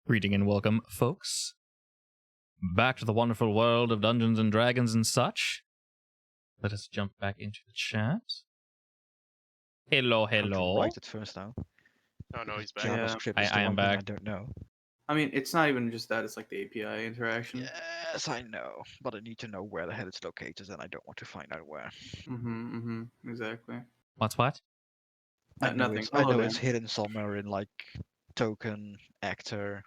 Greeting and welcome, folks. Back to the wonderful world of Dungeons and Dragons and such. Let us jump back into the chat. Hello, hello. Write it first now. Oh no, he's back. JavaScript is the I am one thing back. I don't know. I mean, it's not even just that, it's like the API interaction. Yes, I know, but I need to know where the hell it's located, and I don't want to find out where. Exactly. What's what? Nothing. I know Hello, it's Dan. hidden somewhere in like token, actor,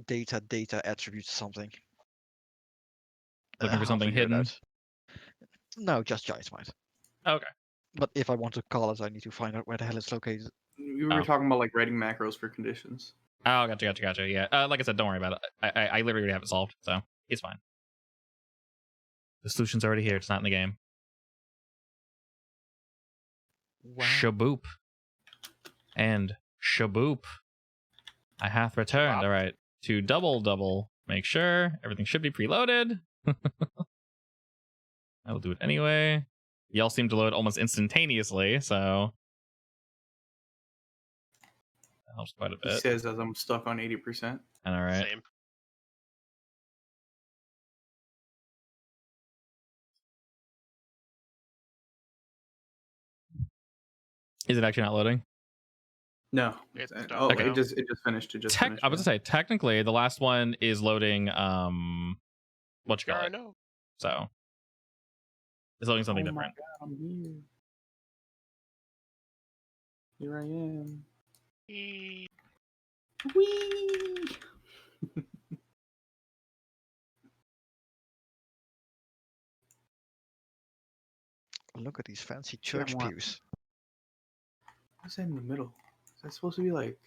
data attributes, something. Looking for I'll something figure it hidden? out. No, just Giant Smite. Okay. But if I want to call it, I need to find out where the hell it's located. We were talking about like writing macros for conditions. Oh, gotcha. Yeah. Like I said, don't worry about it. I literally have it solved, so it's fine. The solution's already here. It's not in the game. Wow. Shaboop. And shaboop. I hath returned. Shabop. All right. To double. Make sure everything should be preloaded. I will do it anyway. Y'all seem to load almost instantaneously, so that helps quite a He bit. says as I'm stuck on 80%. And all right. Same. Is it actually not loading? No. It's Oh, stuck Okay. it just finished. It just finished. I was gonna say technically the last one is loading what you call I it. know. So it's loading something Oh different. My God, I'm here. Here I am. E- Whee! Look at these fancy Shit, I church want- pews. What's that in the middle? Is that supposed to be like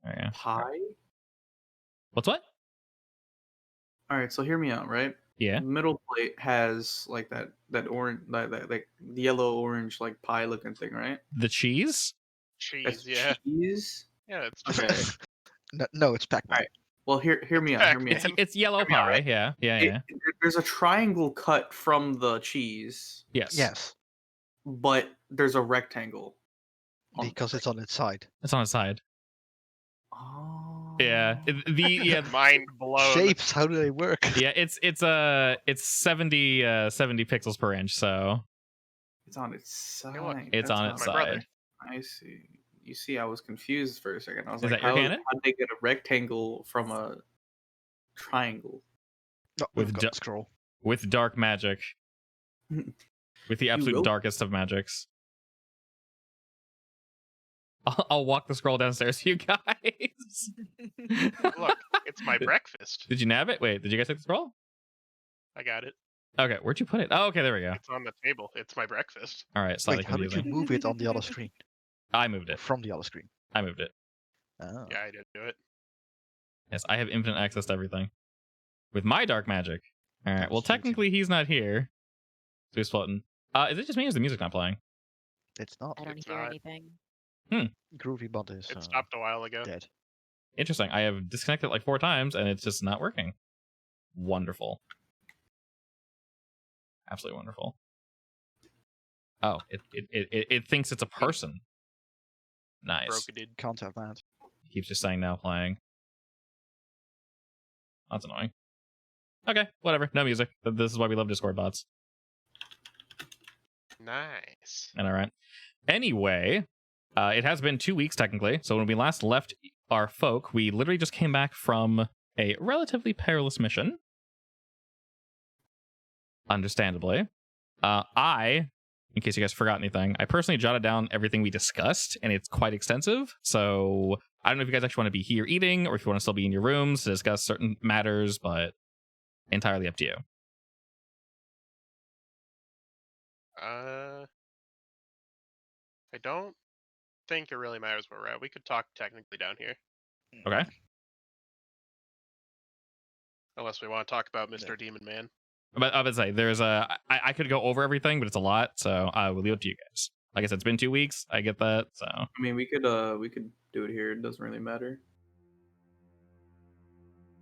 Oh, yeah. pie? What's what? All right, so hear me out, right? Yeah. The middle plate has like that orange, that like yellow orange like pie looking thing, right? The cheese? Cheese, That's yeah. cheese. Yeah, it's Okay. No, it's Pac-Man. Alright. Well, hear me out. Hear me Pac-Man. out. It's yellow Hear me out, pie. right? Yeah. There's a triangle cut from the cheese, Yes. Yes, but there's a rectangle. on the because it's on its side. It's on its side. Oh. Yeah. mind blown. Shapes, how do they work? Yeah, it's 70 pixels per inch, so It's on its side. look, it's That's on not its my brother. side. I see. You see, I was confused for a second. I was Is like, that your how cannon? did they get a rectangle from a triangle? No, With we've got du- the scroll. With dark magic. With the absolute wrote- darkest of magics. I'll walk the scroll downstairs for you guys. Look, it's my breakfast. Did you nab it? Wait, did you guys take the scroll? I got it. Okay, where'd you put it? Oh, okay, there we go. It's on the table. It's my breakfast. All right, slightly Wait, how did you confusing. move it on the other screen? I moved Or it. from the other screen? I moved it. Oh. Yeah, I didn't do it. Yes, I have infinite access to everything. With my dark magic. All right, well, That's cheating. technically he's not here. So he's floating. Is it just me or is the music not playing? It's not. I don't It's hear not. anything. Groovy Bot is It stopped a while ago. dead. Interesting. I have disconnected like 4 times and it's just not working. Wonderful. Absolutely wonderful. Oh, it thinks it's a person. Nice. Broke it. Can't have that. Keeps just saying now playing. That's annoying. Okay, whatever. No music. This is why we love Discord bots. Nice. And all right. Anyway, it has been 2 weeks technically. So when we last left our folk, we literally just came back from a relatively perilous mission. Understandably. In case you guys forgot anything, I personally jotted down everything we discussed, and it's quite extensive. So I don't know if you guys actually want to be here eating, or if you want to still be in your rooms to discuss certain matters, but entirely up to you. I don't think it really matters where we're at. We could talk technically down here. Okay. Unless we want to talk about Mr. Demon Man. But I would say there's I could go over everything, but it's a lot, so I will leave it to you guys. Like I said, it's been 2 weeks. I get that, so I mean, we could do it here. It doesn't really matter.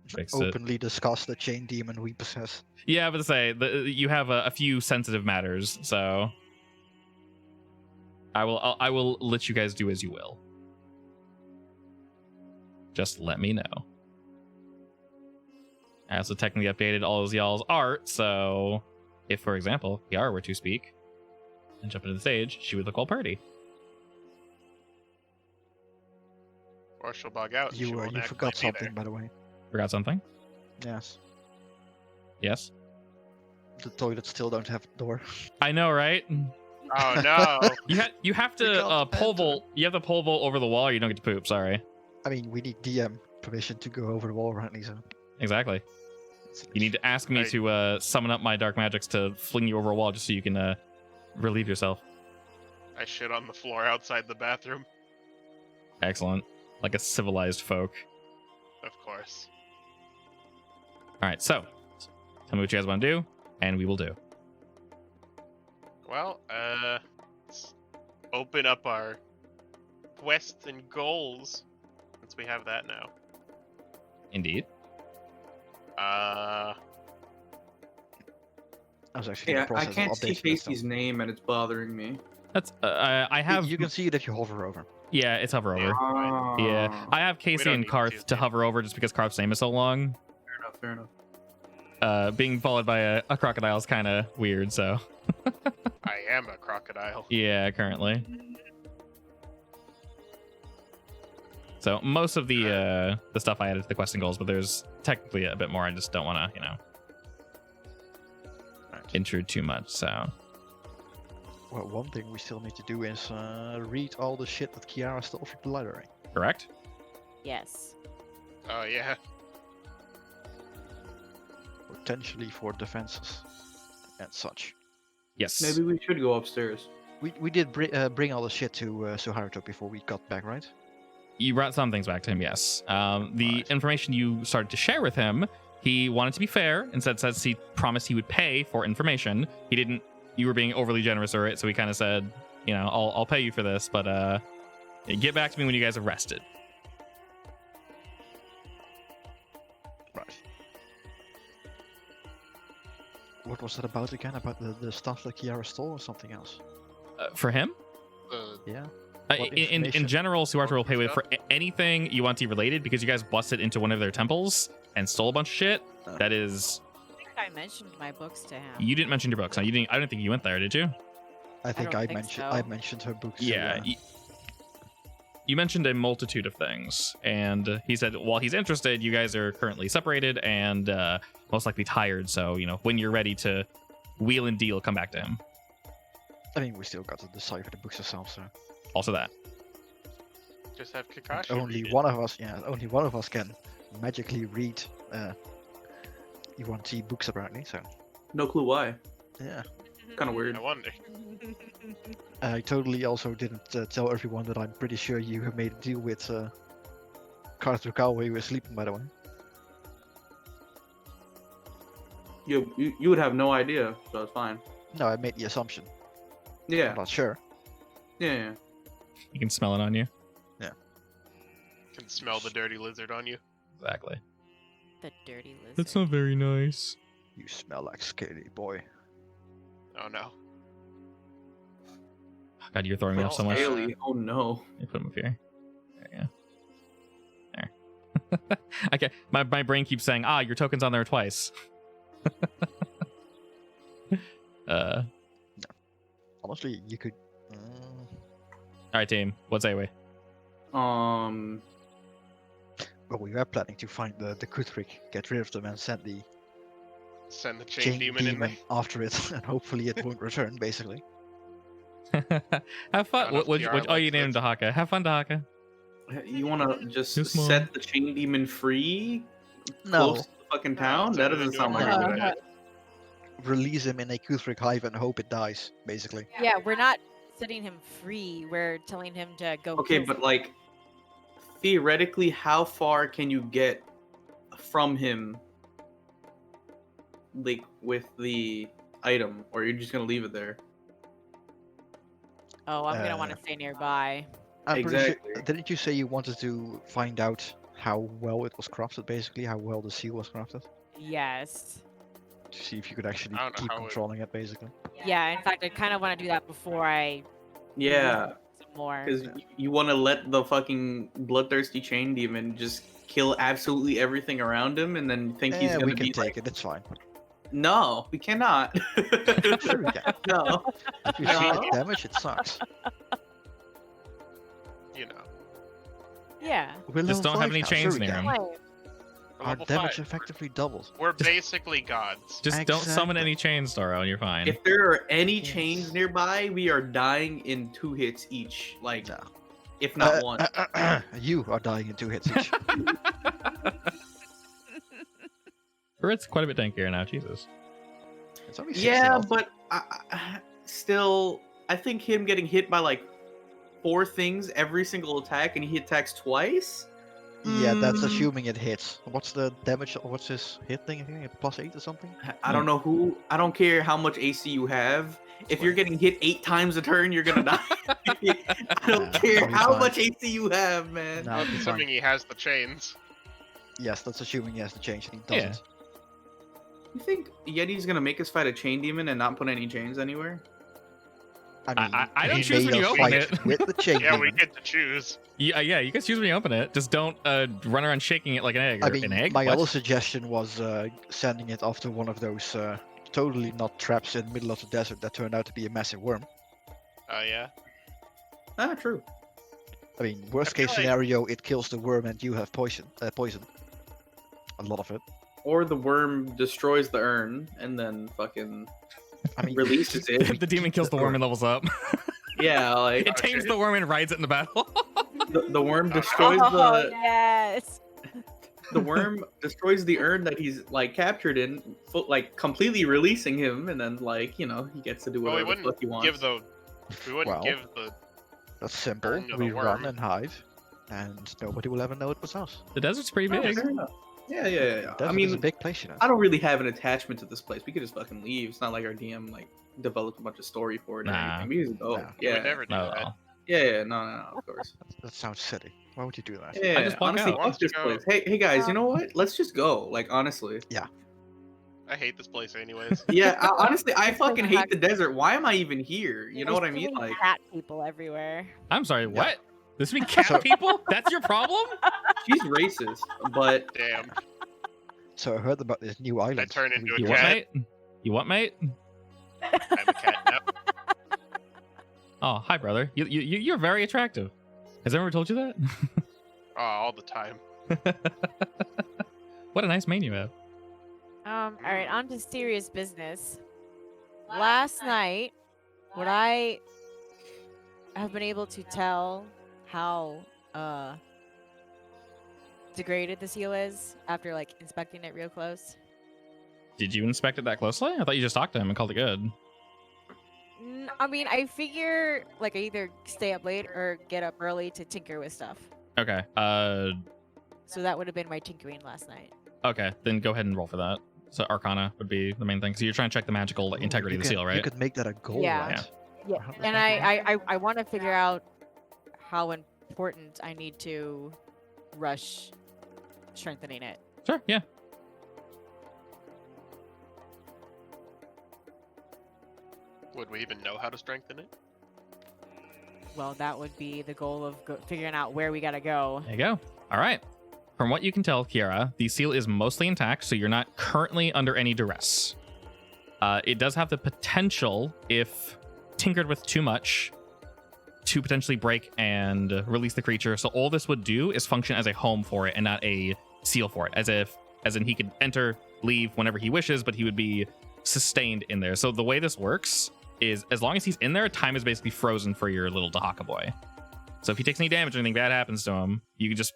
fix it. Openly discuss the chain demon we possess. Yeah, but to say you have a few sensitive matters, so I will let you guys do as you will. Just let me know. I also technically updated all of y'all's art, so if, for example, Kiara were to speak and jump into the stage, she would look all pretty. Or she'll bug out. And she You won't you actually forgot be something, there. by the way. Forgot something? Yes. Yes. The toilets still don't have a door. I know, right? Oh no! You have We to can't pole enter. vault. You have to pole vault over the wall, or you don't get to poop. Sorry. I mean, we need DM permission to go over the wall, apparently. So Exactly. You need to ask me Right. to summon up my dark magics to fling you over a wall just so you can relieve yourself. I shit on the floor outside the bathroom. Excellent. Like a civilized folk. Of course. All right, so tell me what you guys want to do, and we will do. Well, let's open up our quests and goals since we have that now. Indeed. I was actually in Yeah, the process I can't of see updating this, so- Casey's name and it's bothering me. That's I have. You can see it if you hover over. Yeah, it's hover over. Yeah, Ah, I have Casey don't and need to Karth choose to names. hover over just because Karth's name is so long. fair enough. Being followed by a crocodile is kind of weird. So I am a crocodile. yeah, currently. So most of the stuff I added to the questing goals, but there's technically a bit more. I just don't want to, intrude too much. So Well, one thing we still need to do is read all the shit that Kiara stole from the library. correct. Yes. Oh yeah. Potentially for defenses and such. Yes. Maybe we should go upstairs. We did bring all the shit to Suharto before we got back, right? You brought some things back to him, yes. The Right. information you started to share with him, he wanted to be fair and says he promised he would pay for information. He didn't. You were being overly generous, or so he kind of said, I'll pay you for this, but get back to me when you guys are rested. Right. What was that about again? About the stuff that Kiara stole or something else? For him, Yeah. What in information? general, Suharto will pay with Yeah. for anything UNT related because you guys busted into one of their temples and stole a bunch of shit. That is, I think I mentioned my books to him. you didn't mention your books. No, you didn't. I don't think you went there, did you? I think don't I think mentioned so. I mentioned her books. so, Yeah. You mentioned a multitude of things, and he said while he's interested, you guys are currently separated and most likely tired. So when you're ready to wheel and deal, come back to him. I mean, we still got to decipher the books ourselves. So Also that. Just have Kakashi. only read it. one of us, only one of us can magically read UNT books apparently. So No clue why. yeah. Kind of weird. I wonder. I totally also didn't tell everyone that I'm pretty sure you have made a deal with Carter while you were sleeping, by the way. You would have no idea, so it's fine. No, I made the assumption. Yeah, I'm not sure. yeah. You can smell it on you. Can smell the dirty lizard on you. Exactly. The dirty lizard. That's not very nice. You smell like scaly boy. Oh no. God, you're throwing me Well, off so much. Haley, oh no. Let me put him up here. There you go. There. Okay, my brain keeps saying, your token's on there twice. Honestly, you could. All right, team. What's A-Way? Well, we were planning to find the Kuthrik, get rid of them, and send the Send the chain chain demon in there. after it, and hopefully it won't return. Basically, Have fun. I don't know if What Kiara you likes named this. Dahaka? Have fun, Dahaka. You want to just Yes, Mom. set the chain demon free? no. Close to the fucking town? Turn That it doesn't into sound a like a murder. good idea. Release him in a Kuthrik hive and hope it dies. Basically, Yeah, we're not setting him free. We're telling him to go. Okay, kill but like, theoretically, how far can you get from him, like, with the item? Or you're just gonna leave it there? Oh, I'm gonna want to stay nearby. I'm pretty sure. Exactly. Didn't you say you wanted to find out how well it was crafted? Basically, how well the seal was crafted, Yes. to see if you could actually I don't know keep how it- controlling it. Basically, Yeah. In fact, I kind of want to do that before I Yeah, some more. because you want to let the fucking bloodthirsty chain demon just kill absolutely everything around him and then think he's gonna we can be take like, it. It's fine. no, we cannot. Sure we can. No. If you see No. the damage, it sucks. You know. Yeah. We're Just level don't have 5 any now, chains sure we near can. him. Wait. We're Our level damage 5. effectively doubles. We're basically gods. Just don't summon Exactly. any chains, Toro, and you're fine. If there are any Yes. chains nearby, we are dying in 2 hits each. Like, No. if not one. You are dying in 2 hits each. It's quite a bit tankier now, Jesus. It's only 6 Yeah, health. but still, I think him getting hit by like 4 things every single attack, and he attacks twice. Yeah, that's Mm, assuming it hits. What's the damage? What's his hit thing again? +8 or something? I don't know who. I don't care how much AC you have. If you're getting hit 8 times a turn, you're gonna die. I don't Nah, care it'll be how fine. much AC you have, man. No, it'll be Assuming fine. he has the chains. Yes, that's assuming he has to change. He Yeah. doesn't. You think Yeti's gonna make us fight a chain demon and not put any chains anywhere? I don't he choose made when you us open fight it. with the chain Yeah, we demon. get to choose. Yeah, you guys choose when you open it. Just don't run around shaking it like an egg. I Or mean, an egg? my What? other suggestion was sending it off to one of those totally not traps in the middle of the desert that turned out to be a massive worm. Oh, yeah. Ah, true. I mean, worst feel case like- scenario, it kills the worm and you have poison. Poison. A lot of it. Or the worm destroys the urn and then fucking I mean, releases it. The demon kills the worm and levels up. Yeah, like It tames the worm and rides it in the battle. the worm destroys Oh, the yes. worm destroys the urn that he's like captured in, like completely releasing him, and then like he gets to do Well, we whatever the fuck he wouldn't wants. give the. We wouldn't Well, give the. That's simple. Urn of We a run worm. and hide, and nobody will ever know it was us. The desert's pretty Oh, big. fair enough. Yeah. I Desert is a mean, big place, you know. I don't really have an attachment to this place. We could just fucking leave. It's not like our DM like developed a bunch of story for it or Nah. anything. We just go. Nah. We Yeah. would never do Not at that. all. Yeah. No. Of course. That sounds silly. Why would you do that? Yeah. just walk Honestly, out. fuck Let's this go. place. Hey guys, you know what? Let's just go. Like honestly. I hate this place, anyways. Yeah. Honestly, I fucking hate the desert. Why am I even here? You know what I mean? There's Like. cat people everywhere. I'm sorry, what? This mean cat people? That's your problem? She's racist, but Damn. So I heard about this new island. turn into a You We- what, cat. mate? You what, mate? I'm a cat now. Oh, hi, brother. You're very attractive. Has anyone ever told you that? Oh, all the time. What a nice mane you have. All right, on to serious business. Last night, would I have been able to tell how degraded the seal is after like inspecting it real close? Did you inspect it that closely? I thought you just talked to him and called it good. I mean, I figure like I either stay up late or get up early to tinker with stuff. Okay. So that would have been my tinkering last night. Okay. Then go ahead and roll for that. So Arcana would be the main thing. So you're trying to check the magical Ooh, integrity you of the could- seal, right? You could make that a goal, Yeah. right? Yeah, How does and that work? I want to figure out how important I need to rush strengthening it. Sure. Yeah. Would we even know how to strengthen it? Well, that would be the goal of figuring out where we gotta go. There you go. All right. From what you can tell, Kiara, the seal is mostly intact, so you're not currently under any duress. It does have the potential, if tinkered with too much, to potentially break and release the creature. So all this would do is function as a home for it and not a seal for it. As in he could enter, leave whenever he wishes, but he would be sustained in there. So the way this works is as long as he's in there, time is basically frozen for your little Dahaka boy. So if he takes any damage or anything bad happens to him, you can just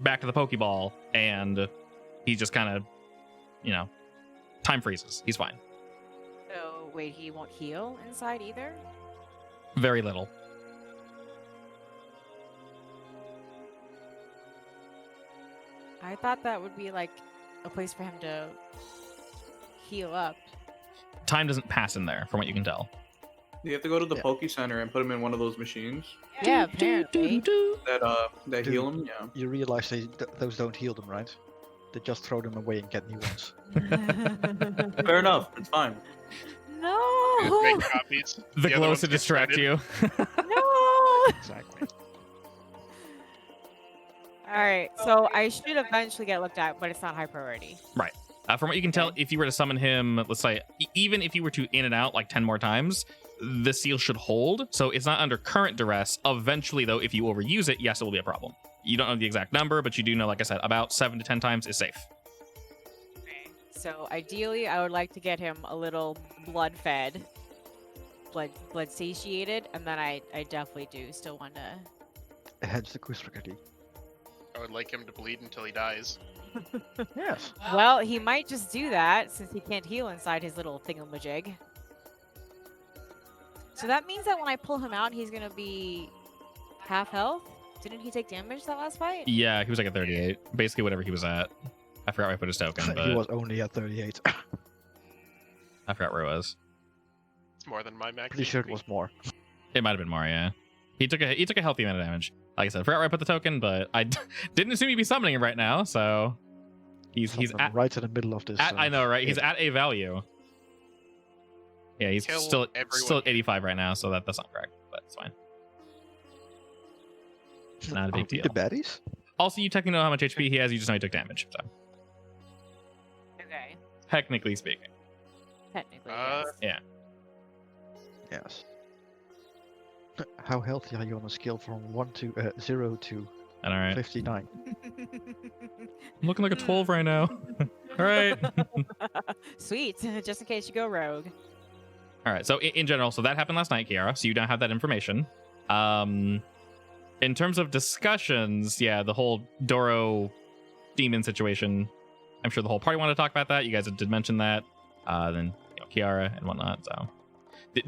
back to the Pokeball and he just kind of, time freezes. He's fine. So wait, he won't heal inside either? Very little. I thought that would be like a place for him to heal up. Time doesn't pass in there, from what you can tell. you have to go to the Yeah. Poke Center and put him in one of those machines Yeah, apparently. that Dude. heal him. Yeah. You realize those don't heal them, right? They just throw them away and get new ones. Fair enough. It's fine. No! Make copies. The other glow ones to get distract shredded. you. No! Exactly. All right, so I should eventually get looked at, but it's not high priority. From what you can tell, Okay. if you were to summon him, let's say, even if you were to in and out like 10 more times, the seal should hold. So it's not under current duress. Eventually, though, if you overuse it, yes, it will be a problem. You don't know the exact number, but you do know, like I said, about 7 to 10 times is safe. So ideally, I would like to get him a little blood fed, blood satiated, and then I definitely do still want to. Hence the Kusrakati. I would like him to bleed until he dies. Yes. Well, he might just do that since he can't heal inside his little thingamajig. So that means that when I pull him out, he's gonna be half health. Didn't he take damage that last fight? Yeah, he was like at 38. Basically, whatever he was at. I forgot where I put his token, He but was only at 38. I forgot where it was. It's more than my max. Pretty sure it HP. was more. It might have been more, yeah. He took a healthy amount of damage. Like I said, I forgot where I put the token, but I didn't assume he'd be summoning him right now, so he's Something at, right in the middle of this. I know, right? He's yeah. at a value. Yeah, he's Kill still everyone. at 85 right now, so that's not correct, but it's fine. Not a big Are we deal. The baddies? Also, you technically know how much HP he has. You just know he took damage. So Okay, technically speaking, technically. Uh, Yes. Yes. How healthy are you on a scale from 0 to and all right, 59? I'm looking like a 12 right now. All right. Sweet, just in case you go rogue. All right. So in general, so that happened last night, Kiara. So you don't have that information. In terms of discussions, yeah, the whole Doro demon situation. I'm sure the whole party wanted to talk about that. You guys did mention that. Then Kiara and whatnot. So,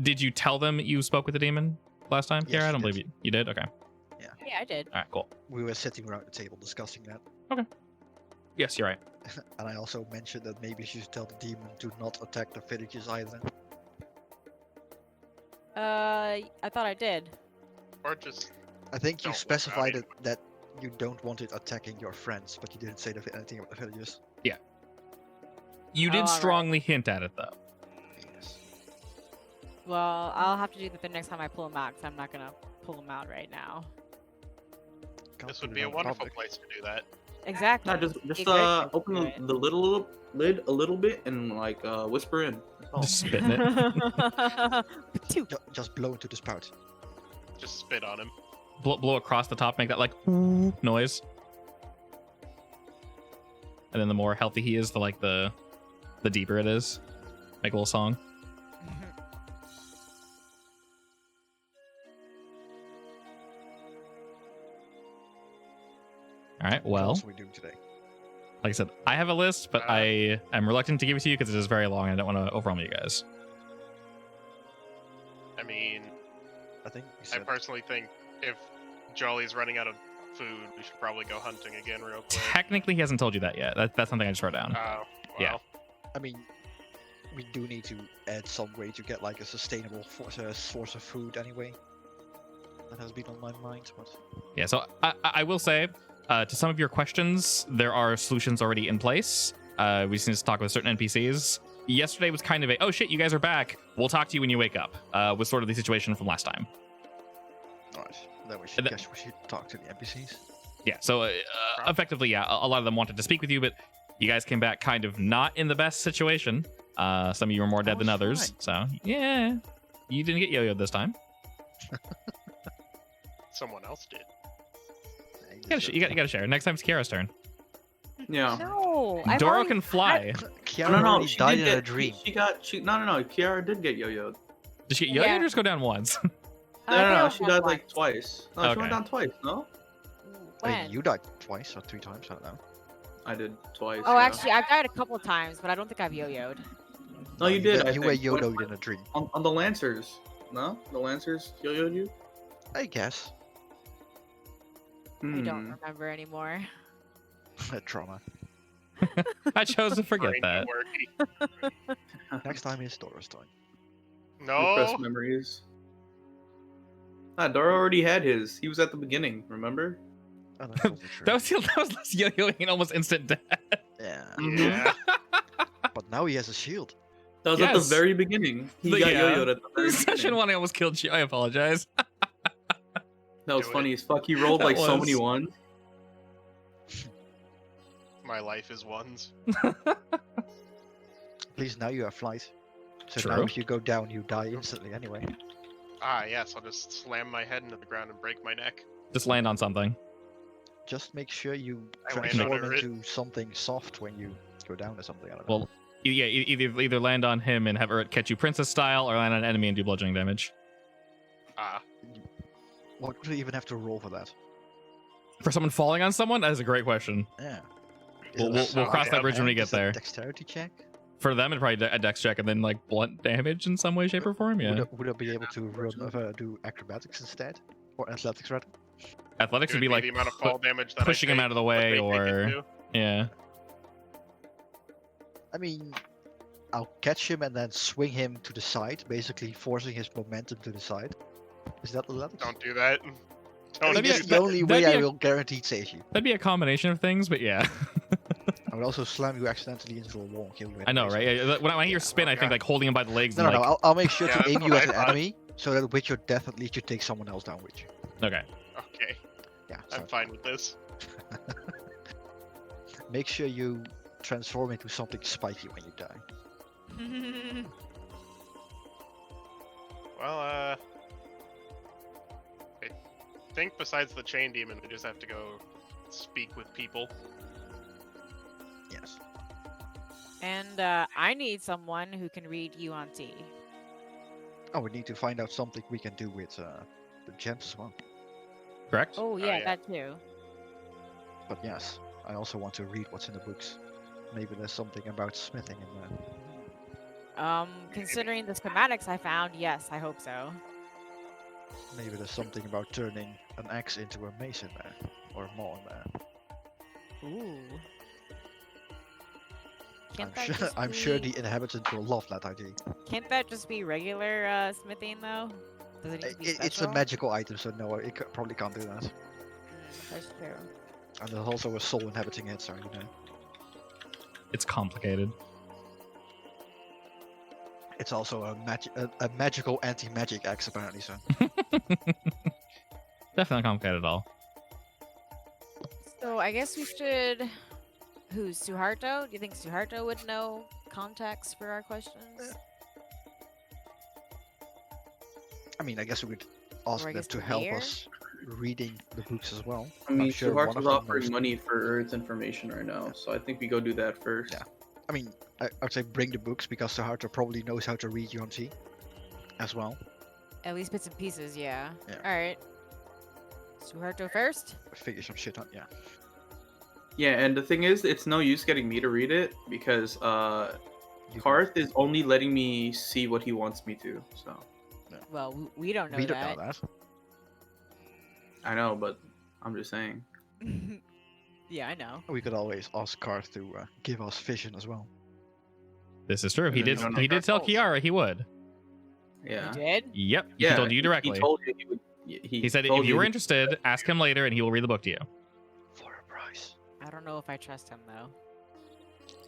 did you tell them you spoke with the demon last time, Yes, Kiara? I I don't did. believe you did. Okay. Yeah, I did. All right. Cool. We were sitting around the table discussing that. Yes, you're right. And I also mentioned that maybe she should tell the demon to not attack the villages either. I thought I did. or just I think you Don't worry about specified it. that you don't want it attacking your friends, but you didn't say anything about the villages. You Oh, did all right. strongly hint at it, though. Yes. Well, I'll have to do that the next time I pull him out, because I'm not gonna pull him out right now. Can't this put would it be a on wonderful public. place to do that. Exactly. No, just Be a great place to open do the, it. the little lid a little bit and like whisper in. That's all. Just spitting it. Just blow into the spout. Just spit on him. blow across the top, make that like "ooh" noise. And then the more healthy he is, the deeper it is. Make a little song. All right. What Well, else are we doing today? like I said, I have a list, but I am reluctant to give it to you because it is very long and I don't want to overwhelm you guys. I mean, I think we I said personally think if Jolly's running out of food, we should probably go hunting again real quick. Technically, he hasn't told you that yet. That's something I just wrote down. Oh, Yeah. well. I mean, we do need to add some way to get like a sustainable source of food anyway. That has been on my mind, but Yeah, so I will say, to some of your questions, there are solutions already in place. We just need to talk with certain NPCs. Yesterday was kind of a, oh shit, you guys are back. We'll talk to you when you wake up. Was sort of the situation from last time. alright. Then we should And guess we should talk to the NPCs. Yeah, so effectively, yeah, a lot of them wanted to speak with you, but you guys came back kind of not in the best situation. Some of you were more dead than was others. So, yeah, you didn't get yo-yoed this time. Someone else did. You gotta share. Next time it's Kiara's turn. Yeah. No, I've Doro already can fly. Kiara No, already she died did in a get, dream. No. Kiara did get yo-yoed. Did she get yo-yoed Yeah. or just go down once? No, I she failed died one like once. twice. No, Okay. she went down twice. No, I When? mean, you died twice or 3 times. I don't know. I did twice. Oh, yeah. actually, I've died a couple of times, but I don't think I've yo-yoed. No, you did. You I were think. yo-yoed in a dream. on the Lancers. No, the Lancers yo-yoed you. I guess. I don't Hmm. remember anymore. Trauma. I chose to forget Brain that. working. Next time is Dora's turn. Repressed No. memories. Ah, Dora already had his. He was at the beginning. Remember? Oh, that's also true. That was less yo-yoing and almost instant death. Yeah. Yeah. But now he has a shield. That was at Yes. the very beginning. He But got yeah. yo-yoed at the very Session beginning. 1, I almost killed you. I apologize. That was Do funny as fuck. He rolled That like so many was. ones. My life is ones. At least now you have flight. So now True. if you go down, you die instantly anyway. Ah, yes, I'll just slam my head into the ground and break my neck. Just land on something. Just make sure you I land transform on it. into something soft when you go down or something. I don't know. Well, yeah, either land on him and have Urt catch you princess style, or land on an enemy and do bludgeoning damage. Ah, What would we even have to roll for that? For someone falling on someone, that is a great question. Yeah. We'll cross that bridge when we get there. Dexterity check? For them, it'd probably a dex check and then like blunt damage in some way, shape, or form. Yeah. Would I be able to do acrobatics instead? Or athletics rather? Athletics it would be like the amount of fall damage that I pushing him take, out of the what way, they take it or to. yeah. I mean, I'll catch him and then swing him to the side, basically forcing his momentum to the side. Is that athletics? Don't do that. I Don't mean, That'd be do that's a- the only that'd way be I a- will guaranteed save you. That'd be a combination of things, but yeah. I would also slam you accidentally into a wall and kill you. I know, anyway, right? so- Yeah, when I hear spin, I think yeah. like holding him by the legs. No, and no, like, no. I'll make sure Yeah, to that's aim what you I at an thought. enemy, so that with your death, at least you take someone else down with you. Okay. Okay, Yeah. I'm So fine with this. make sure you transform into something spiky when you die. Well, I think besides the chain demon, we just have to go speak with people. Yes. And I need someone who can read UNT. Oh, we need to find out something we can do with the gems as well. Correct. Oh yeah, yeah. that too. But yes, I also want to read what's in the books. Maybe there's something about smithing in there. Considering the schematics I found, yes, I hope so. Maybe there's something about turning an axe into a mace in there, or a maul in there. Ooh. I'm Can't that sure, just I'm sure be- the inhabitants will love that idea. Can't that just be regular smithing though? Does it need to be It's a special? magical item, so no, it probably can't do that. That's true. And there's also a soul inhabiting it, so you know. It's complicated. It's also a magical anti-magic axe, apparently, so. Definitely not complicated at all. So I guess we should. Who's Suharto? Do you think Suharto would know context for our questions? I mean, I guess we could ask Or I them guess to the help mayor? us reading the books as well. I mean, sure one Suharto's of them offering knows. money for Earth's information right now, so I think we go do that first. Yeah. I mean, I would say bring the books because Suharto probably knows how to read UNT as well. At least bits and pieces, yeah. Yeah. All right. Suharto first. Figure some shit out, yeah. Yeah, and the thing is, it's no use getting me to read it because You Karth is only letting me see what he wants me to. So Well, we don't know we don't that. know that. I know, but I'm just saying. Yeah, I know. We could always ask Karth to give us vision as well. This is true. He And did. then you don't He know did tell ourselves. Kiara he would. Yeah. You did? Yep. Yeah. He told you directly. He told you he would. He said if told you were he- interested, ask him later, and he will read the book to you. For a price. I don't know if I trust him though.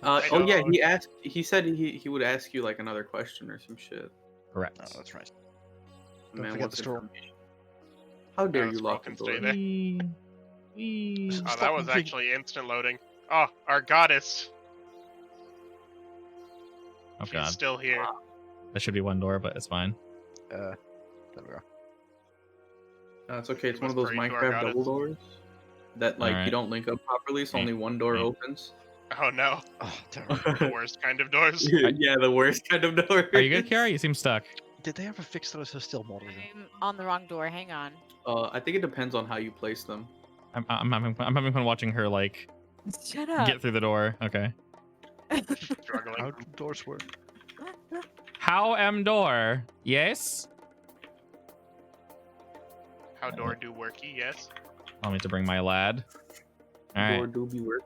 I Oh yeah, don't- he asked. He said he would ask you like another question or some shit. Correct. No, that's right. The Don't man forget wants the straw. information. How dare the you straw lock the can stay door? there. Wee. Oh, Stop that was moving. actually instant loading. Oh, our goddess. Oh She's god, still here. that should be one door, but it's fine. There we go. It's okay. It's He one of was those praying to our Minecraft goddess. double doors that like Alright. you don't link up properly, so only one door Okay. opens. Oh no, Oh, terrible. the worst kind of doors. Yeah, the worst kind of door. Are you good, Kiara? You seem stuck. Did they ever fix those or still modding them? I'm on the wrong door. Hang on. I think it depends on how you place them. I'm having fun watching her like Shut up. get through the door. Okay. Struggling. How do doors work? How am door? Yes. How door do worky? Yes. I'll need to bring my lad. All right. Door do be work.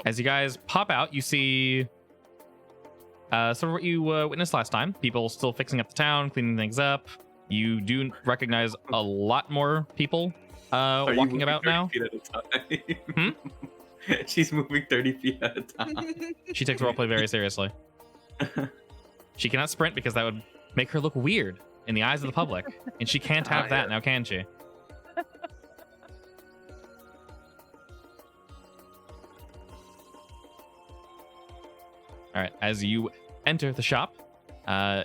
As you guys pop out, you see sort of what you witnessed last time. People still fixing up the town, cleaning things up. You do recognize a lot more people Are you walking moving about 30 now. feet at a time? She's moving 30 feet at a time. She takes roleplay very seriously. She cannot sprint because that would make her look weird in the eyes of the public. And she can't have that now, can she? as you enter the shop,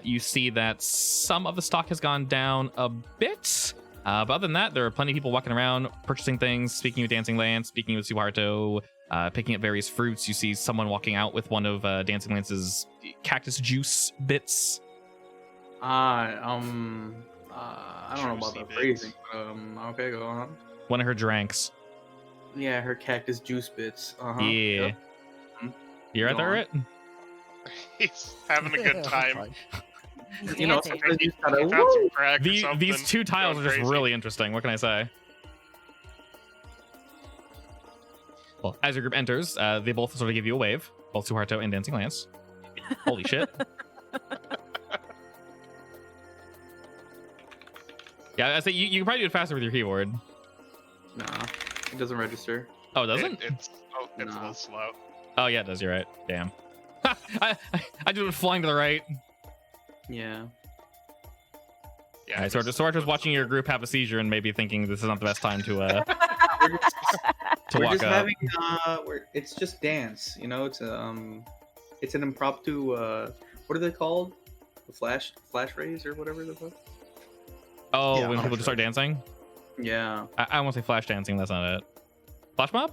you see that some of the stock has gone down a bit. But other than that, there are plenty of people walking around, purchasing things, speaking with Dancing Lance, speaking with Suharto, picking up various fruits. You see someone walking out with one of Dancing Lance's cactus juice bits. I don't know about Juicy the bits. phrasing. Okay, go on. One of her dranks. Yeah, her cactus juice bits. Yeah. Yep. You're right Go there, on. it? He's having a good time. You know, Dancing. sometimes you just He gotta, found some woo! crack or These something, two tiles going are just crazy. really interesting. What can I say? Well, as your group enters, they both sort of give you a wave, both Suharto and Dancing Lance. Holy shit. Yeah, I say you can probably do it faster with your keyboard. Nah, it doesn't register. Oh, it doesn't? It's a Nah. little slow. Oh, yeah, it does. You're right. Damn. I just went flying to the right. Yeah. Yeah. All right, so just- Suharto's watching your group have a seizure and maybe thinking this is not the best time to We're walk just up. having it's just dance, you know. It's an impromptu. What are they called? The flash rays or whatever they're called. Oh, Yeah, when I'm people just sure. start dancing? Yeah. I won't say flash dancing. That's not it. Flash mob?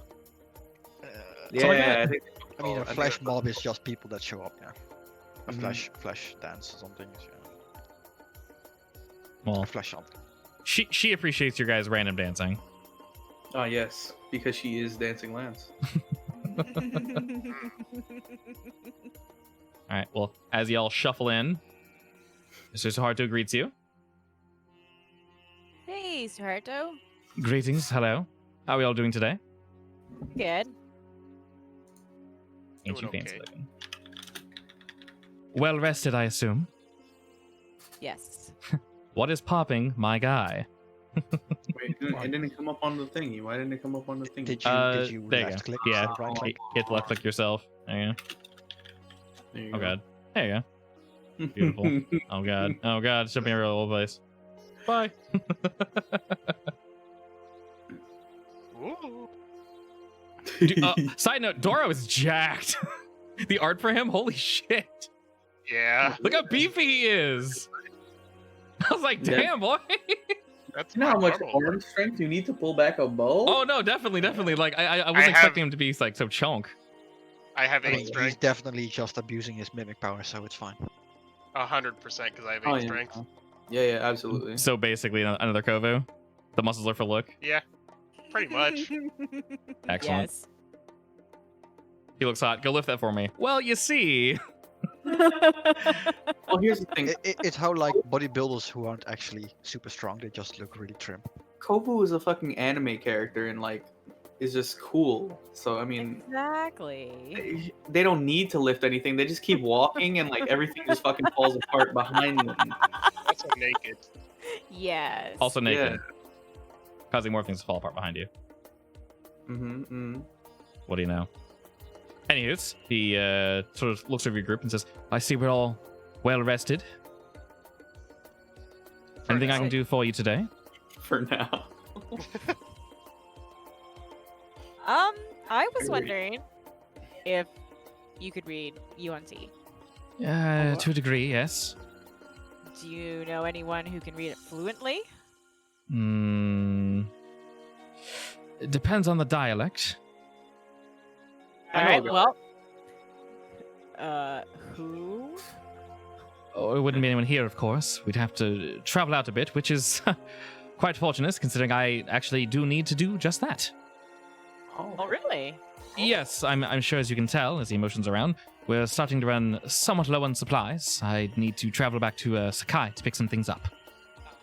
Yeah. Something like that? I think I mean, a I think flash that's- mob is just people that show up. Yeah. A Mhm. flash dance or something. Yeah. Well, A flash hunt. she appreciates your guys' random dancing. Oh yes, because she is Dancing Lance. All right. Well, as y'all shuffle in, Mr. Suharto greets you. Hey, Suharto. Greetings. Hello. How are we all doing today? Good. Ain't you Doing fancy okay. looking? Well rested, I assume. Yes. What is popping, my guy? Wait, it didn't come up on the thingy. Why didn't it come up on the thingy? Did you there you left go. click? Yeah. instead of right click? Hit left click yourself. There you go. There you Oh go. god. There you go. Beautiful. Oh god. Oh god. It's jumping all over the place. Bye. Ooh. Side note: Doro is jacked. The art for him, holy shit! Yeah. Look how beefy he is. I was like, Yeah. damn boy. That's You know how my much normal. arm strength you need to pull back a bow? Oh no, definitely. Like I wasn't I have- expecting him to be like so chunk. I have I 8 mean, he's strength. definitely just abusing his mimic power, so it's fine. 100% because I have 8 Oh, yeah. strength. Yeah, absolutely. So basically, another Kovu. The muscles are for look. Yeah. Pretty much. Excellent. Yes. He looks hot. Go lift that for me. Well, you see. Well, here's the thing. It's how like bodybuilders who aren't actually super strong, they just look really trim. Kovu is a fucking anime character and like is just cool. So I mean, Exactly. they don't need to lift anything. They just keep walking and like everything just fucking falls apart behind them. Also naked. Yes. Also naked. Causing more things to fall apart behind you. Mm-hmm. What do you know? Anyways, he sort of looks over your group and says, I see we're all well rested. Anything I can do for you today? For now. I was wondering if you could read UNT. To a degree, yes. Do you know anyone who can read it fluently? It depends on the dialect. I All know a right. guy. Well, who? Oh, it wouldn't be anyone here, of course. We'd have to travel out a bit, which is quite fortunate, considering I actually do need to do just that. Oh, really? Yes, I'm sure, as you can tell, as he motions around, we're starting to run somewhat low on supplies. I need to travel back to Sakai to pick some things up.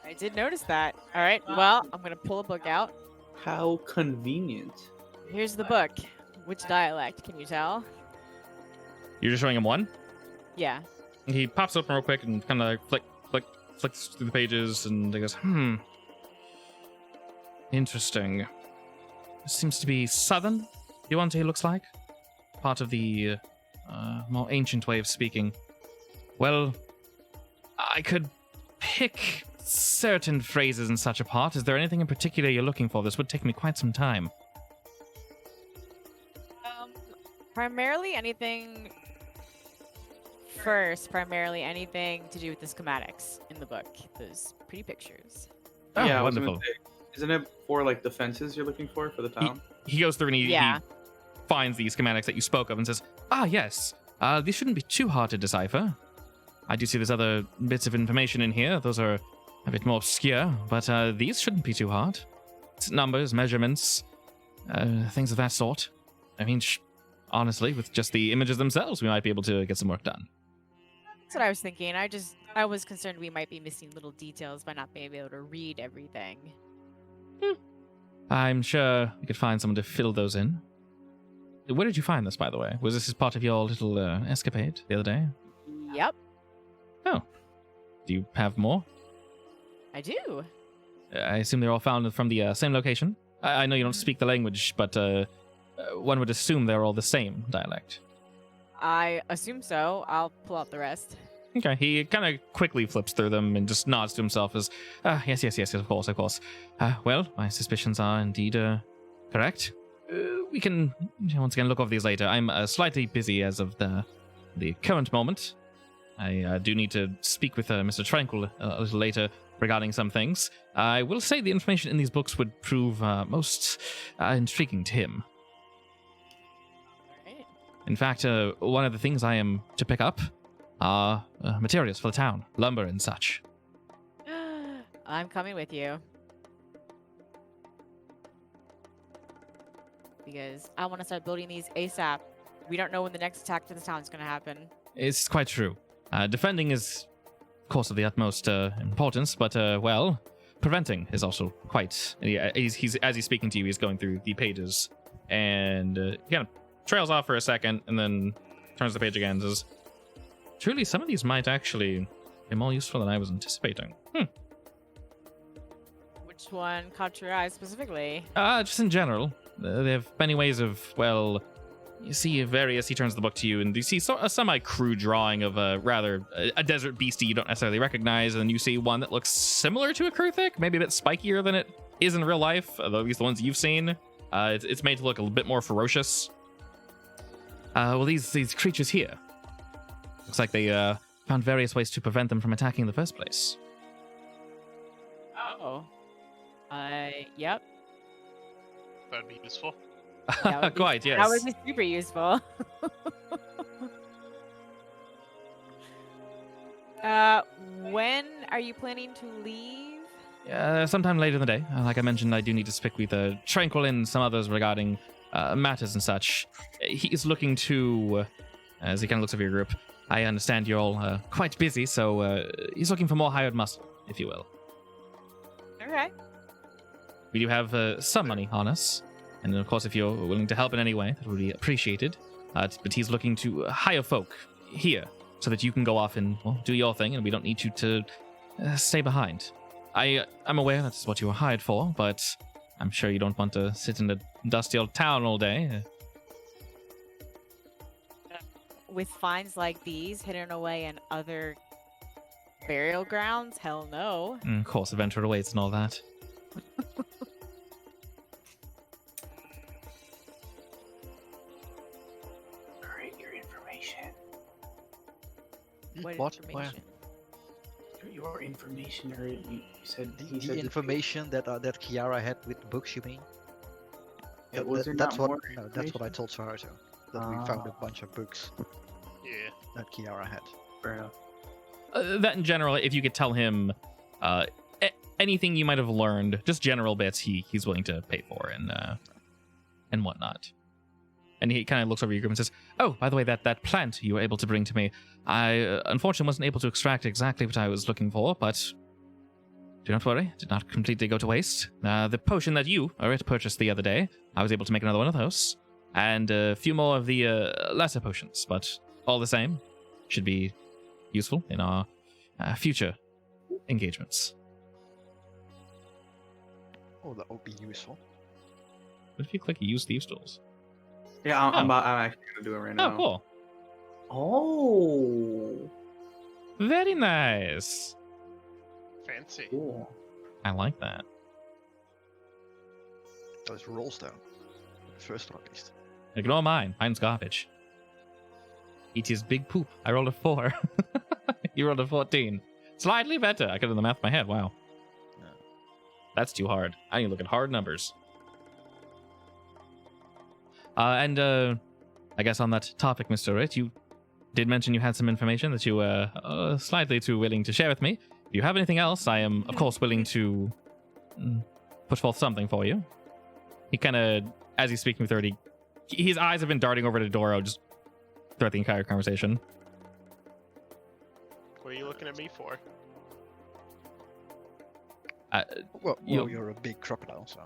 I did notice that. All right. Well, I'm gonna pull a book out. How convenient. Here's the book. Which dialect? Can you tell? You're just showing him one? Yeah. He pops open real quick and kind of flicks through the pages, and he goes, interesting. Seems to be southern, Yuante looks like. Part of the more ancient way of speaking. Well, I could pick certain phrases in such a part. Is there anything in particular you're looking for? This would take me quite some time. Primarily anything first, primarily anything to do with the schematics in the book. Those pretty pictures. Oh, yeah, I was wonderful. gonna say, isn't it for like the fences you're looking for the town? He goes through and he Yeah. finds the schematics that you spoke of and says, "Ah, yes. These shouldn't be too hard to decipher. I do see there's other bits of information in here. Those are a bit more obscure, but these shouldn't be too hard. It's numbers, measurements, things of that sort. I mean, honestly, with just the images themselves, we might be able to get some work done." That's what I was thinking. I was concerned we might be missing little details by not being able to read everything. I'm sure we could find someone to fill those in. Where did you find this, by the way? Was this as part of your little escapade the other day? Yep, Do you have more? I do. I assume they're all found from the same location? I know you don't speak the language, but one would assume they're all the same dialect. I assume so. I'll pull out the rest. Okay, he kind of quickly flips through them and just nods to himself as, yes, of course. Well, my suspicions are indeed correct. We can, once again, look over these later. I'm slightly busy as of the current moment. I do need to speak with Mr. Tranquil a little later regarding some things. I will say the information in these books would prove most intriguing to him. All right. In fact, one of the things I am to pick up are materials for the town, lumber and such. I'm coming with you. Because I want to start building these ASAP. We don't know when the next attack to the town is going to happen. It's quite true. Defending is, of course, of the utmost importance, but, well, preventing is also quite... He's as he's speaking to you, he's going through the pages, and he kind of trails off for a second, and then turns the page again and says, "Truly, some of these might actually be more useful than I was anticipating." Which one caught your eye specifically? Just in general. They have many ways of, well, you see various, he turns the book to you, and you see a semi-crude drawing of a desert beastie you don't necessarily recognize, and then you see one that looks similar to a Kruthic, maybe a bit spikier than it is in real life, at least the ones you've seen. It's made to look a little bit more ferocious. Well, these creatures here, looks like they found various ways to prevent them from attacking in the first place. Oh. Yep. That'd be useful. That would be- Quite, yes. That would be super useful. When are you planning to leave? Sometime later in the day. Like I mentioned, I do need to speak with Tranquil and some others regarding matters and such. He's looking to, as he kind of looks over your group, I understand you're all quite busy, so he's looking for more hired muscle, if you will. Okay. We do have some money on us, and of course, if you're willing to help in any way, that would be appreciated. But he's looking to hire folk here so that you can go off and, well, do your thing, and we don't need you to stay behind. I'm aware that's what you were hired for, but I'm sure you don't want to sit in a dusty old town all day. With finds like these hidden away in other burial grounds? Hell no. And of course, adventure awaits and all that. Alright, your information. What What? information? Your information, or you said The information that Kiara had with the books, you mean? Yeah, was there that's not what more that's what I information? told Sahato. That we found a bunch of books Yeah. that Kiara had. Fair enough. That in general, if you could tell him anything you might have learned, just general bits, he's willing to pay for and whatnot. And he kind of looks over your group and says, "Oh, by the way, that plant you were able to bring to me, I unfortunately wasn't able to extract exactly what I was looking for, but do not worry, it did not completely go to waste. The potion that you, Orit, purchased the other day, I was able to make another one of those, and a few more of the lesser potions, but all the same, should be useful in our future engagements." Oh, that would be useful. What if you click use thieves tools? Yeah, I'm actually gonna do it right Oh, now. cool. Oh, Very nice. Fancy. cool. I like that. Those rolls down. The first one at least. Ignore mine. Mine's garbage. Eat his big poop. I rolled a 4. You rolled a 14. Slightly better. I could have the math in my head. Wow. Yeah. That's too hard. I need to look at hard numbers. I guess on that topic, Mr. Ritt, you did mention you had some information that you were slightly too willing to share with me. If you have anything else, I am, of course, willing to put forth something for you. He kind of, as he's speaking with her, his eyes have been darting over to Doro just throughout the entire conversation. What are you looking at me for? Well, You- you're a big crocodile, so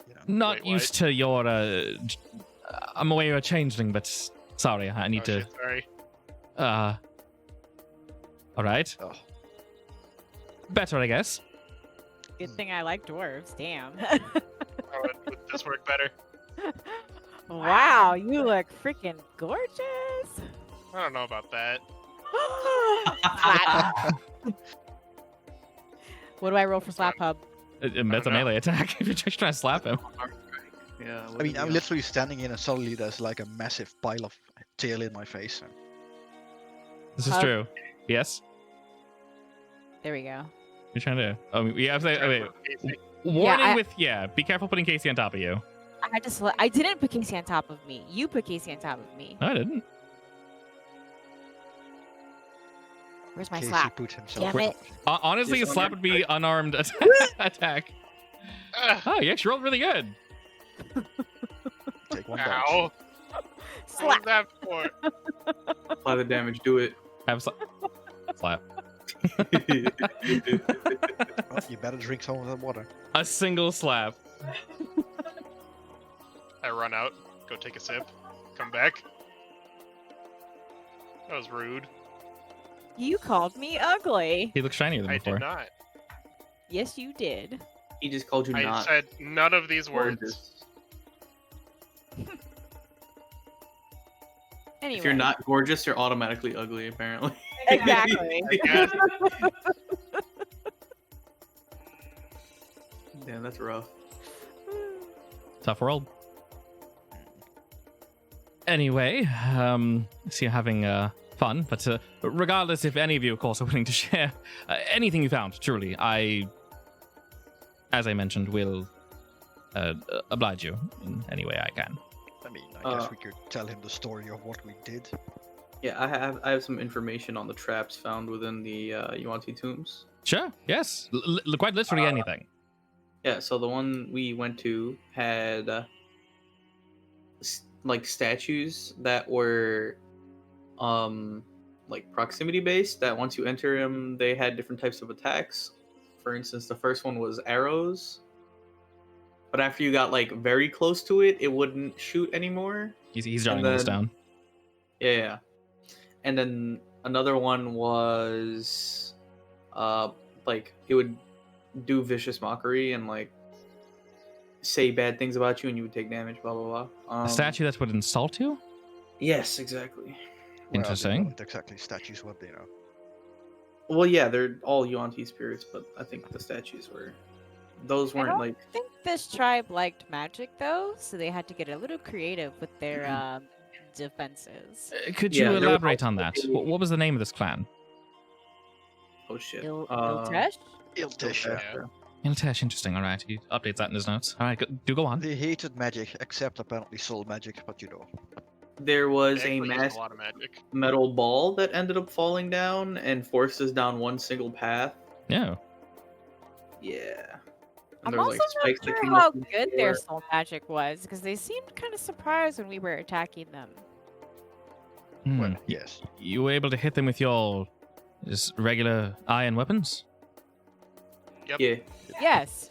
you know. Not Wait, what? used to your, I'm aware you're a changeling, but sorry, I need to, Shit, sorry. alright. Oh, Better, I guess. Good thing I like dwarves. Damn. Oh, would this work better? Wow, you look freaking gorgeous. I don't know about that. Slap. What do I roll for slap hub? That's a don't know. melee attack if you're just trying to slap him. Yeah. I mean, I'm literally standing in and suddenly there's like a massive pile of tail in my face. So. This is Hug. true. Yes? There we go. You're trying to. Oh, we have to say. Oh, wait. Casey. Warning be careful putting Casey on top of you. I had to. I didn't put Casey on top of me. You put Casey on top of me. No, I didn't. Where's my Casey slap? put himself. Damn it. Honestly, a Just slap under- would be unarmed attack. Ugh, Oh, you actually rolled really good. Take one dodge. ow. What Slap. was that for? Apply the damage. Do it. Have slap. Well, you better drink some of that water. A single slap. I run out, go take a sip, come back. That was rude. You called me ugly. He looks shinier than I before. did not. Yes, you did. He just called you I not said none of these words. gorgeous. Anyway. If you're not gorgeous, you're automatically ugly. Apparently. Exactly. I guess. Damn, that's rough. Tough world. Anyway, see you having fun, but regardless if any of you, of course, are willing to share anything you found, truly, as I mentioned, will oblige you in any way I can. I mean, I guess we could tell him the story of what we did. Yeah, I have some information on the traps found within the Yuan-Ti tombs. Sure, yes. Quite literally anything. Yeah, so the one we went to had like statues that were like proximity based, that once you enter them they had different types of attacks. For instance, the first one was arrows, but after you got like very close to it, it wouldn't shoot anymore. He's jotting those then- down. Yeah. And then another one was like it would do vicious mockery and like say bad things about you and you would take damage, blah blah blah. A statue that would insult you? Yes, exactly. Well, Interesting. they weren't exactly statues, what they know. Well, yeah, they're all Yuan-Ti spirits, but I think the statues were those I weren't don't like I think this tribe liked magic though, so they had to get a little creative with their defenses. Could Yeah, you there elaborate was on that? also- What was the name of this clan? oh shit. Iltesh? Iltish, yeah. Yeah. Iltesh, interesting. All right, he updates that in his notes. All right, go on. They hated magic, except apparently soul magic, but you know. There was They a actually use mass a lot of magic. metal ball that ended up falling down and forced us down one single path. Yeah. Yeah. And I'm there was, also like, spikes not that sure came how up from the good their floor. soul magic was, because they seemed kind of surprised when we were attacking them. Hmm. Well, yes. You were able to hit them with your just regular iron weapons? Yep. Yeah. Yes.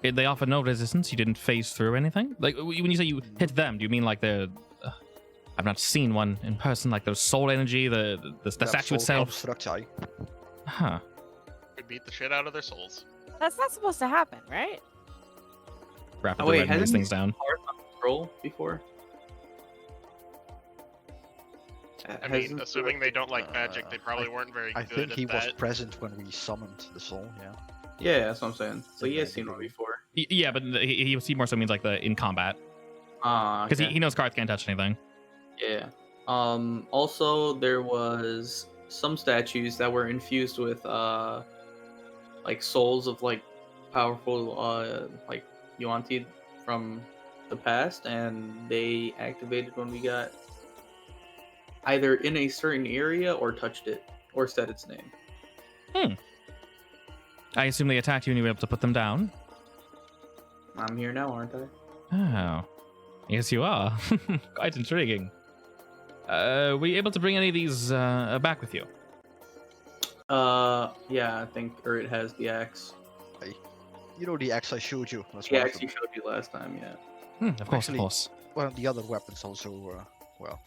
They offered no resistance. You didn't phase through anything. Like when you say you hit them, do you mean like the? I've not seen one in person. Like the soul energy, the statue itself. Constructi. Huh. We beat the shit out of their souls. That's not supposed to happen, right? Rapidly wait, writing these hasn't things he- down. Scroll before. I mean, assuming they don't like magic, they probably I- weren't very I good think at he that. was present when we summoned the soul, yeah. Yeah, that's what I'm saying. So he has Yeah, seen one before. Yeah, but he more so means like the in combat Ah, because okay. he knows cards can't touch anything. Yeah. Also, there was some statues that were infused with like souls of like powerful like Yuan-Ti from the past, and they activated when we got either in a certain area or touched it or said its name. I assume they attacked you and you were able to put them down? I'm here now, aren't I? Oh. Yes, you are. Quite intriguing. Were you able to bring any of these back with you? Yeah, I think, or it has the axe. You know the axe I showed you? That's The one of axe them. you showed me last time, yeah. Of course, Actually- of course. Well, the other weapons also, well,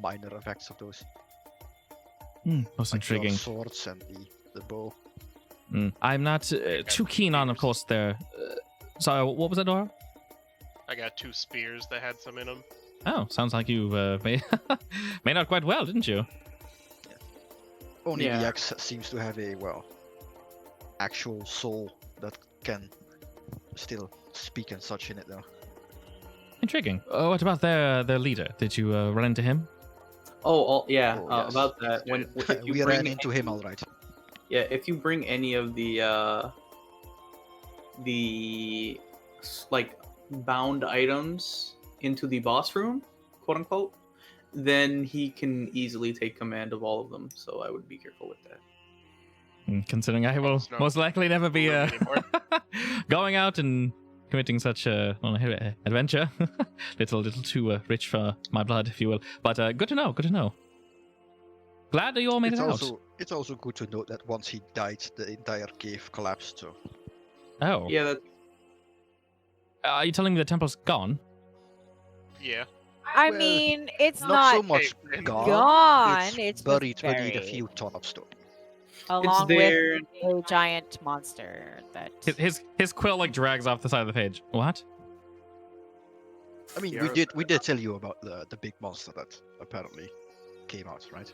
minor effects of those. Most Like the intriguing. swords and the bow. I'm not too keen on, of course, their... sorry, what was that, Dora? I got 2 spears that had some in them. Oh, sounds like you made out quite well, didn't you? Only Yeah. the axe seems to have a, well, actual soul that can still speak and such in it, though. Intriguing. What about their leader? Did you run into him? Yeah. Oh, yes. About that, when if you We bring ran into him, alright. Yeah, if you bring any of the like bound items into the boss room, quote unquote, then he can easily take command of all of them. So I would be careful with that. Considering I will No. most likely never be Not anymore. going out and committing such a adventure. little too rich for my blood, if you will. But good to know. Good to know. Glad that you all made it out. It's also good to note that once he died, the entire cave collapsed. So Oh, Yeah, that are you telling me the temple's gone? Yeah. I Well, mean, it's not not so much Hey, gone. gone. It's It's just buried beneath a buried. few ton of stone. Along there. with a giant monster that. His quill like drags off the side of the page. What? I mean, Yeah, we did tell you about the big monster that apparently came out, right?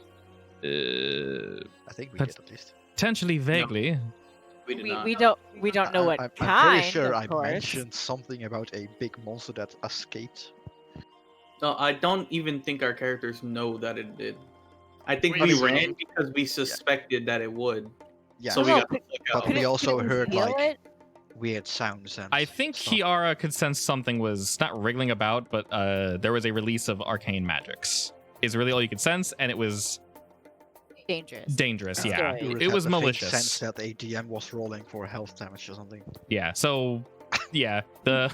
I think we That's- did at least. Potentially, vaguely. we did we, not. we don't we don't know what I'm kind. pretty sure of I course. mentioned something about a big monster that escaped. No, I don't even think our characters know that it did. I think Wait, we so ran you- because we suspected that it would. Yeah, So we No, got the fuck but out. we Couldn't- also couldn't we heard feel like it? weird sounds and. I think stuff. Kiara could sense something was not wriggling about, but there was a release of arcane magics. Is really all you could sense, and it was dangerous. dangerous. Yeah. Yeah, Scary. You would it have was the faint malicious. sense that a DM was rolling for health damage or something. Yeah. So, yeah, the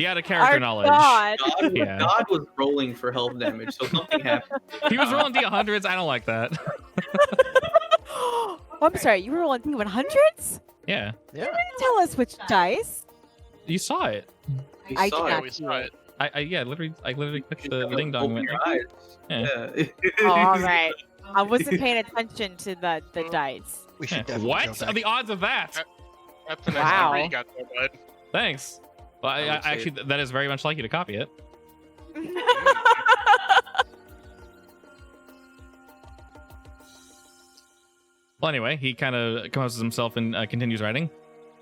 out of character Our knowledge. God. Yeah. God was rolling for health damage, so something happened. He was rolling D100s. I don't like that. Oh, I'm sorry. You were rolling D100s? Yeah, Yeah. Tell us which dice. you saw it. We I saw did Yeah, not we see saw it. it. I literally clicked You the gotta ding dong. open and your went, eyes. Yeah. Yeah. Oh, all right. I wasn't paying attention to the dice. We should Yeah. definitely What go are back. the odds of that? That's the next Wow. number you got there, bud. Thanks. Well, I would I say- actually, that is very much like you to copy it. Well, anyway, he kind of composes himself and continues writing.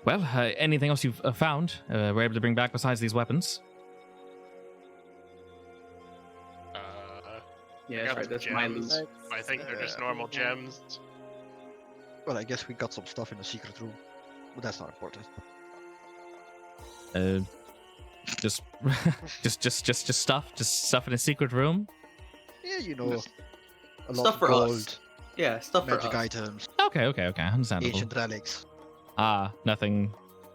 Well, anything else you've found? We're able to bring back besides these weapons? Yeah, I that's got right. the That's my gems. loot. I think they're just normal gems. Well, I guess we got some stuff in the secret room, but that's not important. Just, just stuff in a secret room. Yeah, you know, Just a lot stuff of for gold, us. Yeah, stuff for magic us. items, Okay, understandable. ancient relics. Nothing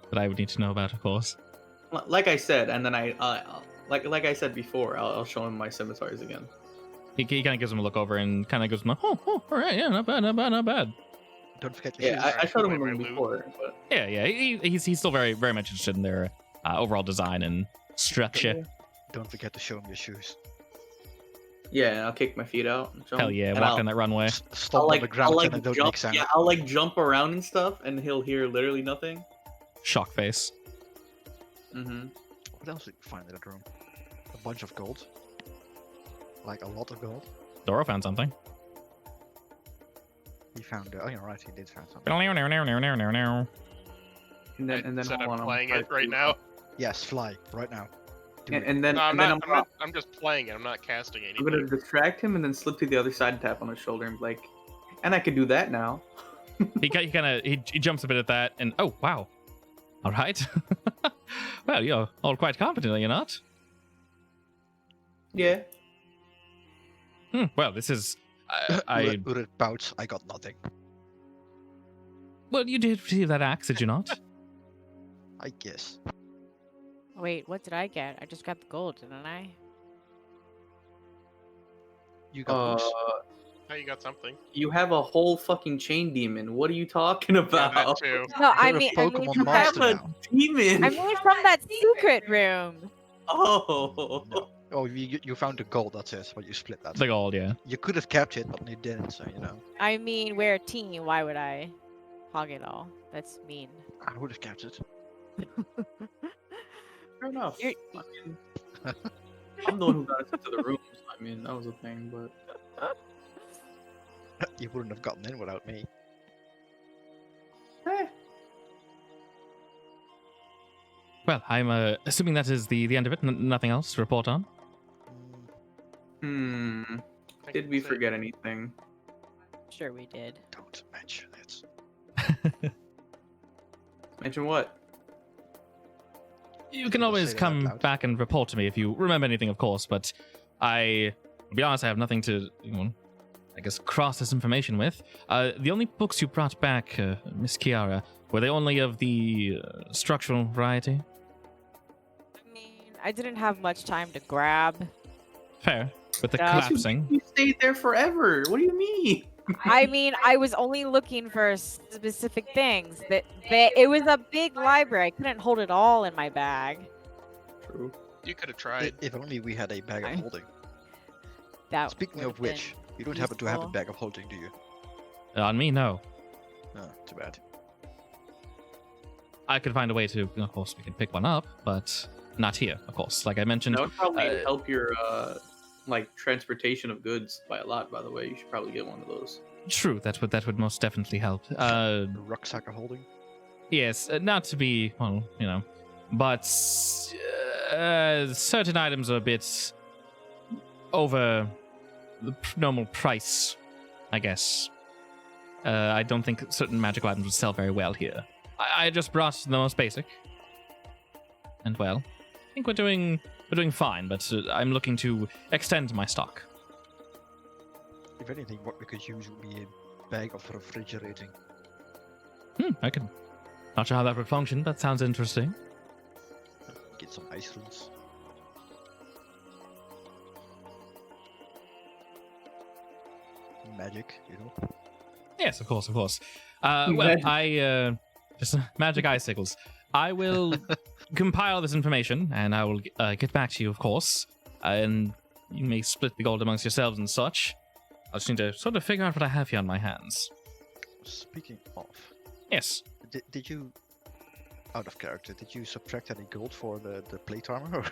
that I would need to know about, of course. Like I said, and then like I said before, I'll show him my scimitars again. He kind of gives him a look over and kind of goes, oh, all right, yeah, not bad. Don't forget your Yeah, shoes. I showed him Wait, them loot. before, but Yeah, he's still very much interested in their overall design and structure. Don't forget to show him your shoes. yeah, I'll kick my feet out. And show Hell him, yeah, and walk I'll- down that runway. Stomp on the ground and it don't jump. make sound. Yeah, I'll like jump around and stuff, and he'll hear literally nothing. Shock face. Mm-hmm. What else did we find in that room? A bunch of gold. Like a lot of gold. Doro found something. He found. Oh, you're right. He did find something. Well, And then Instead hold of on, playing I'm it right now. Yes, fly right now. Do it. And then, No, I'm and then not. I'm not. I'm just playing it. I'm not casting I'm gonna anything. distract him and then slip to the other side and tap on his shoulder and be like, and I could do that now. He kind of he jumps a bit at that, and oh wow, all right. Well, you're all quite competent, are you not? Yeah. Well, this is I Urid pouts. I got nothing. well, you did receive that axe, did you not? I guess. Wait, what did I get? I just got the gold, didn't I? You got books. Oh, you got something. You have a whole fucking chain demon. What are you talking Yeah, about? that too. No, I You're a mean, Pokemon from that, master now. Demon. I mean from that secret room. Oh. No. Oh, you found the gold. That's it. But you split that. The gold, yeah. You could have kept it, but you didn't. So you know. I mean, we're a team. Why would I hog it all? That's mean. I would have kept it. Fair enough. You're- I mean, I'm the one who got us into the rooms. I mean, that was a thing, but You wouldn't have gotten in without me. Well, I'm assuming that is the end of it. Nothing else to report on. Mm, hmm. I think Did we that's it. forget anything? Sure, we did. don't mention it. Mention what? You can Just always say that out come loud. back and report to me if you remember anything, of course. But to be honest, I have nothing to, I guess, cross this information with. The only books you brought back, Miss Kiara, were they only of the structural variety? I mean, I didn't have much time to grab. Fair. With the Yeah. collapsing. You stayed there forever. What do you mean? I mean, I was only looking for specific things. That it was a big library. I couldn't hold it all in my bag. True. You could have tried. If only we had a bag of I- holding. That Speaking would've of which, been you don't happen to have a useful. bag of holding, do you? On me, no. Oh, too bad. I could find a way to, of course, we can pick one up, but not here, of course. Like I mentioned, That would probably uh, help your like transportation of goods by a lot. By the way, you should probably get one of those. true, that would most definitely help. A rucksack of holding? Yes, not to be, well, but certain items are a bit over the normal price, I guess. I don't think certain magical items would sell very well here. I just brought the most basic, and well, I think we're doing fine. But I'm looking to extend my stock. If anything, what we could use would be a bag of refrigerating. I could. Not sure how that would function, but sounds interesting. Get some ice creams. Magic, you know. Yes, of course, of course. Well, Magic. I just magic icicles. I will compile this information, and I will get back to you, of course. And you may split the gold amongst yourselves and such. I just need to sort of figure out what I have here on my hands. Speaking of, Yes. did you, out of character, did you subtract any gold for the plate armor? Or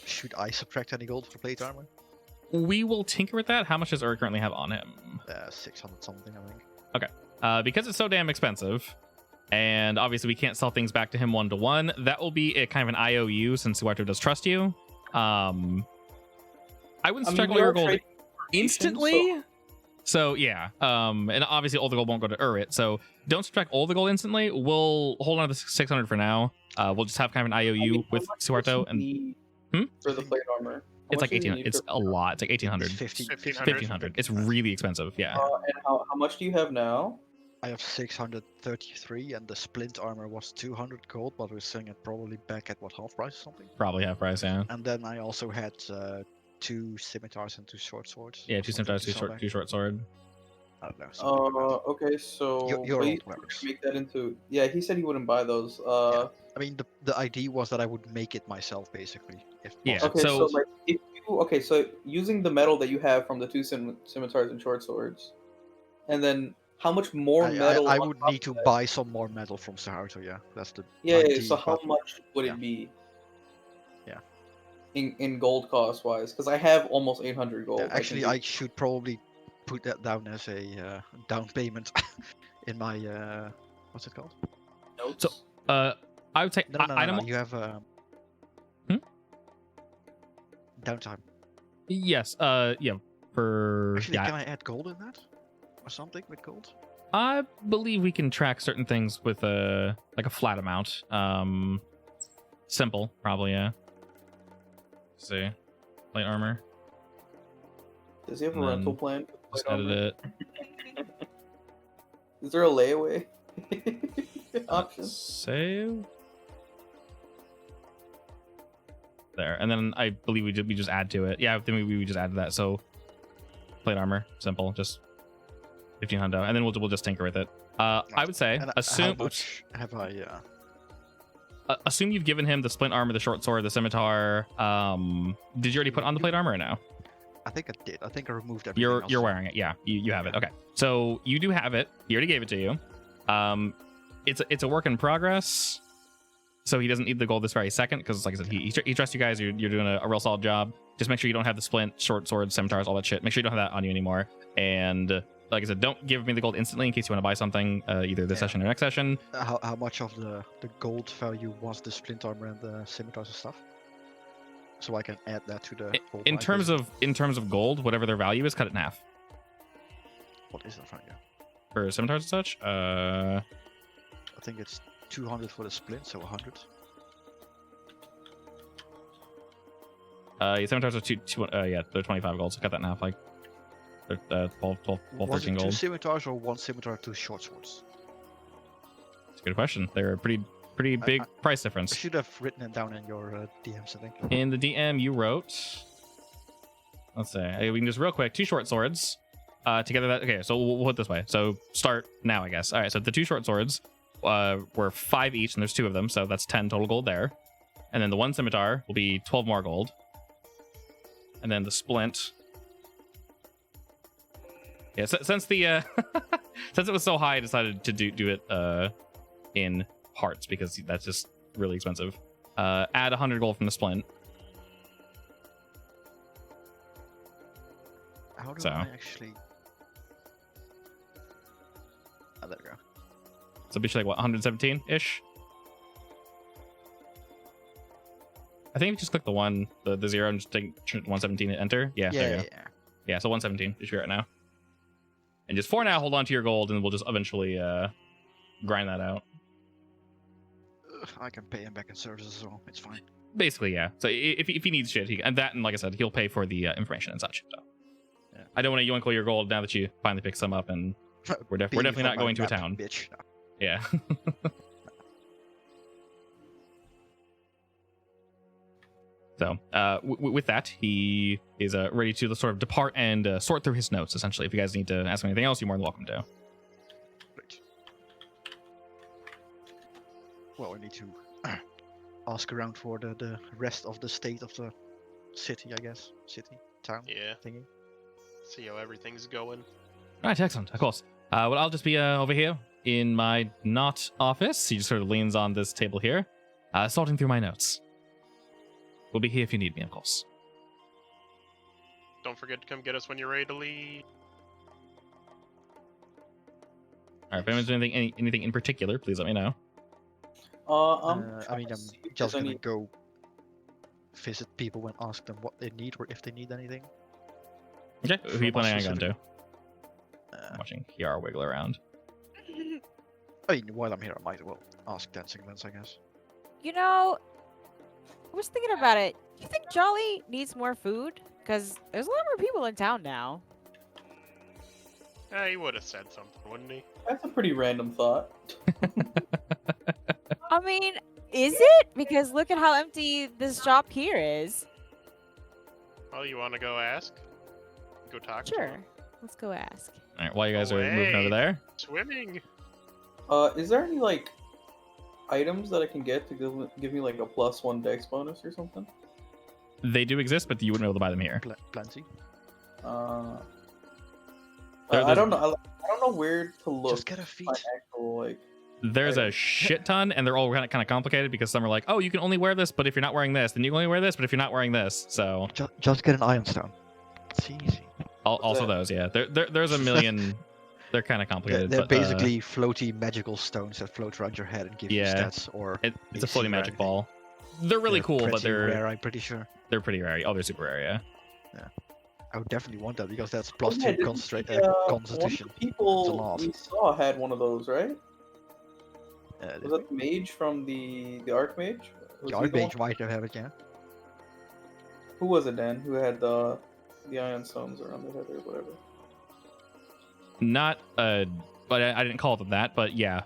should I subtract any gold for plate armor? We will tinker with that. How much does Ur currently have on him? 600 something, I think. Because it's so damn expensive, and obviously we can't sell things back to him 1-to-1, that will be a kind of an IOU since Suarto does trust you. I wouldn't subtract all your gold instantly. So yeah, and obviously all the gold won't go to Urit, so don't subtract all the gold instantly. We'll hold on to the 600 for now. We'll just have kind of an IOU with Suarto, and for the plate armor. it's like 18. It's a lot. It's like 1800. It's 1500. It's really expensive. Yeah. And how much do you have now? I have 633, and the splint armor was 200 gold, but we're selling it probably back at what, half price or something? Probably half price. Yeah. And then I also had 2 scimitars and 2 short swords. Yeah. or 2 something scimitars, to sell back. 2 short sword. I don't know. something like that. Okay, so Your please old weapons. make that into. Yeah, he said he wouldn't buy those. I mean, the idea was that I would make it myself, basically. If Yeah, possible. Okay, so, so- like if you so using the metal that you have from the 2 scimitars and short swords, and then how much more metal? I on would top need of to that? buy some more metal from Sahato, yeah. That's the Yeah, idea, so how but- much would yeah. it be? Yeah. In gold cost wise, because I have almost 800 gold. Yeah, actually, can I should probably put that down as a down payment in my what's it called? do notes. So, I would say No, item. you have downtime. Yes. Yeah. For Actually, yeah, can I add gold in that? Or something with gold? I believe we can track certain things with a flat amount. Simple, probably. Yeah. Let's see, plate armor. Does he have a And rental then plan? Just Like, edit it. Is there a layaway option? Save. There, and then I believe we just add to it. Yeah, then we just add to that. So plate armor, simple, just 15 hundo, and then we'll just tinker with it. I would say And assume. how much have I? Assume you've given him the splint armor, the short sword, the scimitar. Did you already put on the plate armor or no? I think I did. I think I removed everything. You're else. wearing it. Yeah, you have it. Okay, so you do have it. He already gave it to you. It's a work in progress. So he doesn't need the gold this very second because, like I said, he trusts you guys. You're doing a real solid job. Just make sure you don't have the splint, short sword, scimitars, all that shit. Make sure you don't have that on you anymore. And like I said, don't give me the gold instantly in case you want to buy something either this session or next session. How much of the gold value was the splint armor and the scimitars and stuff? So I can add that to the gold In price, terms of gold, whatever their value is, cut it in half. what is that value? For scimitars and such, I think it's 200 for the splint, so 100. Your scimitars are yeah, they're 25 gold, so cut that in half, like 12, Was 13 it two gold. scimitars or one scimitar, two short swords? It's a good question. They're a pretty big price I difference. should have written it down in your DMs, I think. In the DM, you wrote, let's say, we can just real quick, 2 short swords. Together that, okay, so we'll put it this way. So start now, I guess. All right, so the 2 short swords were 5 each, and there's 2 of them, so that's 10 total gold there. And then the 1 scimitar will be 12 more gold. And then the splint. Yeah, since the since it was so high, I decided to do it in parts because that's just really expensive. Add 100 gold from the splint. How do So. I actually... Oh, there we go. So it'd be like what, 117-ish? I think if you just click the 0 and just take 117 and enter. Yeah, there you go. Yeah, so 117 is right now. And just for now, hold on to your gold, and we'll just eventually grind that out. I can pay him back in services as well. It's fine. Basically, yeah. So if he needs shit, and like I said, he'll pay for the information and such. So Yeah. I don't want to yoink all your gold now that you finally picked some up, and we're definitely not going to a town. Bitch. No. Yeah. So with that, he is ready to sort of depart and sort through his notes, essentially. If you guys need to ask him anything else, you're more than welcome to. Great. Well, I need to ask around for the rest of the state of the city, I guess. City, town, Yeah. thingy. See how everything's going. All right, excellent. Of course. Well, I'll just be over here in my not office. He just sort of leans on this table here, sorting through my notes. We'll be here if you need me, of course. Don't forget to come get us when you're ready to leave. All right, if anyone's doing anything in particular, please let me know. I mean, trying to I'm see if just there's gonna any- go visit people and ask them what they need or if they need anything. Okay, who are you From us planning on going to? Uh, I'm watching Kiara wiggle around. I mean, while I'm here, I might as well ask Dancing Lens, I guess. You know, I was thinking about it. You think Jolly needs more food? Because there's a lot more people in town now. He would have said something, wouldn't he? That's a pretty random thought. I mean, is it? Because look at how empty this shop here is. Well, you want to go ask? Go talk to Sure. him. Let's go ask. All right, while you guys are moving over Away. there, Swimming. Is there any like items that I can get to give me like a +1 dex bonus or something? they do exist, but you wouldn't be able to buy them here. Plenty. I don't know. I don't know where to look. Just get a feat. for actual like. There's a shit ton, and they're all kind of complicated because some are like, oh, you can only wear this, but if you're not wearing this, then you can only wear this, but if you're not wearing this, so Just get an Ironstone. It's easy. also that? those, yeah. There's a million. They're kind of complicated. They're but, basically floaty magical stones that float around your head and give Yeah. you stats or it's a AC floating or magic anything. ball. They're really cool, but pretty they're rare, I'm pretty sure. they're pretty rare. Oh, they're super rare, yeah. I would definitely want that because that's Oh, plus yeah, 2 didn't constitution. one of the Constitution. It's a people lot. we saw had one of those, right? Did Was that the mage from the Archmage? Was the he the one? Archmage might have it, yeah. Who was it then? Who had the Ion Stones around their head or whatever? Not but I didn't call them that, but yeah,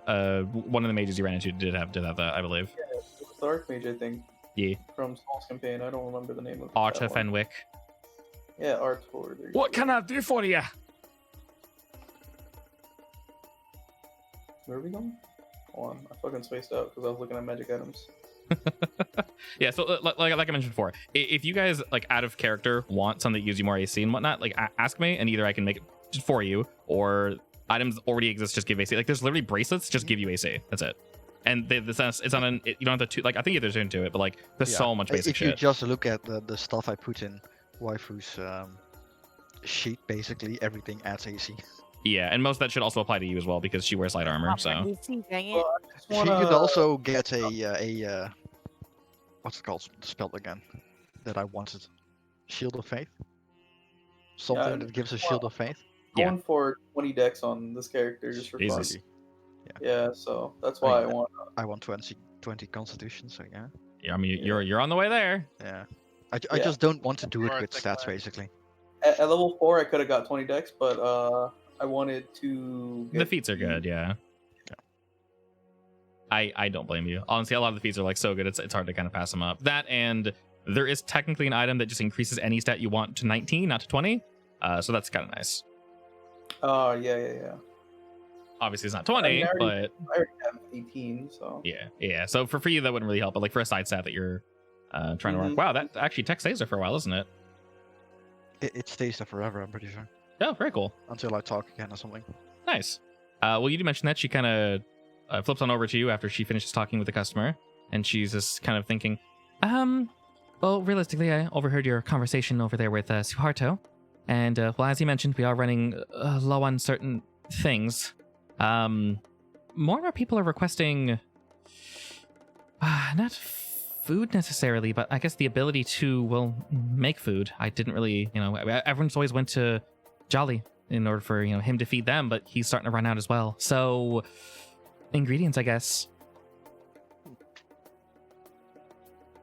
one of the mages you ran into did have that, I believe. Yeah, it was the Archmage, I think. Yeah. From Saul's campaign. I don't remember the name of Arta that one. Fenwick. Yeah, Artor. What can I do for you? Where are we going? Hold on, I fucking spaced out because I was looking at magic items. Yeah, so like I mentioned before, if you guys like out of character want something that gives you more AC and whatnot, like ask me, and either I can make it just for you, or items already exist just give AC. Like there's literally bracelets just give you AC. That's it. And the sense it's on you don't have to like I think there's into it, but like there's so much basic If you shit. just look at the stuff I put in Waifu's sheet, basically everything adds AC. Yeah, and most of that should also apply to you as well because she wears light armor. Oh, So DC, dang it. Well, I just She wanna... could also get a what's it called? Spell again that I wanted. Shield of Faith. Something Yeah, that gives a Shield of Faith. Yeah. going for 20 decks on this character just for fun. Jesus. Yeah, so that's why I want. I want 20 Constitution, so yeah. yeah, I mean you're on the way there. Yeah. I Yeah. just don't want to do it Or with it's stats, like- basically. At level 4, I could have got 20 decks, but I wanted to. The feats are good, yeah. I don't blame you. Honestly, a lot of the feats are like so good, it's hard to kind of pass them up. That and there is technically an item that just increases any stat you want to 19, not to 20. So that's kind of nice. Oh, yeah. Obviously, it's not 20, I but already have 18, so. yeah. So for you, that wouldn't really help. But like for a side stat that you're trying to work, Mhm. wow, that actually tech stays there for a while, isn't it? It stays there forever, I'm pretty sure. Oh, very cool. Until I talk again or something. Nice. Well, you did mention that she kind of flips on over to you after she finishes talking with the customer, and she's just kind of thinking, well, realistically, I overheard your conversation over there with Suharto, and well, as you mentioned, we are running low on certain things. More and more people are requesting, not food necessarily, but I guess the ability to, well, make food. I didn't really, everyone's always went to Jolly in order for, him to feed them, but he's starting to run out as well. So, ingredients, I guess.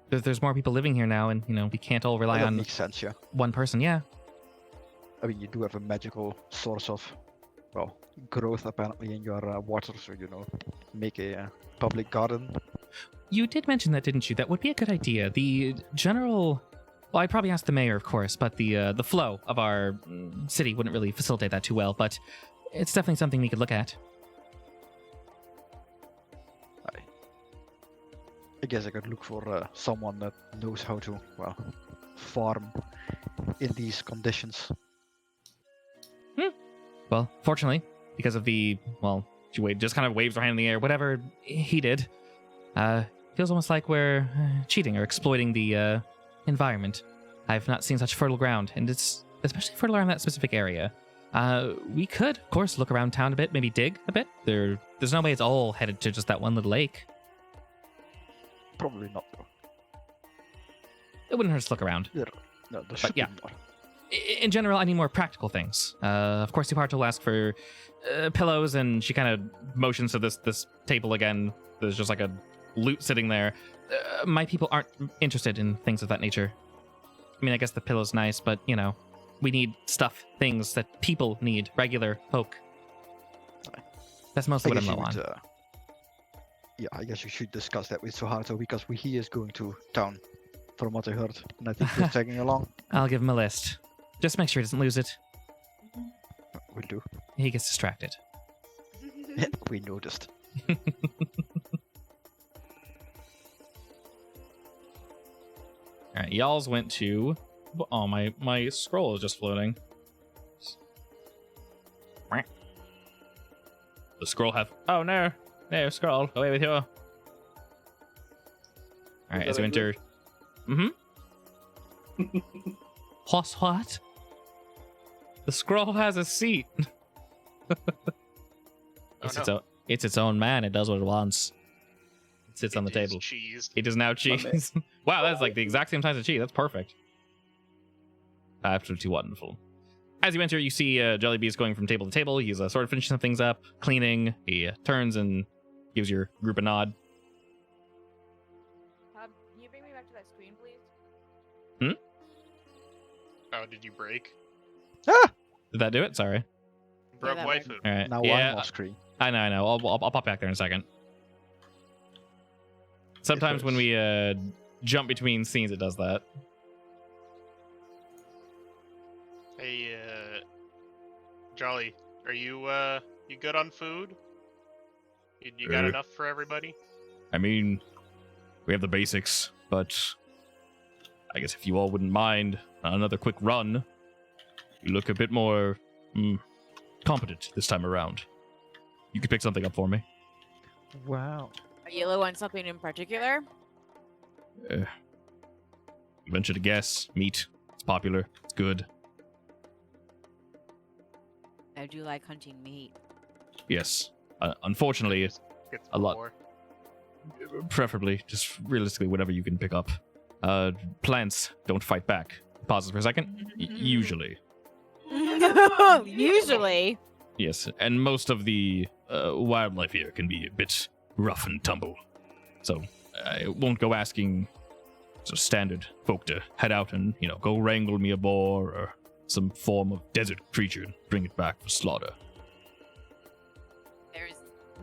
There's more people living here now, and, we can't all rely That on makes sense, yeah. one person, yeah. I mean, you do have a magical source of, well, growth apparently in your water, so, make a public garden. You did mention that, didn't you? That would be a good idea. The general... Well, I'd probably ask the mayor, of course, but the flow of our city wouldn't really facilitate that too well, but it's definitely something we could look at. I guess I could look for someone that knows how to, well, farm in these conditions. Well, fortunately, because of the... Well, she just kind of waves her hand in the air. Whatever he did, feels almost like we're cheating or exploiting the environment. I've not seen such fertile ground, and it's especially fertile around that specific area. We could, of course, look around town a bit, maybe dig a bit. There's no way it's all headed to just that one little lake. Probably not, though. It wouldn't hurt to look around. No, there should yeah. be more. In general, I need more practical things. Of course, Suharto will ask for pillows, and she kind of motions to this table again. There's just like a loot sitting there. My people aren't interested in things of that nature. I mean, I guess the pillow's nice, but, we need stuff, things that people need, regular folk. That's mostly what I'm low on. Yeah, I guess you should discuss that with Suharto, because he is going to town, from what I heard, and I think we're tagging along. I'll give him a list. Just make sure he doesn't lose it. We'll do. He gets distracted. Yeah, we noticed. All right, y'all's went to... Oh, my scroll is just floating. The scroll have... Oh, no. No, scroll. Away with you. All right, as you enter... Mm-hmm. What? The scroll has a seat. It's its own man. It does what it wants. sits on the It is table. cheese. It is now cheese. Wow, that's like the exact same size as cheese. That's perfect. Absolutely wonderful. As you enter, you see Jellybees going from table to table. He's sort of finishing some things up, cleaning. He turns and gives your group a nod. Can you bring me back to that screen, please? Oh, did you break? Did that do it? Sorry. Broke that waifu. All right. Now yeah, I'm off screen. I know. I'll pop back there in a second. Sometimes when we jump between scenes, it does that. Hey, Jolly, are you you good on food? You got enough for everybody? I mean, we have the basics, but I guess if you all wouldn't mind another quick run, you look a bit more competent this time around. You could pick something up for me. Wow. Are you low on something in particular? Venture to guess. Meat. It's popular. It's good. I do like hunting meat. Yes. Unfortunately, Get A lot. more. preferably, just realistically, whatever you can pick up. Plants don't fight back. Pause for a second. Usually. Usually. Yes, and most of the wildlife here can be a bit rough and tumble. So I won't go asking sort of standard folk to head out and, go wrangle me a boar or some form of desert creature and bring it back for slaughter. There's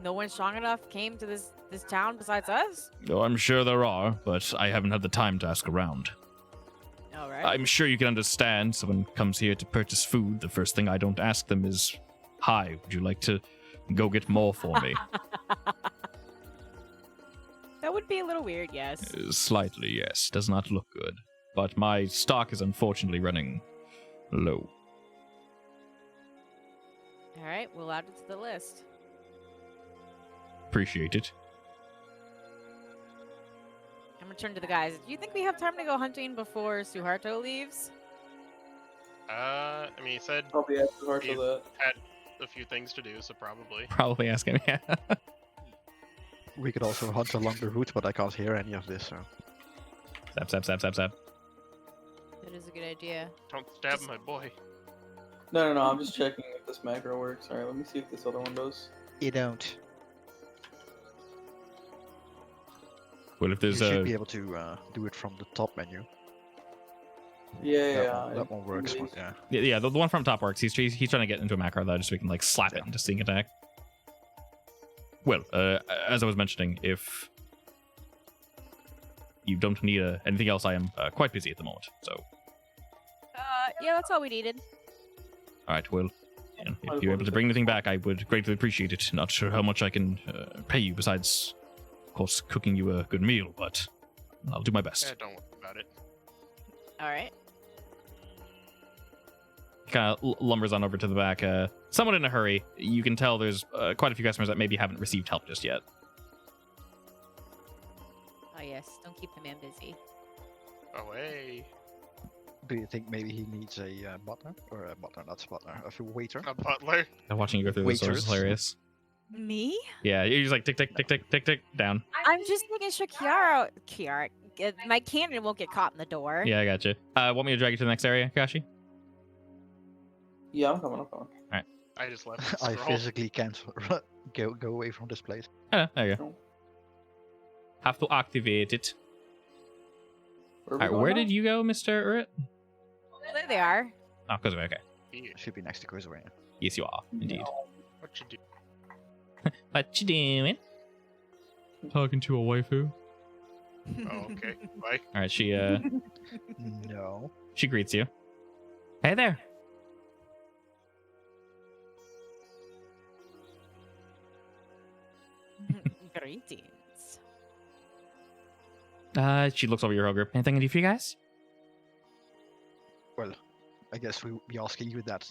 no one strong enough came to this town besides us? Though I'm sure there are, but I haven't had the time to ask around. All right. I'm sure you can understand someone comes here to purchase food. The first thing I don't ask them is, "Hi, would you like to go get more for me?" That would be a little weird, yes. Slightly, yes. Does not look good. But my stock is unfortunately running low. All right, we'll add it to the list. Appreciate it. I'm gonna turn to the guys. Do you think we have time to go hunting before Suharto leaves? I mean, he said Probably have to hard for You- that. had a few things to do, so probably. Probably ask him, yeah. We could also hunt along the route, but I can't hear any of this, so. Zap. That is a good idea. Don't stab my boy. No, I'm just checking if this macro works. Alright, let me see if this other one does. You don't. Well, if You there's should be able to do it from the top menu. That one works, but yeah. Yeah, the one from top works. He's trying to get into a macro though, just so we can slap it into sneak attack. Well, as I was mentioning, if you don't need anything else, I am quite busy at the moment. So, Yeah, that's all we needed. all right. Well, if you're able to bring anything back, I would greatly appreciate it. Not sure how much I can pay you, besides, of course, cooking you a good meal, but I'll do my best. Yeah, don't worry about it. All right. Kind of lumbers on over to the back. Somewhat in a hurry. You can tell there's quite a few customers that maybe haven't received help just yet. Oh yes, don't keep the man busy. Oh, hey. Do you think maybe he needs a butler? Or a butler, not a butler, a waiter? A butler. Watching you go through this source is Waiters. hilarious. Me? Yeah, you're just like tick, tick, tick, tick, tick, tick, down. I'm just making sure Kiara, my cannon won't get caught in the door. Yeah, I got you. Want me to drag you to the next area, Kashi? Yeah, I'm coming. I just left. I Scroll. physically can't go away from this place. There you go. Have to activate it. Where did you go, Mr. Urrit? There they are. Oh, because of okay. Yeah, Should be next to Quizzway. Yes, you are, indeed. what you do? What you doing? Talking to a waifu. Oh, okay. Bye. All right, she No. she greets you. Hey there. Greetings. She looks over your whole group. Anything I can do for you guys? Well, I guess we'll be asking you that.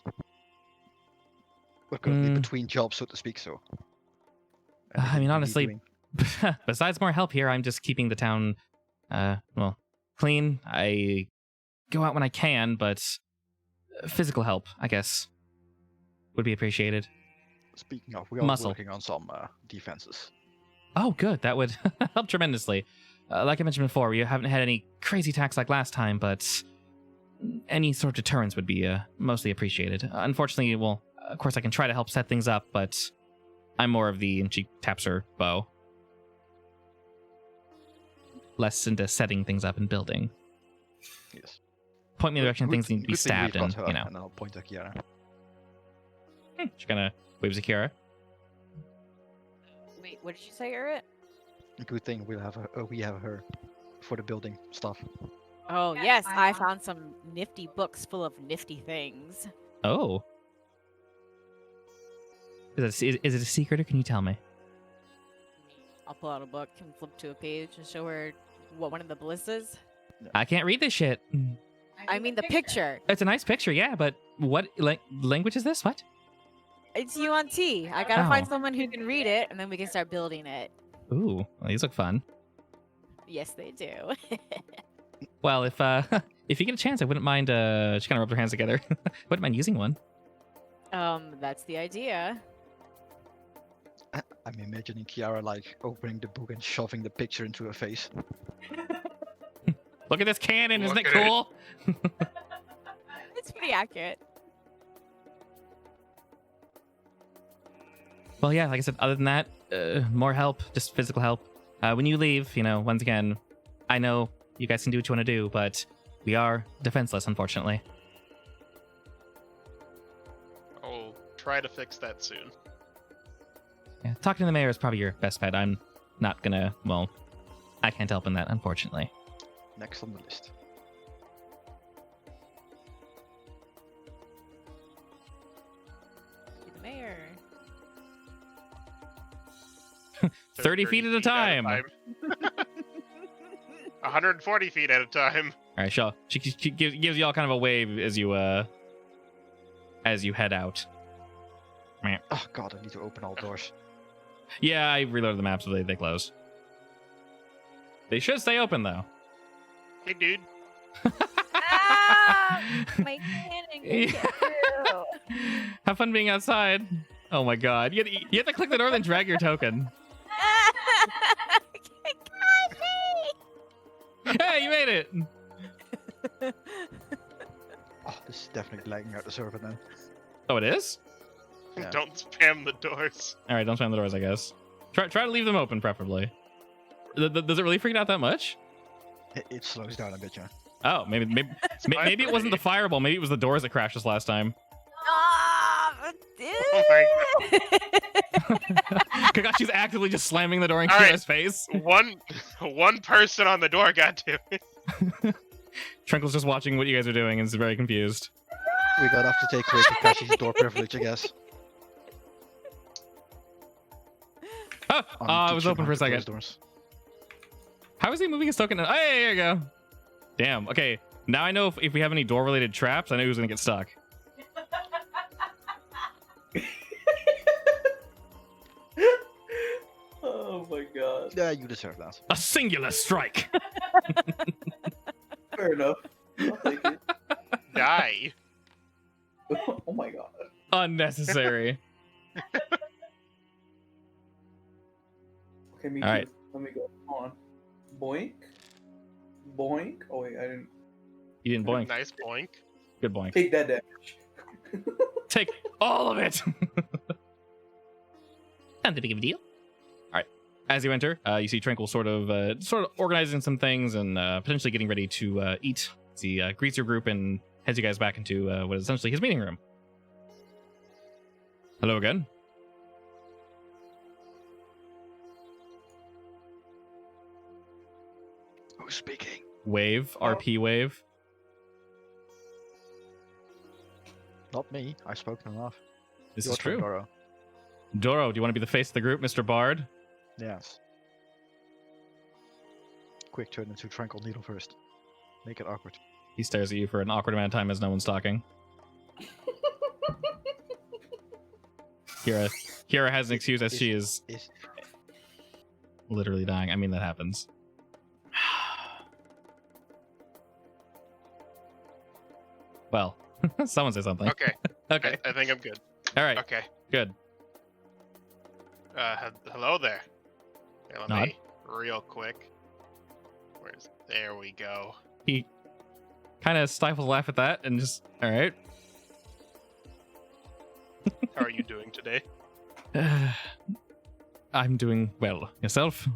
We're gonna be between jobs, so to speak, so. I mean, Anything you need honestly, doing? besides more help here, I'm just keeping the town, clean. I go out when I can, but physical help, I guess, would be appreciated. Speaking of, we are muscle. working on some defenses. Oh, good. That would help tremendously. Like I mentioned before, we haven't had any crazy attacks like last time, but any sort of deterrence would be mostly appreciated. Unfortunately, well, of course I can try to help set things up, but I'm more of the, and she taps her bow, less into setting things up and building. Yes. Point me in the direction Good- things need to be good thing we've stabbed and, got her, you know. And I'll point at Kiara. She kind of waves at Kiara. Wait, what did you say, Eret? Good thing we have her for the building stuff. Oh, yes, I found some nifty books full of nifty things. Oh. Is it a secret, or can you tell me? I'll pull out a book and flip to a page and show her what one of the ballistas. I can't read this shit. I mean the picture. It's a nice picture, yeah, but what language is this? What? It's UNT. I gotta find Oh. someone who can read it, and then we can start building it. Ooh, well, these look fun. Yes, they do. Well, if if you get a chance, I wouldn't mind. She kind of rubbed her hands together. Wouldn't mind using one. That's the idea. I'm imagining Kiara like opening the book and shoving the picture into her face. Look at this cannon, isn't it Look at it. cool? It's pretty accurate. Well, yeah, like I said, other than that, more help, just physical help. When you leave, you know, once again, I know you guys can do what you want to do, but we are defenseless, unfortunately. I'll try to fix that soon. Yeah, talking to the mayor is probably your best bet. I'm not gonna, well, I can't help in that, unfortunately. Next on the list. The mayor. 30 feet at a time. 140 feet at a time. All right, she gives you all kind of a wave as you head out. Oh god, I need to open all doors. Yeah, I reloaded the map so they close. They should stay open though. Hey, dude. Ah! My cannon can get through. Have fun being outside. Oh my god, you have to click the door then drag your token. Hey, you made it. Oh, this is definitely lagging out the server now. Oh, it is. Yeah. Don't spam the doors. All right, don't slam the doors, I guess. Try to leave them open, preferably. Does it really freak out that much? It slows down a bit, yeah. Oh, maybe maybe it wasn't the fireball. Maybe it was the doors that crashed us last time. Ah, Oh my Kakashi's actively just slamming the door in All right. Kira's face. One person on the door got to me. Trinkle's just watching what you guys are doing and is very confused. We gotta have to take away Kakashi's door privilege, I guess. Oh, I'm it was teaching open how for a to close second. doors. How is he moving his token? Oh, hey, there you go. Damn. Okay, now I know if we have any door-related traps, I know who's gonna get stuck. Oh my god. Yeah, you deserve that. A singular strike. Fair enough. I'll take it. Die. Oh my god. Unnecessary. Okay, me All too. right. Let me go. Hold on. Boink. Boink. Oh wait, I didn't You didn't boink. Nice boink. Good boink. take that damage. Take all of it. Not that big of a deal. All right. As you enter, you see Trinkle sort of organizing some things and potentially getting ready to eat. He greets your group and heads you guys back into what is essentially his meeting room. Hello again. Who's speaking? Wave, RP wave. Not me. I've spoken enough. This Your is turn, true. Doro. Doro, do you want to be the face of the group, Mr. Bard? Yes. Quick, turn into Tranquil Needle first. Make it awkward. He stares at you for an awkward amount of time as no one's talking. Kira has an excuse as she is literally dying. I mean, that happens. Well, someone say something. Okay. Okay. I think I'm good. All right. Okay. Good. Hello there. Okay, let Nod. me real quick. There we go. He kind of stifles a laugh at that and just, all right. How are you doing today? I'm doing well. Yourself?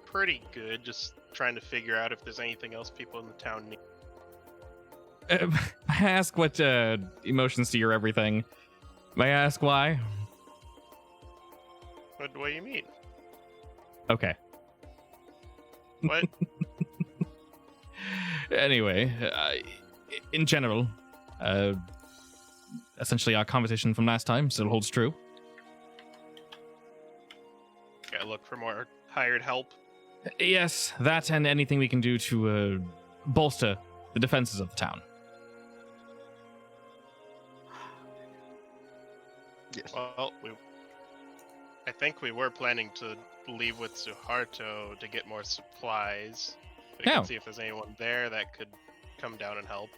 Pretty good. Just trying to figure out if there's anything else people in the town need. I ask what emotions to your everything. May I ask why? What do you mean? Okay. What? Anyway, in general, essentially our conversation from last time still holds true. Gotta look for more hired help. Yes, that and anything we can do to bolster the defenses of the town. Yes. Well, I think we were planning to leave with Suharto to get more supplies. We Yeah. can see if there's anyone there that could come down and help.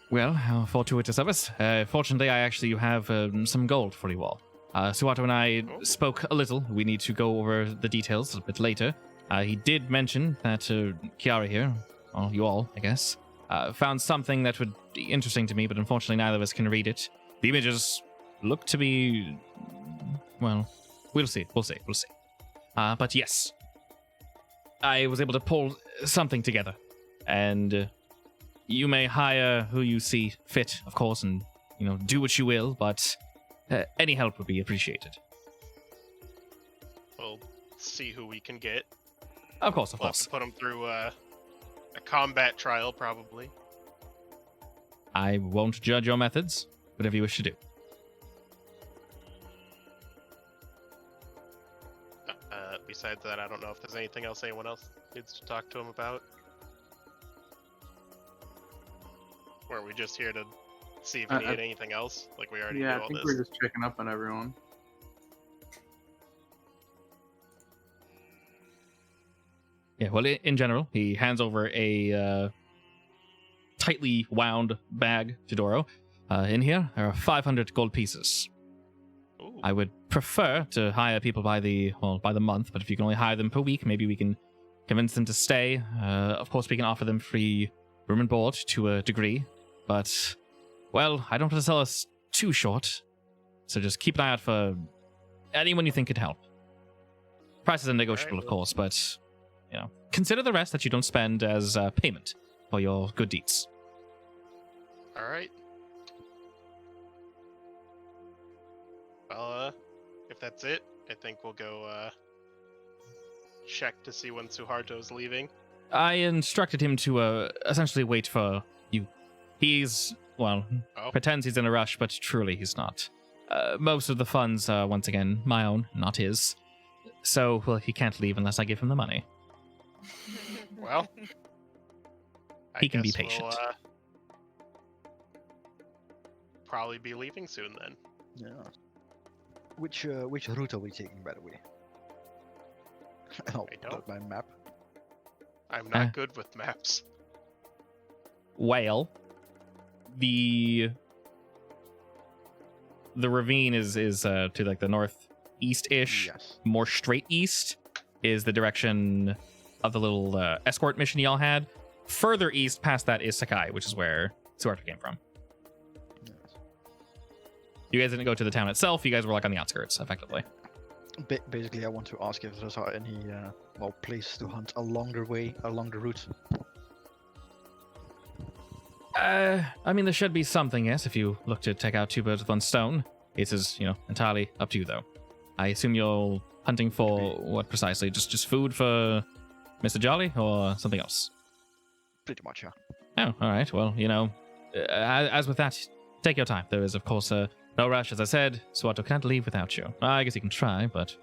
Well, how fortuitous of us. Fortunately, I actually have some gold for you all. Suharto and I spoke a little. We need to go over the details a bit later. He did mention that Kiara here, or you all, I guess, found something that would be interesting to me, but unfortunately neither of us can read it. The images look to be... well, we'll see. But yes, I was able to pull something together. And you may hire who you see fit, of course, and, do what you will, but any help would be appreciated. We'll see who we can get. Of course. We'll have to put them through a combat trial, probably. I won't judge your methods. Whatever you wish to do. Besides that, I don't know if there's anything else anyone else needs to talk to him about. Or are we just here to see if we need anything else? Like we already Yeah, do I all think this. we're just checking up on everyone. Yeah, well, in general, he hands over a tightly wound bag to Doro. In here, there are 500 gold pieces. Ooh. I would prefer to hire people by the month, but if you can only hire them per week, maybe we can convince them to stay. Of course, we can offer them free room and board to a degree, but, well, I don't want to sell us too short, so just keep an eye out for anyone you think could help. Prices are negotiable, Alright, of course, but, consider the rest that you don't spend as payment for your good deeds. All right. Well, if that's it, I think we'll go check to see when Suharto's leaving. I instructed him to essentially wait for you. He's, pretends he's in a rush, but truly he's not. Most of the funds are, once again, my own, not his. So, he can't leave unless I give him the money. Well, He can be guess patient. We'll, probably be leaving soon then. Yeah. Which route are we taking, by the way? I'll I put don't. my map. I'm not good with maps. Well, the ravine is to like the northeast-ish, Yes. more straight east is the direction of the little escort mission y'all had. Further east past that is Sakai, which is where Suharto came from. Yes. You guys didn't go to the town itself. You guys were like on the outskirts, effectively. Basically, I want to ask if there's any places to hunt along the way, along the route. I mean, there should be something, yes, if you look to take out two birds with one stone. It is, entirely up to you, though. I assume you're hunting for what precisely? Just food for Mr. Jolly or something else? Pretty much, yeah. Oh, all right. Well, as with that, take your time. There is, of course, no rush, as I said. Suharto can't leave without you. I guess he can try, but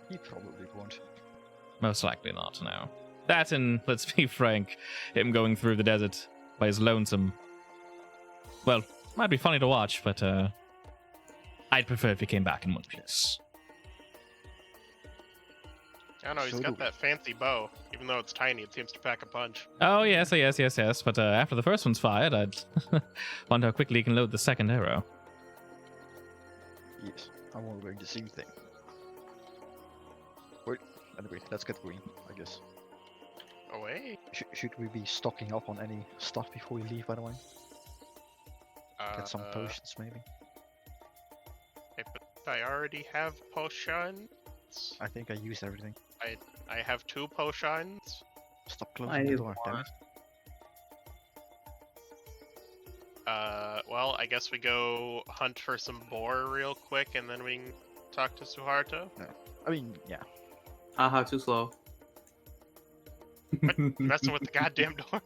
He probably won't. most likely not, no. That and, let's be frank, him going through the desert by his lonesome. Well, might be funny to watch, but I'd prefer if he came back in one piece. I don't know, he's So got do we. that fancy bow. Even though it's tiny, it seems to pack a punch. Oh, yes. But after the first one's fired, I'd wonder how quickly he can load the second arrow. Yes. I'm wondering the sea thing. Wait, anyway, let's get green, I guess. Away. Should we be stocking up on any stuff before we leave, by the way? Get some potions, maybe? But I already have potions. I think I used everything. I have 2 potions. Stop closing the door, damn it. Well, I guess we go hunt for some boar real quick, and then we can talk to Suharto. I mean, yeah. Haha, too slow. Messing with the goddamn door.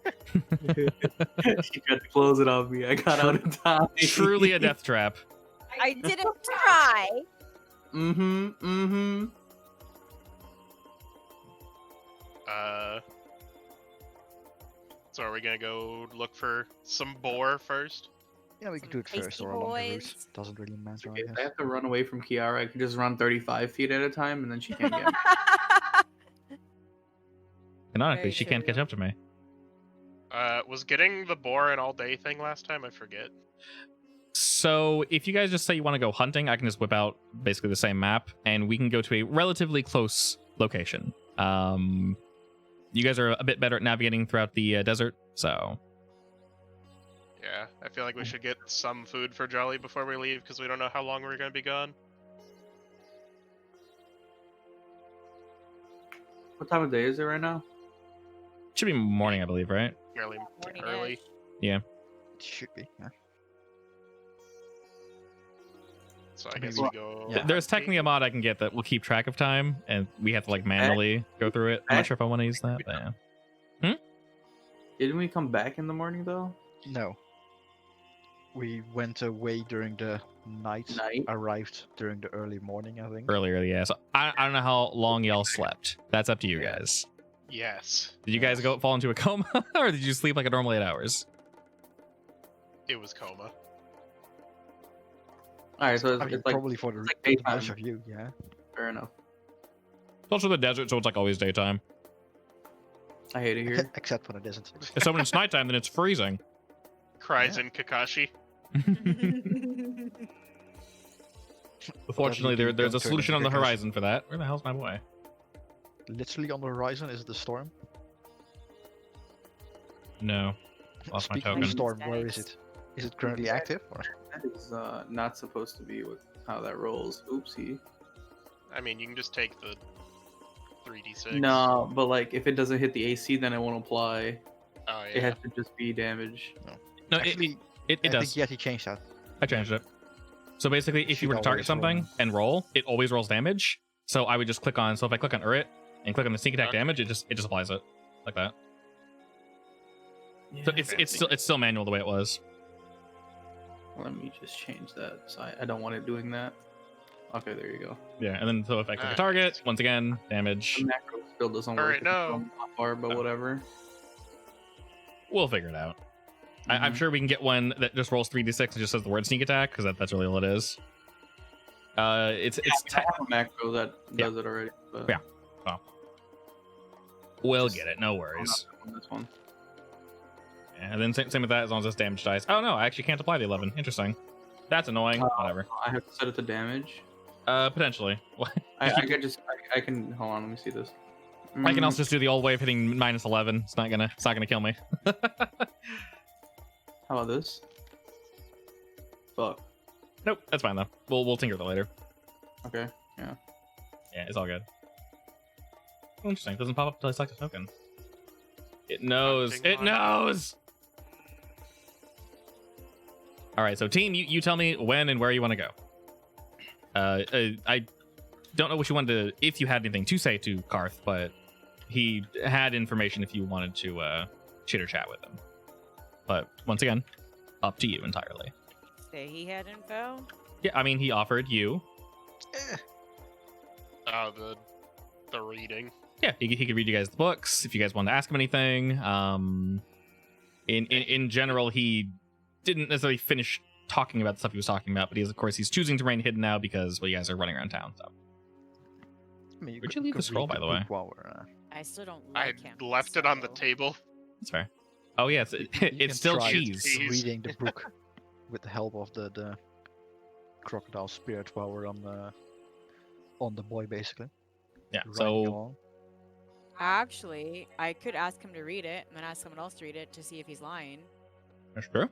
You got to close it on me. I got out in time. Truly a death trap. I didn't try. Mm-hmm. So are we gonna go look for some boar first? Yeah, we could do it Tasty first or along the route. boys. Doesn't really matter, I If guess. I have to run away from Kiara, I can just run 35 feet at a time, and then she can't get me. Canonically, Very she can't true. catch up to me. Was getting the boar an all-day thing last time? I forget. So if you guys just say you want to go hunting, I can just whip out basically the same map, and we can go to a relatively close location. You guys are a bit better at navigating throughout the desert, so Yeah, I feel like we should get some food for Jolly before we leave, because we don't know how long we're gonna be gone. What time of day is it right now? should be morning, I believe, right? Early. Morning-ish. It should be, yeah. So I I guess mean, we go. yeah. There's technically a mod I can get that will keep track of time, and we have to like manually go through it. I'm not sure if I want to use that, but yeah. Didn't we come back in the morning though? No. We went away during the night, arrived during the early morning, I think. Earlier, yeah. So I don't know how long y'all slept. That's up to you guys. Yes, Did you guys go fall into a coma, or did you sleep like a normal 8 hours? it was coma. Alright, so I it's, mean, it's like probably for the like most daytime. of you, yeah. Fair enough. It's also the desert, so it's like always daytime. I hate it here. Except when it isn't. Except when it's nighttime, then it's freezing. Cries Yeah. in Kakashi. Fortunately, Don't there's a turn solution on into the Kakashi. horizon for that. Where the hell's my boy? Literally on the horizon, is it the storm? No. Lost my Speaking token. of storm, where is Status. it? Is it currently active? Or? That is not supposed to be how that rolls. Oopsie. I mean, you can just take the 3d6. No, but like if it doesn't hit the AC, then it won't apply. Oh It yeah. has to just be damage. No, Actually, it I does. think Yeti changed that. I changed it. So basically, if you were to Should target always roll. something and roll, it always rolls damage. So I would just click on. So if I click on Urit and click on the sneak attack Okay. damage, it just applies it like that. So Yeah. it's still manual the way it was. Let me just change that. So I don't want it doing that. Okay, there you go. Yeah, and then so if I click a Nice. target, once again, damage. The macro still doesn't work. Alright, if it's no. from afar, but Oh. whatever. We'll figure it out. I'm Mhm. sure we can get one that just rolls 3d6 and just says the word sneak attack because that's really all it is. It's I have a macro that does it already. But Yeah. We'll Just- get it, no I'm worries. not on this one. Yeah, and then same with that, as long as it's damage dice. Oh no, I actually can't apply the 11. Interesting. That's annoying. Whatever. I have to set it to damage. Potentially. I can just I can hold on. Let me see this. I can also just do the old way of hitting -11. It's not gonna kill me. How about this? Fuck. Nope, that's fine though. We'll tinker with it later. Okay. Yeah, it's all good. Interesting. It doesn't pop up until I select a token. It knows. Hunting It on. knows. All right, so team, you tell me when and where you want to go. I don't know what you wanted to, if you had anything to say to Karth, but he had information if you wanted to chitter chat with him. But once again, up to you entirely. Say he had info. Yeah, I mean, he offered you. Oh, the reading. Yeah, he could read you guys the books if you guys wanted to ask him anything. In general, he didn't necessarily finish talking about the stuff he was talking about, but he's choosing to remain hidden now because you guys are running around town. So I mean, Where'd you leave the scroll, by the way? While we're, I still don't I like him. left it on the so- table. that's fair. Oh yes, you can it's still try cheese. Cheese. reading the book with the help of the crocodile spirit while we're on the boy, basically. Yeah. Riding So along. Actually, I could ask him to read it and then ask someone else to read it to see if he's lying. that's true.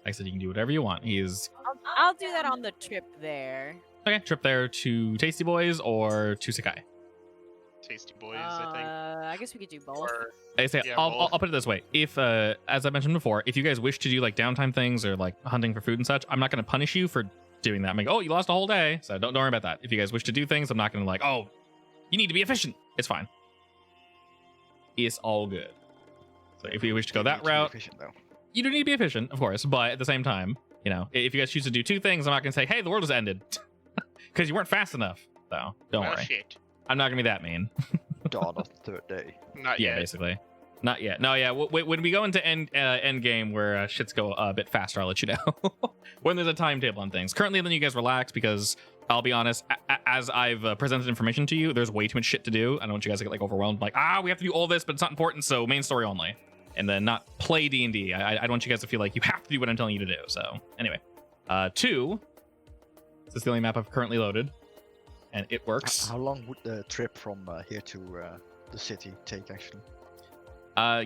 Like I said, you can do whatever you want. He's I'll do that on the trip there. okay. Trip there to Tasty Boys or to Sakai. Tasty Boys, I think. I guess we could do both. Or I say Yeah, I'll both. put it this way: if, as I mentioned before, if you guys wish to do like downtime things or like hunting for food and such, I'm not going to punish you for doing that. I'm like, oh, you lost a whole day, so don't worry about that. If you guys wish to do things, I'm not going to like, oh, you need to be efficient. It's fine. It's all good. So if you wish to go You that need to be route, efficient, though. you do need to be efficient, of course, but at the same time, you know, if you guys choose to do two things, I'm not going to say, hey, the world has ended, because you weren't fast enough. So don't well, worry. shit. I'm not going to be that mean. Dawn of the third day. Not Yeah, yet. basically. Not yet. No, yeah. When we go into end game where shits go a bit faster, I'll let you know. When there's a timetable on things. Currently, then you guys relax because I'll be honest. As I've presented information to you, there's way too much shit to do. I don't want you guys to get like overwhelmed. Like, we have to do all this, but it's not important. So main story only, and then not play D&D. I don't want you guys to feel like you have to do what I'm telling you to do. So anyway, 2. This is the only map I've currently loaded, and it works. How long would the trip from here to the city take, actually?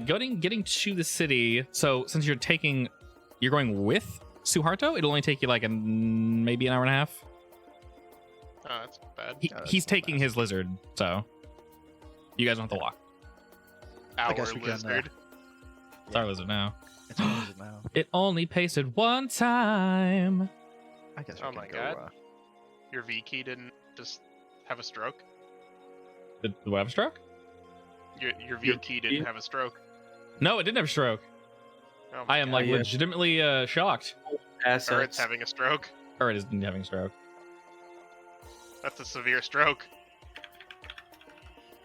Getting to the city. So since you're going with Suharto, it'll only take you like maybe an hour and a half. Oh, that's not bad. He's taking his lizard, so you guys don't have to walk. Our guess we can, lizard. It's our lizard now. It's what is it now? It only pasted one time. I guess Oh we my can go. God. Your V key didn't just have a stroke? Did the web stroke? Your V Your key key? didn't have a stroke. No, it didn't have a stroke. Oh my I am God. like Yeah. legitimately shocked. Or it's Assets. having a stroke. Or it is having a stroke. That's a severe stroke.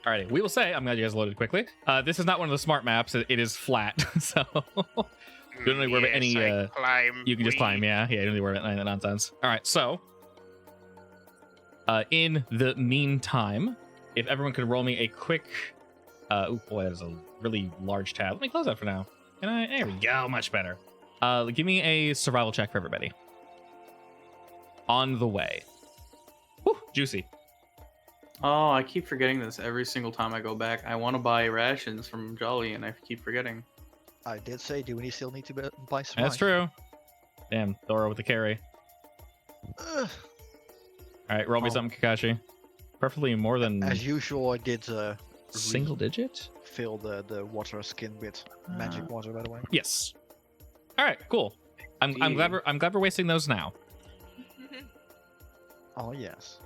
Alrighty, we will say, I'm glad you guys loaded quickly. This is not one of the smart maps. It is flat, so don't really worry about any. I climb. You can just we- climb, yeah. You don't really worry about any of that nonsense. All right, so in the meantime, if everyone could roll me a quick, oh boy, that is a really large tab. Let me close that for now. Can I? There we go, much better. Give me a survival check for everybody. On the way. Whew, juicy. Oh, I keep forgetting this every single time I go back. I want to buy rations from Jolly, and I keep forgetting. I did say, do we still need to buy some? That's true. Damn, Thora with the carry. Ugh. All right, roll me Oh. something, Kakashi. Preferably more than As usual, I did single digit. fill the water skin with magic water, by the way. Yes. All right, cool. I'm glad we're wasting those now. Oh yes.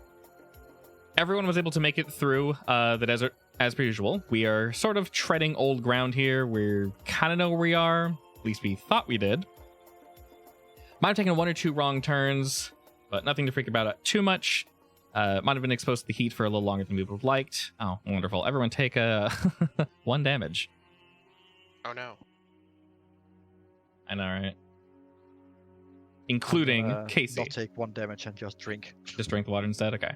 Everyone was able to make it through the desert as per usual. We are sort of treading old ground here. We kind of know where we are. At least we thought we did. Might have taken 1 or 2 wrong turns, but nothing to freak about too much. Might have been exposed to the heat for a little longer than we would have liked. Oh, wonderful. Everyone take 1 damage. Oh no. I know, right? Including I'm gonna Casey. Not take 1 damage and just drink. Just drink the water instead? Okay.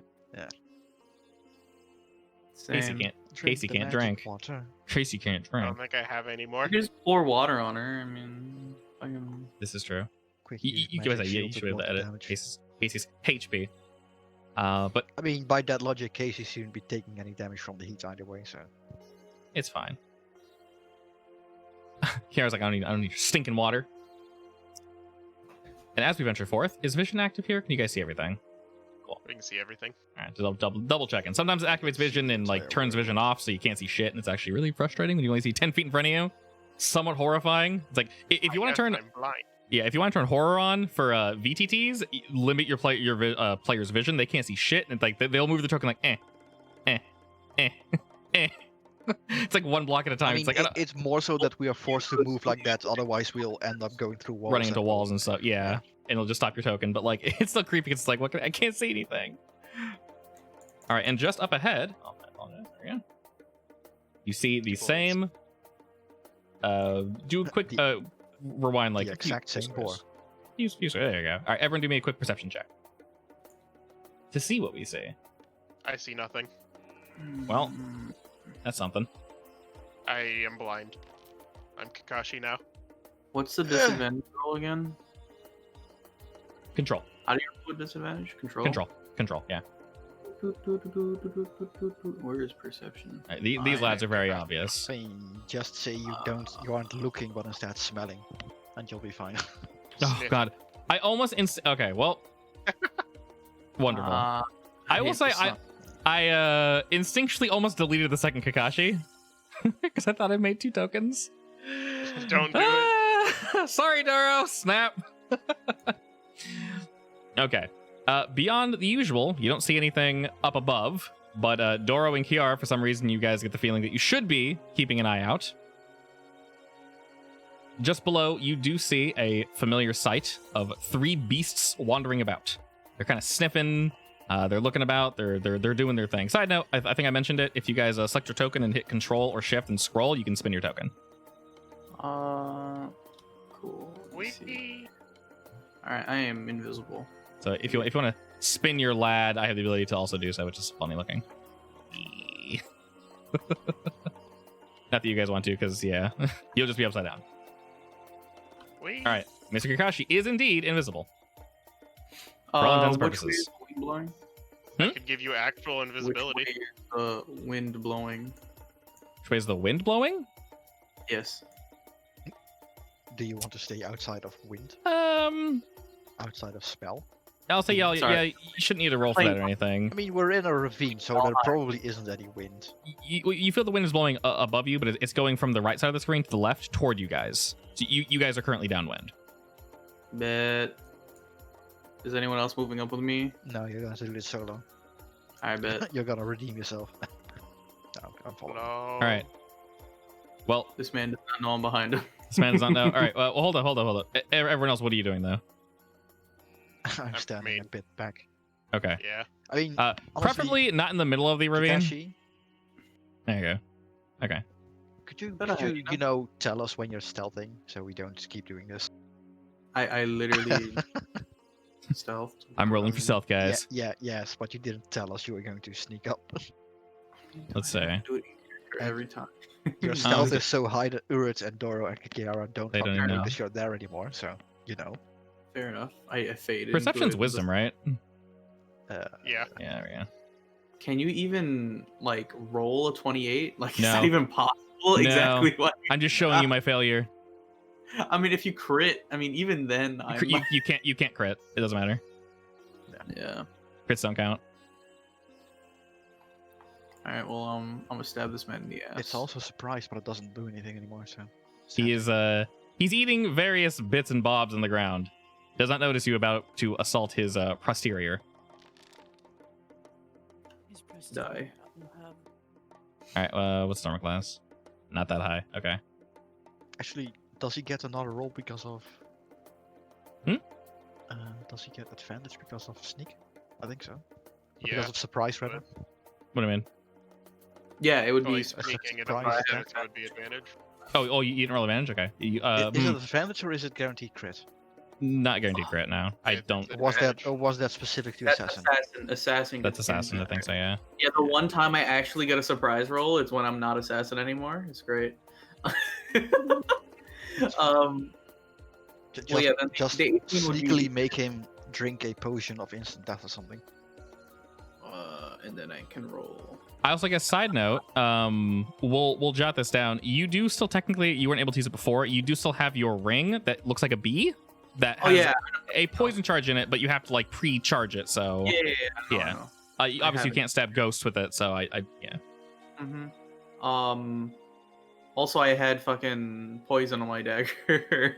Casey Same. can't. Casey the can't magic drink. Water. Casey can't I drink. don't think I have any more. You can just pour water on her. I mean, fucking... This is true. Quick You use give us magic that. Yeah, shield you to should be able to block edit damage. Casey's HP. But I mean, by that logic, Casey shouldn't be taking any damage from the heat either way. So it's fine. Kiara's like, I don't need your stinking water. And as we venture forth, is vision active here? Can you guys see everything? We can see everything. All right, just double checking. Sometimes it activates vision and like turns vision off, so you can't see shit, and it's actually really frustrating when you only see 10 feet in front of you. Somewhat horrifying. It's like if you want to turn, I'm blind. yeah, if you want to turn horror on for VTTs, limit your player's vision. They can't see shit, and it's like they'll move the token like It's like 1 block at a time. I mean, it's like it's more so that we are forced to move like that. Otherwise, we'll end up going through walls. running into and- walls and stuff. Yeah, Yeah. and it'll just stop your token. But like, it's still creepy. It's like, I can't see anything. All right, and just up ahead, there we go. You see the Boys. same. Do a quick rewind, like the exact same boar. There you go. All right, everyone, do me a quick perception check to see what we see. I see nothing. Well, that's something. I am blind. I'm Kakashi now. What's the disadvantage roll again? Control. How do you roll with disadvantage? Control. Control. Yeah. Where is perception? These lads are very obvious. I mean, just say you aren't looking, but instead smelling, and you'll be fine. Oh Sniff. God, I almost okay. Well, wonderful. I will say I instinctually almost deleted the second Kakashi because I thought I made 2 tokens. Don't do it. Sorry, Doro. Snap. Okay. Beyond the usual, you don't see anything up above, but Doro and Kiara, for some reason, you guys get the feeling that you should be keeping an eye out. Just below, you do see a familiar sight of 3 beasts wandering about. They're kind of sniffing. They're looking about. They're doing their thing. Side note, I think I mentioned it. If you guys select your token and hit Control or Shift and scroll, you can spin your token. Cool. Let's see. Wee. All right, I am invisible. So if you want to spin your lad, I have the ability to also do so, which is funny looking. Not that you guys want to, because yeah, you'll just be upside down. Wee. All right, Mr. Kakashi is indeed invisible. For all intents and Which way purposes. is the wind blowing? I could give you actual Which invisibility. way is the wind blowing? Which way is the wind blowing? Yes. Do you want to stay outside of wind? Outside of spell? I'll say yeah, Sorry. you shouldn't need to roll for that or anything. I mean, we're in a ravine, so there probably isn't any wind. You feel the wind is blowing above you, but it's going from the right side of the screen to the left toward you guys. So you guys are currently downwind. Bet. Is anyone else moving up with me? No, you're gonna do this solo. I bet. You're gonna redeem yourself. No, I'm following. No. All right. Well, This man does not know I'm behind him. this man does not know. All right. Well, hold on. Everyone else, what are you doing though? I'm standing mean- a bit back. Okay. Yeah. I mean, Preferably not in the middle of the ravine. Kakashi, There you go. Okay. could you tell us when you're stealthing, so we don't keep doing this? I literally stealthed. I'm rolling for stealth, guys. Yes, but you didn't tell us you were going to sneak up. Let's see. Do it every time. Your stealth is so high that Urut and Doro and Kiara don't They don't fucking even know. notice you're there anymore, so, you know. Fair enough. I faded. Perception's into it. wisdom, right? Yeah. Yeah. Can you even like roll a 28? Like, is No. that even possible? No. Exactly what? I'm just showing you my failure. I mean, if you crit, I mean, even then, I'm. You can't crit. It doesn't matter. Yeah. Crits don't count. All right. Well, I'm gonna stab this man in the ass. It's also a surprise, but it doesn't do anything anymore, so. He is he's eating various bits and bobs on the ground. Does not notice you about to assault his posterior. Die. All right. What's the armor class? Not that high. Okay. Actually, does he get another roll because of... does he get advantage because of sneak? I think so. Yeah. Because of surprise, rather. What do you mean? Yeah, it would Oh, be. he's sneaking and surprise advantage, attack. that would be advantage. Oh, you didn't roll advantage? Okay. Is it advantage or is it guaranteed crit? Not guaranteed crit now. I Yeah, don't. it's Was that specific to That's assassin? assassin. That's gets assassin. I into think so. Yeah. Yeah, the one time I actually get a surprise roll, it's when I'm not assassin anymore. It's great. Just, Well, yeah, then just the 18 would be- sneakily make him drink a potion of instant death or something. And then I can roll. I also guess side note, we'll jot this down. You do still technically, you weren't able to use it before. You do still have your ring that looks like a bee that Oh has yeah, a poison charge in it, but you have to like pre-charge it. So yeah. Yeah. I obviously you have can't stab ghosts with it. So I yeah. Mm-hmm. Also, I had fucking poison on my dagger.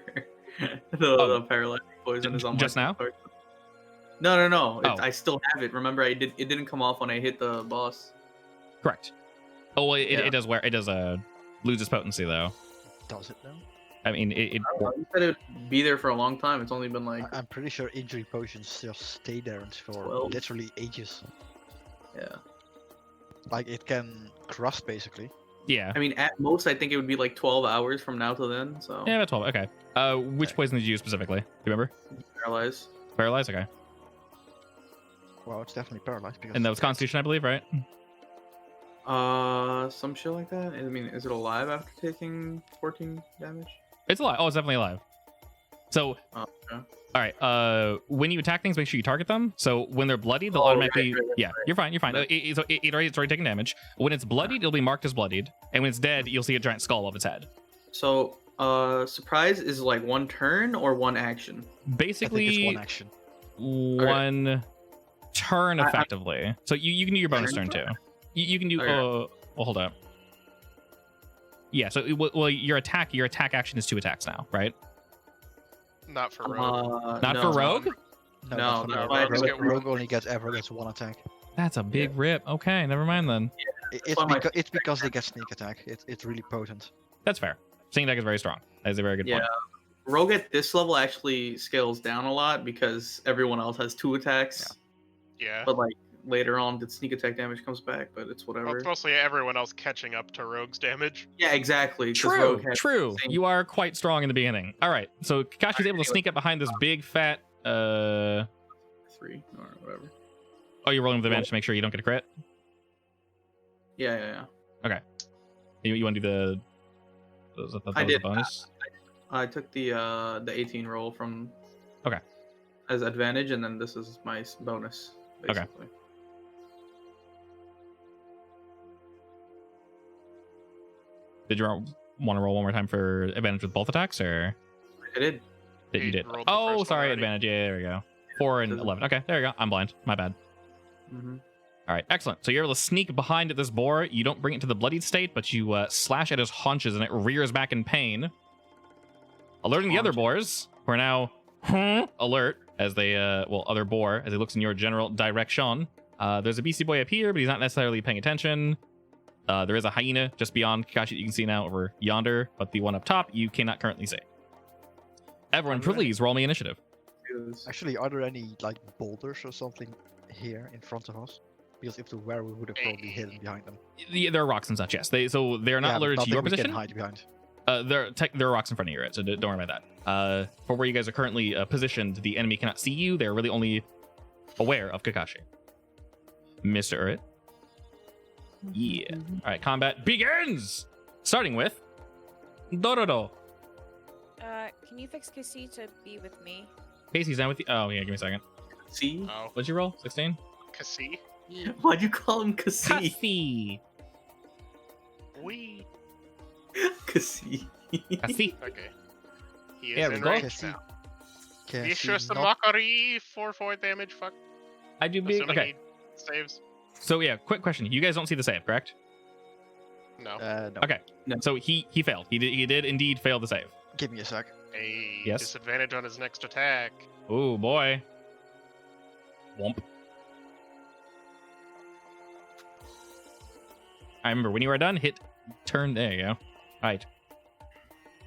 the paralyzing poison is on just my now? sword. No. Oh. I still have it. Remember, it didn't come off when I hit the boss. Correct. Oh, well, Yeah. it does lose its potency though. Does it though? I mean, it You said it would be there for a long time. It's only been like I'm pretty sure injury potions just stay there for 12. literally ages. yeah. Like it can crust basically. yeah. I mean, at most, I think it would be like 12 hours from now till then. So Yeah, about 12. Okay. Which poison did you use specifically? Do you remember? paralyze. Paralyzed. Okay. Well, it's definitely paralyzed because. And that was Constitution, I believe, right? Some shit like that. I mean, is it alive after taking 14 damage? It's alive. Oh, it's definitely alive. So, Okay. all right. When you attack things, make sure you target them. So when they're bloody, they'll Oh, right, automatically. right, Yeah, right. you're fine. You're fine. Right. It's already taking damage. When it's bloodied, it'll be marked as bloodied, and when it's dead, you'll see a giant skull above its head. So, surprise is like one turn or one action. I think Basically, it's one action. one turn I- effectively. So you can do your bonus turn Turn? too. You can do. Okay. Well, hold up. Yeah. So your attack action is 2 attacks now, right? Not for rogue. Not no, for rogue. No, No, not no, for I rogue. just get Rogue only gets 1 attack. That's a big rip. Okay, never mind then. It's because they get sneak attack. It's really potent. That's fair. Sneak attack is very strong. That is a very good Yeah. point. Rogue at this level actually scales down a lot because everyone else has 2 attacks. Yeah. But like later on, the sneak attack damage comes back, but it's Well, whatever. it's mostly everyone else catching up to Rogue's damage. Yeah, exactly. 'cause True, Rogue has true. the same- You are quite strong in the beginning. All right, so Kakashi's able to sneak up behind this big fat. 3 or whatever. Oh, you're rolling with advantage to make sure you don't get a crit. Yeah. You want to do the? That I was a did. bonus. I took the 18 roll from. Okay. As advantage, and then this is my bonus. Basically. Did you want to roll one more time for advantage with both attacks, or I did. did you He did? rolled the Oh, first one sorry, already. advantage. Yeah, there we go. 4 and Doesn't- 11. Okay, there you go. I'm blind. My bad. Mm-hmm. All right, excellent. So you're able to sneak behind at this boar. You don't bring it to the bloodied state, but you slash at his haunches, and it rears back in pain, alerting the other boars, who are now alert as they, other boar, as he looks in your general direction. There's a beastie boy up here, but he's not necessarily paying attention. There is a hyena just beyond Kakashi that you can see now over yonder, but the one up top you cannot currently see. Everyone, Alright. please roll me initiative. Actually, are there any like boulders or something here in front of us? Because if there were, we would have probably hidden behind them. There are rocks and such, yes. They're not Yeah, but alerted to nothing your we can position. hide behind. There are rocks in front of you, right? So don't worry about that. For where you guys are currently positioned, the enemy cannot see you. They're really only aware of Kakashi. Mr. Urit. Yeah. All right, combat begins! Starting with Dororo. Can you fix Cassie to be with me? Casey's down with you. Oh, yeah, give me a second. See? Oh, What'd you roll? 16? Cassie. Yeah. Why'd you call him Cassie? Cassie. We. Cassie. Cassie. Okay. He There is we in go. range Cassie. now. Cassie, Vicious the not- mockery, 4 damage. Fuck. I do big. Assuming Okay. he saves. So, yeah, quick question. You guys don't see the save, correct? No. No. Okay. No. So he failed. He did indeed fail the save. Give me a sec. A Yes. disadvantage on his next attack. Oh, boy. Womp. I remember when you are done, hit turn. There you go. All right.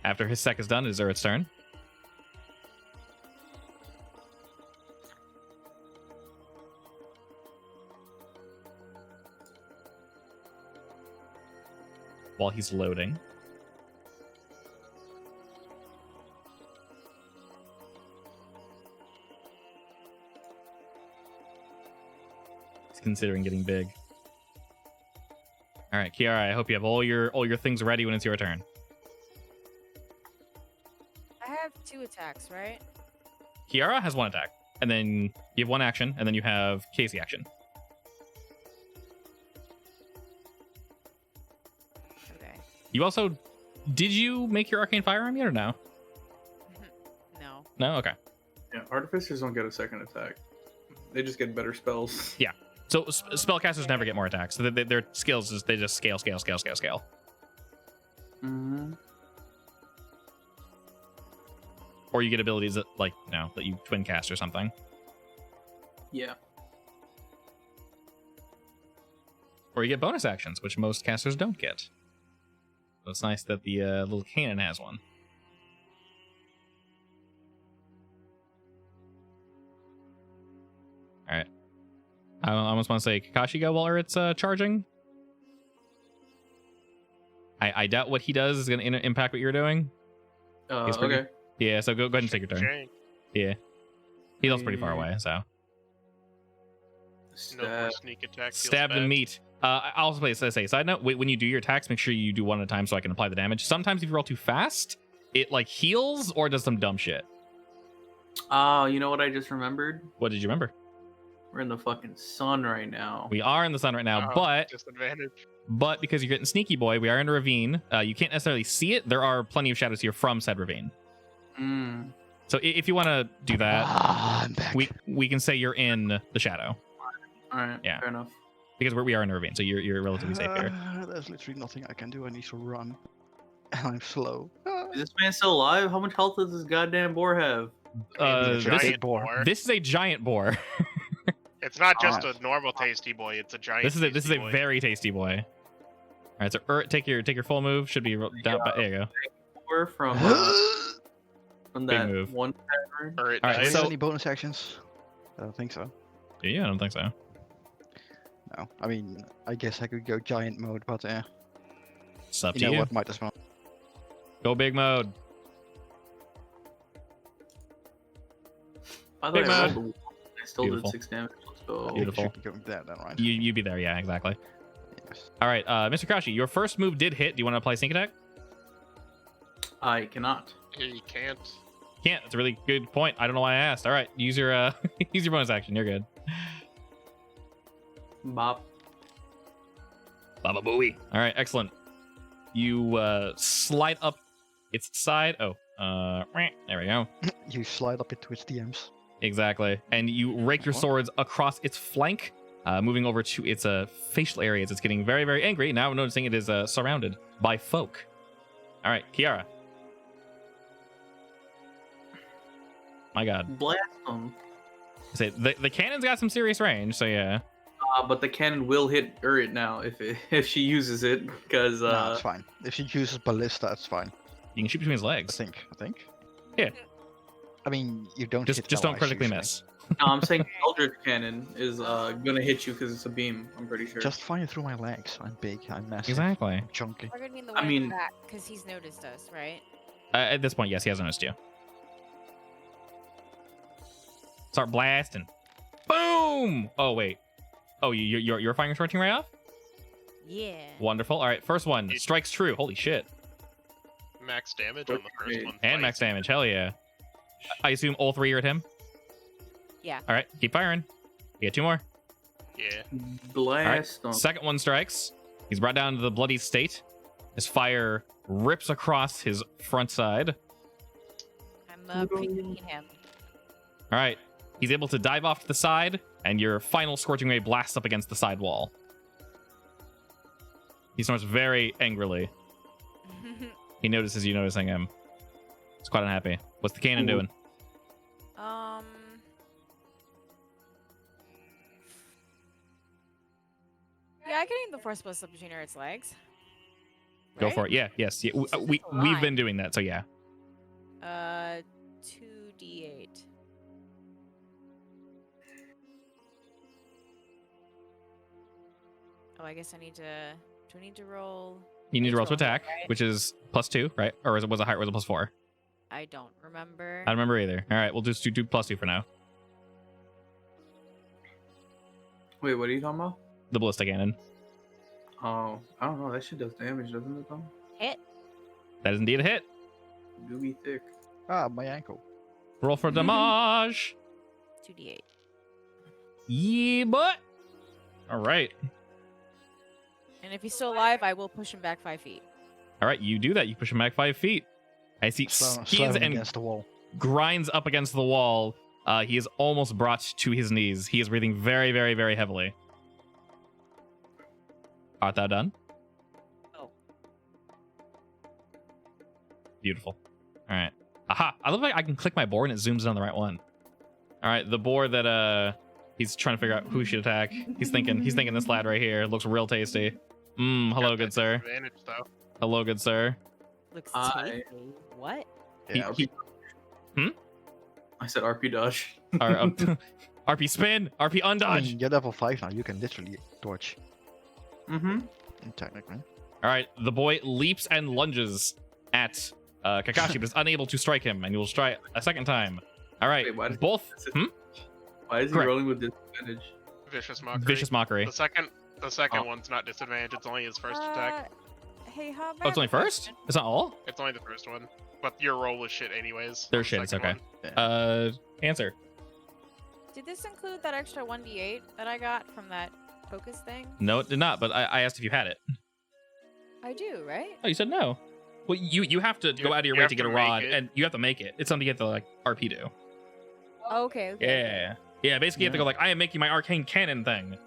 After his sec is done, it is Urit's turn. While he's loading. He's considering getting big. All right, Kiara, I hope you have all your things ready when it's your turn. I have 2 attacks, right? Kiara has 1 attack, and then you have 1 action, and then you have Casey action. Okay. You also, did you make your arcane firearm yet or no? No. No, okay. Yeah, artificers don't get a second attack. They just get better spells. So spellcasters never get more attacks. So their skills they just scale. Mm-hmm. Or you get abilities that that you twin cast or something. Yeah. Or you get bonus actions, which most casters don't get. So it's nice that the little cannon has one. All right. I almost want to say Kakashi go while it's charging. I doubt what he does is going to impact what you're doing. He's pretty- Okay. Yeah, so go ahead and take your turn. Jank. Yeah. He's also pretty far away, so. No more sneak attack. feels Stab the bad. meat. I also say, side note, when you do your attacks, make sure you do 1 at a time so I can apply the damage. Sometimes if you roll too fast, it heals or does some dumb shit. Oh, you know what I just remembered? What did you remember? We're in the fucking sun right now. We are in the sun right now, but Disadvantage. because you're getting sneaky, boy, we are in a ravine. You can't necessarily see it. There are plenty of shadows here from said ravine. Mm. So if you want to do that, I'm back. we can say you're in the shadow All right. Yeah. Fair enough. because we are in a ravine, so you're relatively safe here. There's literally nothing I can do. I need to run. And I'm slow. Is this man still alive? How much health does this goddamn boar have? This- Giant boar. boar. This is a giant boar. It's not just Ah. a normal tasty boy. It's a giant. This is a tasty boy. very tasty boy. All right, so take your full move. Should be down. There you go. Boar from Big that move. one tavern. Or it All right, Do we dies. have so- any bonus actions? I don't think so. Yeah, I don't think so. No. I mean, I guess I could go giant mode, but It's up you to know you. what? Might as well. Go big mode. By the Big way, I man. rolled I still Beautiful. did 6 damage. Let's go. Beautiful. Should be going there then, right? You be there. Yeah, exactly. Yes. All right, Mr. Kashi, your first move did hit. Do you want to apply sneak attack? I cannot. You can't. Can't. That's a really good point. I don't know why I asked. All right, use your use your bonus action. You're good. Bop. Baba booey. All right, excellent. You slide up its side. Oh, there we go. You slide up into its DMs. Exactly. And you rake your swords across its flank, moving over to its facial areas. It's getting very, very angry. Now noticing it is surrounded by folk. All right, Kiara. My God. Blast him. Say the cannon's got some serious range, so yeah. But the cannon will hit Urit now if she uses it, because No, it's fine. If she uses ballista, it's fine. You can shoot between his I legs. think. Yeah. I mean, you don't Just hit don't allies critically usually. miss. no, I'm saying Eldritch Cannon is gonna hit you because it's a beam. I'm pretty sure. Just fire through my legs. I'm big. I'm massive. Exactly. I'm chunky. We're gonna be in the I way mean- back because he's noticed us, right? At this point, yes, he hasn't noticed you. Start blasting. Boom! Oh wait. Oh, you're firing a short ray off? Yeah. Wonderful. All right, first one strikes true. Holy shit! Max damage on the first one. And max damage. Hell yeah. I assume all three are at him. Yeah. All right, keep firing. You get two more. Yeah. Blast him. Second one strikes. He's brought down to the bloody state. His fire rips across his front side. I'm pre-cooking him. All right, he's able to dive off to the side, and your final scorching ray blasts up against the side wall. He snorts very angrily. He notices you noticing him. He's quite unhappy. What's the cannon doing? Yeah, I can aim the force blast up between its legs. Go for it. Yeah, yes. Yeah. We've been doing that, so yeah. 2d8. Oh, I guess I need to. Do I need to roll? You need to roll to Roll hit, attack, right? which is +2, right? Or was it higher? Was it +4? I don't remember. I don't remember either. All right, we'll just do +2 for now. Wait, what are you talking about? The ballista cannon. Oh, I don't know. That shit does damage, doesn't it, though? Hit. That is indeed a hit. Do be thick. Ah, my ankle. Roll for damage. 2d8. Yeah, but. All right. And if he's still alive, I will push him back 5 feet. All right, you do that. You push him back 5 feet. As he Slam skis him and against the wall. grinds up against the wall, he is almost brought to his knees. He is breathing very, very, very heavily. Art thou done? Oh. Beautiful. All right. Aha! I look like I can click my board and it zooms in on the right one. All right, the board that he's trying to figure out who he should attack. He's thinking this lad right here looks real tasty. Hello, Got good that sir. disadvantage, though. Hello, good sir. Looks I- tasty. What? Yeah, He- I said RP dodge. Or, RP spin, RP I undodge. mean, you're level 5 now. You can literally dodge, Mm-hmm. technically. All right, the boy leaps and lunges at Kakashi, but is unable to strike him, and you will try a second time. All right, Wait, why did- both Why is he Correct. rolling with disadvantage? Vicious mockery. vicious mockery. The second Oh. one's not disadvantage. It's only his first attack. Hey, how about Oh, it's only first? It's not all? It's only the first one. But your roll was shit anyways. They're on the shit, it's second okay. one. Answer. Did this include that extra 1d8 that I got from that focus thing? No, it did not. But I asked if you had it. I do, right? Oh, you said no. Well, you have to go out of your you way have to get to a make rod, it. and you have to make it. It's something you have to like RP do. Okay. Yeah. Yeah, basically you have to go like, I am making my arcane cannon thing.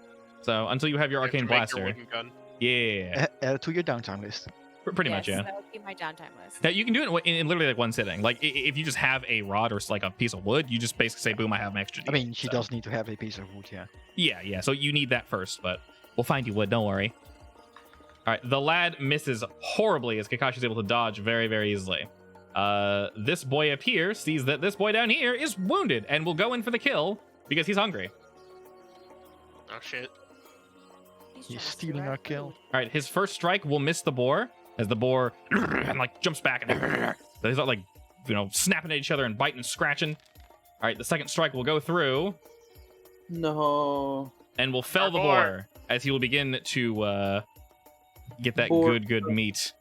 So until you have your You have to arcane make your blaster. wooden gun. Yeah. Add it to your downtime list. Pretty much, yeah. That'll keep my downtime list. Now you can do it in literally like one sitting. Like if you just have a rod or like a piece of wood, you just basically say, boom, I have an extra I D8, mean, she so. does need to have a piece of wood, yeah. Yeah. So you need that first, but we'll find you wood, don't worry. All right, the lad misses horribly as Kakashi's able to dodge very, very easily. This boy up here sees that this boy down here is wounded and will go in for the kill because he's hungry. Oh shit. He's He's trying to stealing steal our our kill. food. All right, his first strike will miss the boar as the boar and like jumps back and he's not like snapping at each other and biting and scratching. All right, the second strike will go through No. and will fell Our the boar. boar as he will begin to get that Boar. good meat.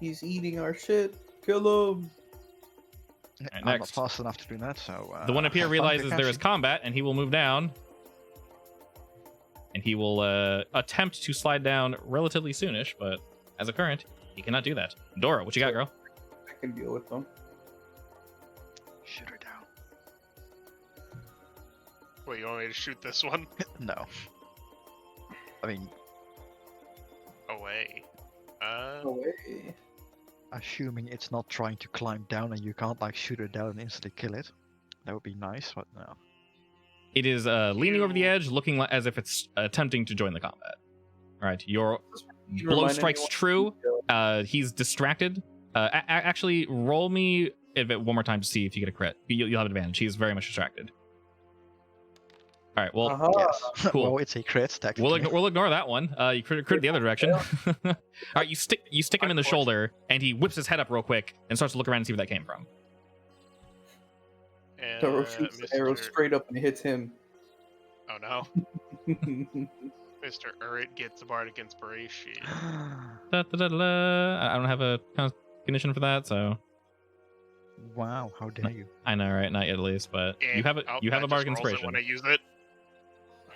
He's eating our shit. Kill him. Alright, I'm not next. fast enough to do that, so... The one up here have fun, realizes there is Kakashi. combat and he will move down. And he will attempt to slide down relatively soonish, but as a current, he cannot do that. Dora, what you got, girl? I can deal with them. Shoot her down. Wait, you want me to shoot this one? No. I mean, Away. Away. assuming it's not trying to climb down and you can't like shoot her down and instantly kill it. That would be nice, but no. It is leaning over the edge, looking as if it's attempting to join the combat. All right, your You blow remind strikes anyone- true. He's distracted. Actually, roll me it one more time to see if you get a crit. You'll have advantage. He's very much distracted. All right, well, Uh-huh. Yes. Cool. Well, it's a crit, technically. we'll ignore that one. You crit the other direction. All right, you stick him in the shoulder, and he whips his head up real quick and starts to look around and see where that came from. And, Toro shoots the arrow Mr. straight up and hits him. Oh no. Mr. Urrit gets a bardic inspiration. Da. I don't have a condition for that, so Wow, how dare you? I know, right? Not yet, at least, but And- you have oh, a that bardic just rolls it inspiration. when I use it.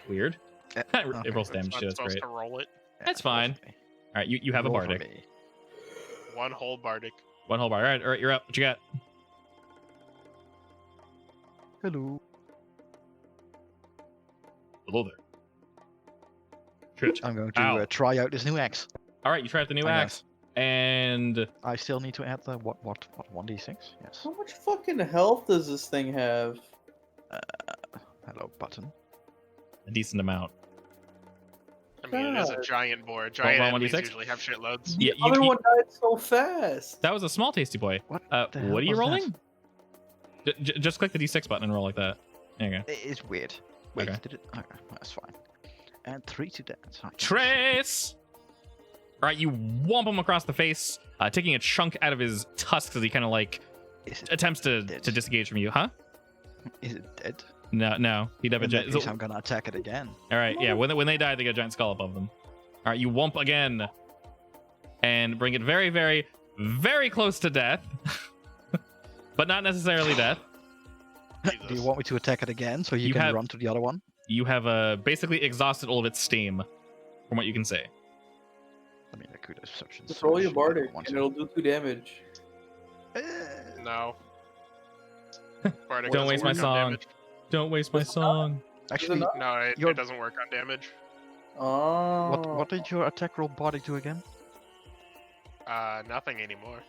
Weird. Eh, It okay. rolls It's damage not too. That's supposed great. to roll it. That's roll for fine. me. All right, you have a Roll for bardic. me. One whole bardic. One whole bar. All right, you're up. What you got? Hello. Hello there. Shit. I'm going to Ow. try out this new axe. All right, you try out the new I axe, and I still need to add the what 1d6? Yes. How much fucking health does this thing have? Hello, button. a decent amount. I mean, it is a God. giant boar. Giant roll enemies 1d6? usually have shitloads. Yeah, The other one died so fast. that was a small tasty boy. What? What the hell are you was that? rolling? Just click the D6 button and roll like that. There you go. It's weird. Wait, Okay. did it? Okay, that's fine. And 3 to that. I guess. Trace! All right, you whomp him across the face, taking a chunk out of his tusks as he kind of like Is it, attempts to Dead. disengage from you. Huh? is it dead? No. He In that giant. case, I'm gonna attack it again. All right, yeah. When they die, they get a giant skull above them. All right, you whomp again, and bring it very, very, very close to death, but not necessarily death. Do you Jesus. want me to attack it again so you You can have- run to the other one? You have basically exhausted all of its steam, from what you can see. I mean, I could have perception. Just so roll I your should- I don't bardic want and to. it'll do 2 damage. No. Bardic Don't doesn't waste my work on song. damage. Don't waste my song. Actually, not? No, it Your- doesn't work on damage. Oh. what did your attack roll bardic do again? Nothing anymore.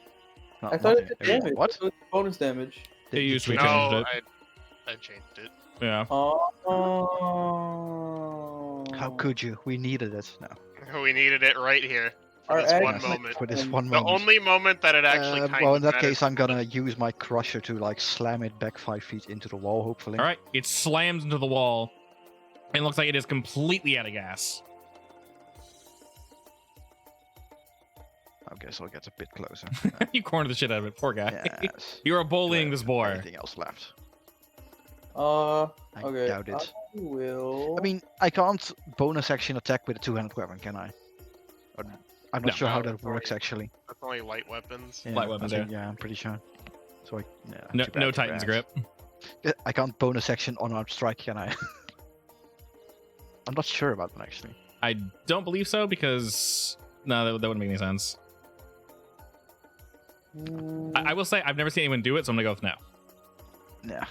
No, I thought it nothing. did damage. What? It was bonus damage. They used to change changed No, it. I changed it. Yeah. Oh. How could you? We needed it. No. We needed it right here. For Our this one action- moment. For this Um, one The moment. only moment that it actually kind well, of in that matters. case, I'm gonna use my crusher to like slam it back 5 feet into the wall. Hopefully. All right, it slams into the wall, and looks like it is completely out of gas. I guess I'll get a bit closer. You cornered the shit out of it, poor guy. Yes. You are bullying this boar. Anything else left? Uh, I okay. doubt it. I will. I mean, I can't bonus action attack with a two-handed weapon, can I? Or- I'm not No. sure how No, that it's works only- actually. That's only light weapons. Yeah, Light weapons, I think- yeah, I'm pretty sure. So I, yeah, No, too bad no for Titan's that. grip. I can't bonus action unarmed strike, can I? I'm not sure about that actually. I don't believe so because no, that wouldn't make any sense. I will say I've never seen anyone do it, so I'm gonna go with no. Yeah.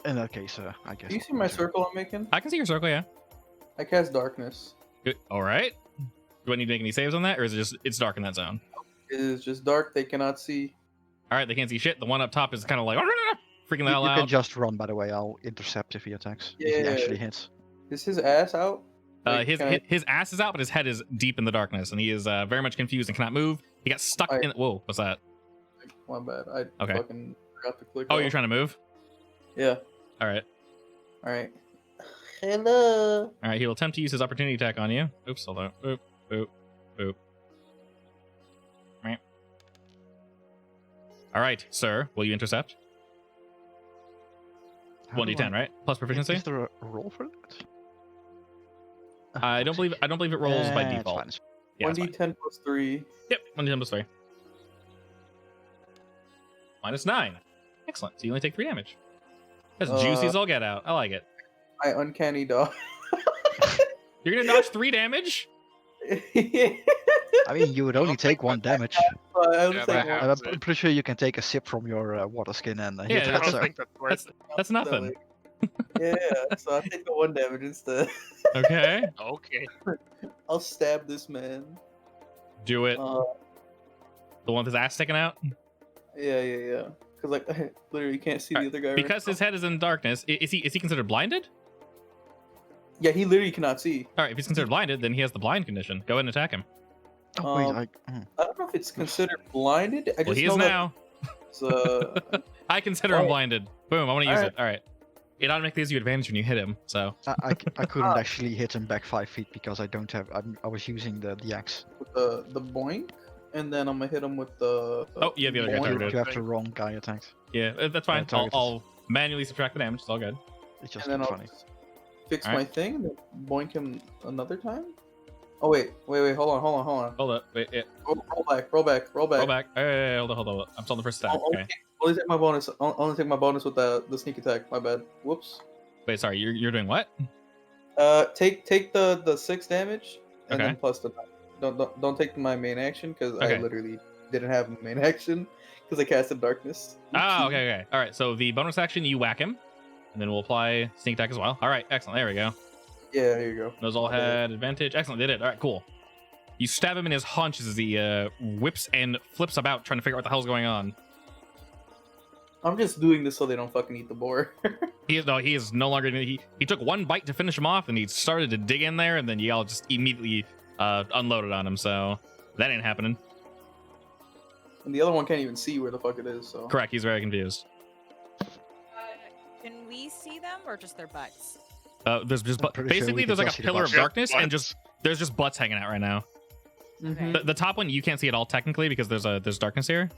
In that case, I guess. Do you see my circle I'm making? I can see your circle, yeah. I cast darkness. Good. All right. Do I need to make any saves on that, or is it just it's dark in that zone? It is just dark. They cannot see. All right, they can't see shit. The one up top is kind of like freaking the hell You can out. just run, by the way. I'll intercept if he attacks. If he Yeah. actually hits. Is his ass out? Like, His ass is out, but his head is deep in the darkness, and he is very much confused and cannot move. He got stuck in. Whoa, what's that? My bad. I Okay. fucking forgot to click. Oh, off. you're trying to move? Yeah. All right. All right. Hello. All right. He will attempt to use his opportunity attack on you. Oops, hold on. Oop, oop, oop. Right. All right, sir. Will you intercept? How do 1d10, right? Plus proficiency. Is there a roll for that? I don't believe it rolls by It's default. fine, it's Yeah, it's fine. 1d10 plus 3. Yep, 1d10 plus 3. -9. Excellent. So you only take 3 damage. That's juicy as all get out. I like it. My uncanny dog. You're gonna dodge 3 damage? I mean, you would only don't take think 1 damage. I was Yeah, like, that I'm happens. pretty sure you can take a sip from your water skin and hit Yeah, I that, don't so. think that's worth it. That's nothing. yeah, so I take the 1 damage instead. Okay. Okay. I'll stab this man. Do it. Uh, The one with his ass sticking out? yeah. Because like, I literally can't see the other guy. right Because now. his head is in darkness. Is he considered blinded? Yeah, he literally cannot see. All right, if he's considered blinded, then he has the blind condition. Go ahead and attack him. Oh, wait, Um, I don't know if it's considered blinded. I Well, just he know is that now. it's, I consider him Alright. blinded. Boom, I want to use Alright. it. All right. It automatically gives you advantage when you hit him, so. I couldn't actually hit him back 5 feet because I don't have. I was using the axe. with the boink, and then I'm gonna hit him with the. Oh, yeah, the other guy boink. targeted. You have the wrong guy attacked. Yeah, that's fine. target I'll manually subtract the damage. It's all good. It's just And then I'll funny. fix Alright. my thing, and then boink him another time. Oh wait, hold on. Hold up. Wait, yeah. Roll back. Roll back. Hey, hold on. I'm still on the first attack. Only Okay. only take my bonus. Only take my bonus with the sneak attack. My bad. Whoops. Wait, sorry. You're doing what? Take the 6 damage, and Okay. then plus the. Don't take my main action because Okay. I literally didn't have a main action because I casted darkness. Ah, okay. All right. So the bonus action, you whack him, and then we'll apply sneak attack as well. All right, excellent. There we go. Yeah, there you go. Those all had advantage. Excellent. They did. All right, cool. You stab him in his haunches as he whips and flips about, trying to figure out what the hell's going on. I'm just doing this so they don't fucking eat the boar. He is no longer. He took 1 bite to finish him off, and he started to dig in there, and then y'all just immediately unloaded on him. So that ain't happening. And the other one can't even see where the fuck it is. So Correct. He's very confused. Can we see them or just their butts? There's just I'm pretty sure basically we there's can like a just see the pillar of butts. darkness, and Butts. there's just butts hanging out right now. Okay. The top one you can't see at all technically because there's darkness here,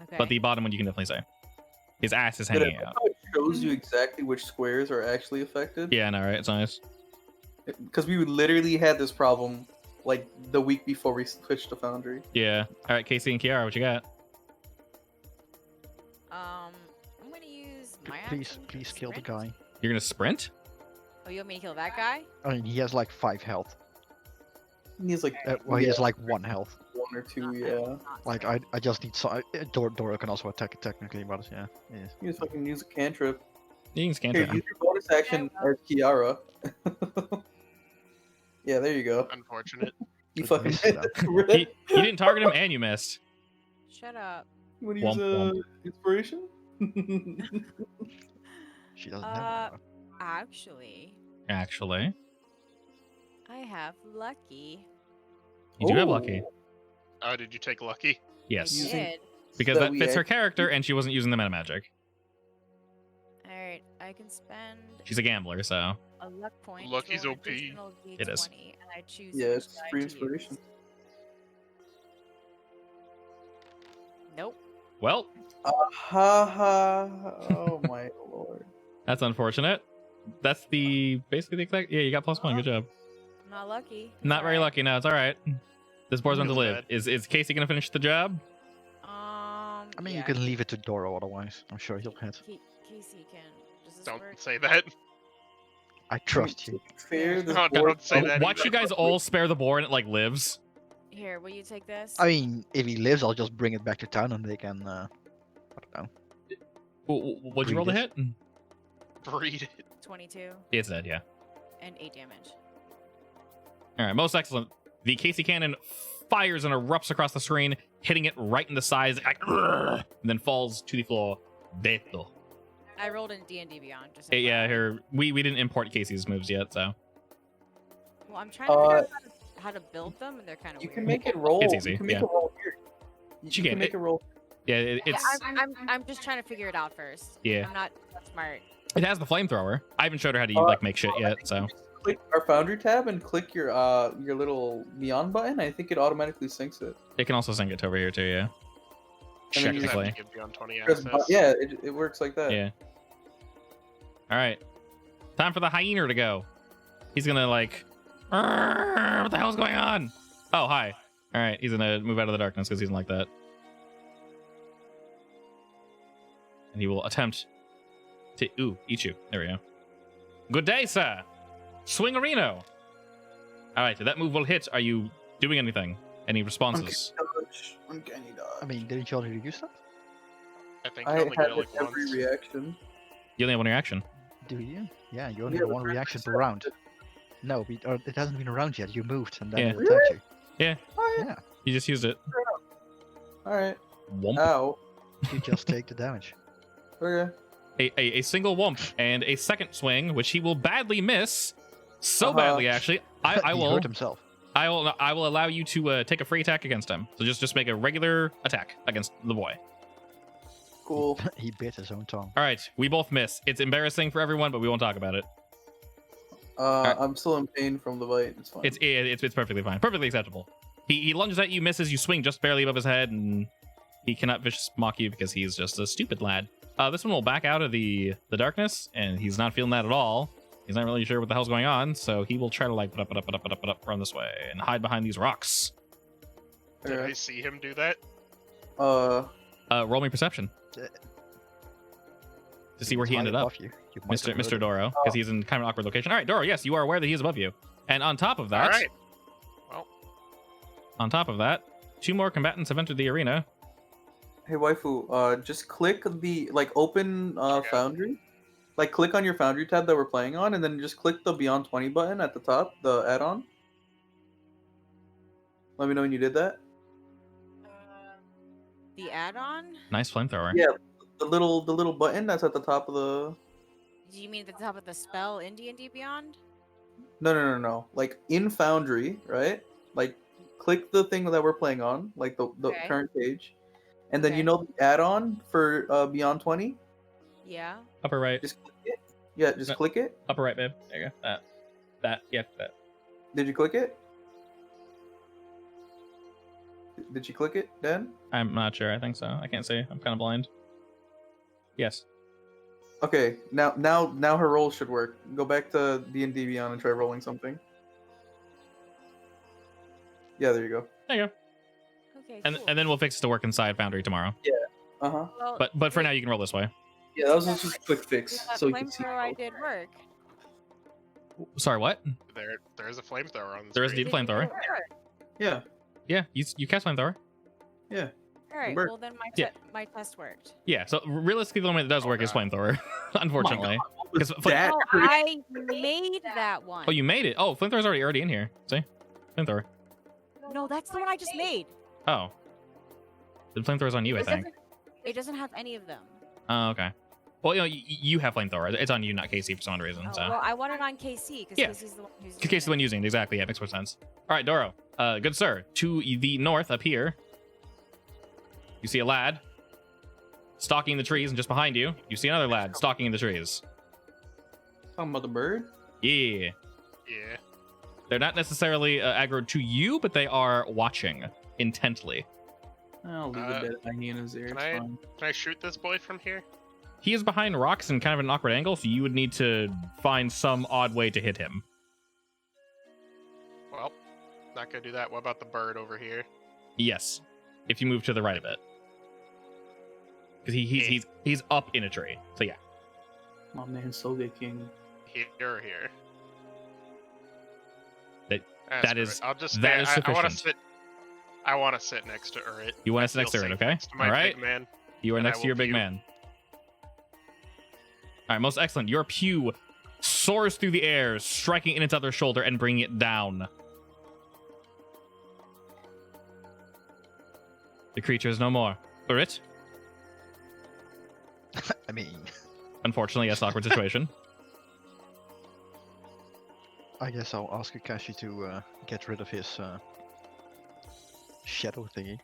Okay. but the bottom one you can definitely see. His ass is But hanging it out. shows you exactly which squares are actually affected. Yeah, I know, right? It's nice. Because we literally had this problem like the week before we switched to Foundry. Yeah. All right, Casey and Kiara, what you got? I'm gonna use my Please action to kill the sprint. guy. You're gonna sprint? Oh, you want me to kill that guy? I mean, he has like 5 health. He's like Well, he has like 1 health. 1 or 2, Not- yeah. not Like sprint. I just need some. Dora can also attack it technically, but yeah. Yes. You just fucking use a cantrip. You can scan Here, him. use your bonus action as Kiara. Yeah, there you go. Unfortunate. You It fucking missed hit though. that red. You didn't target him and you missed. Shut up. You want to use Womp, inspiration? She doesn't Uh, have. Actually, Actually, I have lucky. you do have Oh. lucky. Oh, did you take lucky? Yes, I Using- did. because that we fits her act- character, and she wasn't using the meta magic. All right, I can spend She's a gambler, so a luck point. Lucky's to roll an OP. additional It is. D20, and I choose. Yeah, which it's die free to use. inspiration. Nope. well, Ha ha. Oh my lord. that's unfortunate. That's basically the exact. Yeah, you got +1. Good job. I'm not lucky. Not very lucky. No, it's all right. This board's meant to Feels live. bad. Is Casey gonna finish the job? I mean, Yeah, you can leave it to Doro otherwise. I'm sure he'll hit. Casey can. Does this Don't work? say that. I trust you. Fair, this No, board- don't say that Watch either. you guys all spare the boar and it like lives. Here, will you take this? I mean, if he lives, I'll just bring it back to town and they can. I don't know. What'd you roll to Breed hit? Breed it. 22 It's dead, yeah. and 8 damage. All right, most excellent. The Casey cannon fires and erupts across the screen, hitting it right in the sides, like, and then falls to the floor. Dead. I rolled in D&D Beyond. Just Yeah, FYI. here we didn't import Casey's moves yet, so Well, I'm trying to figure out how to build them, and they're kind of You weird. can make it roll. It's easy, You can make yeah. it roll here. You You can can. make it roll. yeah, Yeah, it's I'm just trying to figure it out first. yeah. I'm not that smart. It has the flamethrower. I haven't showed her how to like make shit yet, so Click our Foundry tab and click your little Beyond button. I think it automatically syncs it. it can also sync it to over here too. Yeah, And then You you just have technically. to give Beyond 20 Press access. yeah, it works like that. Yeah. All right, time for the hyena to go. He's gonna like, what the hell's going on? Oh, hi. All right, he's gonna move out of the darkness because he doesn't like that, and he will attempt to eat you. There we go. Good day, sir. Swingerino. All right, that move will hit. Are you doing anything? Any responses? Uncanny I dodge. mean, didn't you already use that? I think I you only had get it like it every once. reaction. You only have one reaction. Do you? Yeah, you only Yeah, have but one that's reaction per what I round. No, it hasn't been around yet. You moved and then Yeah. it attacked you. Oh, yeah. Yeah, You just used it. All right. Womp. Ow. you just take the damage. Okay. A single womp and a second swing, which he will badly miss. So Uh-huh. badly, actually. I He will. hurt himself. I will allow you to take a free attack against him. So just make a regular attack against the boy. Cool. He bit his own tongue. All right, we both miss. It's embarrassing for everyone, but we won't talk about it. I'm still in pain from the bite. It's fine. It's perfectly fine, perfectly acceptable. He lunges at you, misses. You swing just barely above his head, and he cannot vicious mock you because he's just a stupid lad. This one will back out of the darkness, and he's not feeling that at all. He's not really sure what the hell's going on, so he will try to like put up, run this way, and hide behind these rocks. Did I Alright. see him do that? Roll me perception to see where he High ended up, above you. You might have Mr. heard him. Doro, because he's in kind of an awkward location. All right, Doro, yes, you are aware that he is above you, and on top of that, All right. on top of that, 2 more combatants have entered the arena. Hey waifu, just click the open Okay. Foundry. Like click on your Foundry tab that we're playing on, and then just click the Beyond 20 button at the top, the add-on. Let me know when you did that. The add-on? Nice flamethrower. Yeah. The little button that's at the top of the. Do you mean at the top of the spell in D&D Beyond? No. Like in Foundry, right? Like click the thing that we're playing on, like the Okay. current page, and then Okay. you know the add-on for Beyond 20. Yeah. Upper right, Just click it. Yeah, just No. click it. upper right, babe. There you go. That. Did you click it? Did you click it, Dan? I'm not sure. I think so. I can't see. I'm kind of blind. Yes. Okay, now her roll should work. Go back to D&D Beyond and try rolling something. Yeah, there you go. There you go. Okay. And cool. and then we'll fix it to work inside Foundry tomorrow. Uh huh. Well, But for now, you can roll this way. Yeah, that was just a quick fix, that so you can see. flamethrower I did work. Sorry, what? There is a flamethrower on the There is screen. indeed a flamethrower. Yeah, Yeah, you cast flamethrower. yeah. All right. worked. Well, then Yeah. my test worked. Yeah. So realistically, the only one that does Oh, work is God. flamethrower. Unfortunately. Was 'Cause that Oh, crazy? I made that one. Oh, you made it. Oh, flamethrower's already in here. See, flamethrower. No, that's the one I just made. Oh, the flamethrower's on you, I It think. It doesn't have any of them. Oh, okay. Well, you have flamethrower. It's on you, not Casey, for some reason. Oh, So. well, I want it on KC because Yeah. Casey's the one who's. Casey's the using one using it. Exactly. Yeah, makes more sense. All right, Doro. Good sir. To the north up here, you see a lad stalking the trees, and just behind you, you see another lad stalking in the trees. Talking about the bird? Yeah. Yeah. They're not necessarily aggroed to you, but they are watching intently. I'll leave Uh, a bit of hyenas there. can It's I- fine. Can I shoot this boy from here? He is behind rocks and kind of an awkward angle, so you would need to find some odd way to hit him. Well, not gonna do that. What about the bird over here? Yes, if you move to the right of it, because he's up in a tree. So yeah, My man Soge King. Here or here? That is- I'll just that stay. is I want to sufficient. sit. I want to sit next to Urit. You want I to sit next feel to Urit, safe okay? next to my All right. big man. You are And I next to will your big pew. man. All right, most excellent. Your pew soars through the air, striking in its other shoulder and bringing it down. The creature is no more. Urit, I mean, unfortunately, yes, awkward situation. I guess I'll ask Akashi to get rid of his shadow thingy.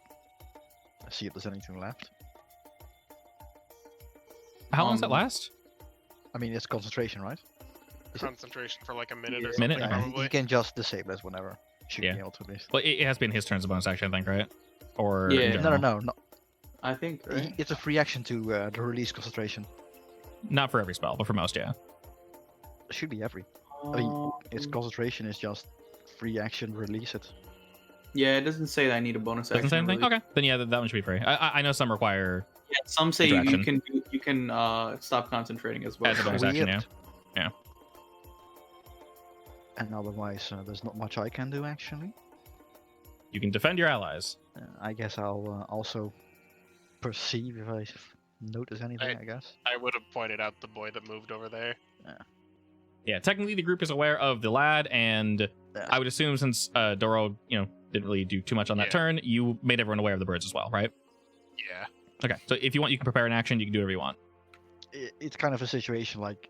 See if there's anything left. How long does that Um, last? I mean, it's concentration, right? Is it? Concentration for like a minute or Yeah. something. Minute? Yeah, Probably. he can just disable it whenever. Should Yeah. be able to at least. Well, it has been his turn as a bonus action, I think, right? Or Yeah. in No, general? no, no, no. I think, right? It's a free action to the release concentration. Not for every spell, but for most, yeah. It should be every. mean, Its concentration is just free action, release it. Yeah, it doesn't say that I need a bonus Doesn't action. say anything? really. Okay, then yeah, that one should be free. I know some require Yeah, some say you Interaction. can stop concentrating as well. as a bonus action, yeah. Weird. And otherwise, there's not much I can do actually. You can defend your allies. I guess I'll also perceive if I notice anything. I guess. I would have pointed out the boy that moved over there. Yeah, technically the group is aware of the lad, and Yeah. I would assume since Doro, didn't really do too much on that Yeah. turn, you made everyone aware of the birds as well, right? Yeah. Okay, so if you want, you can prepare an action. You can do whatever you want. It's kind of a situation like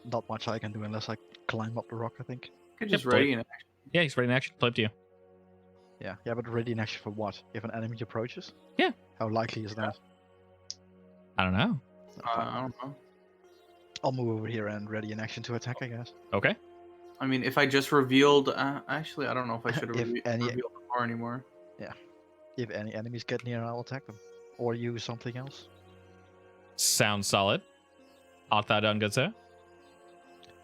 not much I can do unless I climb up the rock. I think. Could just Yep, ready in action. Yeah, he's ready in action. Play up to you. Yeah, but ready in action for what? If an enemy approaches? Yeah. How likely is that? I don't know. I don't know. I'll move over here and ready in action to attack. I guess. Okay. I mean, if I just revealed, actually, I don't know if I should have If any- revealed the bar anymore. If any enemies get near, I'll attack them, or use something else. Sounds solid. Art thou done, good sir?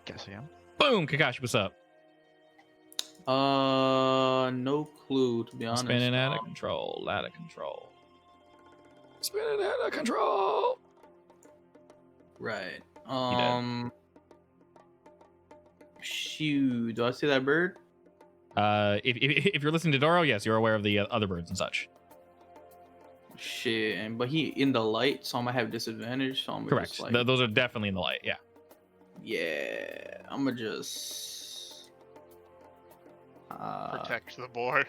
Guess I am. Boom, Kakashi, what's up? No clue to be honest. Spinning out of control. Out of control. Spinning out of control. Right. did. Shoot. Do I see that bird? If you're listening to Doro, yes, you're aware of the other birds and such. Shit. But he in the light, so I'm gonna have disadvantage. So I'm gonna Correct. just like, Those are definitely in the light. Yeah. yeah. I'm gonna just. Protect the boar.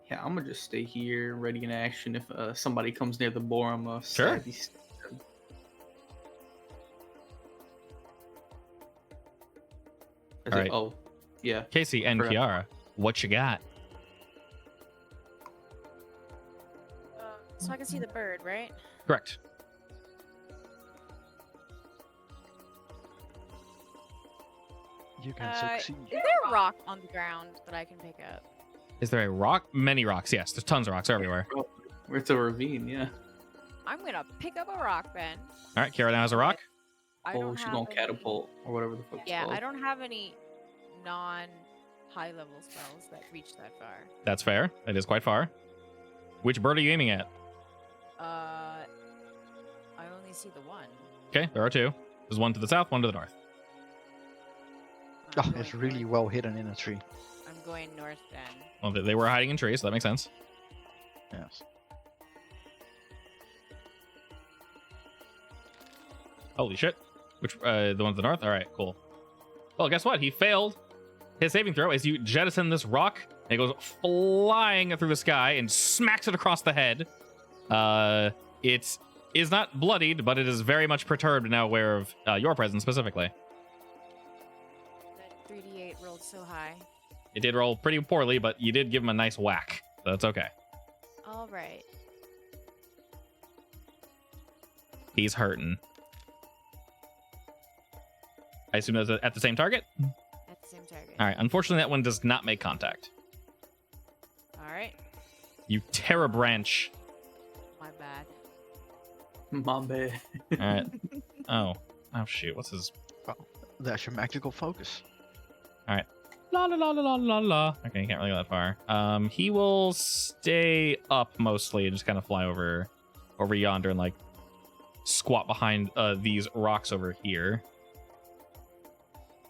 Yeah, I'm gonna just stay here, ready in action. If somebody comes near the boar, I'm gonna Sure. stab these. Is All it- right. Oh, yeah. Casey and Forgot. Kiara, what you got? So I can see the bird, right? Correct. You can Uh, succeed. Is there a rock on the ground that I can pick up? Is there a rock? Many rocks. Yes, there's tons of rocks everywhere. It's a ravine, yeah. I'm gonna pick up a rock then. All right, Kiara now has a rock. I Oh, don't she's have gonna any- catapult or whatever the fuck. it's Yeah, called. I don't have any non-high level spells that reach that far. That's fair. That is quite far. Which bird are you aiming at? I only see the one. Okay, there are two. There's one to the south, one to the north. Oh, I'm it's going really north. well hidden in a tree. I'm going north then. Well, they were hiding in trees, so that makes sense. Yes. Holy shit. Which, the one to the north? All right, cool. Well, guess what? He failed his saving throw as you jettison this rock. And it goes flying through the sky and smacks it across the head. It is not bloodied, but it is very much perturbed and now aware of your presence specifically. That 3d8 rolled so high. It did roll pretty poorly, but you did give him a nice whack. So that's okay. All right. He's hurting. I assume that's at the same target? At the same target. All right. Unfortunately, that one does not make contact. All right. You tear a branch. My bad. My bad. All right. Oh shoot. What's his? That's your magical focus. La la la la la la la. Okay, you can't really go that far. He will stay up mostly and just kind of fly over yonder and like squat behind these rocks over here.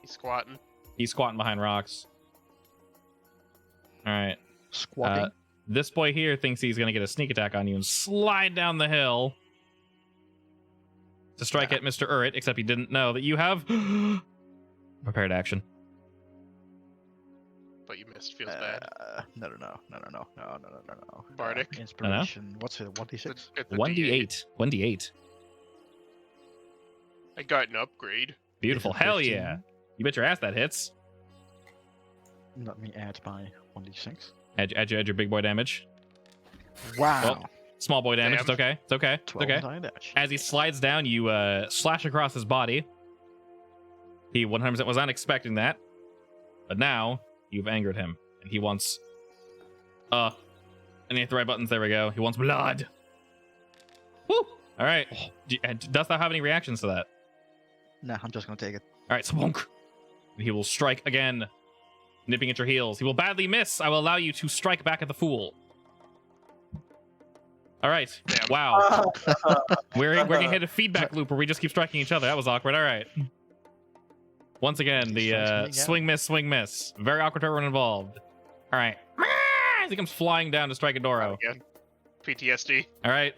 He's squatting. He's squatting behind rocks. All right. Squatting. This boy here thinks he's going to get a sneak attack on you and slide down the hill to strike at Mr. Urrit, except he didn't know that you have prepared action. But you missed. Feels bad. No. Bardic. Inspiration. What's it? 1d6. It's a 1d8. 1d8. I got an upgrade. Beautiful. Is it Hell 15? yeah. You bet your ass that hits. Let me add my 1d6. Add your big boy damage. Wow. Well, small boy damage. Damn. It's okay. It's okay. It's 12 okay. damage. As he slides down, you slash across his body. He 100% was not expecting that. But now, you've angered him. And he wants... and you hit the right buttons. There we go. He wants blood. Woo! Alright. Does thou have any reactions to that? Nah, I'm just gonna take it. Alright, spunk. He will strike again. Nipping at your heels. He will badly miss. I will allow you to strike back at the fool. Alright. Damn. Wow. We're gonna hit a feedback loop where we just keep striking each other. That was awkward. Alright. Once again, the swing miss. Very awkward to everyone involved. Alright. As he comes flying down to strike Adoro. Again. PTSD. Alright.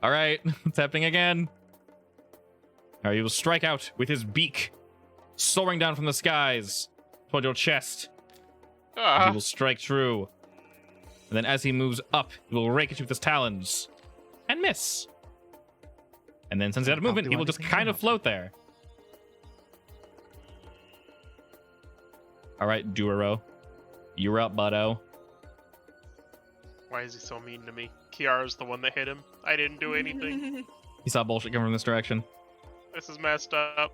Alright. It's happening again. Alright, he will strike out with his beak, soaring down from the skies toward your chest. He will strike true. And then as he moves up, he will rake at you with his talons. And miss. And then since he's out of movement, he will just kind of float there. Alright, Duero. You're up, buddo. Why is he so mean to me? Kiara's the one that hit him. I didn't do anything. He saw bullshit coming from this direction. This is messed up.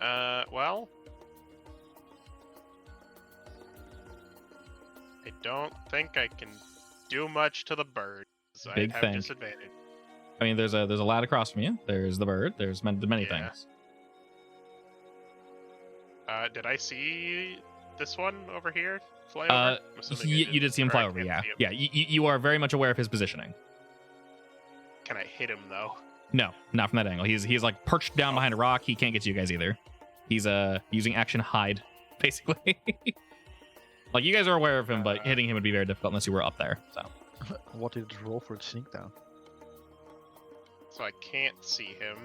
Well. I don't think I can do much to the bird. So Big I have thing. disadvantage. I mean, there's a lad across from you. There's the bird. There's many Yeah. things. Did I see this one over here fly over? I'm assuming I You did see him or fly I over, can't yeah. see him. Yeah, you are very much aware of his positioning. Can I hit him though? No, not from that angle. He's like perched down behind a rock. He can't get to you guys either. He's using action hide, basically. Like, you guys are aware of him, but hitting him would be very difficult unless you were up there. So What did it roll for the sneak down? So I can't see him.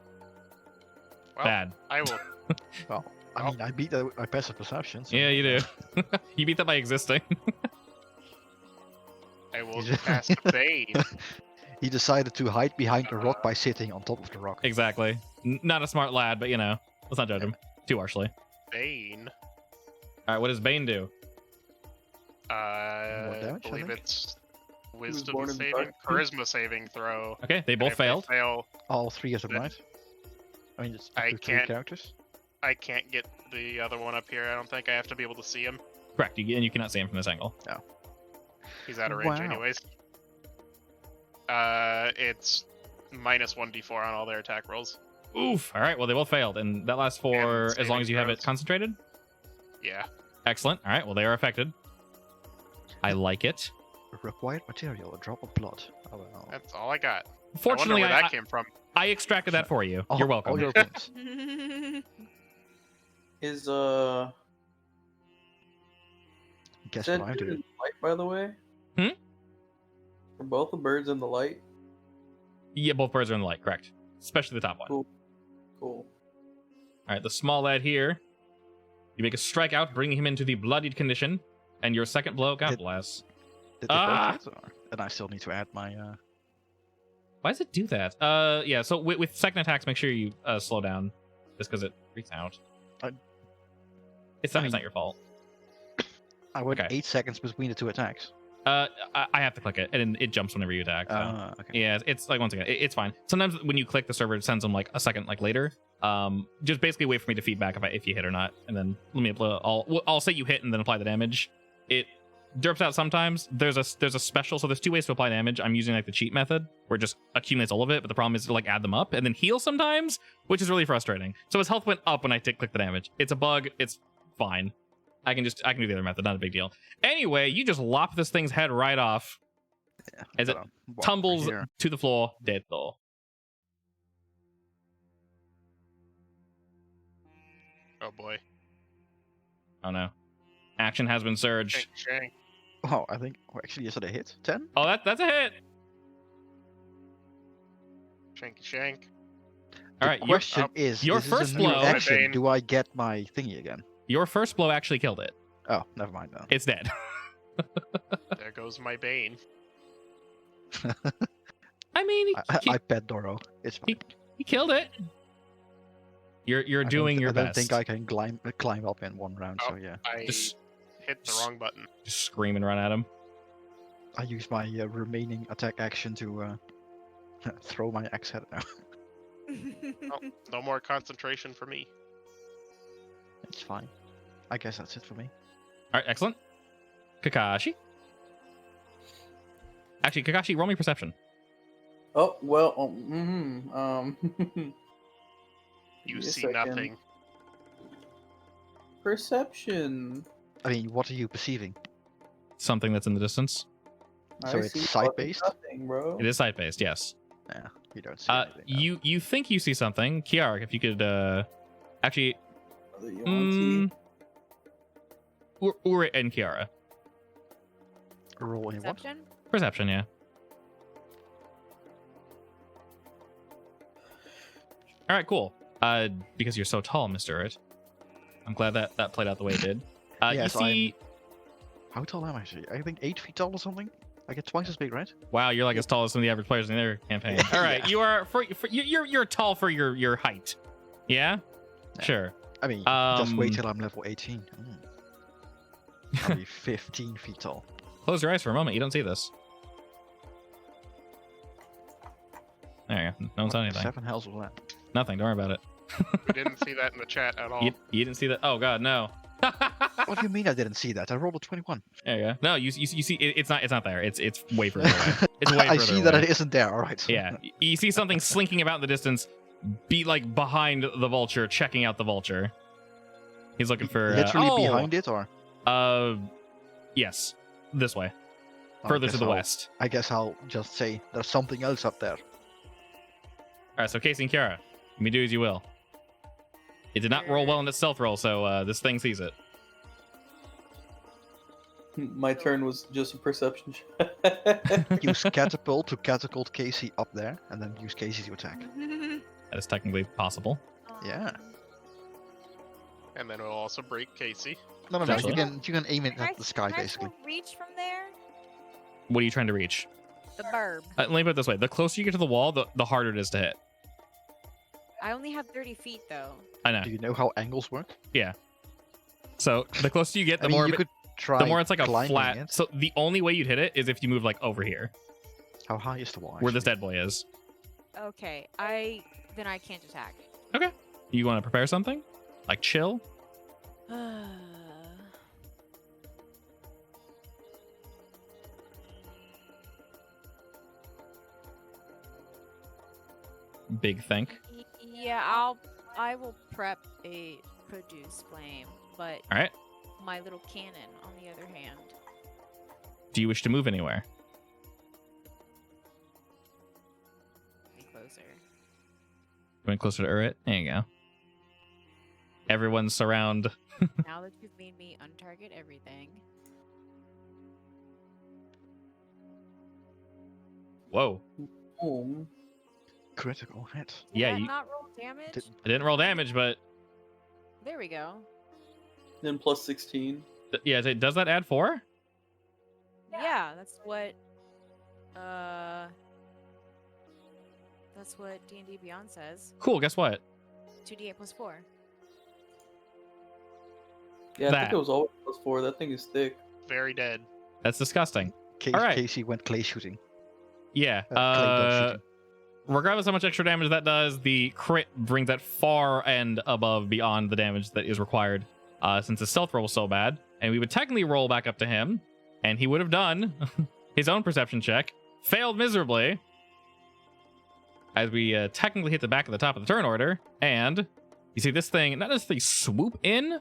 Well, bad. I will. Well, I mean, I beat my passive perception. So Yeah, you do. You beat that by existing. I will He's- cast Bane. He decided to hide behind a rock by sitting on top of the rock. Exactly. Not a smart lad, but you know, let's not judge him too harshly. Bane. All right, what does Bane do? I damage, I believe think? it's born wisdom in saving, dark. charisma saving throw. Okay, they And both if they failed. fail, All three of them, Then- right? I mean, it's I up to three can't- characters. I can't get the other one up here. I don't think I have to be able to see him. Correct. And you cannot see him from this angle. He's out of range Wow. anyways. It's minus 1d4 on all their attack rolls. Oof. All right. Well, they both failed, and that lasts for And as long as you have it saving throws. concentrated. Yeah. Excellent. All right. Well, they are affected. I like it. Required material, a drop of blood. Oh, well. That's all I got. Fortunately, I wonder where that came from. I extracted that for you. All- You're welcome. All your points. Is Guess that what I'm dude in doing. the light, by the way? Hmm? Are both the birds in the light? Yeah, both birds are in the light. Correct. Especially the top one. Cool. Cool. All right, the small lad here. You make a strike out, bringing him into the bloodied condition, and your second blow. God Did- bless. Did they Ah! both hit, or- And I still need to add my. Why does it do that? Yeah. So with second attacks, make sure you slow down, just because it freaks out. I- It's not. I It's not mean- your fault. I went Okay. 8 seconds between the two attacks. I have to click it, and it jumps whenever you attack. So. Okay. Yeah, it's like once again, it's fine. Sometimes when you click, the server sends them like a second like later. Just basically wait for me to feedback if you hit or not, and then let me. I'll say you hit and then apply the damage. It derps out sometimes. There's a special, so there's two ways to apply damage. I'm using like the cheat method where it just accumulates all of it, but the problem is to like add them up and then heal sometimes, which is really frustrating. So his health went up when I click the damage. It's a bug. It's fine. I can do the other method. Not a big deal. Anyway, you just lop this thing's head right off Yeah, as it got a walk tumbles here. to the floor, dead though. Oh boy. Oh no. Action has been surged. Shank, shank. Oh, I think. Oh, actually, is it a hit? 10? Oh, that's a hit. Shank, shank. All right, The question is, your this is first a new blow- action. Bane. Do I get my thingy again? your first blow actually killed it. Oh, never mind then. It's dead. There goes my bane. I mean, I pet Doro. It's fine. he killed it. You're doing your I don't best. think I can climb up in one round, so yeah. I Just hit the wrong button. just scream and run at him. I use my remaining attack action to throw my axe at it now. No more concentration for me. It's fine. I guess that's it for me. All right, excellent. Kakashi. Actually, Kakashi, roll me perception. Oh well. You Give me a see second. nothing. Perception. I mean, what are you perceiving? Something that's in the distance. So I it's see side-based? fucking Nothing, bro. It is sight-based, yes. Yeah, you don't see anything. no. You think you see something, Kiara? If you could, actually, Whether you want to. Uri and Kiara, Roll in what? Perception? perception, yeah. All right, cool. Because you're so tall, Mr. Urt. I'm glad that played out the way it did. Yes, you see, How tall am I actually? I think 8 feet tall or something? I get twice as big, right? wow, you're like as tall as some of the average players in their campaign. All right, Yeah. you are you're tall for your height. Yeah, Yeah. sure. I mean, just wait Um, till I'm level 18. I'll be 15 feet tall. Close your eyes for a moment. You don't see this. There you go. No one saw anything. 7 hells was that? Nothing. Don't worry about it. We didn't see that in the chat at all. You didn't see that? Oh god, no. What do you mean I didn't see that? I rolled a 21. There you go. No, you see it's not there. It's way further away. It's way I further see away. that it isn't there. All right. Yeah, you see something slinking about in the distance, be like behind the vulture, checking out the vulture. He's looking for Literally behind it, or? Yes, this way, I further to guess the I'll- west. I guess I'll just say there's something else up there. All right, so Casey and Kiara, you may do as you will. It did not roll well in its stealth roll, so this thing sees it. My turn was just a perception check. Use catapult to catapult Casey up there, and then use Casey to attack. That is technically possible. Yeah. And then we'll also break Casey. No, Actually- you can aim it Can I- at the sky, can I basically. still reach from there? What are you trying to reach? The burb. Let me put it this way: the closer you get to the wall, the harder it is to hit. I only have 30 feet though. I know. Do you know how angles work? So the closer you get, the I mean, more you of it- could try the more it's like a climbing flat. it. So the only way you'd hit it is if you move like over here, How high is the wall? where this actually? dead boy is. Okay, then I can't attack. You want to prepare something? Like chill? Big think. Yeah, I will prep a produce flame, but All right. my little cannon, on the other hand. Do you wish to move anywhere? Be closer. Going closer to Urit? There you go. Everyone surround. Now that you've made me untarget everything. Whoa. Boom. Critical hit. Did Yeah, that you- not roll damage? Did- I didn't roll damage, but There we go. Then plus 16. yeah, does that add 4? Yeah, that's what. That's what D&D Beyond says. Cool. Guess what? 2d8 plus 4. Yeah, I That. think it was always plus 4. That thing is thick. Very dead. That's disgusting. All right. Casey went clay shooting. Yeah. Clay dog shooting. Regardless how much extra damage that does, the crit brings that far and above beyond the damage that is required, since his stealth roll was so bad. And we would technically roll back up to him, and he would have done his own perception check, failed miserably, as we technically hit the back of the top of the turn order. And you see this thing not necessarily swoop in,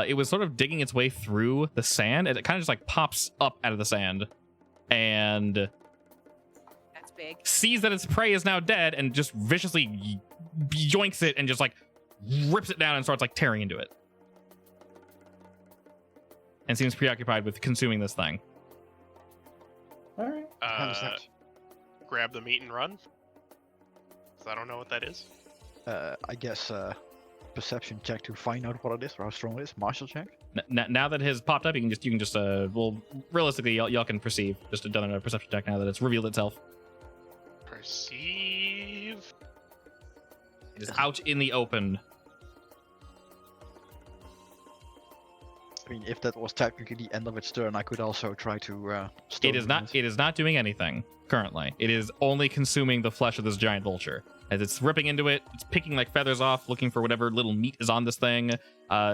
it was sort of digging its way through the sand, and it kind of just like pops up out of the sand, and That's big. sees that its prey is now dead and just viciously yoinks it and just like rips it down and starts like tearing into it, and seems preoccupied with consuming this thing. All right. How is that? Grab the meat and run. 'Cause I don't know what that is. I guess perception check to find out what it is or how strong it is. Martial check. Now that it has popped up, you can just well, realistically, y'all can perceive. Just done a perception check now that it's revealed itself. Perceive. It is out in the open. I mean, if that was technically the end of its turn, I could also try to. It is not. It is not doing anything currently. It is only consuming the flesh of this giant vulture. As it's ripping into it, it's picking like feathers off, looking for whatever little meat is on this thing.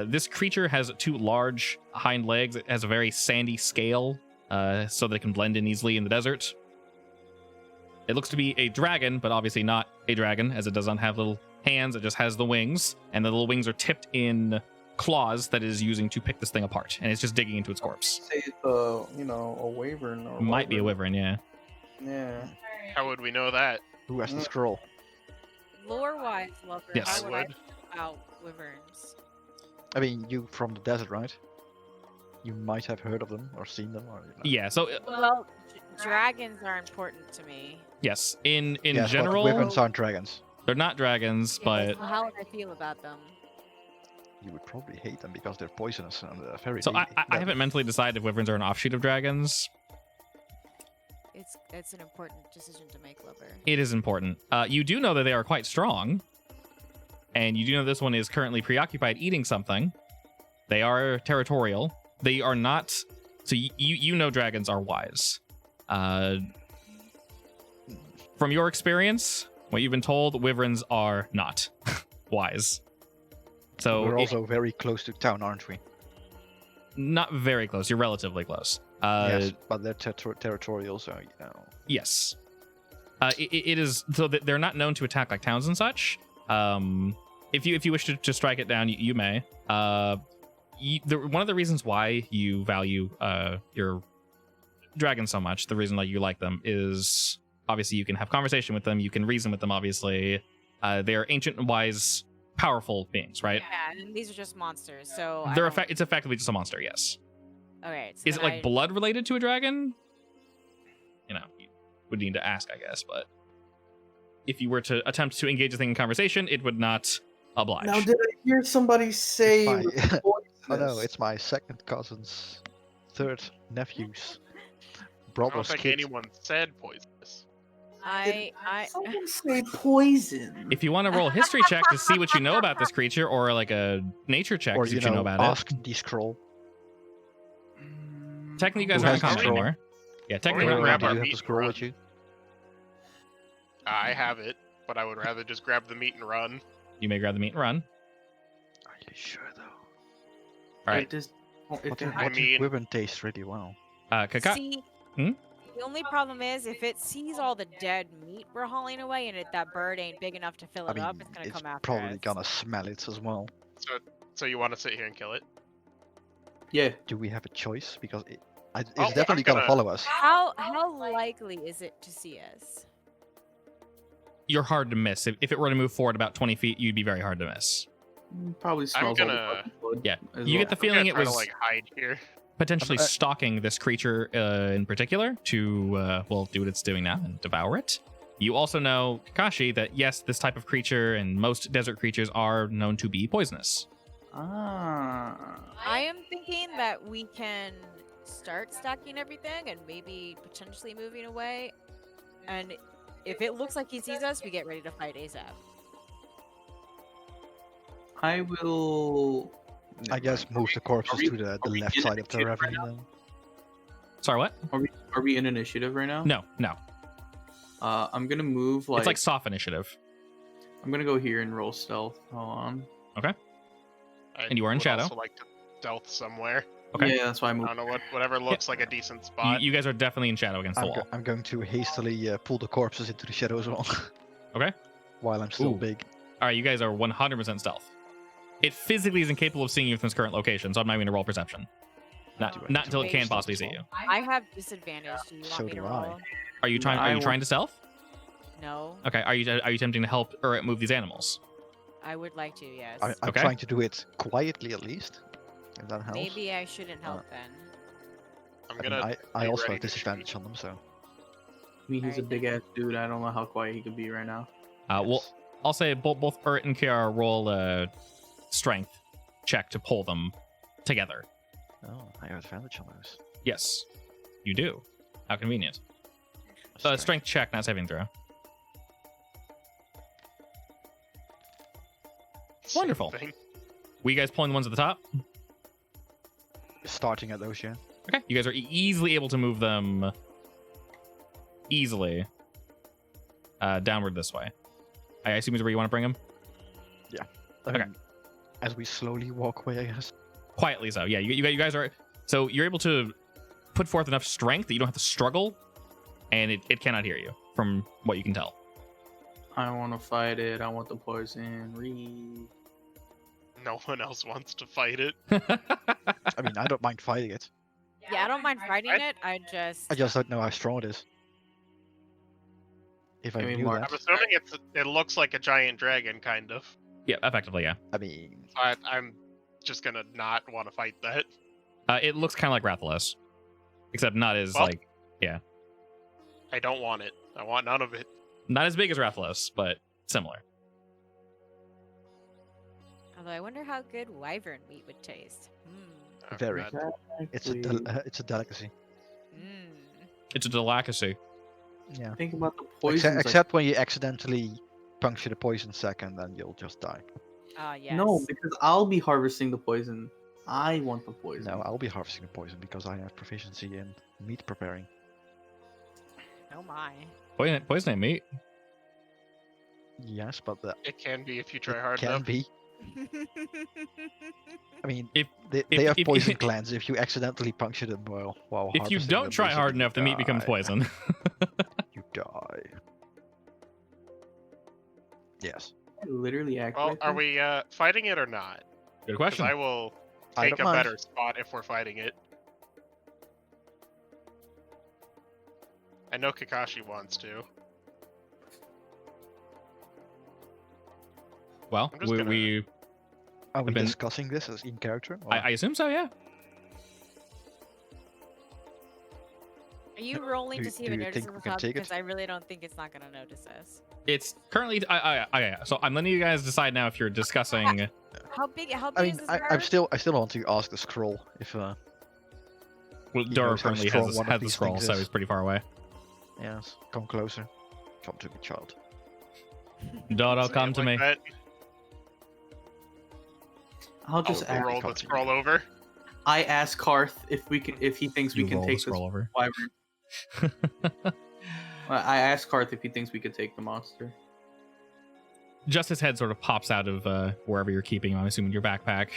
This creature has 2 large hind legs. It has a very sandy scale, so that it can blend in easily in the desert. It looks to be a dragon, but obviously not a dragon, as it does not have little hands. It just has the wings, and the little wings are tipped in claws that it is using to pick this thing apart, and it's just digging into its corpse. Say it's a wyvern or Might be a wyvern, yeah. Yeah. How would we know that? Who has the scroll? Lore-wise, lover, Yes. how I would I would. know about wyverns? I mean, you from the desert, right? You might have heard of them or seen them, or Yeah. So Well, dragons are important to me. yes, in Yes, but general, wyverns aren't dragons. they're not dragons, but So how would I feel about them? You would probably hate them because they're poisonous and very. so I deadly. haven't mentally decided if wyverns are an offshoot of dragons. It's an important decision to make, lover. It is important. You do know that they are quite strong, and you do know this one is currently preoccupied eating something. They are territorial. They are not. So you know dragons are wise. From your experience, what you've been told, wyverns are not wise. So We're also very close to town, aren't we? not very close. You're relatively close. Yes, but they're territorial, so you know. Yes. It is so that they're not known to attack like towns and such. If you wish to strike it down, you may. One of the reasons why you value your dragons so much, the reason why you like them, is obviously you can have conversation with them, you can reason with them. Obviously, they're ancient and wise, powerful beings, right? Yeah, and these are just monsters, so It's effectively just a monster. Yes. Okay. So Is it like blood related to a dragon? You know, you would need to ask, I guess. But if you were to attempt to engage the thing in conversation, it would not oblige. Now, did I hear somebody say? My- it was Oh no, poisonous? it's my second cousin's third nephew's I don't brother's think kid. anyone said poisonous. Someone say poison. If you want to roll a history check to see what you know about this creature, or like a nature check Or to see what you know about ask the scroll. it. Technically, you guys Who aren't in has combat the scroll? anymore. Yeah, Or technically, we we're grab Do our you have meat the and scroll run. with you? I have it, but I would rather just grab the meat and run. you may grab the meat and run. Are you sure though? All right, What do I mean- wyvern taste really well? Kaka. See, Hmm? the only problem is if it sees all the dead meat we're hauling away, and that bird ain't big enough to fill I it mean, up, it's gonna come after probably us. gonna smell it as well. So you want to sit here and kill it? Yeah. Do we have a choice? Because it's Oh, definitely I'm gonna gonna- follow us. How likely is it to see us? You're hard to miss. If it were to move forward about 20 feet, you'd be very hard to miss. Probably smells all the gonna- fucking blood. Yeah, as you well. get the I'm feeling gonna it try to, was like hide here. potentially stalking this creature in particular to, do what it's doing now and devour it. You also know, Kakashi, that yes, this type of creature and most desert creatures are known to be poisonous. Ah. I am thinking that we can start stacking everything and maybe potentially moving away. And if it looks like he sees us, we get ready to fight ASAP. I will. I guess move the corpses we- to the are we left in side of the initiative right ravine. Then. Sorry, what? Are we in initiative right now? No. I'm gonna move like. It's like soft initiative. I'm gonna go here and roll stealth. Hold on. And you are in would shadow. Also like to stealth somewhere. Okay. Yeah, that's why I I moved. don't know whatever looks like a decent spot. You guys are definitely in shadow against the wall. I'm going to hastily pull the corpses into the shadow as well. Okay. While I'm still Ooh. big. All right, you guys are 100% stealth. It physically is incapable of seeing you from its current location, so I'm not even going to roll perception. Do I Not need until to it can roll possibly see stealth you. I have disadvantage. Do you want So me to do I. roll? Are you trying? No, Are I you will- trying to stealth? No. Okay. Are you attempting to help or move these animals? I would like to, yes. I'm Okay. trying to do it quietly at least. If that helps. Maybe I shouldn't help then. I'm I, mean, gonna. I be also ready have to disadvantage on them, so. I mean, he's a Alright, big ass dude. I don't know how quiet he could be right now. Well, Yes. I'll say both Urt and Kiara roll a strength check to pull them together. Oh, I have advantage on those. Yes, you do. How convenient. Strength check, not saving throw. Same Wonderful. thing. Were you guys pulling the ones at the top? Starting at those, yeah. Okay. You guys are easily able to move them easily downward this way. I assume is where you want to bring them? Okay. As we slowly walk away, I guess. Quietly so. Yeah, you guys are... So you're able to put forth enough strength that you don't have to struggle, and it cannot hear you, from what you can tell. I want to fight it. I want the poison. Read. No one else wants to fight it. I mean, I don't mind fighting it. Yeah, I don't mind fighting it. I I just don't know how strong it is. If I I mean, knew Mark, that. I'm assuming it looks like a giant dragon, kind of. Yeah, effectively, yeah. I mean, I'm just gonna not want to fight that. It looks kind of like Rathalos, except not as, Well- like... I don't want it. I want none of it. Not as big as Rathalos, but similar. Although I wonder how good wyvern meat would taste. Oh, Very. God. it's a it's a delicacy. It's a delicacy. Yeah. Think about the poison. Except when you accidentally puncture the poison sac, and then you'll just die. Ah, yes. No, because I'll be harvesting the poison. I want the poison. No, I'll be harvesting the poison because I have proficiency in meat preparing. Oh my. Poison ain't meat. Yes, but It can be if you try it hard can enough. be. I mean, If- they if- have if- poison if- glands. If you accidentally puncture them while If you harvesting don't them, try hard basically enough, the meat becomes die. poison. You die. Yes. I literally act Well, like are that. we fighting it or not? Good Because question. I will I take don't a mind. better spot if we're fighting it. I know Kakashi wants to. Well, I'm just we, gonna- we Are we been- discussing this as in character? or- I assume so, yeah. Are you rolling Do- to see do if it you think notices we us can up? take it? Because I really don't think it's not gonna notice us. It's currently. So I'm letting you guys decide now if you're discussing. How big? How big I is mean, this I bird? still want to ask the scroll if Well, He Dora knows how currently strong has one of the these scroll, things so is. he's pretty far away. yes, come closer. Come to me, child. Dodo, Say come it to like me. that. I'll just I'll ask. Roll come the to you. scroll over. I ask Karth if he thinks we You can roll the take this scroll over. wyvern. I asked Karth if he thinks we could take the monster. Just his head sort of pops out of wherever you're keeping him. I'm assuming your backpack.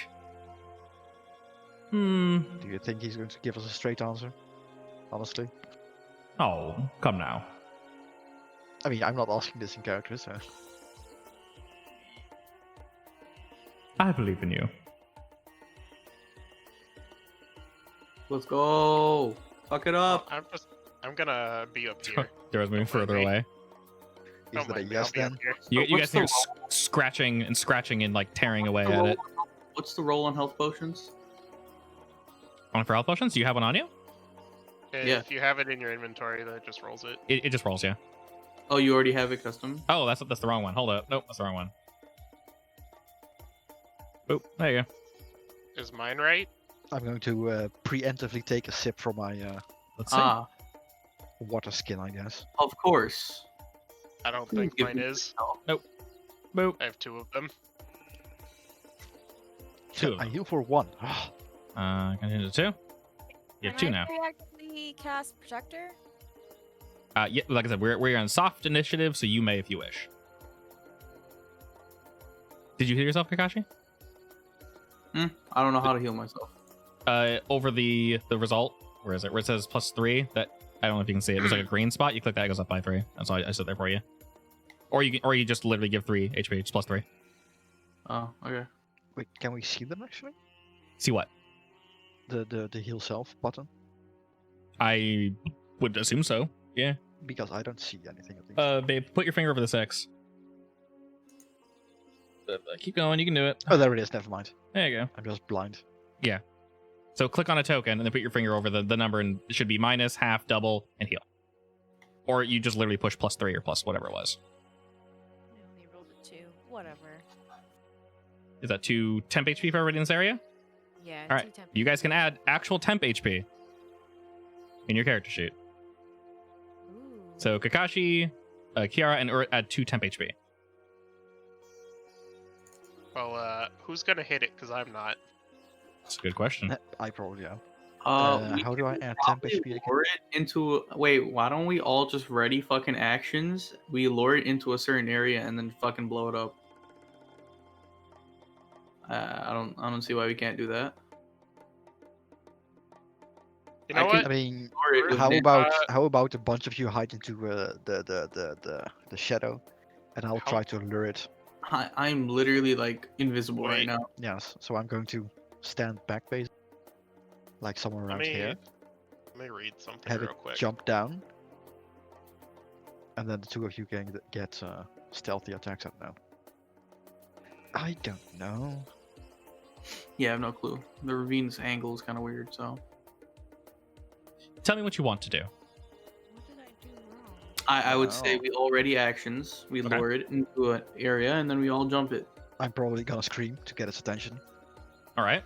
Do you think he's going to give us a straight answer? Honestly, Oh, come now. I mean, I'm not asking this in character, so I believe in you. Let's go. Fuck it up. I'm gonna be up here. Dora's moving Don't mind further me. away. is Don't that a mind me, yes I'll be up then? here. You What's guys hear the scratching and like tearing away What's the at roll- it. What's the roll on health potions? On for health potions? Do you have one on you? Yeah. If you have it in your inventory, then it just rolls it. It just rolls, yeah. Oh, you already have it custom. Oh, that's the wrong one. Hold up. Nope, that's the wrong one. Oh, there you go. Is mine right? I'm going to preemptively take a sip from my Let's see. Ah, water skin, I guess. of course. I don't Please think give mine me is. Boop. I have two of them. Two of I them. heal for one. Continue to two. You have two Can now. I actually cast Protector? Yeah, like I said, we're on soft initiative, so you may if you wish. Did you heal yourself, Kakashi? I don't know how to heal myself. Over the result, where is it? Where it says +3. That I don't know if you can see it. There's like a green spot. You click that, it goes up by 3. That's why I said there for you. Or you just literally give 3 HP. It's +3. Oh, okay. Wait, can we see them actually? See what? The heal self button? I would assume so. Yeah. Because I don't see anything of these. Babe, put your finger over the 6. Keep going. You can do it. Oh, there it is. Never mind. There you go. I'm just blind. So click on a token and then put your finger over the number, and it should be minus, half, double, and heal. Or you just literally push +3 or plus whatever it was. I only rolled a 2. Whatever. Is that 2 temp HP for everybody in this area? Yeah. All right. 2 temp. You guys can add actual temp HP in your character sheet. Ooh. So Kakashi, Kiara, and Urt add 2 temp HP. Well, who's gonna hit it? Because I'm not. That's a good question. I probably am. We How do I could add temp probably HP again? lure it into. Wait, why don't we all just ready fucking actions? We lure it into a certain area and then fucking blow it up. I don't see why we can't do that. You know I what? can- I mean, Lure it with how about a bunch of you hide into the shadow, and I'll How- try to lure it. I'm literally like invisible right Wait. now. Yes. So I'm going to stand back base, like somewhere Let around me here. let me read something Have real it quick. jump down, and then the two of you can get stealthy attacks. I don't know. I don't know. Yeah, I have no clue. The ravine's angle is kind of weird, so Tell me what you want to do. What did I do wrong? I would say Wow. we all ready actions. We Okay. lure it into an area and then we all jump it. I'm probably gonna scream to get its attention. All right.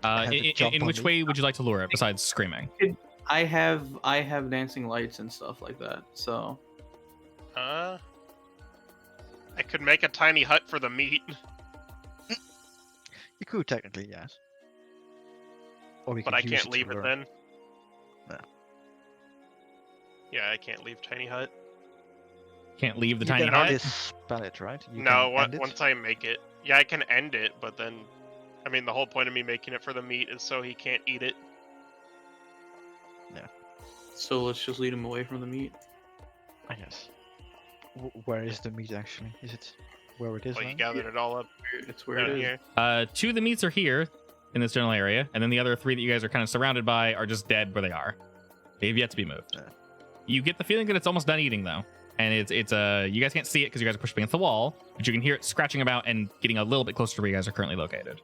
Have it jump In on which me. way would you like to lure it besides screaming? I have dancing lights and stuff like that. So I could make a tiny hut for the meat. You could technically, yes. Or we But could I use can't to leave it lure. then. No. Yeah, I can't leave tiny hut. Can't leave the You tiny can hut. dispel it, right? You No, can end it? once I make it, yeah, I can end it. But then, I mean, the whole point of me making it for the meat is so he can't eat it. so let's just lead him away from the meat. I guess. Where is the meat actually? Is it where it is Well, now? you gathered it all up It's where down it is. here. 2 of the meats are here in this general area, and then the other 3 that you guys are kind of surrounded by are just dead where they are. They've yet to be moved. Yeah. You get the feeling that it's almost done eating though, and it's you guys can't see it because you guys are pushed against the wall, but you can hear it scratching about and getting a little bit closer to where you guys are currently located.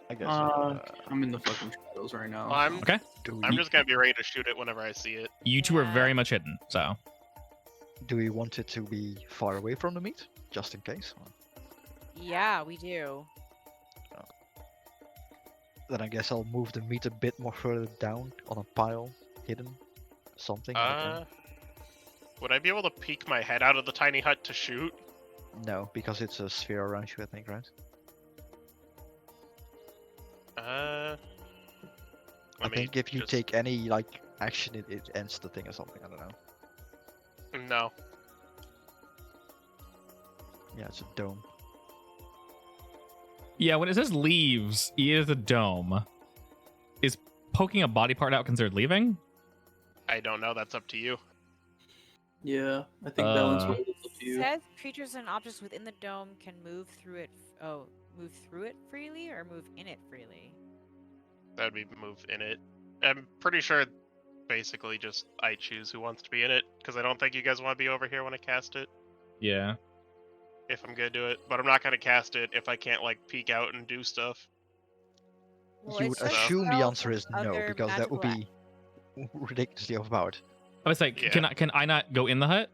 I guess. I'm in the fucking shadows right now. Well, I'm Okay. Do I'm we, just gonna be ready to shoot it whenever I see it. You two are Yeah. very much hidden, so do we want it to be far away from the meat, just in case? Or- Yeah, we do. Then I guess I'll move the meat a bit more further down on a pile, hidden, something. like that. Would I be able to peek my head out of the tiny hut to shoot? No, because it's a sphere around you, I think, right? I Let me think if you just- take any like action, it ends the thing or something. I don't know. No. Yeah, it's a dome. yeah. When it says leaves, E is a dome. Is poking a body part out considered leaving? I don't know. That's up to you. Yeah, I think balance Uh, will be up to you. Says creatures and objects within the dome can move through it. Move through it freely or move in it freely. That would be move in it. I'm pretty sure basically just I choose who wants to be in it, because I don't think you guys want to be over here when I cast it, Yeah. if I'm gonna do it. But I'm not gonna cast it if I can't like peek out and do stuff. Well, You it would says assume the spells answer and is no, other because that would magical be ridiculously overpowered. I was like, Yeah. can I not go in the hut?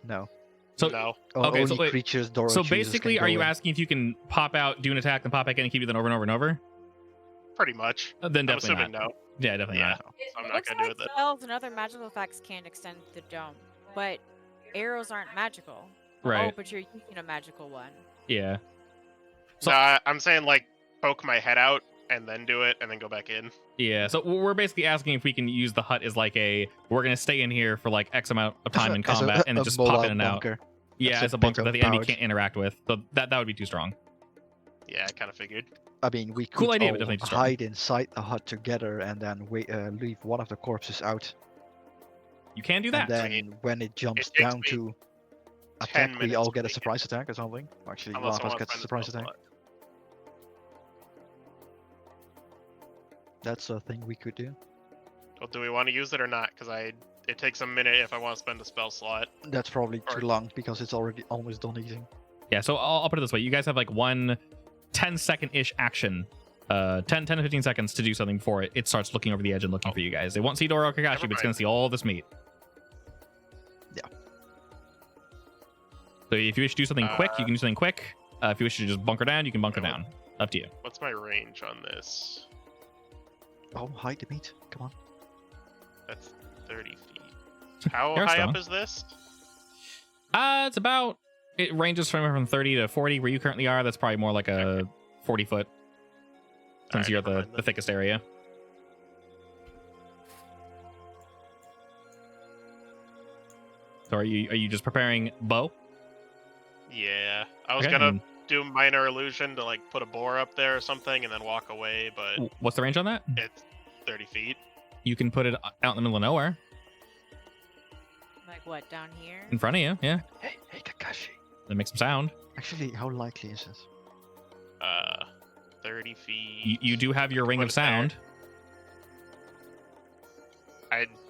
No. So No. Okay, Only so wait, creatures, Dora so chooses basically, can are go you in. asking if you can pop out, do an attack, then pop back in and keep doing that over and over and over? Pretty much. Then I'm definitely assuming not. no. Yeah, definitely Yeah. not. It I'm not looks gonna do like it then. spells and other magical effects can't extend the dome, but arrows aren't magical. Oh, Right. but you're using a magical one. Yeah. So- No, I'm saying like poke my head out and then do it and then go back in. Yeah. So we're basically asking if we can use the hut as like we're gonna stay in here for like X amount of time in As a- combat and then a just pop mobile in and out. bunker. Yeah, That's as a a bunker bit that the enemy overpowered. can't interact with. So that would be too strong. Yeah, I kind of figured. I mean, we could Cool idea, but all definitely too strong. hide inside the hut together and then leave one of the corpses out. You can do that. And then mean, when it jumps takes down me to 10 attack, we minutes all to get a make it. surprise attack or something. Actually, one Unless of I us want to gets a find surprise spell attack. slot. That's a thing we could do. Well, do we want to use it or not? Because it takes a minute if I want to spend a spell slot. That's probably Or- too long because it's already almost done eating. Yeah, so I'll put it this way. You guys have like one 10-second-ish action. 10 to 15 seconds to do something before it starts looking over the edge and looking for you guys. It won't see Doro or Kakashi, but it's going to see all this meat. Yeah. So if you wish to do something quick, you can do something quick. If you wish to just bunker down, you can bunker Yeah, down. Up to you. What's my range on this? Oh, hide the meat. Come on. That's 30 feet. How You're high strong. up is this? It's about... It ranges from 30 to 40 where you currently are. That's probably more like a 40 foot. Since Alright, you're never mind the then. thickest area. So are you just preparing bow? Yeah, I was Okay, gonna and do minor illusion to like put a boar up there or something and then walk away, but what's the range on that? it's 30 feet. You can put it out in the middle of nowhere Like what, down here? in front of you. Yeah, Hey, Kakashi. that makes some sound. Actually, how likely is it? 30 feet. You do have your ring Put of it there. sound.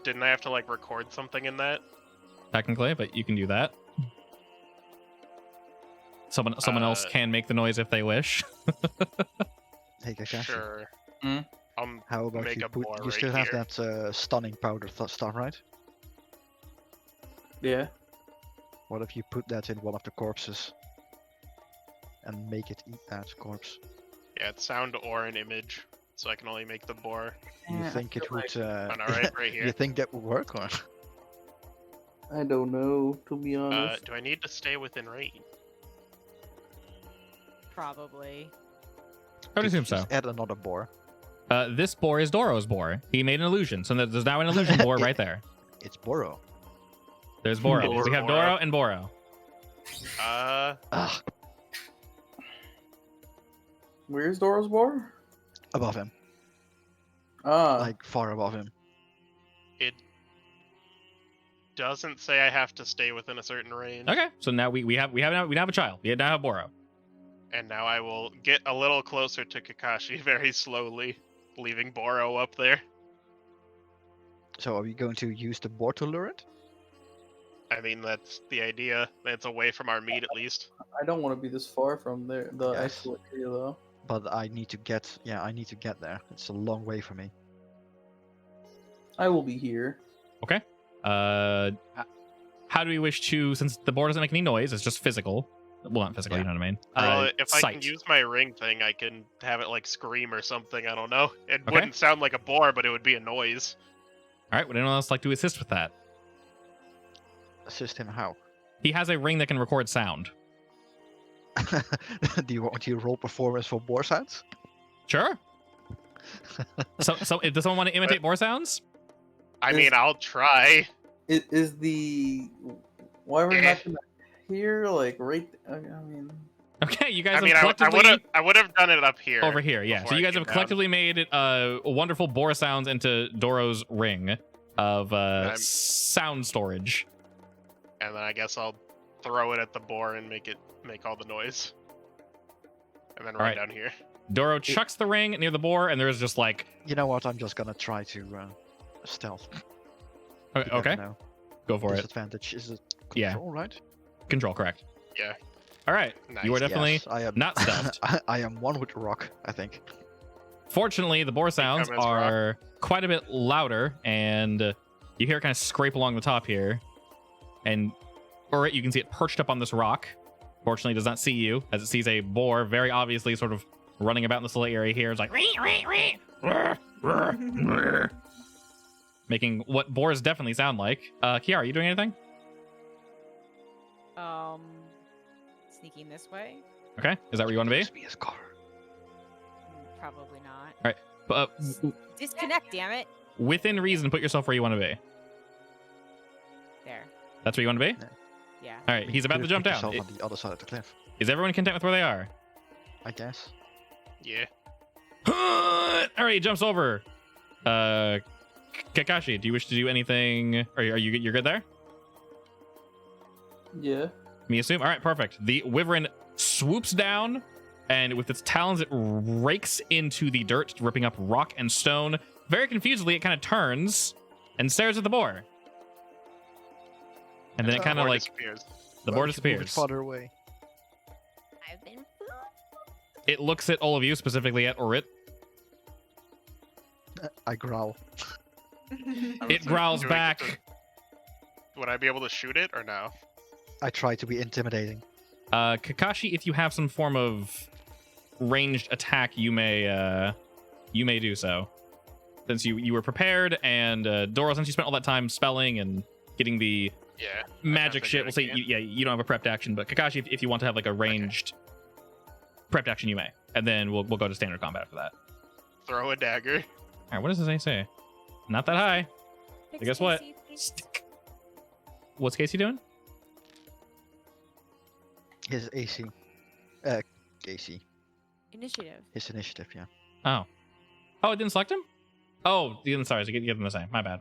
Didn't I have to like record something in that? Technically, but you can do that. Someone else Uh, can make the noise if they wish. Hey, Kakashi. Sure. Hmm? How about Make you a put? boar You right still have here. that stunning powder stuff, right? Yeah. What if you put that in one of the corpses and make it eat that corpse? Yeah, it's sound or an image, so I can only make the boar. You Yeah, I think it feel would? Oh, no, right You here. think that would work, or? I don't know, to be honest. Do I need to stay within range? Probably. I would Could assume you so. just add another boar. This boar is Doro's boar. He made an illusion, so there's now an illusion boar right there. It's Boro. There's Boro. It is We have Boro. Doro and Boro. Ah, Where's Dora's bar? above him, Ah, like far above him. It doesn't say I have to stay within a certain range. Okay, so now we now have a child. We now have Boro. And now I will get a little closer to Kakashi very slowly, leaving Boro up there. So are we going to use the boar to lure it? I mean, that's the idea. It's away from our meat, at least. I don't want to be this far from there, the Yes. actual area, though. But I need to get. Yeah, I need to get there. It's a long way for me. I will be here. Okay. How do we wish to? Since the boar doesn't make any noise, it's just physical. Well, not physical. You know what I mean. Well, if I sight. can use my ring thing, I can have it like scream or something. I don't know. It Okay. wouldn't sound like a boar, but it would be a noise. All right. Would anyone else like to assist with that? Assist him how? He has a ring that can record sound. Do you want to roll performance for boar sounds? Sure. So does someone want to imitate boar sounds? I Is- mean, I'll try. Is the why we're Eh. not gonna hear like right? I mean, Okay, you guys I mean, have I collectively would have done it up here. over here. Yeah. So before you I guys came have down. collectively made wonderful boar sounds into Doro's ring of I'm- sound storage. And then I guess I'll throw it at the boar and make all the noise. And then Alright. down here. Doro chucks the ring near the boar, and there's just like You know what? I'm just gonna try to stealth. okay, You never okay, know. go for it. Disadvantage is it Yeah. control, right? Control, correct. Yeah. All right, Nice. you are definitely Yes, I am not stealthed. I am one with the rock, I think. Fortunately, the boar sounds comments, Rock. are quite a bit louder, and you hear it kind of scrape along the top here. And or you can see it perched up on this rock. Fortunately, it does not see you, as it sees a boar very obviously sort of running about in this little area here. It's like making what boars definitely sound like. Kiara, are you doing anything? Sneaking this way? Okay, is that where you want to be? Must be his car. Probably not. Disconnect, damn it. Within reason, put yourself where you want to be. There. That's where you want to be? Yeah. All right, he's about to Could've jump put down. yourself on the other side of the cliff, Is everyone content with where they are? I guess. Yeah. All right, he jumps over. Kakashi, do you wish to do anything? Are you're good there? yeah. Me assume. All right, perfect. The wyvern swoops down, and with its talons, it rakes into the dirt, ripping up rock and stone. Very confusedly, it kind of turns and stares at the boar. And then it kind of like disappears. the Well, board we should move it disappears. farther away. I've been It looks at all of you, specifically at Orit. I growl. It growls Do I get back. Would I be able to shoot it or no? I try to be intimidating. Kakashi, if you have some form of ranged attack, you may do so. Since you were prepared, and Doro, since you spent all that time spelling and getting the Yeah. magic I shit, we'll say can. you don't have a prepped action, but Kakashi, if you want to have like a ranged prepped action, you may, and then we'll go to standard combat after that. Throw a dagger. All right, what does this say? Not that high. Fix guess what? Casey, please. Stick. What's Casey doing? His AC. AC. Initiative. His initiative, yeah. Oh, it didn't select him? Oh, sorry, so get them the same. My bad.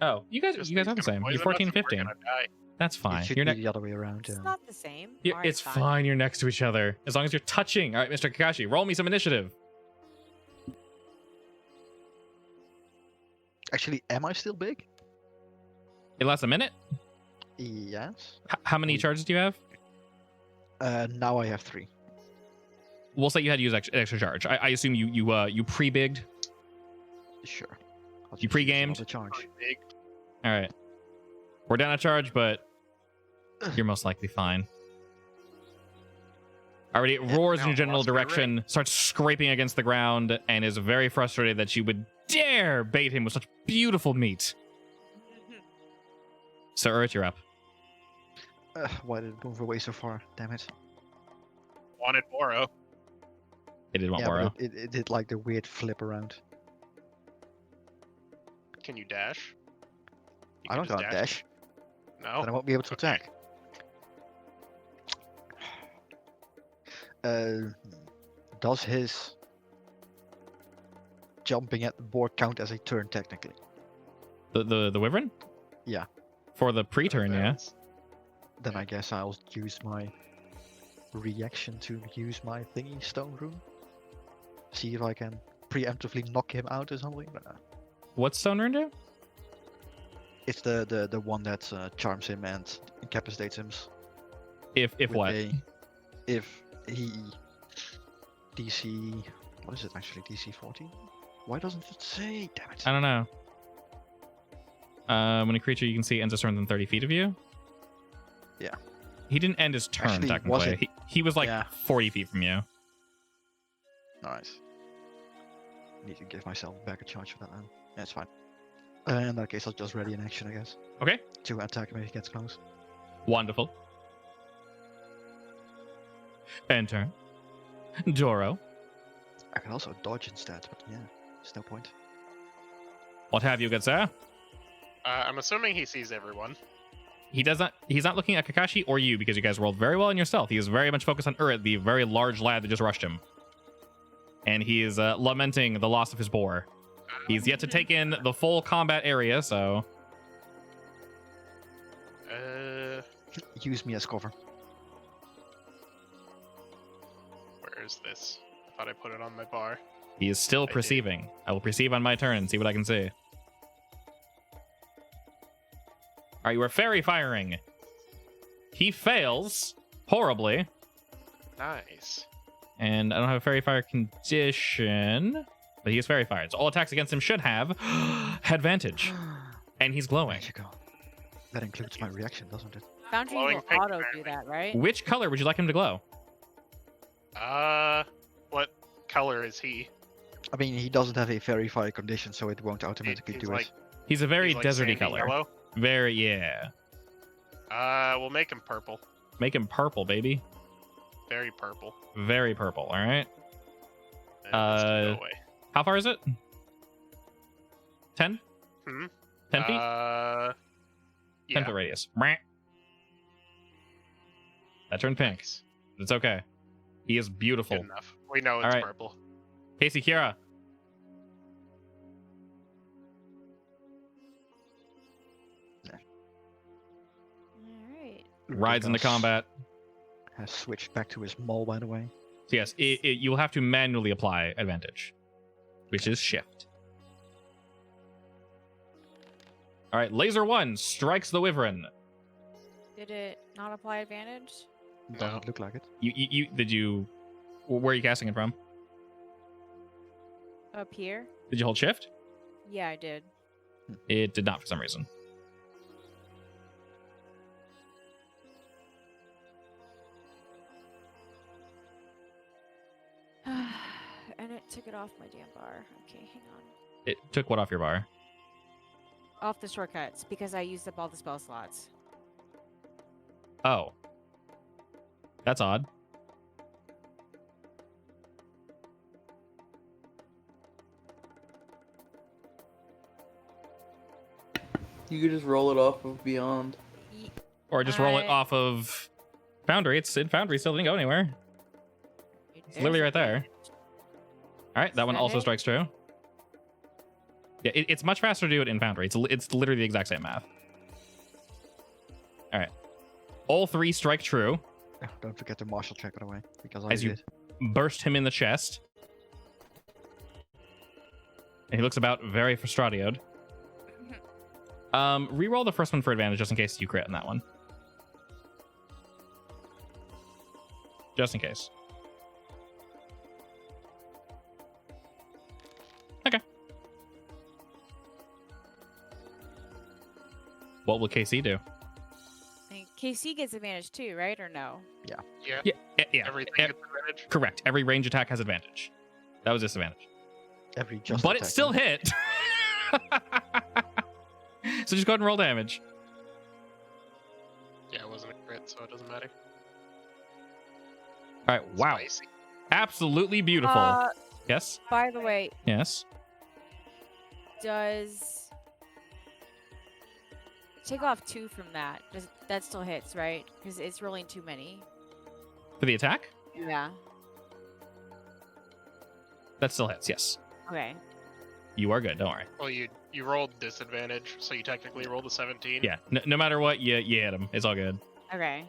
Oh, you guys Just have the he's gonna same. You're poison us 14, and we're 15. gonna die. That's It fine. should You're be ne- the other way around. It's Yeah. not the same. you're- Alright, it's fine. You're next to each other. As long as you're touching. All right, Mr. Kakashi, roll me some initiative. Actually, am I still big? It lasts a minute. Yes. How many charges do you have? Now I have 3. We'll say you had to use extra charge. I assume you pre-bigged. Sure. I'll You just use pre-gamed? another charge. Big. All right. We're down a charge, but you're most likely fine. Already, it roars in now your general lost my ring. direction, starts scraping against the ground, and is very frustrated that you would dare bait him with such beautiful meat. So, Urt, you're up. Why did it move away so far? Damn it. Wanted Boro. It did want Yeah, Moro. but it did like the weird flip around. Can you dash? You I can don't just got dash. No. Then I won't be able to Okay. attack. Does his jumping at the board count as a turn technically? The Wyvern? Yeah. For the pre-turn, yeah. Then I guess I'll use my reaction to use my thingy stone rune. See if I can preemptively knock him out or something. What's Stone Rune do? It's the one that charms him and incapacitates him. If with what? If he DC, what is it actually? DC 14? Why doesn't it say? Damn it! I don't know. When a creature you can see ends a turn within 30 feet of you? Yeah. He didn't end his turn, Actually, was technically. it? He was like Yeah. 40 feet from you. Nice. Need to give myself back a charge for that then. Yeah, it's fine. In that case, I'll just ready an action, I guess. Okay. To attack him if he gets close. Wonderful. Enter. Doro. I can also dodge instead, but yeah, there's no point. What have you, good sir? I'm assuming he sees everyone. He's not looking at Kakashi or you because you guys rolled very well in your stealth. He is very much focused on Urit, the very large lad that just rushed him. And he is lamenting the loss of his boar. He's yet to take in the full combat area, so... Use me as cover. Where is this? I thought I put it on my bar. He is still did. perceiving. I will perceive on my turn and see what I can see. All right, you are fairy firing. He fails horribly. Nice. And I don't have a fairy fire condition, but he is fairy fired. So all attacks against him should have advantage. And he's glowing. There you go. That includes my reaction, doesn't it? Foundry Glowing will pink, auto do apparently. that, right? Which color would you like him to glow? What color is he? I mean, he doesn't have a very fire condition, so it won't automatically he's do like, it. He's a very he's like deserty sandy color. Yellow. Very, yeah. We'll make him purple. Make him purple, baby. Very purple. Very purple, all right? And this can go Uh, away. How far is it? 10? Hmm? 10 feet? 10 Yeah. foot radius. Brant. That turned pink. Nice. It's okay. He is beautiful. Good enough. We know it's Alright. purple. Casey, Kira. Alright. Rides into Because combat. Has switched back to his maul, by the way. So yes, you'll have to manually apply advantage, which is shift. All right, laser 1 strikes the wyvern. Did it not apply advantage? Doesn't look like it. You where are you casting it from? Up here? Did you hold shift? Yeah, I did. It did not for some reason. And it took it off my damn bar. Okay, hang on. It took what off your bar? Off the shortcuts because I used up all the spell slots. Oh. That's odd. You could just roll it off of Beyond. Or just roll it I- off of Foundry. It's in Foundry, still didn't go anywhere. It's literally right there. All right, that one that also it? strikes true. Yeah, it's much faster to do it in Foundry. It's literally the exact same math. All right. All 3 strike true. Oh, don't forget the martial check, by the way, because I As you did. burst him in the chest. And he looks about very frustradioed. Reroll the first one for advantage just in case you crit on that one. Just in case. Okay. What will KC do? And KC gets advantage too, right? Or no? Yeah. Yeah. Everything e- gets advantage. correct. Every range attack has advantage. That was disadvantage. Every just But it attack, still right? hit. So just go ahead and roll damage. Yeah, it wasn't a crit, so it doesn't matter. All right. Wow. Spicy. Absolutely beautiful. Yes. By the way, Yes. does take off 2 from that? Does that still hits, right? Because it's rolling too many. For the attack? Yeah. That still hits. Yes. Okay. You are good. Don't worry. Well, you rolled disadvantage, so you technically rolled a 17. Yeah. No matter what, you hit him. It's all good. Okay.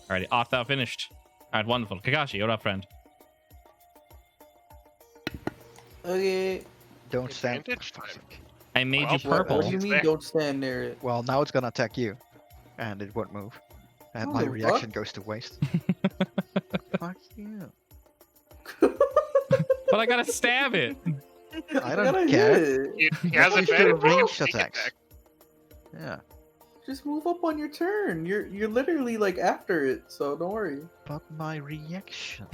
Alrighty. Off thou finished. All right. Wonderful. Kakashi, what up, friend? Okay. Don't stand. Advantage for fuck's time. sake. I made Well, you what- purple. What do you He's mean there. don't stand near it? Well, now it's gonna attack you, and it won't move, and What my the reaction fuck? goes to waste. Fuck you. But I gotta stab it. I don't Gotta care. hit it. He has He's advantage. doing on ranged sneak attacks. attack. Yeah, Just move up on your turn. You're literally like after it, so don't worry. but my reaction.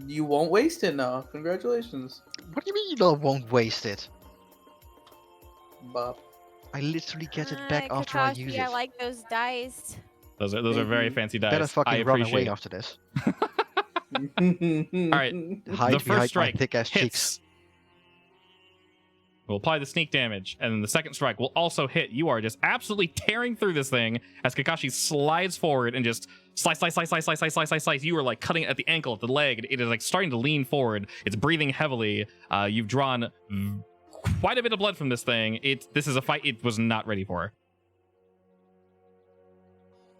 You won't waste it now. Congratulations, What do you mean you won't waste it? Bob. I literally get it back after I use it. I like those dice. Those are very Mhm. fancy dice. Better I fucking run appreciate away it. after this. right. Hide The first behind my strike thick ass cheeks. hits. We'll apply the sneak damage, and then the second strike will also hit. You are just absolutely tearing through this thing as Kakashi slides forward and just slice. You are like cutting it at the ankle, at the leg. It is like starting to lean forward. It's breathing heavily. You've drawn quite a bit of blood from this thing. This is a fight it was not ready for.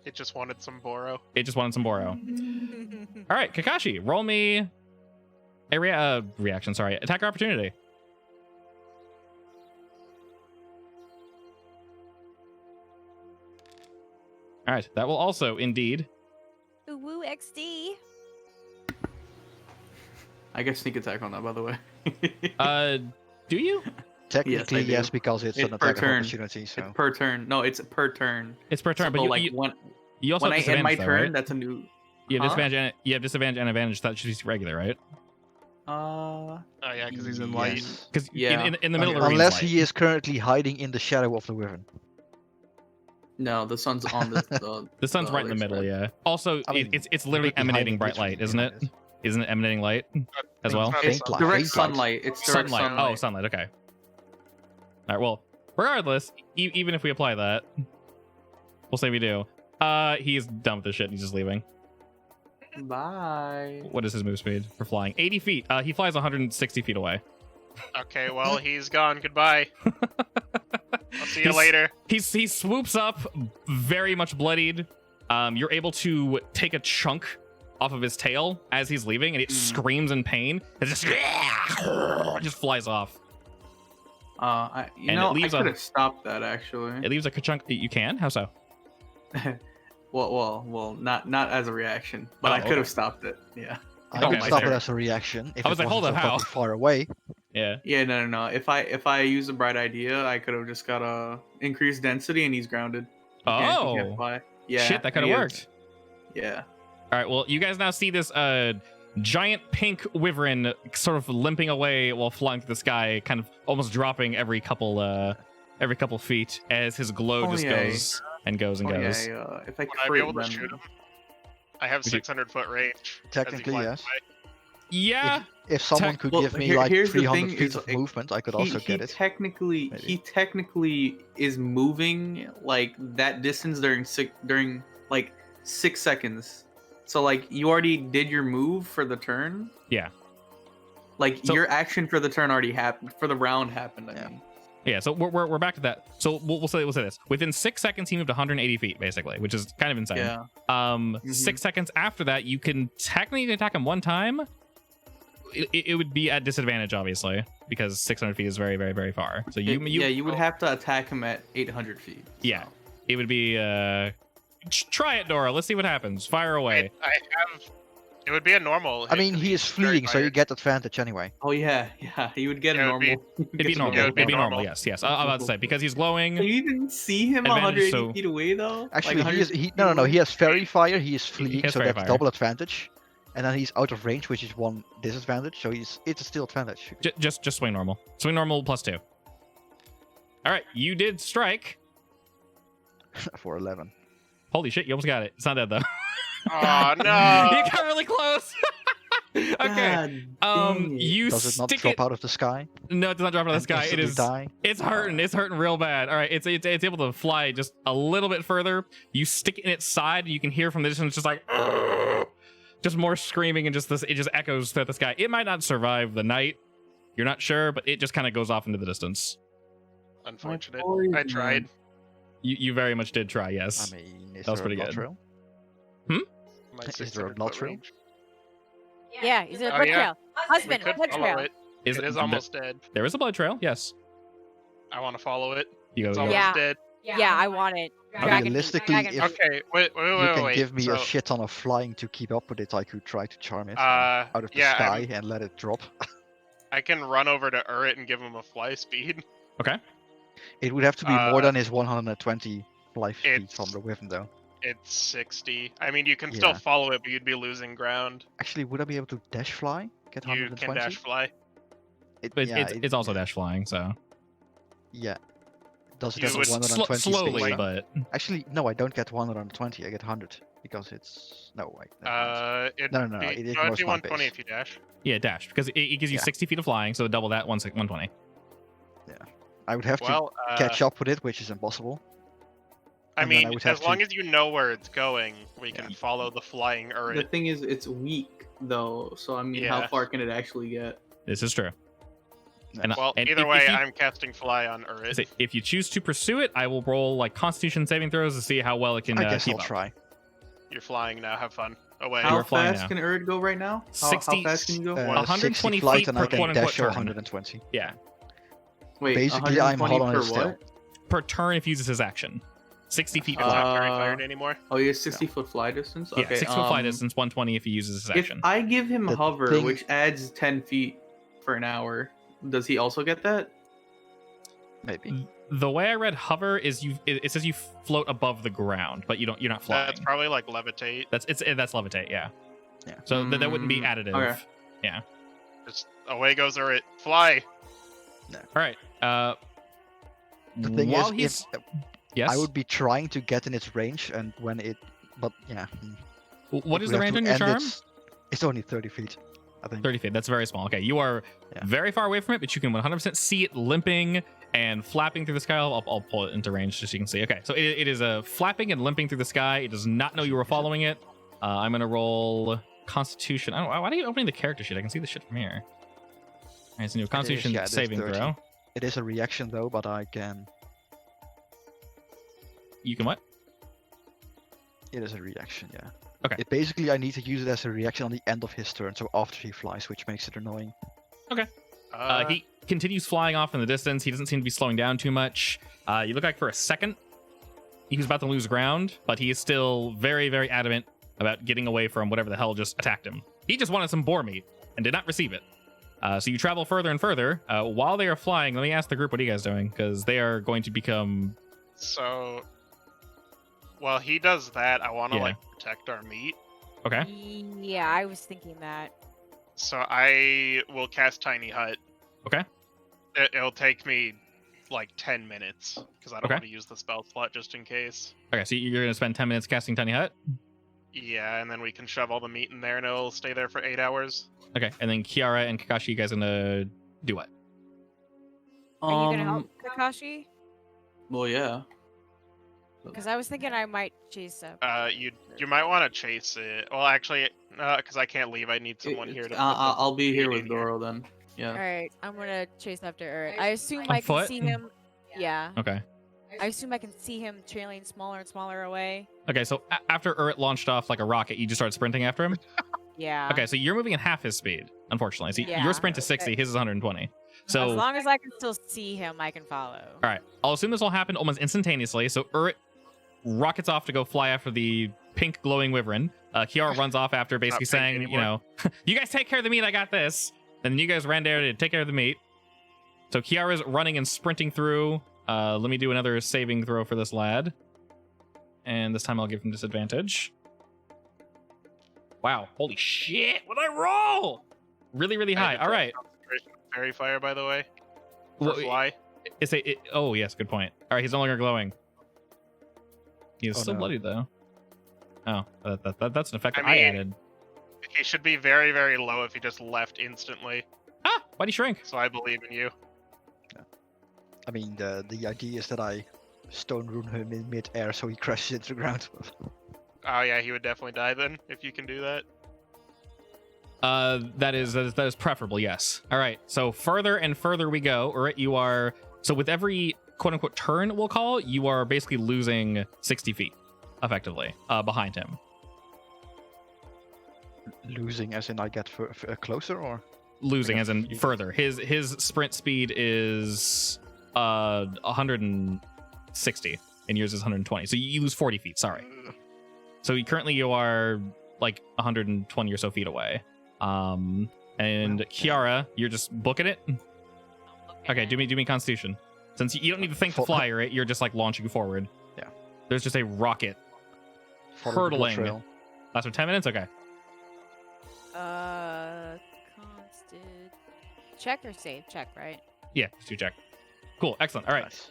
It just wanted some Boro. It just wanted some Boro. All right, Kakashi, roll me a reaction. Sorry, attacker opportunity. All right, that will also indeed. Ooh, woo XD. I get sneak attack on that, by the way. Do you? Technically, Yes, I yes, do. because it's It's an per attack of turn. opportunity. So It's per turn. No, it's per turn. It's per turn, but So, you, like you, you also when I have end my disadvantage, though, turn, right? that's a new. You have Huh? disadvantage. You have disadvantage and advantage. That should be regular, right? Oh yeah, because he's in light. yes. Because Yeah. in the middle of the Unless range he is currently hiding in the shadow of the wyvern. No, the sun's on the. the sun's right in the other middle. side. Yeah. Also, I mean, it's literally could be hiding emanating bright literally light, isn't it? behind Isn't it emanating light as It's well? not It's Faint light, direct faint light. sunlight. It's direct Sunlight. sunlight. Oh, sunlight. Okay. All right. Well, regardless, even if we apply that, we'll say we do. He's done with this shit. And he's just leaving. Bye. What is his move speed for flying? 80 feet. He flies 160 feet away. Okay, well he's gone. Goodbye. I'll see you He's- later. He swoops up, very much bloodied. You're able to take a chunk off of his tail as he's leaving, and it screams in pain. It's just just flies off. I And it leaves a- could have stopped that actually. It leaves a chunk. You can? How so? well, not as a reaction, but Oh, I could okay. have stopped it. Yeah. I Okay, could my stop it turn. as a reaction if I was it like, hold wasn't up, so how? fucking far away. Yeah. Yeah, no. If I use a bright idea, I could have just got a increased density and he's grounded. He can't Oh. fly. Yeah. Shit, that could and have he worked. Yeah. All right. Well, you guys now see this giant pink wyvern sort of limping away while flying through the sky, kind of almost dropping every couple feet as his glow Oh, just yeah. goes and goes and Oh, goes. yeah, if I Would I be crit able to them- shoot him? I have Would you- 600-foot range. as he Technically, flies yes. away. Yeah. If someone could Well, give me here's the 300 thing, feet is, of like, movement, I could also get it. Technically, maybe. he technically is moving like that distance during like 6 seconds. So like you already did your move for the turn. Yeah. Like So- your action for the turn already happened. For the round happened. I Yeah. mean. Yeah. So we're back to that. So we'll say this. Within 6 seconds, he moved 180 feet, basically, which is kind of insane. Yeah. 6 seconds after that, you can technically attack him one time. It would be at disadvantage, obviously, because 600 feet is very, very, very far. So you would have to attack him at 800 feet. Yeah. so. It would be try it, Dora. Let's see what happens. Fire away. I have. It would be a normal. I hit mean, 'cause he is he's very fleeing, so you tired. get advantage anyway. Oh yeah. You would get Yeah, a it would be- normal. It'd be normal. Yeah, it'd be It'd be normal. normal. Yes. I'm about to say because he's glowing. You didn't see him Advantage, 180 so- feet away though. Actually, Like he is. 100 He, feet no. away? He has fairy fire. He is fleeing, has so fairy that's fire. double advantage. And then he's out of range, which is one disadvantage. So it's a still advantage. Just swing normal. Swing normal +2. All right, you did strike. For 11. Holy shit, you almost got it. It's not dead though. Oh you no! got really close. Okay. God dang it. You Does it not stick drop it. out of the sky? No, it does not drop out of the and sky. It instantly is. Die? It's hurting. It's hurting real bad. All right, it's able to fly just a little bit further. You stick it in its side, and you can hear from the distance just like, "Argh!" Just more screaming, and just this. It just echoes throughout the sky. It might not survive the night. You're not sure, but it just kind of goes off into the distance. Unfortunate. boys, I man. tried. You very much did try. Yes. I mean, is That was there a pretty blood good. trail? My Is there a 600 blood foot trail? range. Yeah, he's in a Oh, blood yeah. trail. We Husband, could blood follow trail. it. It is almost dead. There is a blood trail. Yes. I want to follow it. You It's go. almost Yeah. dead. Yeah, I want it. Dragon feet, Realistically, dragon if- feet. Okay, wait. You can give me so, a shit ton of flying to keep up with it. I could try to charm it Uh, out of the yeah, sky and let it drop. I can run over to Urit and give him a fly speed. Okay. It would have to be more Uh, than his 120 life speed it's- from the Wyvern, though. It's 60. I mean, you can still Yeah. follow it, but you'd be losing ground. Actually, would I be able to dash fly? Get You 120? can dash fly. But yeah, it's also dash flying, so Yeah. Does it You have would- 120 slowly, speed? but Actually, no, I don't get 120. I get 100 because it's no wait. never mind. It'd No, be, it it'd ignores be my 120 base. if you dash. yeah, dash because it gives you Yeah. 60 feet of flying, so double that 120. I would have Well, to catch up with it, which is impossible. I and then I mean, would have as long to- as you know where it's going, we can Yeah. follow the flying The Urit. thing is, it's weak though. So I mean, how Yeah. far can it actually get? This is true. Yeah. Well, and either if way, you- I'm casting fly on Urit. say, if you choose to pursue it, I will roll like Constitution saving throws to see how well it can I guess keep I'll up. try. You're flying now. Have fun. Away. You How are flying fast now. can Urid go right now? How 60 fast can you go? 120 60 flight feet and per I can quote-unquote dash turn. 120. Yeah, Wait, basically, I'm 120 hot on per it still. what? per turn if he uses his action. 60 feet It's fly. not very Uh, fired anymore. Oh, he has 60-foot fly distance. Yeah, Okay, 6 foot fly distance, 120 if he uses his If action. I give him The hover, thing- which adds 10 feet for an hour, does he also get that? Maybe. The way I read hover is it says you float above the ground, but you're not flying. That's probably like levitate. That's levitate, yeah. Yeah. So that wouldn't be Mm, additive. okay. Just away goes Urit. Fly. All right. The thing while is, he's if yes. I would be trying to get in its range, and when it, but yeah. What it is would the have range to on your end charm? It's only 30 feet, I think. 30 feet. That's very small. Okay, you are Yeah. very far away from it, but you can 100% see it limping and flapping through the sky. I'll pull it into range just so you can see. Okay, so it is flapping and limping through the sky. It does not know you were following it. I'm gonna roll Constitution. I don't. Why are you opening the character sheet? I can see the shit from here. All right, it's a new Constitution yeah, it is saving 30. throw. It is a reaction though, but I can. You can what? It is a reaction, yeah. Okay. Basically, I need to use it as a reaction on the end of his turn, so after he flies, which makes it annoying. He continues flying off in the distance. He doesn't seem to be slowing down too much. You look like for a second he was about to lose ground, but he is still very, very adamant about getting away from whatever the hell just attacked him. He just wanted some boar meat and did not receive it. So you travel further and further. While they are flying, let me ask the group, what are you guys doing? Because they are going to become... So, while he does that, I want to Yeah. like protect our meat. Okay. Yeah, I was thinking that. So I will cast Tiny Hut. Okay. It'll take me like 10 minutes because I don't Okay. want to use the spell slot just in case. Okay, so you're going to spend 10 minutes casting Tiny Hut? Yeah, and then we can shove all the meat in there and it'll stay there for 8 hours. Okay, and then Kiara and Kakashi, you guys going to do what? Are you gonna help Kakashi? Well, yeah. Because I was thinking I might chase up. You might want to chase it. Well, actually, because I can't leave. I need someone here to. I'll be here meat with in here. Doro then. Yeah. All right, I'm gonna chase after Urt. I assume On I can foot? see him. Yeah, Okay. I assume I can see him trailing smaller and smaller away. Okay, so after Urt launched off like a rocket, you just started sprinting after him? Yeah. Okay, so you're moving at half his speed, unfortunately. So Yeah. your sprint is 60, his is 120. So, As long as I can still see him, I can follow. all right, I'll assume this will happen almost instantaneously. So Urt rockets off to go fly after the pink glowing wyvern. Kiara runs off after, basically pink saying, anymore. you know, you guys take care of the meat, I got this. And then you guys ran there to take care of the meat. So Kiara's running and sprinting through. Let me do another saving throw for this lad. And this time I'll give him disadvantage. Wow, holy shit, what did I roll? Really, really high. All right. Fairy fire, by the way. For Well, fly. oh, yes, good point. All right, he's no longer glowing. He is Oh, still no. bloody, though. Oh, that's an effect I that I mean- added. He should be very, very low if he just left instantly. Ah, why'd he shrink? So I believe in you. I mean, the idea is that I stone rune him in mid-air so he crashes into the ground. Oh yeah, he would definitely die then if you can do that. That is preferable, yes. All right, so further and further we go. All right, you are... So with every quote-unquote turn, we'll call, you are basically losing 60 feet, effectively, behind him. Losing as in I get closer, or? Losing Okay. as in further. His sprint speed is 160, and yours is 120. So you lose 40 feet, sorry. So currently you are like 120 or so feet away. And Well, Kiara, you're just booking it. Okay, do me Constitution. Since you don't need to think to fly, right? You're just like launching forward. Yeah. There's just a rocket Follow the blood hurtling. trail. Lasts for 10 minutes. Okay. Constant check or save? Check, right? Yeah, just do check. Cool. Excellent. All right. Nice.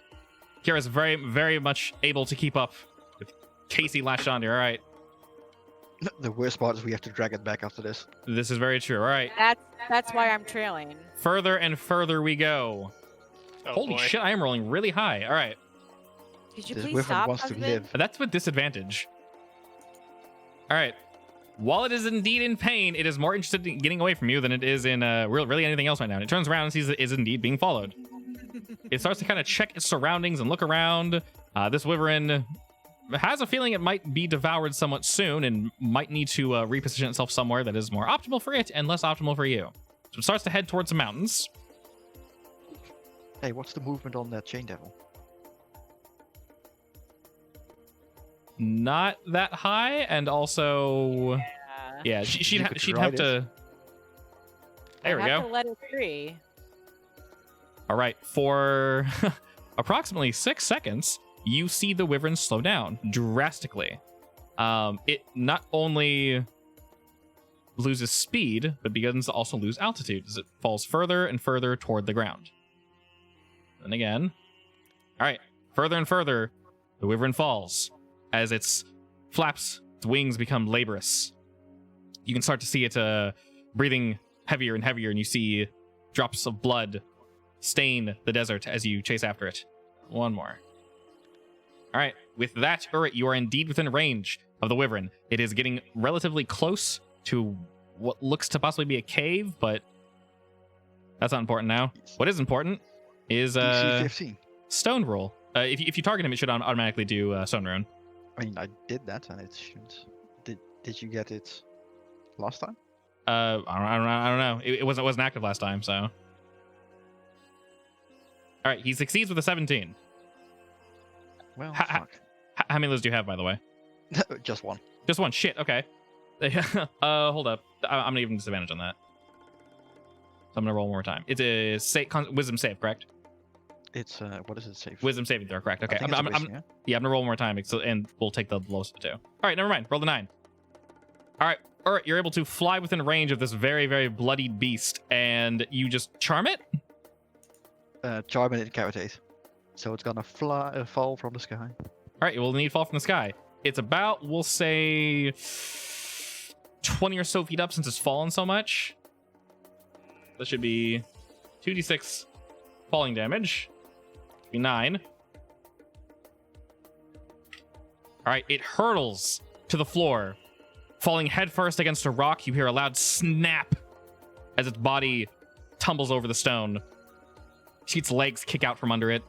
Kiara's very, very much able to keep up with Casey latched onto. All right. The worst part is we have to drag it back after this. This is very true. All right. That's why I'm trailing. Further and further we go. Oh, Holy boy. shit, I am rolling really high. All right. Could you This please wyvern stop, wants to husband? live. That's with disadvantage. All right. While it is indeed in pain, it is more interested in getting away from you than it is in really anything else right now. And it turns around and sees it is indeed being followed. It starts to kind of check its surroundings and look around. This wyvern has a feeling it might be devoured somewhat soon and might need to reposition itself somewhere that is more optimal for it and less optimal for you. So it starts to head towards the mountains. Hey, what's the movement on that chain devil? Not that high, and also, yeah, she'd You have could ride to. There we I have go. to let it free. All right, for approximately 6 seconds, you see the wyvern slow down drastically. It not only loses speed, but begins to also lose altitude as it falls further and further toward the ground. And again, all right, further and further, the wyvern falls as its flaps, its wings become laborious. You can start to see it breathing heavier and heavier, and you see drops of blood stain the desert as you chase after it. One more. All right, with that, Urit, you are indeed within range of the wyvern. It is getting relatively close to what looks to possibly be a cave, but that's not important now. What is important is DC 15. stone rule. If you target him, it should automatically do stone rune. I mean, I did that and it shouldn't. Did you get it last time? I don't know. It wasn't active last time, so. All right, he succeeds with a 17. Well, Ha- fuck. How many of those do you have, by the way? Just one. Just one. Shit. Okay. Hold up. I'm gonna give him disadvantage on that. So I'm gonna roll one more time. It's a wisdom save, correct? It's what does it say? Wisdom saving throw, correct? Okay. I think it's a wisdom, yeah? Yeah, I'm gonna roll one more time, and we'll take the lowest of the two. All right, never mind. Roll the 9. All right, you're able to fly within range of this very, very bloodied beast, and you just charm it. Charm and incavitate. So it's gonna fall from the sky. All right, we'll need fall from the sky. It's about, we'll say, 20 or so feet up since it's fallen so much. That should be 2d6 falling damage. Be 9. All right, it hurtles to the floor. Falling headfirst against a rock, you hear a loud snap as its body tumbles over the stone. You see its legs kick out from under it.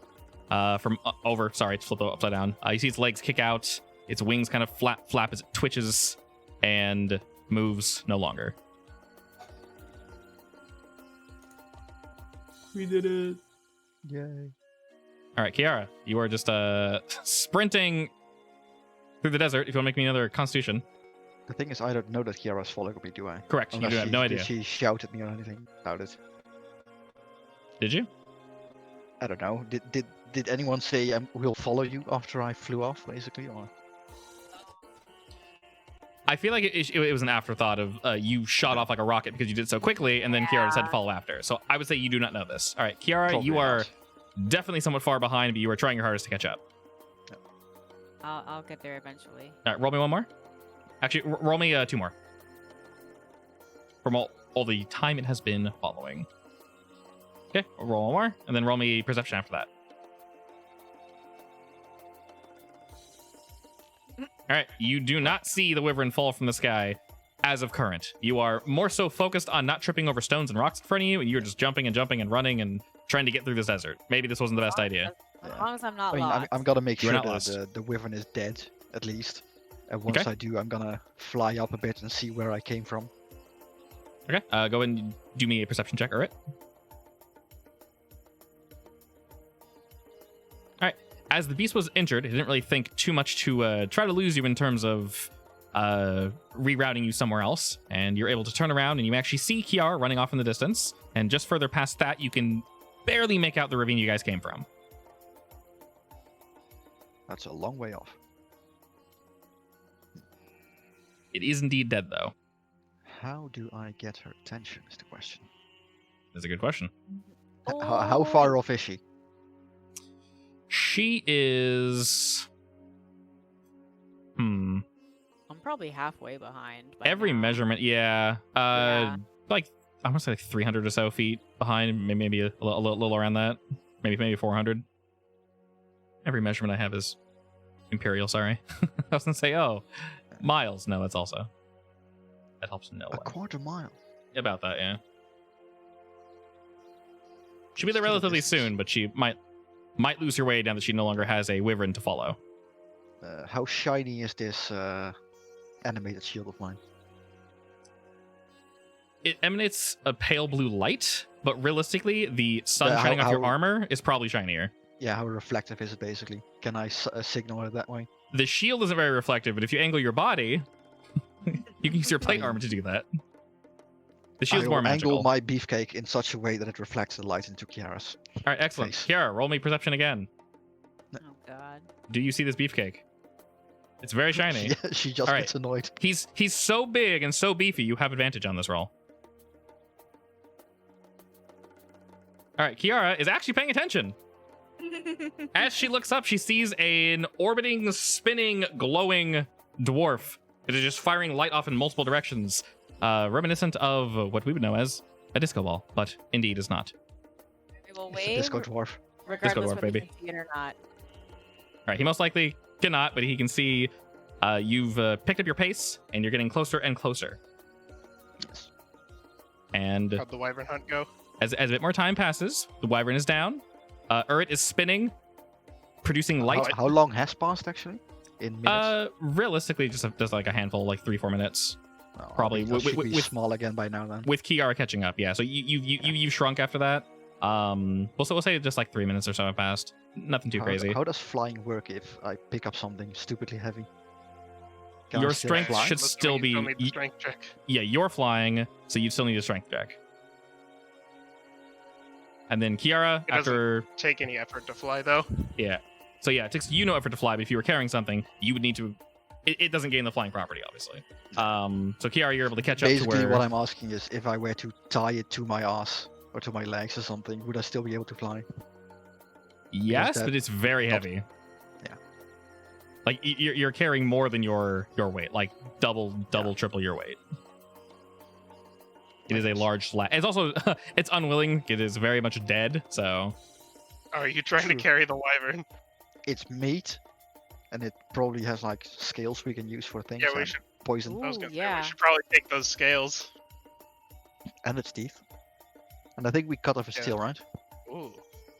Sorry, it's flipped upside down. You see its legs kick out. Its wings kind of flap as it twitches and moves no longer. We did it. Yay. All right, Kiara, you are just sprinting through the desert. If you want to make me another Constitution. The thing is, I don't know that Kiara's following me, do I? Correct. You do have no idea. Did she shout at me or anything about it? Did you? I don't know. Did anyone say we'll follow you after I flew off, basically, or? I feel like it was an afterthought of you shot off like a rocket because you did so quickly, and then Kiara decided to follow after. So I would say you do not know this. All right, Kiara, Probably you are not. definitely somewhat far behind, but you are trying your hardest to catch up. I'll get there eventually. All right, roll me one more. Actually, roll me 2 more. From all the time it has been following. Okay, roll one more, and then roll me perception after that. All right, you do not see the wyvern fall from the sky as of current. You are more so focused on not tripping over stones and rocks in front of you, and you're just jumping and jumping and running and trying to get through this desert. Maybe this wasn't the best idea. As long as I'm not I mean, lost. I'm gonna make You're sure not lost. that the wyvern is dead, at least. And once Okay. I do, I'm gonna fly up a bit and see where I came from. Okay, go ahead and do me a perception check, Urit. All right, as the beast was injured, it didn't really think too much to try to lose you in terms of rerouting you somewhere else, and you're able to turn around and you actually see Kiara running off in the distance, and just further past that, you can barely make out the ravine you guys came from. That's a long way off. It is indeed dead, though. How do I get her attention is the question. That's a good question. How far off is she? She is... I'm probably halfway behind. by Every now. measurement, yeah. Yeah. Like, I want to say like 300 or so feet behind, maybe a little around that. Maybe 400. Every measurement I have is imperial, sorry. I was going to say, miles. No, that's also. That helps no A one. quarter mile. About that, yeah. She'll be there Still a relatively distance. soon, but she might lose her way now that she no longer has a wyvern to follow. How shiny is this animated shield of mine? It emanates a pale blue light, but realistically, the sun Yeah, shining off your how- armor is probably shinier. Yeah, how reflective is it basically? Can I signal it that way? The shield isn't very reflective, but if you angle your body, you can use your plate armor to do that. The shield's I more will magical. angle my beefcake in such a way that it reflects the light into Kiara's. All right, excellent. face. Kiara, roll me perception again. Oh god. Do you see this beefcake? It's very shiny. Yeah, she just All right. gets annoyed. He's so big and so beefy, you have advantage on this roll. All right, Kiara is actually paying attention. As she looks up, she sees an orbiting, spinning, glowing dwarf. It is just firing light off in multiple directions, reminiscent of what we would know as a disco ball, but indeed is not. We will It's a wave, disco dwarf. regardless dwarf, whether baby. you can see it or not. All right, he most likely cannot, but he can see you've picked up your pace and you're getting closer and closer. Yes. And How'd the wyvern hunt go? as a bit more time passes, the wyvern is down. Urit is spinning, producing light. How long has passed actually? In minutes? Realistically, just like a handful, like 3-4 minutes. Oh, Probably I should be with small again by now then. with Kiara catching up. Yeah, so you shrunk after that. We'll say just like 3 minutes or so have passed. Nothing too crazy. How does flying work if I pick up something stupidly heavy? Can I Your still strength fly? should I'm still assuming you be. need the strength check. Yeah, you're flying, so you'd still need a strength check. And then Kiara, It doesn't- after Take any effort to fly though. yeah, so yeah, it takes you no effort to fly. But if you were carrying something, you would need to. It doesn't gain the flying property, obviously. So Kiara, you're able to catch up to Basically, where. what I'm asking is, if I were to tie it to my ass or to my legs or something, would I still be able to fly? Yes, that but it's very not- heavy. Yeah. Like you're carrying more than your weight, like double, triple your weight. It is a large slab. It's also it's unwilling. It is very much dead. So Oh, are you trying to True. carry the wyvern? It's meat, and it probably has like scales we can use for things. Yeah, we and should. poison, I was Ooh, gonna say yeah. we should probably take those scales. and its teeth. And I think we cut off its Yeah. tail, right? Ooh.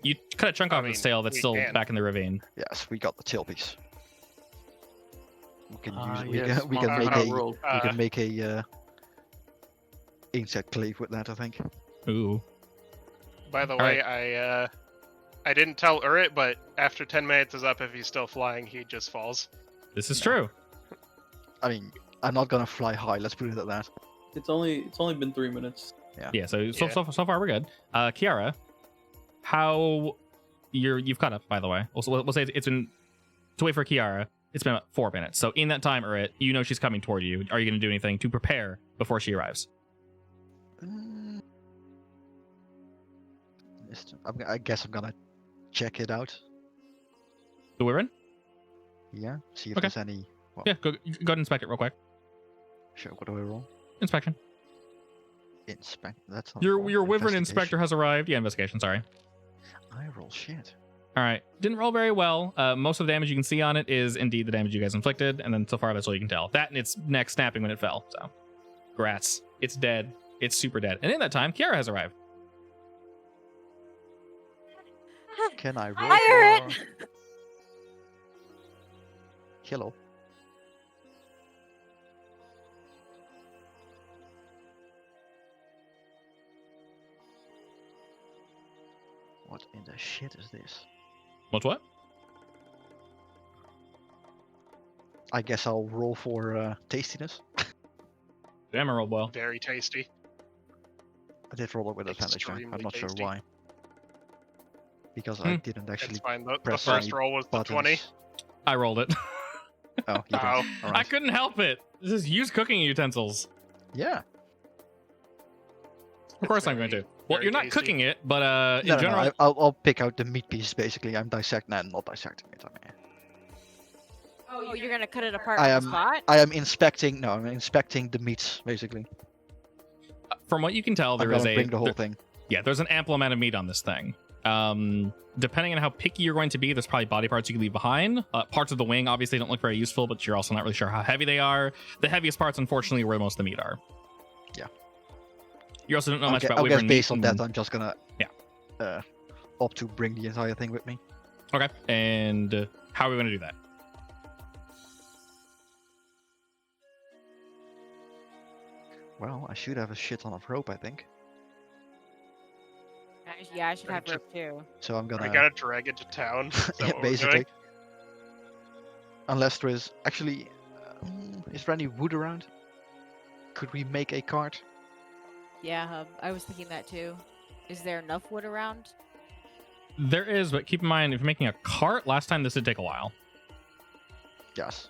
you cut a chunk I off its mean, tail that's we still can. back in the ravine. Yes, we got the tail piece. We can use. Yes, We can smart make how it a. rolled. We can make a insect cleave with that. I think. Ooh. By the All way, I didn't tell Urit, but after 10 minutes is up, if he's still flying, he just falls. This is No. true. I mean, I'm not gonna fly high. Let's put it at that. It's only been 3 minutes. Yeah. So Yeah. so far we're good. Kiara, how you've caught up, by the way. Also, we'll say it's been to wait for Kiara. It's been about 4 minutes. So in that time, Urit, you know she's coming toward you. Are you going to do anything to prepare before she arrives? Mm. I guess I'm gonna check it out. The wyvern? Yeah. See if Okay. there's any. Well, Yeah. Go ahead and inspect it real quick. Sure. What do I roll? Inspection. Inspect. That's not Your roll. wyvern Investigation. inspector has arrived. Yeah, investigation. Sorry. I roll shit. All right. Didn't roll very well. Most of the damage you can see on it is indeed the damage you guys inflicted, and then so far that's all you can tell. That and its neck snapping when it fell. So, grats. It's dead. It's super dead. And in that time, Kiara has arrived. Can I roll? Fire for... it! Hello. What in the shit is this? What's what? I guess I'll roll for tastiness. Damn, I rolled well. Very tasty. I did roll it with advantage. Right? I'm Extremely not sure tasty. why. Because I Hmm. didn't It's actually fine. The press first any roll was the buttons. 20. I rolled it. Oh, you did. Wow. I Alright. couldn't help it. This is use cooking utensils. Yeah. Of course I'm going to. Well, very you're not tasty. cooking it, but in No, no, general, no, I'll pick out the meat pieces basically. I'm dissecting and not dissecting it. I mean, Oh, you're gonna cut it apart I on am- the spot? I am inspecting. No, I'm inspecting the meats basically. from what you can tell, I'm there gonna is a bring the whole there- thing. yeah, there's an ample amount of meat on this thing. Depending on how picky you're going to be, there's probably body parts you can leave behind. Parts of the wing obviously don't look very useful, but you're also not really sure how heavy they are. The heaviest parts, unfortunately, are where most of the meat are. Yeah. You also don't know much Okay, about I guess wyvern based meat on that, and- I'm just gonna opt to bring the entire thing with me. Okay, and how are we going to do that? Well, I should have a shit ton of rope, I think. Yeah, I should have Just- rope too. So I'm gonna. I gotta drag it to town. Is that Yeah, what we're basically. doing? Unless there is actually, is there any wood around? Could we make a cart? Yeah, I was thinking that too. Is there enough wood around? There is, but keep in mind, if you're making a cart, last time this did take a while. Yes.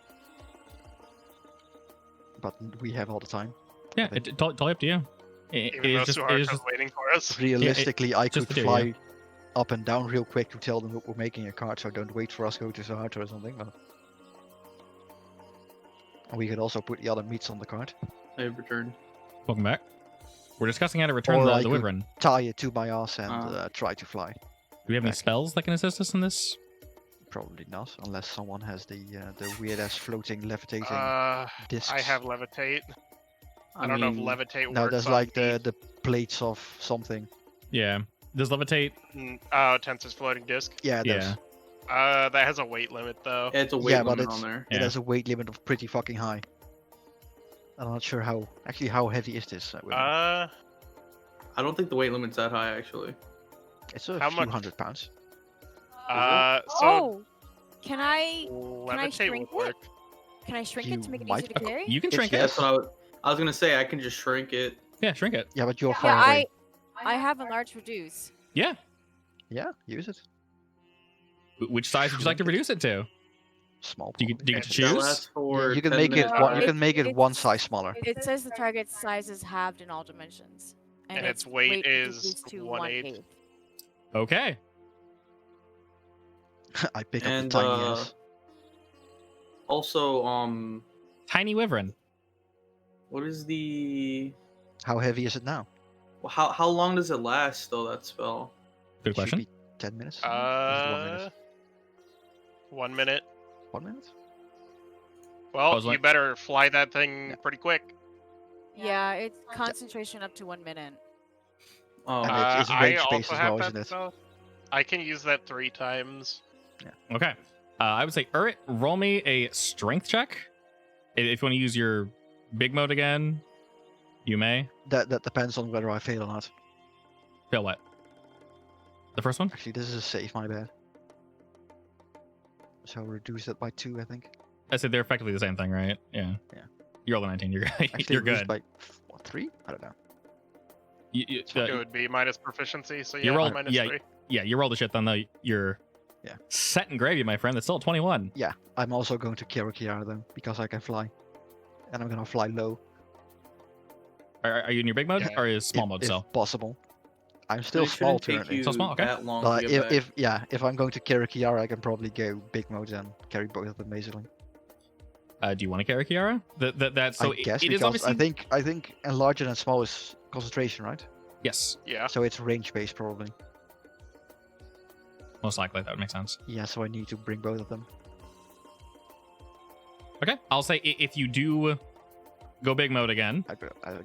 But we have all the time. Yeah, think- it's totally up to you. It Even is though just, it is Suharto's just waiting for us. Realistically, I just could the two, fly up and down real quick to tell them that we're making a cart, so don't wait for us to go to Suharto or something. But... And we could also put the other meats on the cart. I have returned. welcome back. We're discussing how to return Or I the could- wyvern. Tie it to my ass and Ah. try to fly. Do we have any back. spells that can assist us in this? Probably not, unless someone has the weird ass floating levitating I discs. have levitate. I don't know if mean, levitate No, works. there's on like meat. the plates of something. Yeah. Does levitate? Oh, Tense's floating disc. Yeah, there's, Yeah. That has a weight limit though. Yeah, it's a weight Yeah, but limit it's- on there. it Yeah. has a weight limit of pretty fucking high. I'm not sure how heavy is this? Women? Uh, I don't think the weight limit's that high actually. It's a how few much- 100 pounds. so Oh, can I levitate shrink would it? work. can I shrink You it to make it might- easier to carry? You can It's shrink yes. it. That's what I was gonna say. I can just shrink it. Yeah, shrink it. Yeah, but you're Yeah, far away. I have a large reduce. Yeah. Yeah, use it. Which size would you like to Shrink it. reduce it to? Small. Do you probably. get to That choose? lasts Yeah, for you can 10 make it. minutes, Uh, You can make it one it's- size smaller. It says the target size is halved in all dimensions, And its weight is reduced to 1/8. 1/8. Okay. I pick up And, the tiny ass. Also, Tiny wyvern. what is the? How heavy is it now? How long does it last though? That spell. Good It should question. be 10 minutes. Or is it 1 minute? 1 minute. 1 minute? Well, I was you like- better fly that thing Yeah. pretty quick. Yeah, it's concentration up to 1 minute. Oh, And it's I range-based also as have well, that isn't it? spell. I can use that 3 times. Okay. I would say, Urit, roll me a strength check. If you want to use your big mode again, you may. That depends on whether I fail or not. Fail what? The first one? Actually, this is a save, my bad. So reduce that by 2, I think. I said they're effectively the same thing, right? Yeah. Yeah. You rolled a 19. You're good. Actually, You're reduce good. by 3? I don't know. It would be minus proficiency, so You yeah, rolled- minus yeah, 3. Yeah, you rolled the shit, then though you're Yeah. set in gravy, my friend. That's still a 21. Yeah, I'm also going to carry Kiara then, because I can fly. And I'm gonna fly low. Are you in your big mode Yeah. or is small if, mode if still? possible. I'm still it small shouldn't take currently. you Still small, okay. that long But to get back. if I'm going to carry Kiara, I can probably go big mode and carry both of them basically. Do you want to carry Kiara? That so I guess it is because obviously I think larger than small is concentration, right? yes, Yeah. So it's range based probably. most likely that would make sense. Yeah, so I need to bring both of them. Okay, I'll say if you do go big mode again, I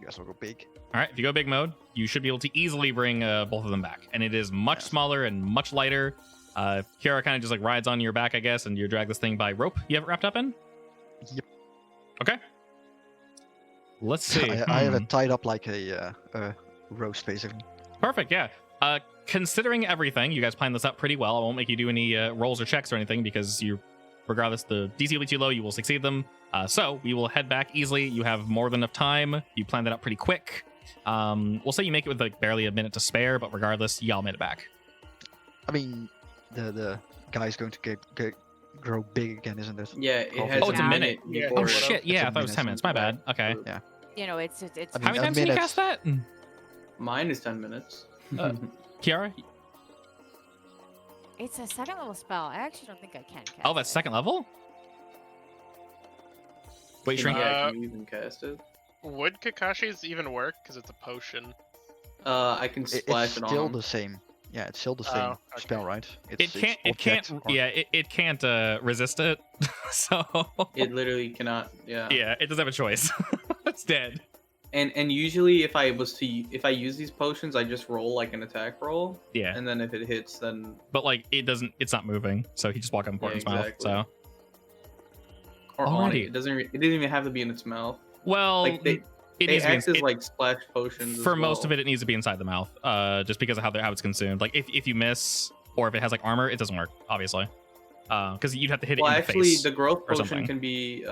guess I'll go big. all right. If you go big mode, you should be able to easily bring both of them back, and it is much Yes. smaller and much lighter. Kiara kind of just like rides on your back, I guess, and you drag this thing by rope. You have it wrapped up in. Yep. Okay. Let's see. I have it tied up like a roast basically. Perfect. Yeah. Considering everything, you guys planned this up pretty well. I won't make you do any rolls or checks or anything because you, regardless, the DC will be too low. You will succeed them. So we will head back easily. You have more than enough time. You planned that up pretty quick. We'll say you make it with like barely a minute to spare, but regardless, y'all made it back. I mean, the guy's going to grow big again, isn't it? Yeah, it Oh, has it's a minute. Yeah. Oh Or- shit! Yeah, a I thought it was 10 minutes. My bad. Okay. You know, it's I How mean, many a times can you minute- cast that? Mine is 10 minutes. Kiara? it's a second level spell. I actually don't think I can cast Oh, that's it. second level. Wait, shrink. Yeah, can you even cast it? Would Kakashi's even work? Because it's a potion. I can splash It's it on still him. the same. Yeah, it's still the same Oh, okay. spell, right? It It's can't. It can't. object or- Yeah, it can't resist it. So. It literally cannot. Yeah. Yeah, it doesn't have a choice. It's dead. And usually if I use these potions, I just roll like an attack roll, Yeah, and then if it hits, then but like it doesn't. It's not moving. So he just walk up and pour it in his mouth. exactly. So or on it. Alrighty. It doesn't even have to be in its mouth. well, Like they it they needs to be act as it- like splash potions. for as most well. of it. It needs to be inside the mouth. Just because of how it's consumed. Like if you miss or if it has like armor, it doesn't work. Obviously, because you'd have to hit Well, it in actually, the face. the growth or potion something. can be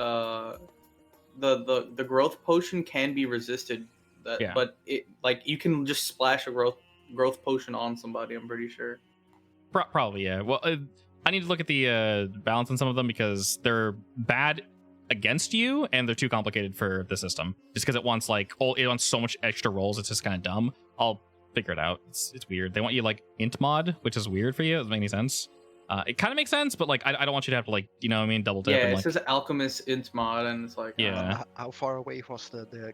the growth potion can be resisted. Yeah. But it like you can just splash a growth potion on somebody. I'm pretty sure. Probably, yeah. Well, I need to look at the balance on some of them because they're bad against you and they're too complicated for the system. Just because it wants it wants so much extra rolls, it's just kind of dumb. I'll figure it out. It's weird. They want you like int mod, which is weird for you. It doesn't make any sense. It kind of makes sense, but like I don't want you to have to like you know what I mean double dip. Yeah, and, it like, says alchemist int mod, and it's like Yeah. How far away was the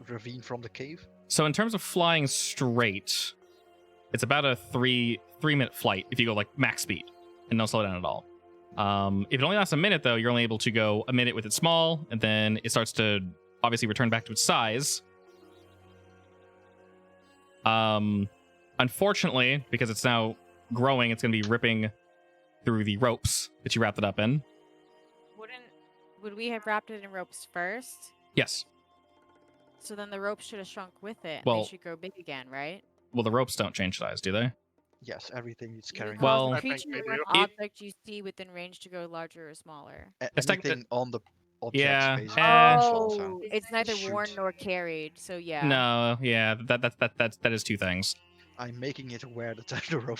ravine from the cave? So in terms of flying straight, it's about a three-minute flight if you go like max speed and don't slow down at all. If it only lasts a minute though, you're only able to go a minute with it small, and then it starts to obviously return back to its size. Unfortunately, because it's now growing, it's going to be ripping through the ropes that you wrapped it up in. Would we have wrapped it in ropes first? Yes. So then the rope should have shrunk with it. And Well- they should grow big again, right? Well, the ropes don't change size, do they? Yes, everything it's You carrying. cause Well- the I think creature they or do. object you see within range to grow larger or smaller. It's tech- Anything on the objects, Yeah, basically. Oh, it's neither Shoot. worn nor carried. So yeah. No, yeah, that is two things. I'm making it wear the tether rope.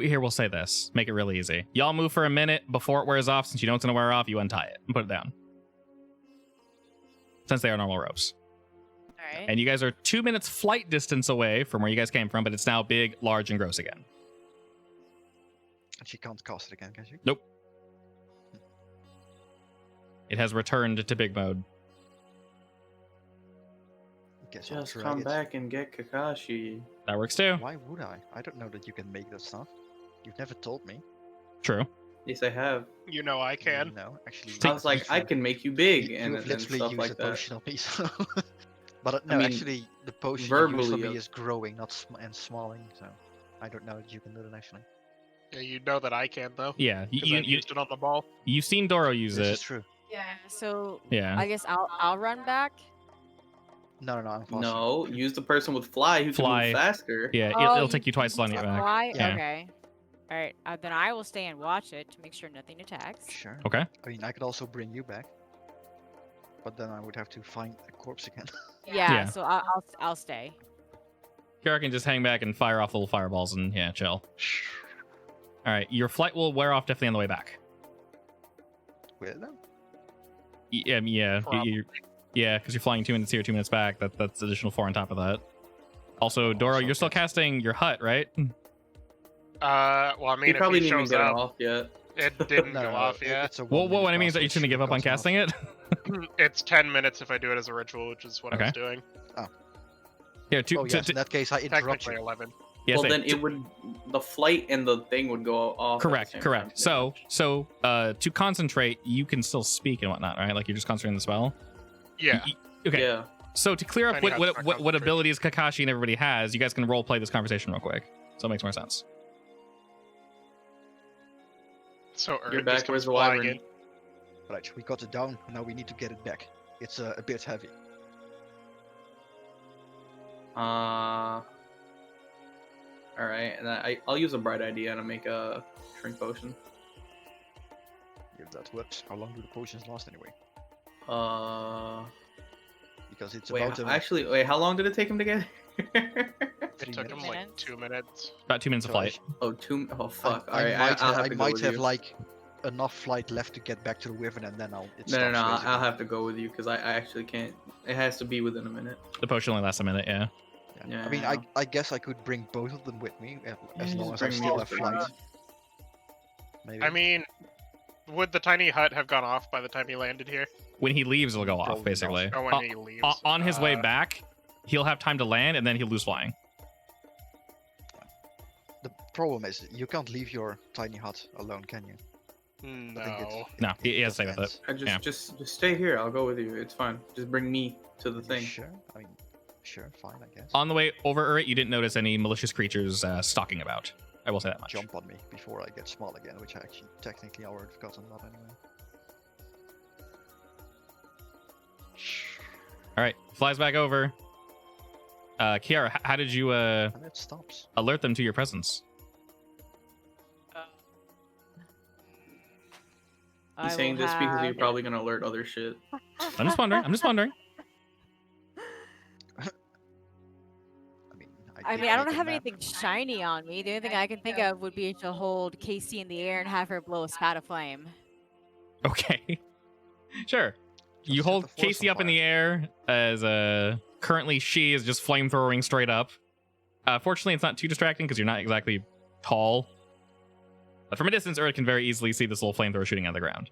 Here, we'll say this. Make it really easy. Y'all move for a minute before it wears off. Since you know it's going to wear off, you untie it and put it down. Since they are normal ropes. All right. And you guys are 2 minutes flight distance away from where you guys came from, but it's now big, large, and gross again. And she can't cast it again, can she? Nope. It has returned to big mode. Guess I'll Just drag come it. back and get Kakashi. That works too. Why would I? I don't know that you can make that stuff. You've never told me. True. Yes, I have. You know I can. No, actually. I was like, I can make you big and You've and literally stuff used like a that. potion on me, so. But no, mean, actually, the potion you used on verbally, me is growing, not and smalling. So I don't know that you can do it actually. Yeah, you know that I can though. Yeah, 'Cause I've used it on the ball. you've seen Doro use This it. is true. Yeah. So Yeah. I guess I'll run back. No, I'm faster. No, use the person with fly who Fly. can move faster. Yeah, Oh, it'll you take you twice as long to can get back. fly? Yeah. Okay. All right. Then I will stay and watch it to make sure nothing attacks. Sure. Okay. I mean, I could also bring you back. But then I would have to find a corpse again. Yeah. Yeah. So I'll stay. Kara can just hang back and fire off little fireballs and yeah, chill. All right, your flight will wear off definitely on the way back. Will it though? Yeah, Probably. yeah, because you're flying 2 minutes here, 2 minutes back. That's additional 4 on top of that. Also, Doro, Also you're still good. casting your hut, right? Well, I mean, You probably if he didn't even shows get it up, off yet. it didn't No, go no, off it- yet. It's a Well, 1 minute what I mean is cast, that you which shouldn't give up on goes off. casting it. It's 10 minutes if I do it as a ritual, which is what I was Okay. doing. Yeah, Oh yes, in that case I interrupt Technically you. 11. yeah, Well, say- then it would, the flight and the thing would go off. at the correct, same correct. time. So, to concentrate, you can still speak and whatnot, right? Like you're just concentrating the spell. Yeah. Okay. Yeah. So to clear up Tiny what, hut's what, not what, what concentration. abilities Kakashi and everybody has, you guys can role play this conversation real quick. So it makes more sense. So Erd You're just back. Where's comes the flying wyvern? in. Right, we got it down. Now we need to get it back. It's a bit heavy. All right, and I'll use a bright idea to make a shrink potion. If that works. How long do the potions last anyway? Because it's Wait, about a actually, wait, how long did it take him to get? It 3 took minutes. him like Minutes? 2 minutes. About 2 minutes of So I flight. sh- Oh, fuck. I All right, might, I'll ha- have I to go might with have you. like enough flight left to get back to the wyvern, and then No, stops. I'll basically. have to go with you because I actually can't. It has to be within a minute. The potion only lasts a minute, yeah. Yeah. I mean, Yeah. I guess I could bring both of them with me as Yeah, long just as I bring still me have with flight. you. Maybe. I mean, would the tiny hut have gone off by the time he landed here? When he leaves, it'll go off, Probably basically. Or when he leaves? On his way Uh, back, he'll have time to land, and then he'll lose flying. the problem is you can't leave your tiny hut alone, can you? I think No. No, he has to stay with depends. it. I Yeah. just stay here. I'll go with you. It's fine. Just bring me to the Are you thing. Sure. I mean, sure, fine, I guess. On the way over it, you didn't notice any malicious creatures stalking about. I will say that much. Jump on me before I get small again, which I actually technically already forgotten about anyway. All right, flies back over. Kiara, how did you And it stops. alert them to your presence? He's saying this because you're probably gonna alert other shit. I'm just wondering. I'm just wondering. I did mean, I make don't a have map. anything shiny on me. The only thing I can think of would be to hold Casey in the air and have her blow a spat of flame. Okay, sure. You Just set hold the force Casey on up in fire. the air as currently she is just flamethrowing straight up. Fortunately, it's not too distracting because you're not exactly tall. But from a distance, Erd can very easily see this little flamethrower shooting out of the ground.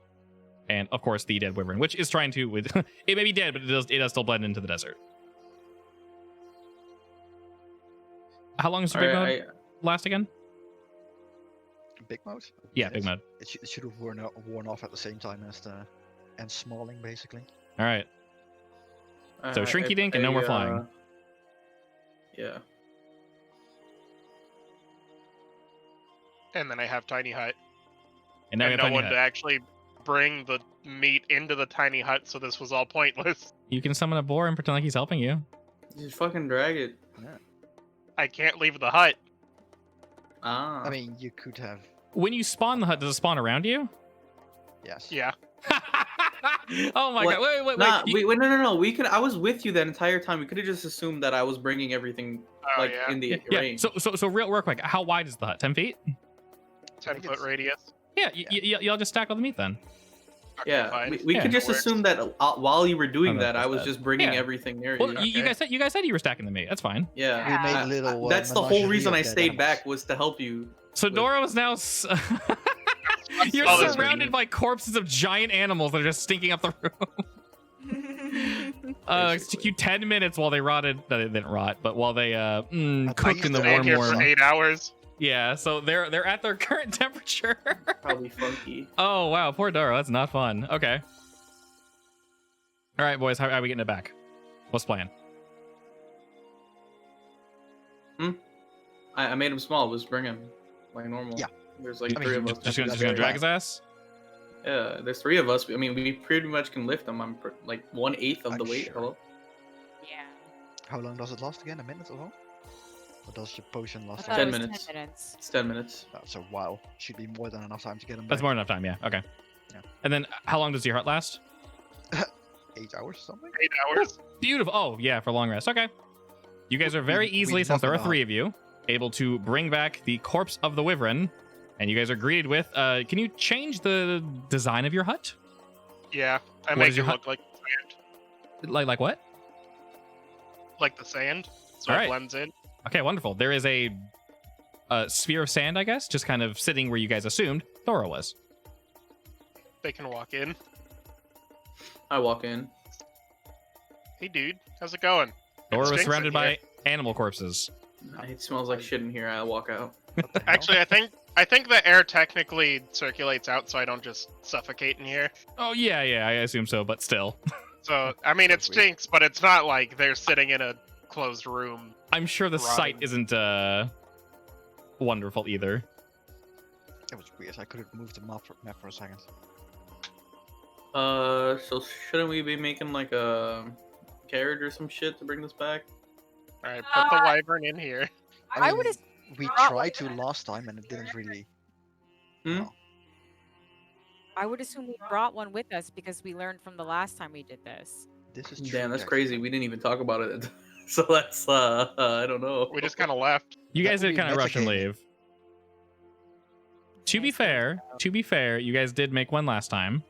And of course, the dead wyvern, which is trying to with it may be dead, but it does still blend into the desert. How long does your big mode Alright, last again? Big mode? Yeah, big mode. It should have worn off at the same time as the and smalling basically. All right. So alright, Shrinky Dink and no more flying. Yeah. And then I have tiny hut. And now you And have no tiny one hut. to actually bring the meat into the tiny hut, so this was all pointless. You can summon a boar and pretend like he's helping you. You just fucking drag it. I can't leave the hut. Ah. I mean, you could have. When you spawn the hut, does it spawn around you? Yes. Yeah. Oh my What? god! Wait! Nah, wait, no. We could. I was with you that entire time. We could have just assumed that I was bringing everything Oh, like yeah. in the Yeah. range. So real quick. How wide is the hut? 10 feet? 10-foot radius. Yeah. Y'all just stack all the meat then. Okay, Yeah, fine. we Yeah. could just Works. assume that while you were doing Oh, that, that's I was bad. just bringing Yeah. everything near Well, you. you guys said you were stacking the meat. That's fine. Yeah, We made Yeah. little. that's the whole menagerie reason of I dead stayed animals. back was to help you. So Dora was now. You're Oh, that's surrounded by corpses of giant animals that are just stinking up the room. It took you 10 minutes while they rotted. No, they didn't rot, but while they cooked in the Stayed here warm. for 8 hours. Yeah, so they're at their current temperature. Probably funky. Oh wow, poor Dora. That's not fun. Okay. All right, boys. How are we getting it back? What's the plan? I made him small. Just bring him like normal. Yeah. There's like I mean, three of us. Just gonna very drag well. his ass? Yeah, there's three of us. I mean, we pretty much can lift them. I'm like 1/8 of the weight. Sure. Hello. Yeah. How long does it last again? A minute or so? Or does your potion I last? thought 10 it was minutes. 10 minutes. It's 10 minutes. That's a while. Should be more than enough time to get them. That's back. more than enough time. Yeah. Okay. Yeah. And then how long does your hut last? 8 hours, something. 8 hours. Beautiful. Oh yeah, for long rest. Okay. You guys are very We easily, since there are knocked it 3 of you, able to bring back the corpse of the wyvern, and you guys are greeted with. Can you change the design of your hut? Yeah, I What make is it your look like sand. Like what? Like the sand, so All it right. blends in. Okay, wonderful. There is a sphere of sand, I guess, just kind of sitting where you guys assumed Thora was. They can walk in. I walk in. Hey, dude, how's it going? Thora was stinks in surrounded here. by animal corpses. It smells like shit in here. I walk out. What the hell? Actually, I think the air technically circulates out, so I don't just suffocate in here. Oh yeah, I assume so, but still. So I mean, it That's weird. stinks, but it's not like they're sitting in a closed room. I'm sure the sight Rotting. isn't wonderful either. It was weird. I couldn't move the map for a second. So shouldn't we be making like a carriage or some shit to bring this back? All right, put the wyvern in here. I mean, would have. We brought tried to one. last time and it didn't really. Hmm? well, I would assume we brought one with us because we learned from the last time we did this. This is true. Damn, that's actually. crazy. We didn't even talk about it. So that's I don't know. We just kind of left. You That guys would did be kind of rush and metagaming. leave. To be fair, you guys did make one last time,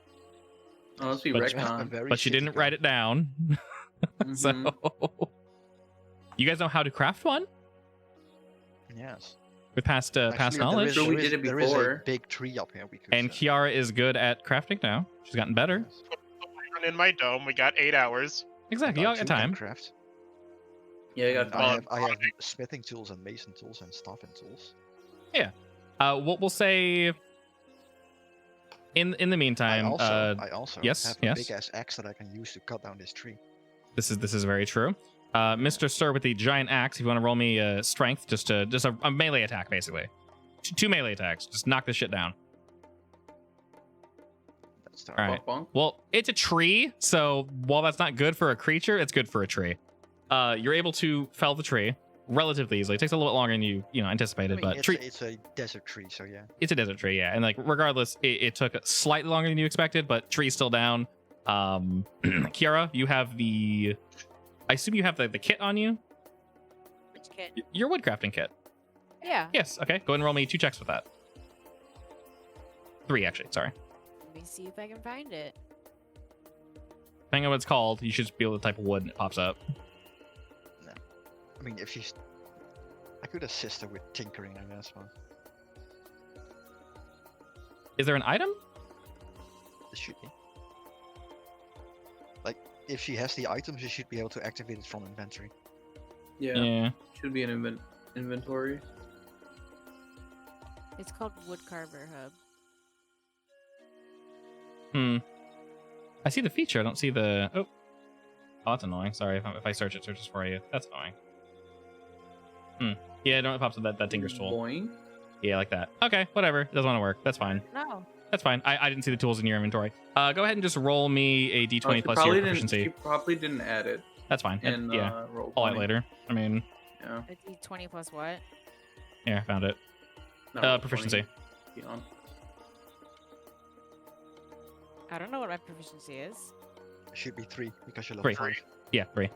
Oh, let's be But- retcon. Very but you shitty didn't guy. write it down. So, Mhm. you guys know how to craft one Yes. with past Actually, knowledge. Sure, we did it There is a before. big tree up here. We could. And Kiara is good at crafting now. She's gotten better. yes. Put the wyvern in my dome. We got 8 hours. Exactly. You all Two got can time. Craft. Yeah, you got And time. I have smithing tools and mason tools and staffing tools. We'll say. In the meantime, I also yes, have yes. a big ass axe that I can use to cut down this tree. this is very true. Mr. Sir with the giant axe. If you want to roll me strength, just a melee attack, basically. Two melee attacks. Just knock this shit down. That's the All right. Bonk, bonk. Well, it's a tree, so while that's not good for a creature, it's good for a tree. You're able to fell the tree relatively easily. It takes a little bit longer than you anticipated, but it's a desert tree, so yeah. it's a desert tree, yeah. And like regardless, it took slightly longer than you expected, but tree's still down. Kiara, you have I assume you have the kit on you. Which kid? Your woodcrafting kit. Yeah. Yes. Okay. Go ahead and roll me 2 checks with that. 3 actually. Sorry. Let me see if I can find it. Depending on what it's called, you should just be able to type wood and it pops up. I mean, if she's, I could assist her with tinkering, I guess. But Is there an item? it should be. Like, if she has the items, she should be able to activate it from inventory. Yeah, should be an inventory. It's called Woodcarver Hub. I see the feature. I don't see the. Oh, that's annoying. Sorry if I search it searches for you. That's annoying. Yeah, no, it pops up that Tinker's tool. Boing. Yeah, like that. Okay, whatever. It doesn't want to work. That's fine. No. That's fine. I didn't see the tools in your inventory. Go ahead and just roll me a d20 she plus probably your didn't. proficiency. She probably didn't add it That's fine. in Yeah, roll I'll add 20. later. I mean, Yeah. A D20 plus what? yeah, I found it. not roll Proficiency. 20, beyond. I don't know what my proficiency is. It should be 3 because you're level 3. 5. Yeah, 3.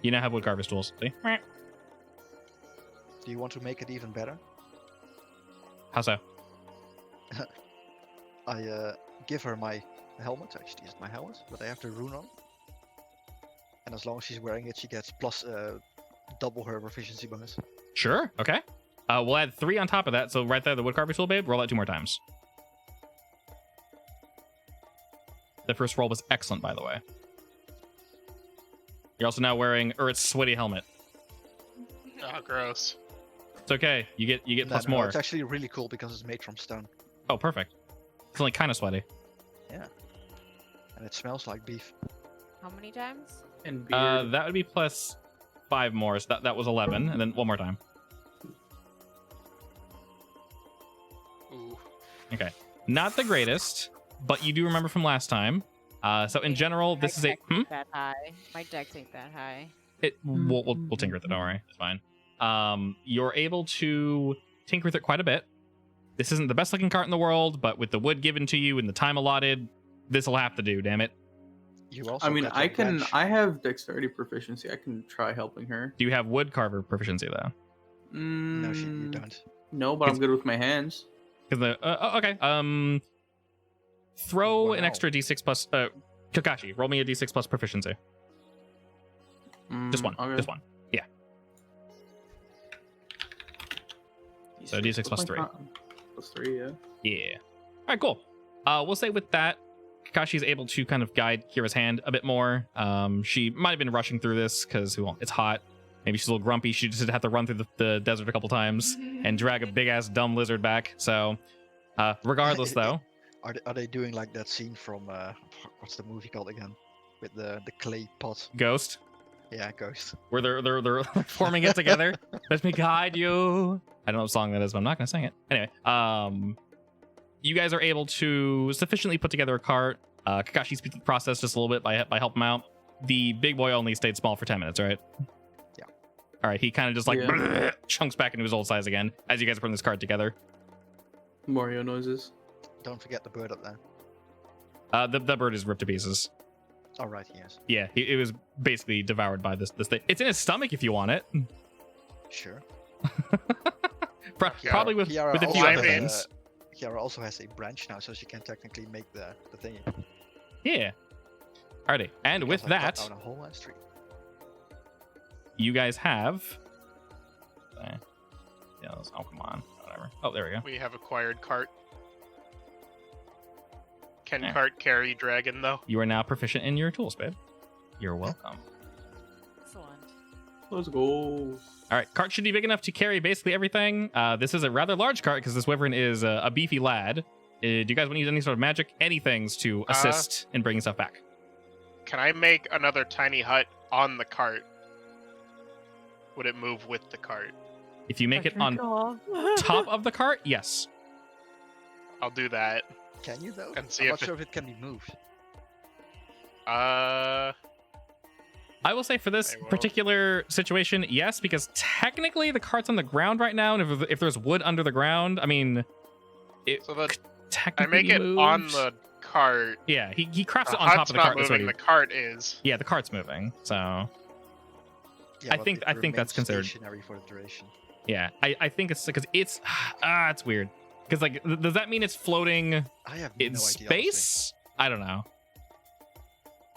You now have woodcarver's tools. See? Do you want to make it even better? How so? I give her my helmet. Actually, it's my helmet, but I have the rune on. And as long as she's wearing it, she gets plus double her proficiency bonus. Sure. Okay. We'll add 3 on top of that. So right there, the woodcarver's tool, babe. Roll that 2 more times. The first roll was excellent, by the way. You're also now wearing Urt's sweaty helmet. Oh, gross. It's okay. You get plus No, more. it's actually really cool because it's made from stone. Oh, perfect. It's only kind of sweaty. And it smells like beef. How many times? And beard. That would be plus 5 more. So that was 11, and then one more time. Ooh. Okay. Not the greatest, but you do remember from last time. So in general, this is a. That high. My dex ain't that high. We'll tinker with it. Don't worry, it's fine. You're able to tinker with it quite a bit. This isn't the best looking cart in the world, but with the wood given to you and the time allotted, this will have to do. Damn it. You also I mean, get I your can. bench. I have dexterity proficiency. I can try helping her. Do you have wood carver proficiency though? No, you don't. No, but I'm good with my hands. Because okay. Throw an Wow. extra d6 plus. Kakashi, roll me a d6 plus proficiency. Just one. Okay. Just one. Yeah. So D6 plus 3. Plus 3, yeah. Yeah. All right, cool. We'll say with that, Kakashi is able to kind of guide Kira's hand a bit more. She might have been rushing through this because it's hot. Maybe she's a little grumpy. She just had to run through the desert a couple times and drag a big ass dumb lizard back. So, regardless though, Are they doing like that scene from what's the movie called again? With the clay pot. Ghost, Yeah, Ghost. where they're forming it together. Let me guide you. I don't know what song that is, but I'm not gonna sing it. Anyway, you guys are able to sufficiently put together a cart. Kakashi speeds the process just a little bit by helping him out. The big boy only stayed small for 10 minutes, right? Yeah. All right, he kind of just like chunks back into his old size again as you guys are putting this cart together. Mario noises. Don't forget the bird up there. The bird is ripped to pieces. Oh, right, yes. Yeah, it was basically devoured by this thing. It's in his stomach if you want it. Sure. Probably with Kiara a few also other has things. Kiara also has a branch now, so she can technically make the thingy. Yeah. Alrighty, and with Because I cut that, down a whole ass tree. you guys have. Oh come on, whatever. Oh, there we go. We have acquired cart. Can Yeah. cart carry dragon though? You are now proficient in your tools, babe. You're welcome. Excellent. Let's go. All right, cart should be big enough to carry basically everything. This is a rather large cart because this wyvern is a beefy lad. Do you guys want to use any sort of magic, anything to assist in bringing stuff back? Can I make another tiny hut on the cart? Would it move with the cart? If you make it on top of the cart, yes. I'll do that. Can you though? And see I'm if not sure if it can be moved. I will say for this I will. particular situation, yes, because technically the cart's on the ground right now, and if there's wood under the ground, I mean, it So the technically I make it on moves. the cart. Yeah, he crafts The it on top hut's of the not cart. That's what moving. he- The cart is. Yeah, the cart's moving. So Yeah, I but think- it I think that's remains considered- stationary for the duration. yeah, I think it's because it's it's weird. Because like, does that mean it's floating I have in no idea. space? I don't know.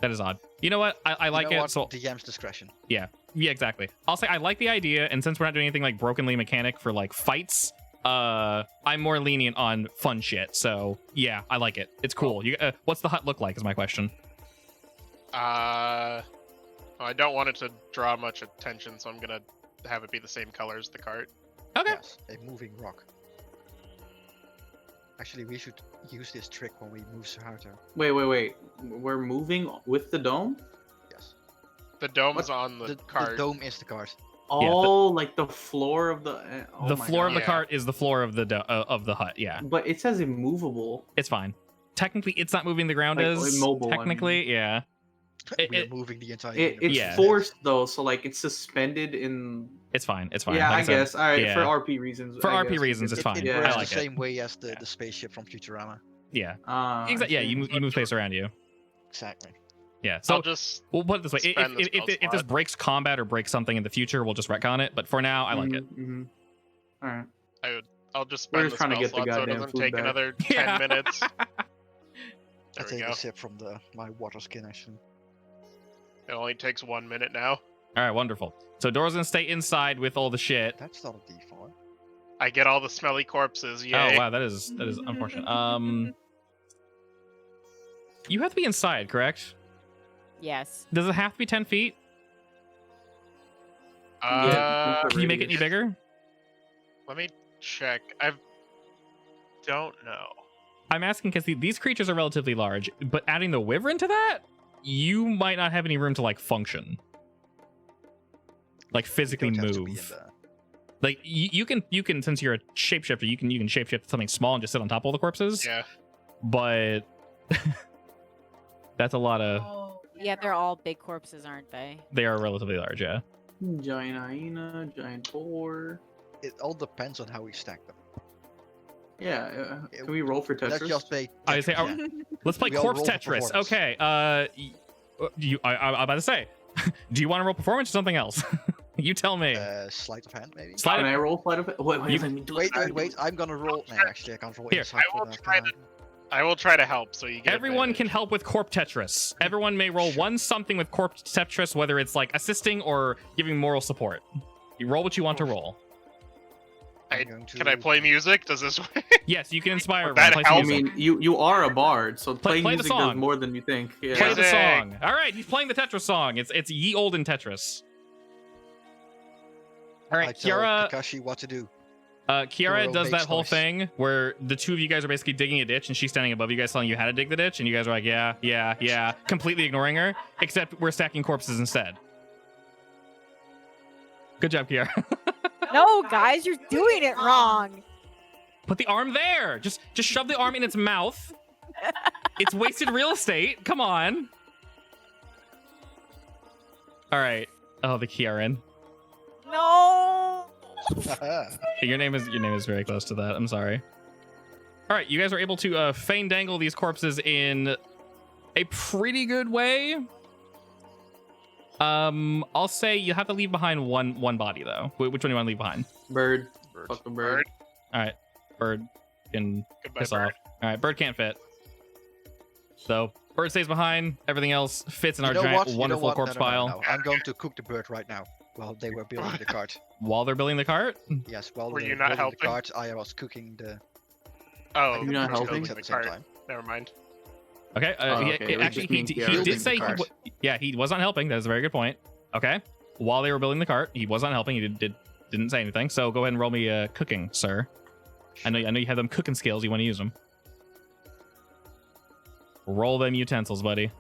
That is odd. You know what? I like you know it. What? So DM's discretion. yeah, exactly. I'll say I like the idea, and since we're not doing anything like brokenly mechanic for like fights, I'm more lenient on fun shit. So yeah, I like it. It's cool. You, what's the hut look like? Is my question. I don't want it to draw much attention, so I'm gonna have it be the same color as the cart. Okay. Yes, a moving rock. Actually, we should use this trick when we move Suharto. Wait. We're moving with the dome? Yes. The dome's on the The cart. dome is the cart. Oh, like the floor of the. Oh The my floor of the God. Yeah. cart is the floor of the hut. Yeah, But it says immovable. it's fine. Technically, it's not moving. The ground Like, is immobile, I mean. technically, yeah. We are moving the entire It's universe. Yeah. forced though, so like it's suspended in. It's fine. It's fine. Yeah, Like I said, guess. All right, yeah. for RP reasons. For I RP guess. reasons, it's fine. It Yeah. works I the like it. same way as the spaceship from Futurama. Yeah. I Yeah. see. You move space around you. Exactly. Yeah. I'll So just we'll put it this way: spend the spell if this slot. breaks combat or breaks something in the future, we'll just retcon it. But for now, I like it. Mhm. All right. I'll just We're spend just the trying to spell get the slot so it goddamn doesn't food take back. another Yeah. 10 minutes. I There we take go. a sip from my water skin actually. It only takes 1 minute now. All right. Wonderful. So Dora's gonna stay inside with all the shit. That's not a default. I get all the smelly corpses. Yay. Oh wow, that is unfortunate. You have to be inside, correct? Yes. Does it have to be 10 feet? Uh, Can you make it any bigger? let me check. I don't know. I'm asking because these creatures are relatively large, but adding the wyvern to that, you might not have any room to like function, like physically Don't have to be in move. there. Like you can since you're a shapeshifter, you can shapeshift something small and just sit on top of all the corpses. Yeah. But that's a lot of. Yeah, they're all big corpses, aren't they? They are relatively large, yeah. Giant hyena, giant boar. It all depends on how we stack them. Yeah. Can we roll for Tetris? Let's just play. I say, Tetris, yeah. Let's play We all corpse roll for Tetris. performance. Okay. I'm about to say, do you want to roll performance or something else? You tell me. Sleight of hand, maybe. Slide Can it. I roll sleight of hand? Wait, You- let me do Wait, it. wait. I'm gonna roll. No, actually, I can't roll Here, inside I for will that. try I will try to help. So you get. Everyone can advantage. help with Corp Tetris. Everyone may roll one something with Corp Tetris, whether it's like assisting or giving moral support. You roll what you want to roll. I'm going to... Can I play music? Does this work? Yes, you can inspire. Would that everyone. Play some help? I music. mean, you are a bard, so Play playing the music song. does more than you think. Yeah. Play the Music. song. All right, he's playing the Tetris song. It's ye olden Tetris. All I right, tell Kiara. Kakashi what to do. Kiara Doro does that makes whole noise. thing where the two of you guys are basically digging a ditch and she's standing above you guys telling you how to dig the ditch, and you guys are like, yeah, completely ignoring her, except we're stacking corpses instead. Good job, Kiara. No, guys, you're doing it wrong. Put the arm there. Just shove the arm in its mouth. It's wasted real estate. Come on. All right. Oh, the Kiaran. No. Your name is very close to that. I'm sorry. All right, you guys are able to feign dangle these corpses in a pretty good way. I'll say you have to leave behind one body though. Which one do you want to leave behind? Bird. Bird. Fuck the bird. All right, bird can Goodbye, piss bird. off. All right, bird can't fit. So bird stays behind. Everything else fits in our giant, wonderful corpse pile. No. I'm going to cook the bird right now while they were building the cart. While they're building the cart. Yes, while Were they you were not building helping? the cart, I was cooking the. Oh, You're not we're helping? building at the the same cart. time. Never mind. Okay. Oh, okay. It was Actually, just me and he Kiara. did say Building the cart. yeah, he was not helping. That is a very good point. Okay. While they were building the cart, he was not helping. He didn't say anything. So go ahead and roll me cooking, sir. I know you have them cooking skills. You want to use them. Roll them utensils, buddy.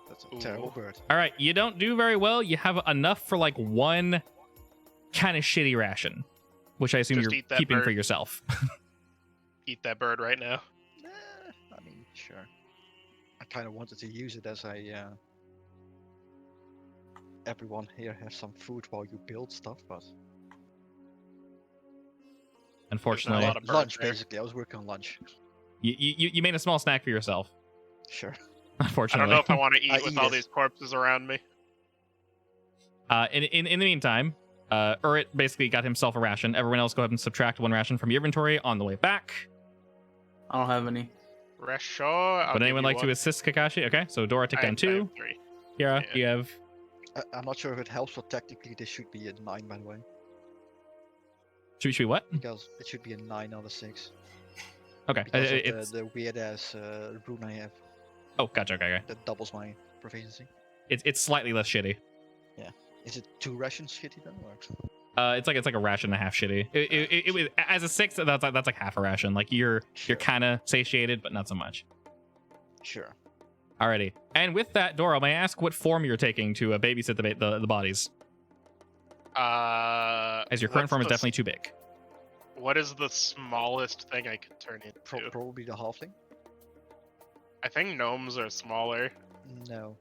That's a terrible bird. All right. You don't do very well. You have enough for like one kind of shitty ration, which I assume Just you're eat that keeping for bird. yourself. Eat that bird right now. I mean, sure. I kind of wanted to use it as a. Everyone here has some food while you build stuff, but Unfortunately, lot of birds lunch there. basically. I was working on lunch. you made a small snack for yourself. Sure. I Unfortunately. don't know if I want to eat I with eat all it. these corpses around me. In the meantime, Urit basically got himself a ration. Everyone else go ahead and subtract one ration from your inventory on the way back. I don't have any. Reshaw. Would anyone like to assist Kakashi? Okay, so Dora took down 2. 3. Kiara, Yeah. you have. I'm not sure if it helps, but technically this should be a 9, by the way, Should we what? because it should be a 9 out of 6. Okay. Because of It's the weird ass rune I have oh, gotcha. Okay. that doubles my proficiency. It's slightly less shitty. Is it 2 rations shitty then? Or? It's like a ration and a half shitty. It was as a 6. That's like half a ration. Like you're Sure. kind of satiated, but not so much. Sure. Alrighty. And with that, Dora, may I ask what form you're taking to babysit the bodies? As your current what's form is the definitely too big. What is the smallest thing I could turn into? Probably the halfling. I think gnomes are smaller. No.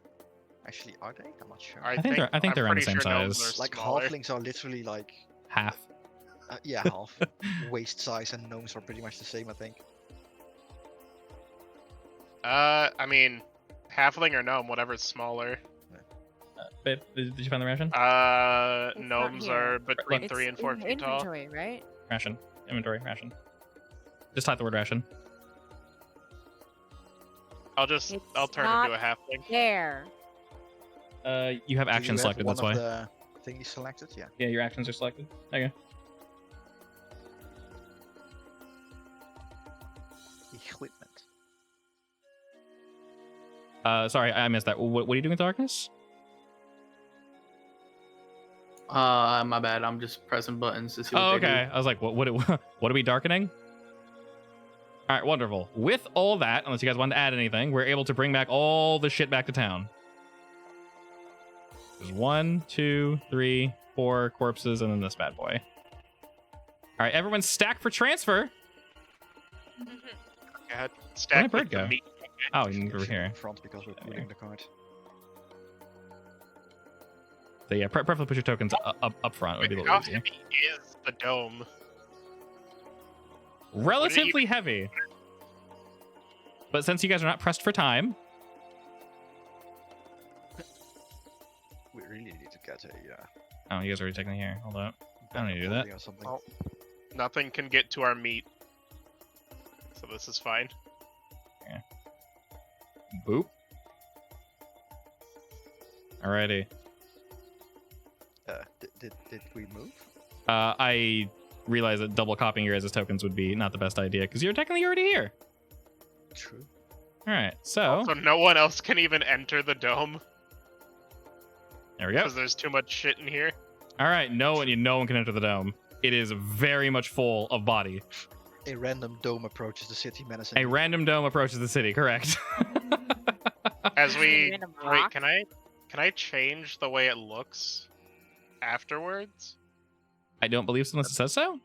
Actually, are they? I'm not sure. I think they're I'm around the pretty same sure gnomes size. are Like smaller. halflings are literally like Half. yeah, half waist size, and gnomes are pretty much the same, I think. I mean, halfling or gnome, whatever's smaller. Babe, did you find the ration? It's not Gnomes here. are between It's 3 and 4 in feet tall. inventory, right? Ration. Inventory. Ration. Just type the word ration. I'll It's turn into not a halfling. there. You have Do action you have selected. one That's why. of the thingies selected? Yeah. Yeah, your actions are selected. Okay. Equipment. Sorry, I missed that. What are you doing with darkness? My bad. I'm just pressing buttons to see what Oh, they okay. I was like, what are we darkening? All right, wonderful. With all that, unless you guys want to add anything, we're able to bring back all the shit back to town. There's 1, 2, 3, 4 corpses, and then this bad boy. All right, everyone's stacked for transfer. Yeah, Where'd stack my with bird the go? meat. Oh, Actually, over here. in front because we're putting the card. So yeah, preferably put your tokens up front. Would be a Wait, little how easier. heavy is the dome? Relatively heavy. But since you guys are not pressed for time, We really need to get a oh, you guys are already taking it here. Hold up. I don't need to do that. or something. Oh. Nothing can get to our meat. So this is fine. Boop. Alrighty. Did we move? I realize that double copying your guys' tokens would be not the best idea because you're technically already here. True. All right, so So no one else can even enter the dome there we go. because there's too much shit in here. All right, no one can enter the dome. It is very much full of body. A random dome approaches the city, menacing. A random dome approaches the city. Correct. As we Random wait, rock? can I change the way it looks afterwards? I don't believe so unless it says so.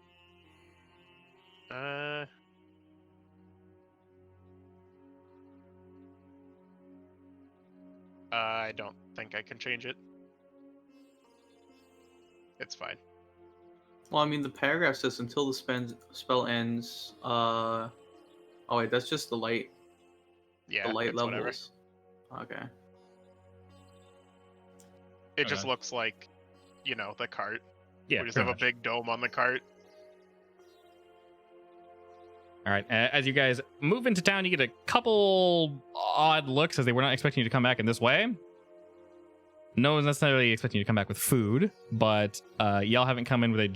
I don't think I can change it. It's fine. Well, I mean, the paragraph says until the spell ends. Oh wait, that's just the light. Yeah, The light it's whatever. levels. Okay. It just Okay. looks like, the cart. Yeah. We just pretty have a much. big dome on the cart. All right. As you guys move into town, you get a couple odd looks as they were not expecting you to come back in this way. No one's necessarily expecting you to come back with food, but y'all haven't come in with a...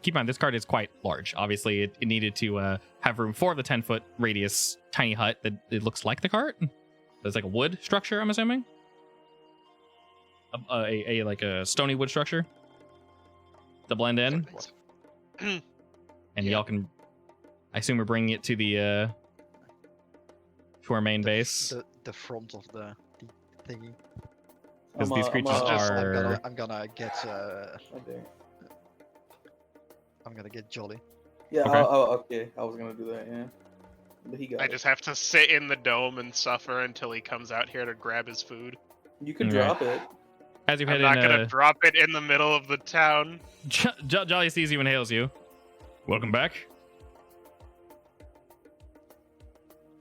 Keep in mind, this cart is quite large. Obviously, it needed to have room for the 10-foot radius tiny hut that it looks like the cart. It's like a wood structure, I'm assuming. Like a stony wood structure to blend in. And Yeah. y'all can... I assume we're bringing it to the... to our main base. The front of the thingy. Because these creatures are... I'm gonna get Right there. I'm gonna get Jolly. Yeah. Okay. Okay. I was gonna do that. Yeah. But he got I it. just have to sit in the dome and suffer until he comes out here to grab his food. You can Right. drop it. As you I'm head not in, gonna drop it in the middle of the town. Jolly sees you and hails you. Welcome back.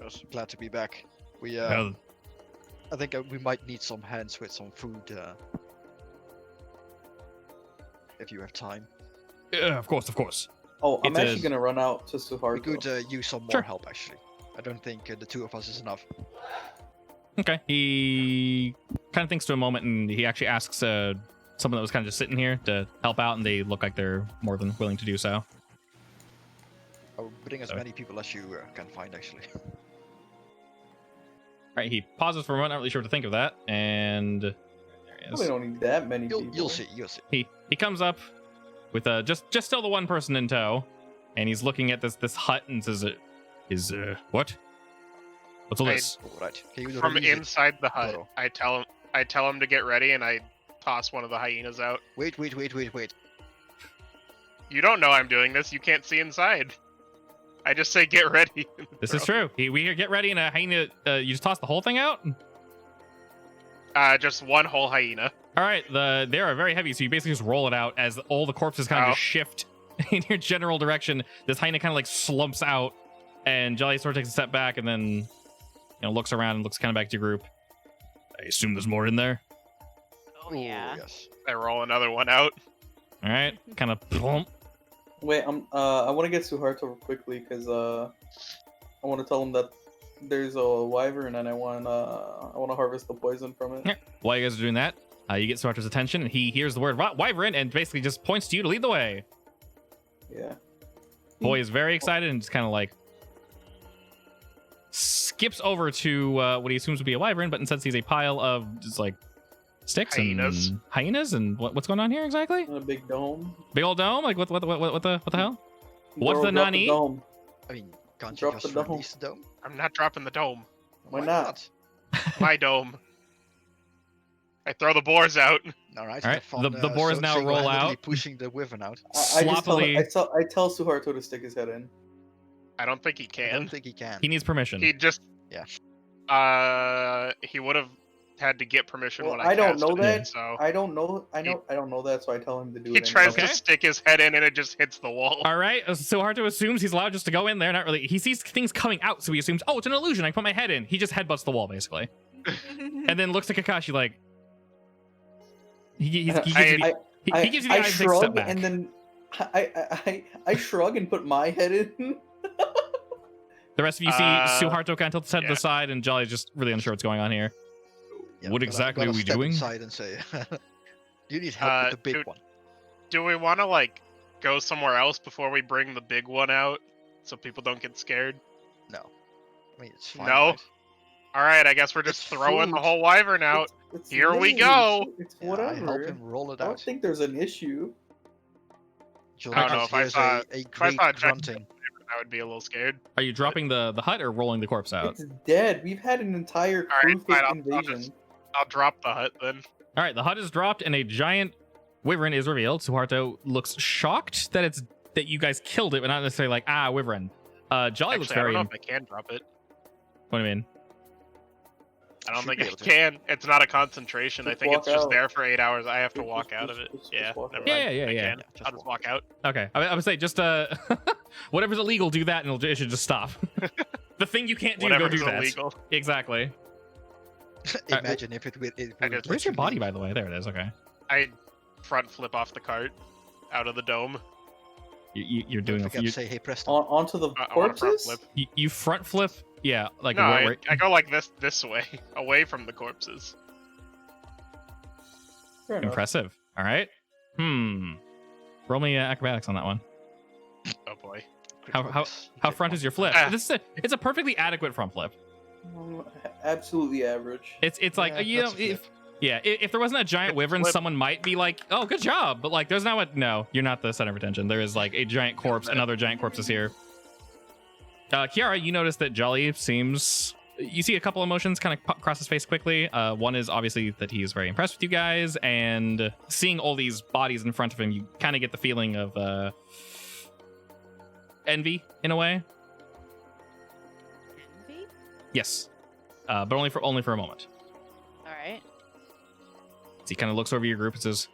Yes, glad to be back. We Well, I think we might need some hands with some food. If you have time, of course, of course. Oh, I'm It's actually a- gonna run out to we Suharto. could use some more Sure. help. Actually, I don't think the two of us is enough. Okay. He kind of thinks to a moment, and he actually asks someone that was kind of just sitting here to help out, and they look like they're more than willing to do so. I'll bring as Sorry. many people as you can find. Actually, All right. He pauses for a moment, not really sure what to think of that, and there he Probably is. don't need that many people. you'll see. You'll see. He comes up with just still the one person in tow, and he's looking at this hut and says, what? What's all I- this? All right. Can you From release it? inside the hut, Toro. I tell him to get ready, and I toss one of the hyenas out. Wait. You don't know I'm doing this. You can't see inside. I just say get ready. This is true. We get ready and a hyena. You just toss the whole thing out. Just one whole hyena. All right. They are very heavy, so you basically just roll it out as all the corpses kind of just shift in your general direction. This hyena kind of like slumps out, and Jolly sort of takes a step back and then looks around and looks kind of back to your group. I assume there's more in there. Oh yeah. Yes. I roll another one out. All right. Kind of plump. Wait, I want to get Suharto quickly because I want to tell him that there's a wyvern and I want to harvest the poison from it. Yeah. While you guys are doing that, you get Suharto's attention, and he hears the word wyvern and basically just points to you to lead the way. Yeah. Boy is very excited and just kind of like skips over to what he assumes would be a wyvern, but instead sees a pile of just like sticks Hyenas. and hyenas and what's going on here exactly? In a big dome. Big old dome? Like what the hell? What's Bro, the drop nani? dome. I mean, can't you Drop just the dome. release the dome? I'm not dropping the dome. Why not? My dome. I throw the boars out. All right. All right, have fun, the boars now roll single-handedly out. pushing the wyvern out. I Sloppily. tell Suharto to stick his head in. I don't think he I don't can. think he can. He needs permission. He just. Yeah. He would have had to get permission Well, when I don't know casted that. it, so I don't know that, so I tell him to do he it. tries Okay. to stick his head in and it just hits the wall. All right, so Harto assumes he's allowed just to go in there. Not really. He sees things coming out, so he assumes, oh, it's an illusion. I put my head in. He just headbutts the wall, basically, and then looks at Kakashi like he gives you the, he gives you the I eye and takes a step shrug back. and then I shrug and put my head in. The rest of you see Suharto kind of tilt his head to yeah. the side, and Jolly's just really unsure what's going on here. Yeah, What gotta- exactly gotta are we step doing? Inside and say, you need help with the big dude, one. Do we want to like go somewhere else before we bring the big one out, so people don't get scared? No. I mean, it's fine. No? right? All right, I guess we're just It's throwing the food. whole wyvern out. It's Here we literally- go. It's Yeah, whatever. I help him roll it I don't out. think there's an issue. Julius I don't know, if I hears saw- a I great saw a giant- grunting. I would be a little scared. Are you dropping the hut or rolling the corpse out? It's dead. We've had an entire All right, crew fine, I'll invasion. I'll drop the hut then. All right, the hut is dropped, and a giant wyvern is revealed. Suharto looks shocked that you guys killed it, but not necessarily like wyvern. Jolly looks Actually, I very. don't know if I can drop it. What do you mean? I don't Should think be I able to. can. It's not a concentration. I Just think it's walk just out. there for 8 hours. I have to Just- walk just- out of it. just Yeah, walk never out. mind. Yeah. I Yeah. can. just I'll just walk out. Okay, I would say just whatever's illegal, do that, and it should just stop. The thing you can't do, Whatever go do is that. illegal. Exactly. Imagine if it would. I just- Where's your body, by the way? There it is. Okay. I front flip off the cart out of the dome. You're doing Don't forget to say, hey, Preston. Onto the I want to front corpses. flip. you front flip. Yeah, like No, where- I go like this way, away from the corpses. Fair enough. impressive. All right. Roll me acrobatics on that one. Oh boy. How front is your flip? Ah. It's a perfectly adequate front flip. Absolutely average. It's like Yeah, that's a flip. if there wasn't a giant It's wyvern, flip. someone might be like, "Oh, good job," but like, there's no, you're not the center of attention. There is like a giant corpse, and other giant corpses here. Kiara, you notice that Jolly seems. You see a couple emotions kind of pop across his face quickly. One is obviously that he is very impressed with you guys, and seeing all these bodies in front of him, you kind of get the feeling of envy in a way. Envy? Yes, but only for a moment. All right. So he kind of looks over your group and says,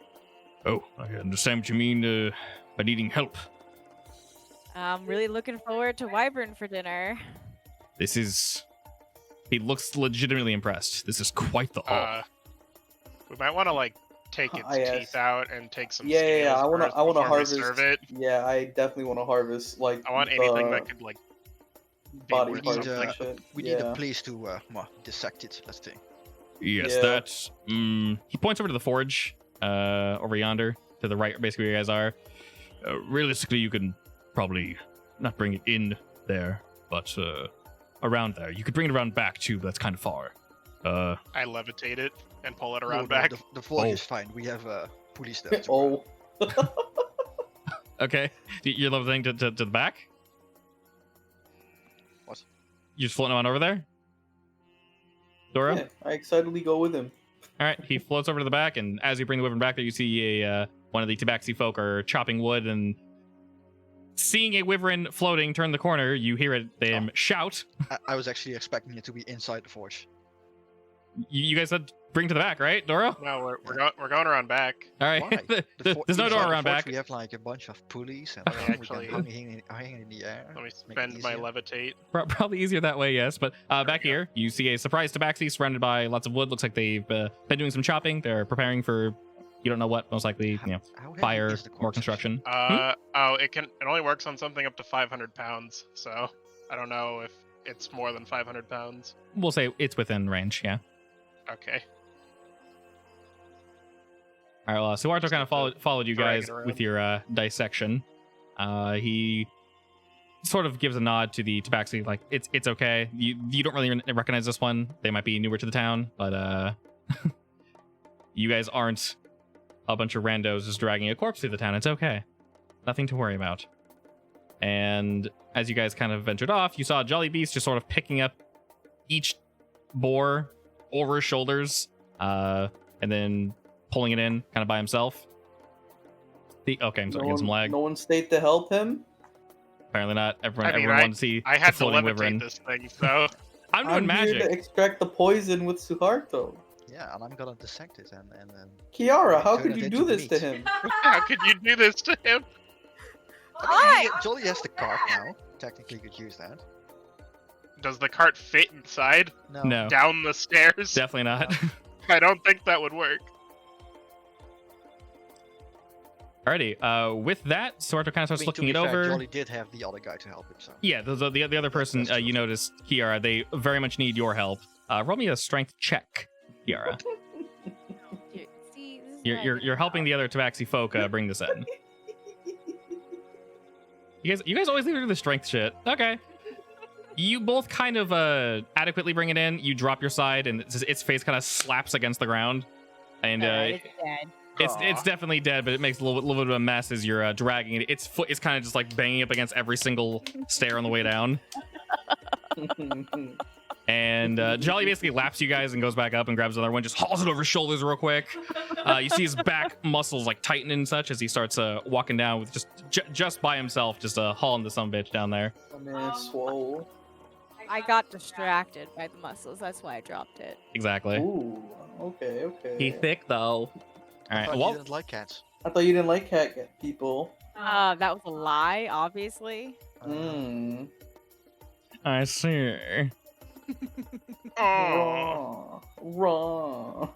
"Oh, I understand what you mean by needing help. I'm really looking forward to wyvern for dinner. This is." He looks legitimately impressed. This is quite the haul. We might want to like take its Yes. teeth out and take some. Yeah. scales I wanna first I wanna before we harvest. serve it. Yeah, I definitely want to harvest like. I want anything that could like be body worth parts parts and something. and shit. We yeah. need a place to dissect it. Let's see. Yes, Yeah. that. He points over to the forge, over yonder, to the right, basically where you guys are. Realistically, you can probably not bring it in there, but around there. You could bring it around back too, but that's kind of far. I levitate it and pull it around No, back. The forge Oh. is fine. We have police there. to, Oh. Okay, you're levitating to the back. What? You're just floating on over there, Doro. Yeah, I excitedly go with him. All right, he floats over to the back, and as you bring the wyvern back there, you see one of the tabaxi folk are chopping wood and seeing a wyvern floating turn the corner, you hear them shout. I was actually expecting it to be inside the forge. You guys said bring to the back, right, Doro? No, we're going around back. All right. Why? There's no Inside door the around forge, back. We have like a bunch of pulleys and Okay, we actually- can hang in the air. Let me make it spend my easier. levitate. Probably easier that way, yes. But back we go. here, you see a surprise tabaxi surrounded by lots of wood. Looks like they've been doing some chopping. They're preparing for, you don't know what, most likely, How heavy fire, is the more corpse? construction. Oh, it only works on something up to 500 pounds. So I don't know if it's more than 500 pounds. We'll say it's within range, yeah. Okay. All right, well, Suharto kind of followed you drag guys it around. with your dissection. He sort of gives a nod to the tabaxi, like it's okay. You don't really recognize this one. They might be newer to the town, but you guys aren't a bunch of randos just dragging a corpse through the town. It's okay, nothing to worry about. And as you guys kind of ventured off, you saw Jolly Beast just sort of picking up each boar over his shoulders, and then pulling it in kind of by himself. Okay, I'm sorry, getting some lag. No one stayed to help him. Apparently not. Everyone, I mean, everyone wanted to see I the had to floating levitate wyvern. this thing, so I'm doing I'm here magic. to extract the poison with Suharto. Yeah, and I'm gonna dissect it and Kiara, how turn could it you into do this to meat. him? how could you do this to him? I mean, Jolly has the cart now. Technically, you could use that. Does the cart fit inside No, down the stairs? definitely not. I don't think that would work. Alrighty. With that, Suharto kind of starts I mean, looking to it be fair, over. Jolly did have the other guy to help him, so. Yeah, the other person That's true. you noticed, Kiara, they very much need your help. Roll me a strength check, Kiara. See, this is You're helping the other Tabaxi folk bring this in. You guys always leave it to the strength shit. Okay. You both kind of adequately bring it in. You drop your side, and its face kind of slaps against the ground, and it's dead. it's Aw. definitely dead, but it makes a little bit of a mess as you're dragging it. Its foot is kind of just like banging up against every single stair on the way down. And Jolly basically laps you guys and goes back up and grabs another one, just hauls it over his shoulders real quick. You see his back muscles like tighten and such as he starts walking down with just by himself, just hauling the sumbitch down there. Oh, man, swole. I got distracted by the muscles. That's why I dropped it. Exactly. Ooh, okay. He thick though. All I right. thought Well, you didn't like cats. I thought you didn't like cat people. That was a lie, obviously. Mm. I see. Oh, Raw.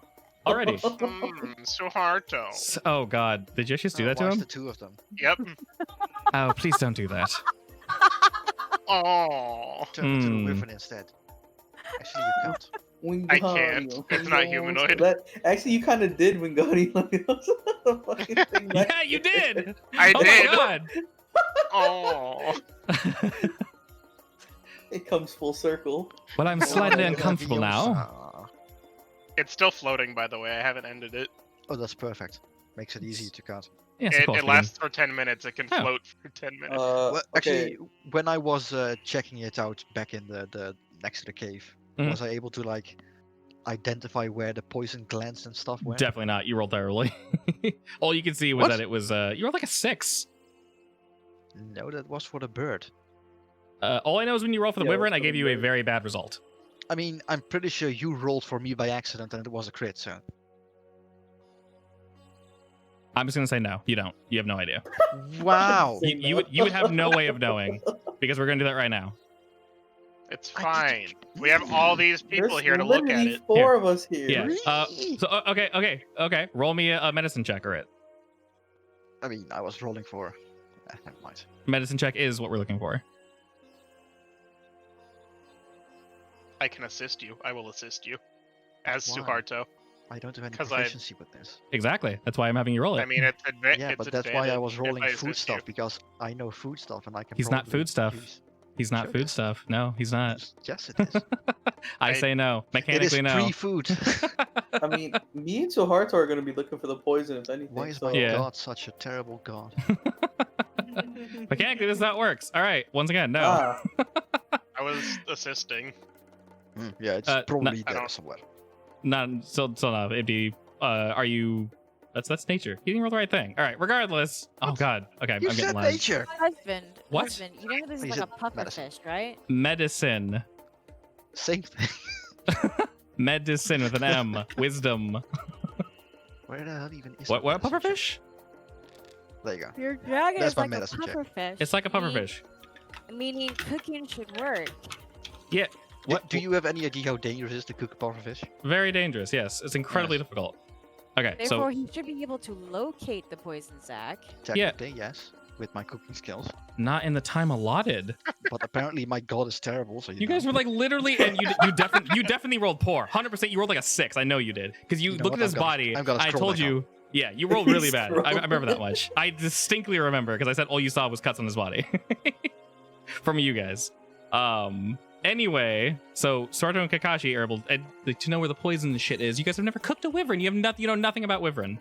Alrighty. Suharto. Oh God, did you just do that to Why is him? the two of them? Yep. Oh, please don't do that. Oh, Turn into Hmm. a wyvern instead. Actually, you can't. I can't. It's not humanoid. Actually, you kind of did, Wingardium. Yeah, you did. I Oh did. my God. Oh, It comes full circle. Well, I'm slightly uncomfortable now. it's still floating, by the way. I haven't ended it. Oh, that's perfect. Makes it easy to cut. Yes, of It, course it we can. lasts for 10 minutes. It can Oh. float for 10 minutes. Well, Okay. actually, when I was checking it out back in the next to the cave, Mhm. was I able to like identify where the poison glands and stuff went? Definitely not. You rolled terribly. All you could see was What? that it was you rolled like a 6. No, that was for the bird. All I know is when you roll for the Yeah, it was wyvern, I for gave the you a bird. very bad result. I mean, I'm pretty sure you rolled for me by accident and it was a crit, so. I'm just gonna say no. You don't. You have no idea. Wow! Say You would have no way of knowing because we're gonna do that right now. It's I fine. did- We have all these people There's here to look at literally it. 4 of us here. Yeah. Really? So okay. Roll me a medicine check or it. I mean, I was rolling for. Never mind. Medicine check is what we're looking for. I can assist you. I will assist you. As Why? Suharto. I don't have any 'Cause I- proficiency with this. Exactly. That's why I'm having you roll it. I mean, it's Yeah, it's but that's why I advantage was if rolling I food assist stuff you. because I know food stuff and I can. He's not probably food stuff. use- He's not Sure it food is. stuff. No, he's not. Yes, it is. I say no. It is Mechanically no. pre-food. I mean, me and Suharto are going to be looking for the poison, if anything. Why is so... my Yeah. god such a terrible god? Mechanically, this is how it works. All right. Once again, no. Ah, I was assisting. Yeah, it's no, probably I there don't- somewhere. Not still no. It'd be. Are you That's nature. You didn't roll the right thing. All right. Regardless. Oh God. Okay. You I'm said getting live. nature. Husband. What? Husband. You know this Oh, is you like a said puffer medicine. fish, right? Medicine. Same thing. Medicine with an M. Wisdom. Where the hell even is What? my What? A medicine check? pufferfish? There you go. Your dragon That's is my like a medicine check. puffer fish. It's like a pufferfish. Meaning cooking should work. Yeah. What? Do you have any idea how dangerous it is to cook a pufferfish? Very dangerous. Yes. It's incredibly Yes. difficult. Okay. Therefore, So he should be able to locate the poison sac. Technically, yes, with my cooking skills. not in the time allotted. But apparently my god is terrible, so You guys were like literally, and you definitely rolled poor. 100%. You rolled like a 6. I know you did because you You know look what, at his I'm gonna- body. I'm gonna I scroll told back you. Yeah, you rolled really bad. I remember that Scroll. much. I distinctly remember because I said all you saw was cuts on his body from you guys. Anyway, so Sarto and Kakashi are able to know where the poison shit is. You guys have never cooked a wyvern. You know nothing about wyvern.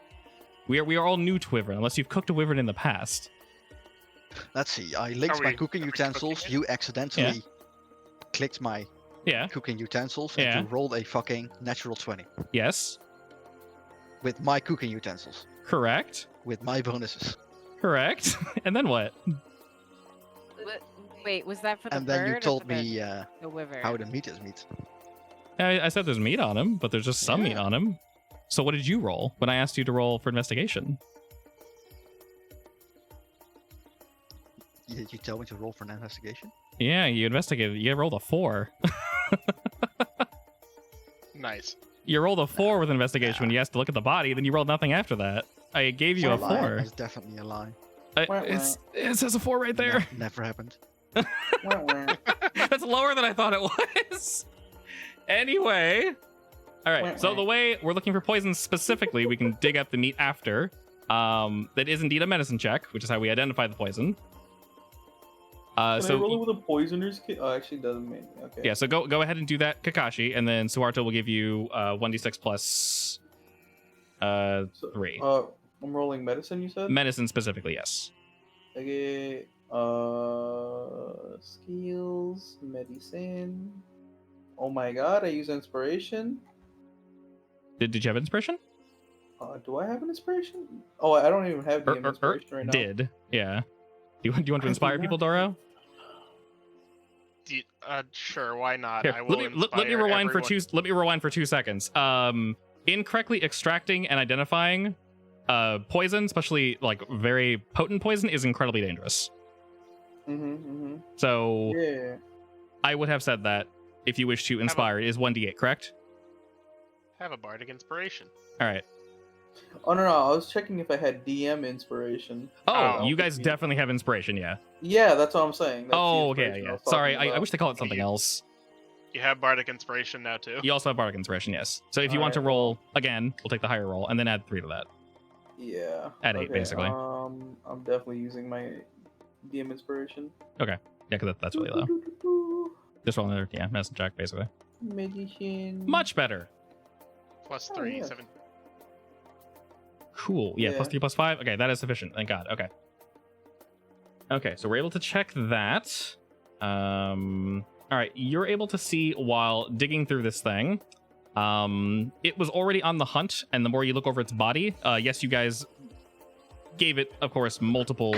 We are all new to wyvern unless you've cooked a wyvern in the past. Let's see. I linked Are my we- cooking are we cooking utensils. it? You accidentally clicked my Yeah. cooking utensils, Yeah. and you rolled a fucking natural 20 Yes. with my cooking utensils, Correct. with my bonuses. Correct. And then what? Wait, was that for the And bird then you or told for the, me the wyvern? how the meat is meat. I said there's meat on him, but there's just some meat Yeah. on him. So what did you roll when I asked you to roll for investigation? You tell me to roll for an investigation? Yeah, you investigated. You rolled a 4. Nice. You rolled a 4 with investigation when you asked to look at the body. Then you rolled nothing after that. I gave you a It's lie. 4. It's definitely a lie. It says a 4 right there. Never happened. That's lower than I thought it was. Anyway. All right. So the way we're looking for poisons specifically, we can dig up the meat after. That is indeed a medicine check, which is how we identify the poison. Can I roll So it with a poisoner's kit? Oh, actually, it doesn't mean. Okay. yeah. So go ahead and do that, Kakashi, and then Suharto will give you 1d6 plus So, 3. I'm rolling medicine. You said. Medicine specifically, yes. Okay. Skills, medicine. Oh my god! I use inspiration. Did you have inspiration? Do I have an inspiration? Oh, I don't even have the inspiration right now. Did yeah. Do you want to I do inspire not people, Doro? Sure, why not? Here, I will let me inspire rewind for everyone. 2. Let me rewind for 2 seconds. Incorrectly extracting and identifying poison, especially like very potent poison, is incredibly dangerous. So Yeah. I would have said that if you wish to inspire, it is 1d8, correct? Have a bardic inspiration. All right. Oh no, I was checking if I had DM inspiration. Oh, Oh, you guys definitely have inspiration, yeah. Yeah, that's what I'm saying. That's the Oh, okay, inspiration I yeah. was Sorry, talking I about. wish they call it something else. You have bardic inspiration now too. You also have bardic inspiration, yes. So if you want to Alright, roll again, we'll take the higher roll and then add 3 to that. Yeah. At 8, basically. I'm definitely using my DM inspiration. Yeah, because that's really low. Just roll another, medicine check, basically. Medicine. Much better. Plus Oh, 3, yeah. 7. Cool. Yeah, Yeah. plus 3 plus 5. Okay, that is sufficient. Thank God. Okay. Okay, so we're able to check that. All right, you're able to see while digging through this thing. It was already on the hunt, and the more you look over its body, yes, you guys gave it, of course, multiple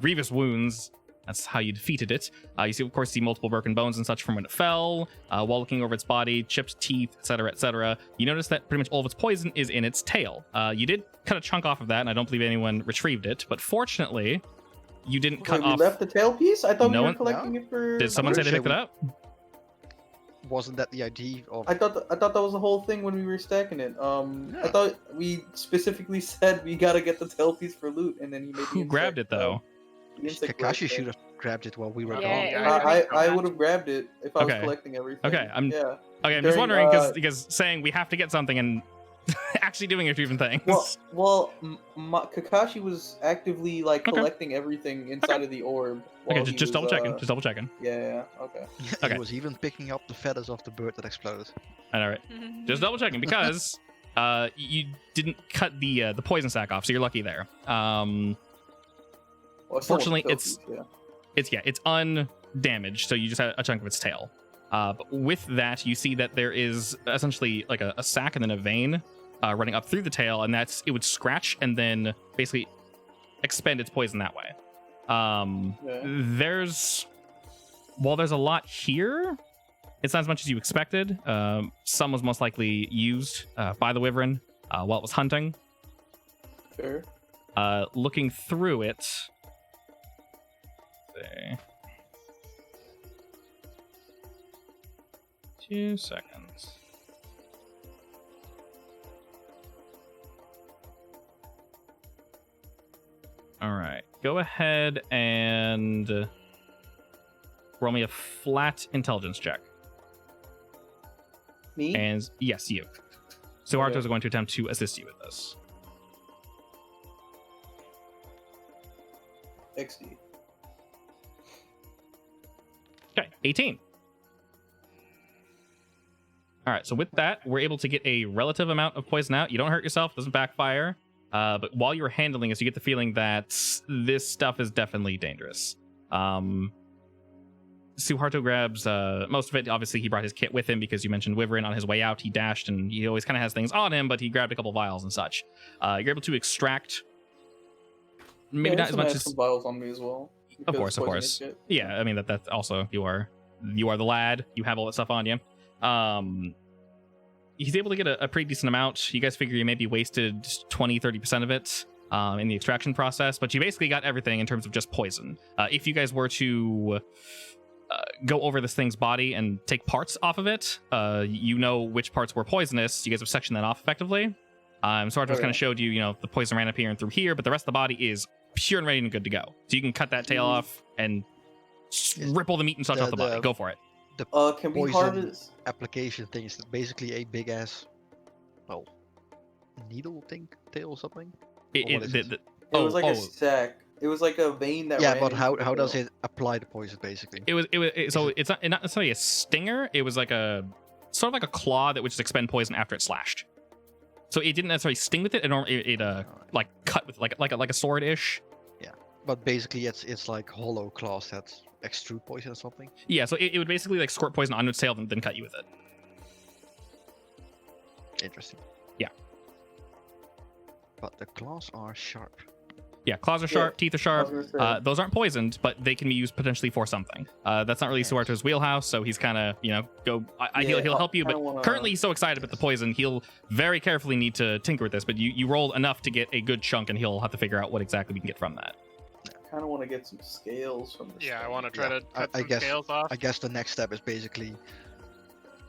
grievous wounds. That's how you defeated it. You see, of course, see multiple broken bones and such from when it fell. While looking over its body, chipped teeth, etc., etc., you notice that pretty much all of its poison is in its tail. You did cut a chunk off of that, and I don't believe anyone retrieved it. But fortunately, you didn't cut Wait, we off. left the tail piece? I thought No we one- were collecting it for. Did someone say to Pretty pick it sure up? Wasn't that the idea of? I thought that was the whole thing when we were stacking it. I Yeah. thought we specifically said we gotta get the tail piece for loot, and then he made. Who grabbed it though? Kakashi should have grabbed it while we were Yeah, gone. it would've been I gone. would have grabbed it if I was Okay. collecting everything. Okay, I'm- Yeah. Okay, I'm just During, wondering because saying we have to get something and actually doing a few different things. Kakashi was actively like Okay. collecting everything inside Okay. of the orb. Okay, while he just double was, checking. Just double checking. Yeah. Okay. Okay. He was even picking up the feathers of the bird that exploded. All right, just double checking because you didn't cut the poison sac off, so you're lucky there. Well, Fortunately, someone it's- killed it, It's undamaged, so you just had a chunk of its tail. But with that, you see that there is essentially like a sac and then a vein running up through the tail, and it would scratch and then basically expend its poison that way. While there's a lot here, it's not as much as you expected. Some was most likely used by the wyvern while it was hunting. Fair. Looking through it, let's see. 2 seconds. All right, go ahead and roll me a flat intelligence check. Me? And yes, you. Suharto is going to attempt to assist you with this. XD. Okay, 18. All right, so with that, we're able to get a relative amount of poison out. You don't hurt yourself, doesn't backfire. But while you were handling this, you get the feeling that this stuff is definitely dangerous. Suharto grabs most of it. Obviously, he brought his kit with him because you mentioned Wyvern on his way out. He dashed, and he always kind of has things on him, but he grabbed a couple vials and such. You're able to extract maybe not as much as some vials on me as well. Of course. Yeah, I mean that's also you are the lad. You have all that stuff on you. He's able to get a pretty decent amount. You guys figure you maybe wasted 20-30% of it in the extraction process, but you basically got everything in terms of just poison. If you guys were to go over this thing's body and take parts off of it, you know which parts were poisonous. You guys have sectioned that off effectively. Sartor's kind of showed you, the poison ran up here and through here, but the rest of the body is pure and ready and good to go. So you can cut that tail off and rip all the meat and such off the body. Go for it. The can we poison harvest? application thing is basically a big ass, needle thing, tail or something. It was like a sack. It was like a vein that. Yeah, ran but how into the does tail. it apply the poison basically? So it's not necessarily a stinger. It was like a sort of like a claw that would just expend poison after it slashed. So it didn't necessarily sting with it. It like cut with like a sword ish. Yeah, but basically it's like hollow claws that extrude poison or something. Yeah, so it would basically like squirt poison onto its tail and then cut you with it. Interesting. Yeah. But the claws are sharp. Yeah, claws are sharp, teeth are sharp. Those Those aren't poisoned, but they can be used potentially for something. That's not really Suharto's wheelhouse, so he's kind of, he'll help you, but currently he's so excited about the poison, he'll very carefully need to tinker with this, but you roll enough to get a good chunk, and he'll have to figure out what exactly we can get from that. I kind of want to get some scales from this. Yeah, I thing. want to try to cut some scales off. I guess the next step is basically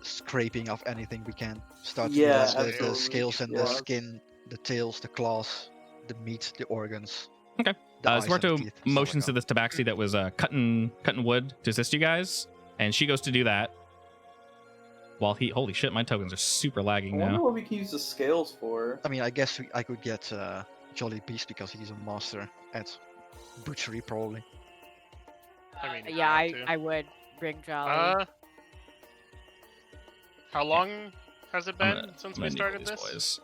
scraping off anything we can. Start Yeah, with the absolutely. scales and the Yeah. skin, the tails, the claws, the meat, the organs. Okay. the eyes and the Suharto teeth, stuff like motions to that. this tabaxi that was cutting wood to assist you guys, and she goes to do that. While holy shit, my tokens are super I lagging wonder now. what we can use the scales for. I mean, I guess I could get Jolly Beast because he's a master at butchery, probably. I mean, you Yeah, have to. I would bring Jolly. How long has it I'm been gonna- since I'm we gonna started need these this? boys.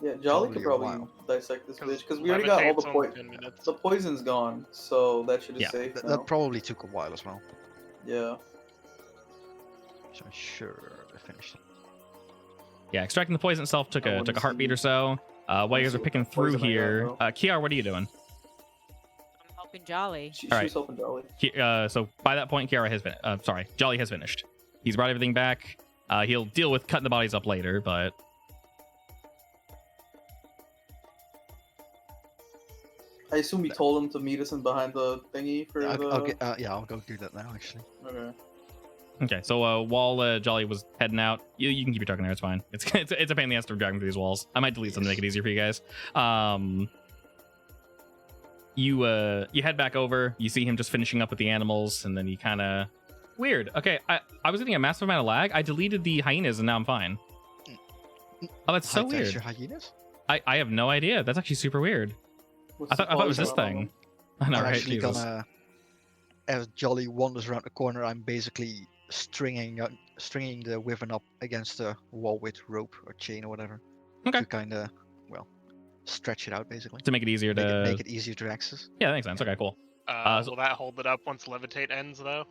Yeah, Jolly could Probably a probably while. dissect this 'Cause bitch because we already got all the levitate's only 10 minutes. the poison's gone, so that should Yeah, is safe. now. That probably took a while as well. Yeah. So I'm sure I finished it. Yeah, extracting the poison itself took I a wanna heartbeat see- or so. While you guys see are what picking poison through I got, here, bro. Kiara, what are you doing? I'm helping Jolly. She All right. was helping Jolly. So by that point, Kiara has been. Jolly has finished. He's brought everything back. He'll deal with cutting the bodies up later, but I assume he told him to meet us in behind the thingy for the. I'll go do that now, actually. Okay. okay. So while Jolly was heading out, you can keep your token there. It's fine. It's a pain in the ass to drag through these walls. I might delete some to make it easier for you guys. You head back over. You see him just finishing up with the animals, and then he kind of weird. Okay, I was getting a massive amount of lag. I deleted the hyenas, and now I'm fine. Oh, that's so High weird. texture hyenas? I have no idea. That's actually super weird. What's I the thought it was this poison on thing. him? I know, I'm right? actually Jesus. gonna, as Jolly wanders around the corner, I'm basically stringing the wyvern up against the wall with rope or chain or whatever. Okay. To kind of, stretch it out basically. To make it easier to Make it easier to access. Yeah, that makes sense. Okay, cool. So- Will that hold it up once levitate ends, though?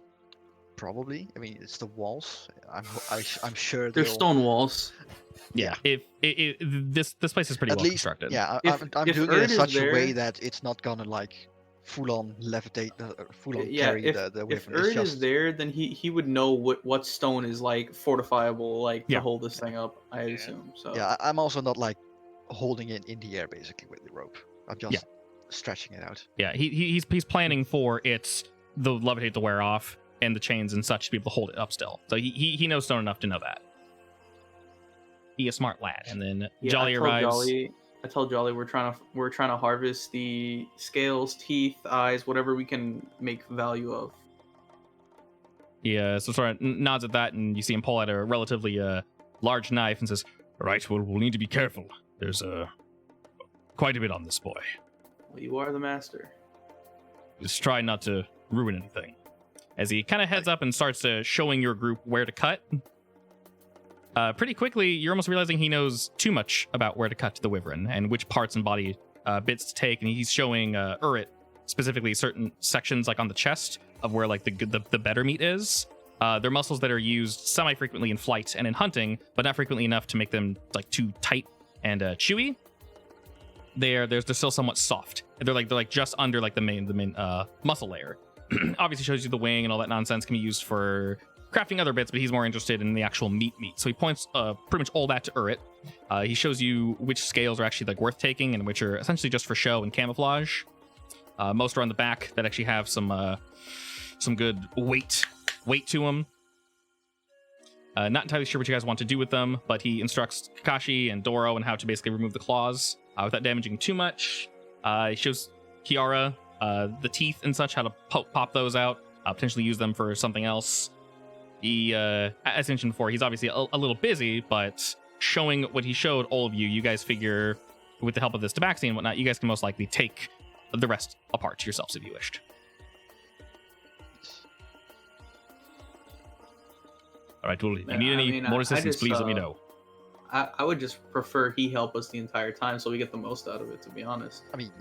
Probably. I mean, it's the walls. I'm sure They're they'll- stone walls. Yeah. If this place is pretty At well least, constructed. yeah, If- I'm if doing it in Erd is such a way there- that it's not gonna like full on levitate, full on Yeah, carry if the if wyvern. It's Erd is just there, then he would know what stone is like fortifiable, like Yeah. to hold this thing up. I assume so. yeah. I'm also not like holding it in the air basically with the rope. I'm just Yeah. stretching it out. Yeah, he's planning for the levitate to wear off and the chains and such to be able to hold it up still. So he knows stone enough to know that. He a smart lad. And then Yeah, Jolly arrives. I told Jolly we're trying to harvest the scales, teeth, eyes, whatever we can make value of. Yeah, so sort of nods at that, and you see him pull out a relatively large knife and says, "All right, well, we'll need to be careful. There's quite a bit on this boy. Well, you are the master. Just try not to ruin anything." As he kind of heads up and starts showing your group where to cut. Pretty quickly, you're almost realizing he knows too much about where to cut the wyvern and which parts and body bits to take, and he's showing Urit specifically certain sections, like on the chest, of where like the better meat is. They're muscles that are used semi-frequently in flight and in hunting, but not frequently enough to make them like too tight and chewy. They're still somewhat soft. They're like just under like the main muscle layer. Obviously shows you the wing and all that nonsense can be used for crafting other bits, but he's more interested in the actual meat. So he points pretty much all that to Urit. He shows you which scales are actually like worth taking and which are essentially just for show and camouflage. Most are on the back that actually have some good weight to them. Not entirely sure what you guys want to do with them, but he instructs Kakashi and Doro on how to basically remove the claws without damaging too much. He shows Kiara the teeth and such, how to pop those out, potentially use them for something else. He, as mentioned before, he's obviously a little busy, but showing what he showed all of you, you guys figure with the help of this tabaxi and whatnot, you guys can most likely take the rest apart yourselves if you wished. All right, well, if you need any more assistance, please let me know. I would just prefer he help us the entire time so we get the most out of it, to be honest. I mean,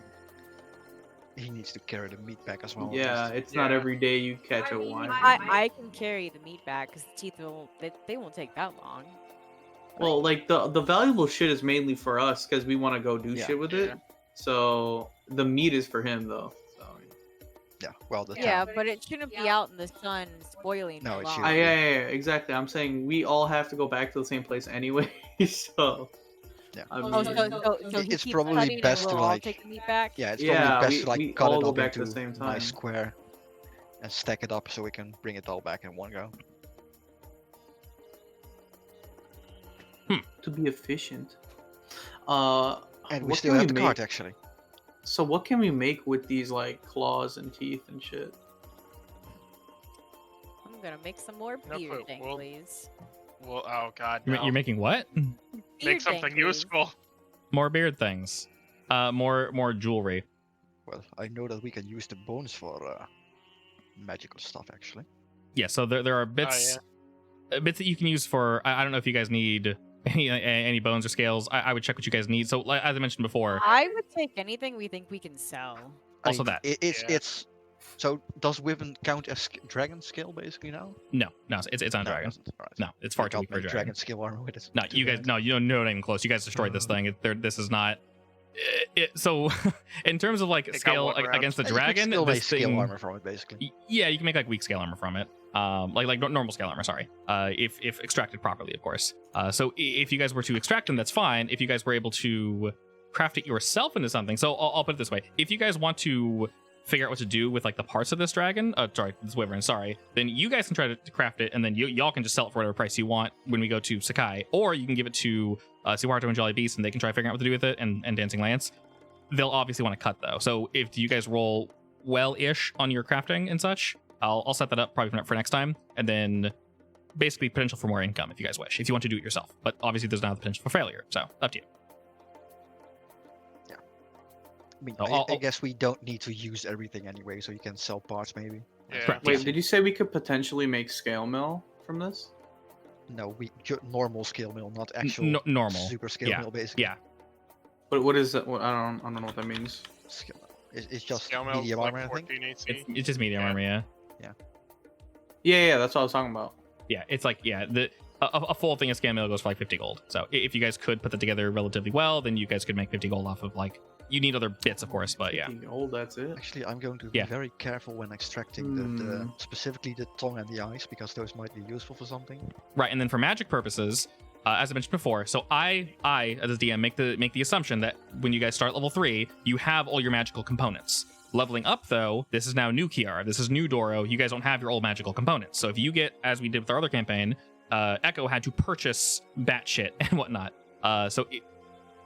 he needs to carry the meat back as well. at Yeah, least. it's not every day you catch a wine. I can carry the meat back because the teeth they won't take that long. Well, like the valuable shit is mainly for us because we want to go do Yeah. shit with Yeah. it. So the meat is for him though. So. Yeah, well, the Yeah, but it shouldn't be out in the sun spoiling. No, the it claw. shouldn't. Yeah, exactly. I'm saying we all have to go back to the same place anyway. So. Yeah. I mean, Oh, so he It's keeps probably cutting best and to, we'll all like- take the meat back. Yeah, it's Yeah, probably best we- to like we cut all it go up back to into the same a time. nice square and stack it up so we can bring it all back in one go. to be efficient. And we what still can have the make- cart actually. So what can we make with these like claws and teeth and shit? I'm gonna make some more No, beard but we'll- danglies. Well, oh god, You're, no. you're making what? Beard Make something danglies. useful. More beard things. More jewelry. Well, I know that we can use the bones for magical stuff actually. Yeah, so there are bits bits that you can use for. I don't know if you guys need any bones or scales. I would check what you guys need. So like, as I mentioned before, I would take anything we think we can sell. Also I mean, that. It's Yeah. it's. So does Wyvern count as dragon scale basically now? no, it's not a No, it dragon. doesn't. Alright. No, it's far I too got weak for a my dragon. skill armor with it. No, too you guys, bad. no, you're not even close. You guys destroyed this thing. This is not. So, in terms of like got scale one round. against the And you can dragon, still make this skill thing, armor from it basically. yeah, you can make like weak scale armor from it. Like normal scale armor. Sorry. If extracted properly, of course. So if you guys were to extract them, that's fine. If you guys were able to craft it yourself into something, so I'll put it this way: if you guys want to figure out what to do with like the parts of this dragon, this wyvern, then you guys can try to craft it, and then y'all can just sell it for whatever price you want when we go to Sakai, or you can give it to Suharto and Jolly Beast, and they can try figuring out what to do with it, and Dancing Lance. They'll obviously want to cut though. So if you guys roll well-ish on your crafting and such, I'll set that up probably for next time, and then basically potential for more income if you guys wish, if you want to do it yourself. But obviously there's now the potential for failure, so up to you. I mean, Oh, I guess we don't need to use everything anyway, so you can sell parts maybe. Yeah. Correct. Wait, Yeah. did you say we could potentially make scale mill from this? No, normal scale mill, not actual Normal. super scale Yeah, mill basically. Yeah. But what is that? I don't know what that means. Scale mill. It's just Scale mill's medium like armor, I think. 14 AC. It's just medium Yeah. armor, yeah. Yeah, that's what I was talking about. Yeah, it's like, yeah, the a full thing of scale mail goes for like 50 gold. So if you guys could put that together relatively well, then you guys could make 50 gold off of like, you need other bits, of course, but yeah. Gold, that's it. Actually, I'm going to be Yeah. very careful when extracting the specifically the tongue and the eyes, because those might be useful for something. Right, and then for magic purposes, as I mentioned before, so I as DM make the assumption that when you guys start level 3, you have all your magical components. Leveling up though, this is now new Kiara, this is new Doro. You guys don't have your old magical components. So if you get, as we did with our other campaign, Echo had to purchase bat shit and whatnot.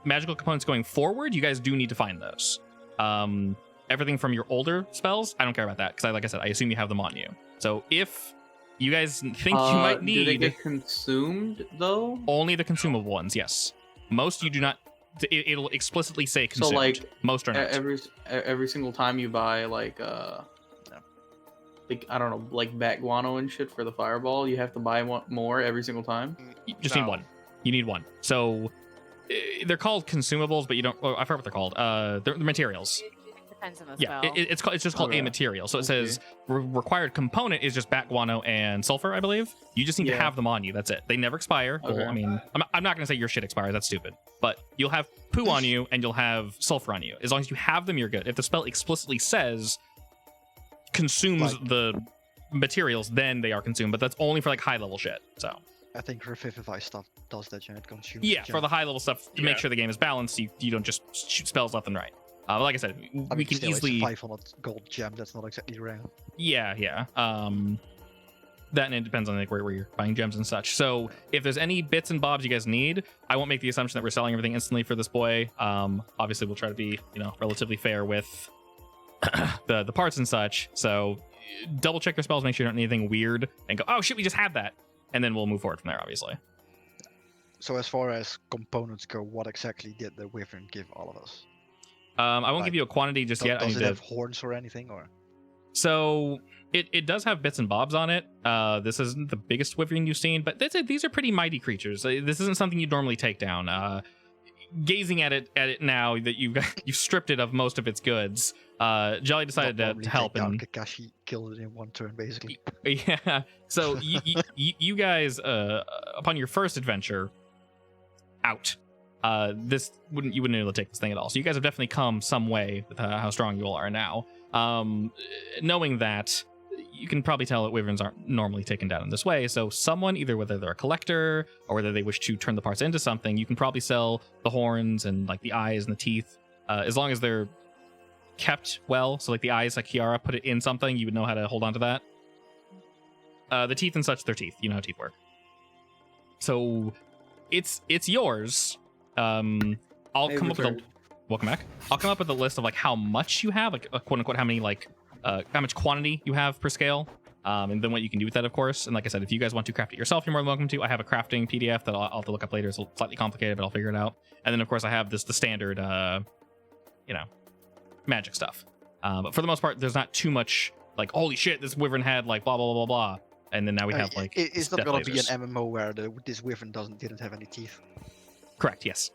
Magical components going forward, you guys do need to find those. Everything from your older spells, I don't care about that because, like I said, I assume you have them on you. So if you guys think you might need, do they get consumed though? Only the consumable ones, yes. Most you do not. It'll explicitly say consumed. So like most are not. Every single time you buy like I don't know, like bat guano and shit for the fireball, you have to buy one more every single time. You just need one. You need one. So they're called consumables, but you don't. Oh, I forgot what they're called. They're materials. Depends on the Yeah, spell. it's just called a material. So it says required component is just bat guano and sulfur, I believe. You just need to have them on you. That's it. They never expire. Okay. Well, I mean, I'm not going to say your shit expires. That's stupid. But you'll have poo on you and you'll have sulfur on you. As long as you have them, you're good. If the spell explicitly says consumes the materials, then they are consumed. But that's only for like high level shit. So I think Revivify stuff does that, it consumes. yeah, for the high level stuff to make sure the game is balanced, you don't just shoot spells left and right. But like I said, we can still, easily it's a 500 gold gem. That's not exactly rare. Yeah. That and it depends on like where you're buying gems and such. So if there's any bits and bobs you guys need, I won't make the assumption that we're selling everything instantly for this boy. Obviously we'll try to be, relatively fair with the parts and such. So double check your spells, make sure you don't need anything weird, and go, oh shit, we just had that, and then we'll move forward from there, obviously. So as far as components go, what exactly did the Wyvern give all of us? I won't give you a quantity just yet. Does it have horns or anything, or? So it does have bits and bobs on it. This isn't the biggest wyvern you've seen, but these are pretty mighty creatures. This isn't something you'd normally take down. Gazing at it now that you've stripped it of most of its goods, Jolly decided to help. And Kakashi killed it in one turn, basically. Yeah. So you guys, upon your first adventure out, you wouldn't be able to take this thing at all. So you guys have definitely come some way with how strong you all are now. Knowing that, you can probably tell that wyverns aren't normally taken down in this way. So someone, either whether they're a collector or whether they wish to turn the parts into something, you can probably sell the horns and like the eyes and the teeth, as long as they're kept well. So like the eyes, like Kiara, put it in something, you would know how to hold on to that. The teeth and such, they're teeth. You know how teeth work. So it's yours. Welcome back. I'll come up with a list of like how much you have, like quote unquote, how much quantity you have per scale, and then what you can do with that, of course. And like I said, if you guys want to craft it yourself, you're more than welcome to. I have a crafting PDF that I'll have to look up later. It's slightly complicated, but I'll figure it out. And then of course I have the standard, magic stuff. But for the most part, there's not too much like, holy shit, this wyvern had like blah blah blah blah blah. And then now we have like it's not gonna be an MMO where this wyvern didn't have any teeth. Correct, yes.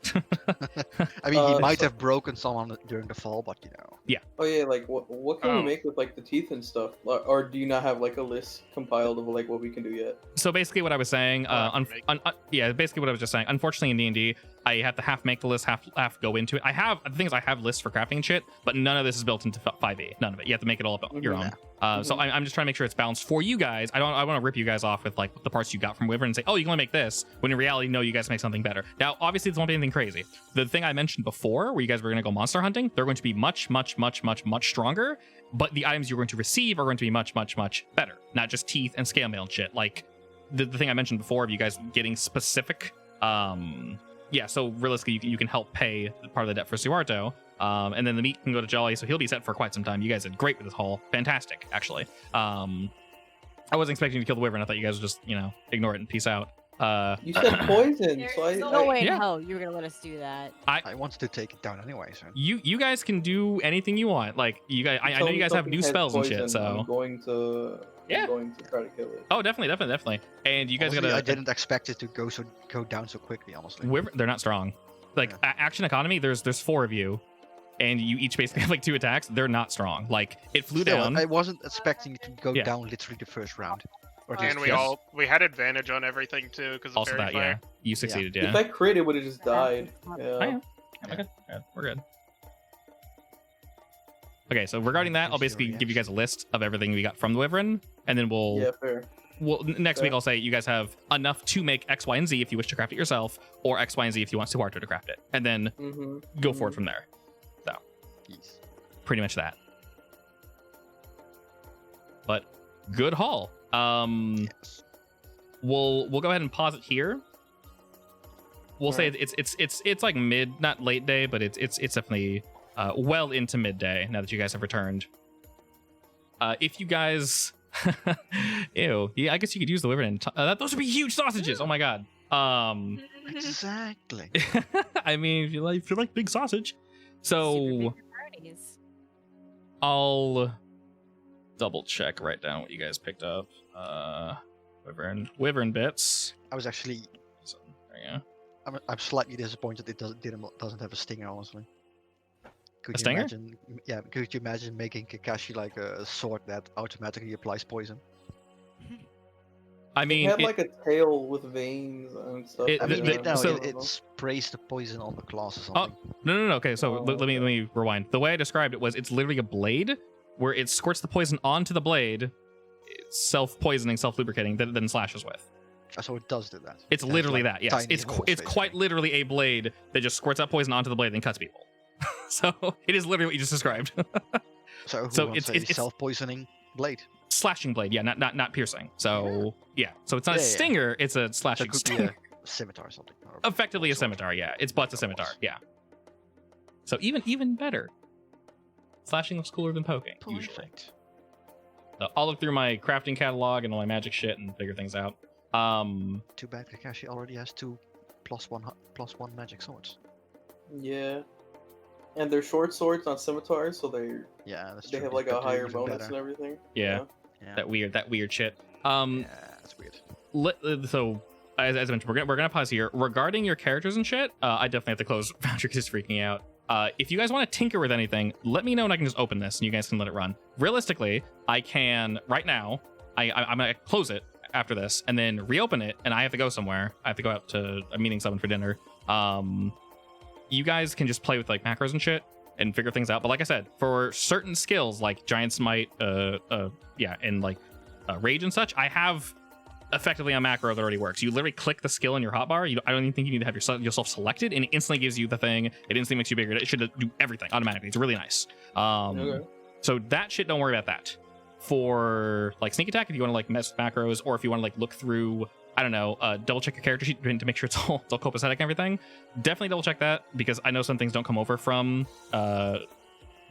I mean, he might have broken someone during the fall, but Yeah. Oh yeah, like what can we make with like the teeth and stuff? Or do you not have like a list compiled of like what we can do yet? So basically what I was saying, basically what I was just saying, unfortunately in D&D, I have to half make the list, half go into it. I have lists for crafting and shit, but none of this is built into 5e. None of it. You have to make it all up on your own. So I'm just trying to make sure it's balanced for you guys. I want to rip you guys off with like the parts you got from Wyvern and say, oh, you can only make this, when in reality, no, you guys make something better. Now, obviously, this won't be anything crazy. The thing I mentioned before, where you guys were going to go monster hunting, they're going to be much, much, much, much, much stronger, but the items you're going to receive are going to be much, much, much better. Not just teeth and scale mail and shit. Like the thing I mentioned before of you guys getting specific, so realistically, you can help pay part of the debt for Suarto. And then the meat can go to Jolly, so he'll be set for quite some time. You guys did great with this haul. Fantastic, actually. I wasn't expecting to kill the wyvern. I thought you guys would just, ignore it and peace out. You said poison, There's no way in hell you were gonna let us do that. I wanted to take it down anyway. So you guys can do anything you want. Like you guys, I know you guys have new spells and shit. So I'm going to try to kill it. Oh, definitely. And you guys honestly, gotta. I didn't expect it to go down so quickly. Honestly, they're not strong. Like action economy, there's 4 of you, and you each basically have like 2 attacks. They're not strong. Like it flew down. I wasn't expecting it to go down literally the first round. Or Alright. And just we had advantage on everything too because of Also fairy that, fire. yeah. You succeeded, If yeah. that crit, it would have just died. Oh, Yeah. yeah. We're good. Yeah, we're good. Okay, so regarding that, I'll basically give you guys a list of everything we got from the Wyvern, and then Yeah, fair. next week Fair. I'll say you guys have enough to make X, Y, and Z if you wish to craft it yourself, or X, Y, and Z if you want Suharto to craft it, and then Mm-hmm. go forward from there. So, Yes. pretty much that. But good haul. Yes. We'll go ahead and pause it here. We'll say it's like mid, not late day, but it's definitely well into midday now that you guys have returned. If you guys, ew, yeah, I guess you could use the Wyvern. Those would be huge sausages. Oh my god. Exactly. I mean, if you like big sausage, so Super big parties. I'll double check, write down what you guys picked up. Wyvern bits. I was actually. So, there you go. I'm slightly disappointed it doesn't have a stinger, honestly. Could A you stinger? imagine? Yeah, could you imagine making Kakashi like a sword that automatically applies poison? I It mean, had like a tail with veins and stuff. It- I mean, the- no, so- it sprays the poison on the class or Oh, something. no. Okay, so Oh, let me rewind. The way I described it was it's literally a blade where it squirts the poison onto the blade, self-poisoning, self-lubricating, that it then slashes with. So it does do that. It's It has, literally like, that. Yes, tiny it's holes, it's quite basically. literally a blade that just squirts out poison onto the blade and cots people. So it is literally what you just described. So, who so wants it's a self-poisoning blade? Slashing blade, yeah, not piercing. So yeah, so it's not a Yeah, yeah. stinger, it's a So slashing it could be stinger. a scimitar or something. or Effectively a sword. scimitar, yeah. Its butt's a scimitar, yeah. So even better. Slashing looks cooler than poking, usually. Perfect. So I'll look through my crafting catalog and all my magic shit and figure things out. Too bad Kakashi already has two +1 magic swords. Yeah. And they're short swords, not scimitars, so Yeah, that's they true. have like But a they're higher even bonus better. and everything. Yeah. Yeah. that weird shit. Yeah, that's weird. So as I mentioned, we're gonna pause here. Regarding your characters and shit, I definitely have to close Foundry because it's freaking out. If you guys want to tinker with anything, let me know and I can just open this and you guys can let it run. Realistically, I can right now. I'm gonna close it after this and then reopen it, and I have to go somewhere. I have to go out to a meeting someone for dinner. You guys can just play with like macros and shit and figure things out. But like I said, for certain skills like Giant Smite, and like Rage and such, I have effectively a macro that already works. You literally click the skill in your hotbar. I don't even think you need to have yourself selected, and it instantly gives you the thing. It instantly makes you bigger. It should do everything automatically. It's really nice. Okay. So that shit, don't worry about that. For like sneak attack, if you want to like mess with macros, or if you want to like look through, I don't know, double check your character sheet to make sure it's all copacetic and everything. Definitely double check that, because I know some things don't come over from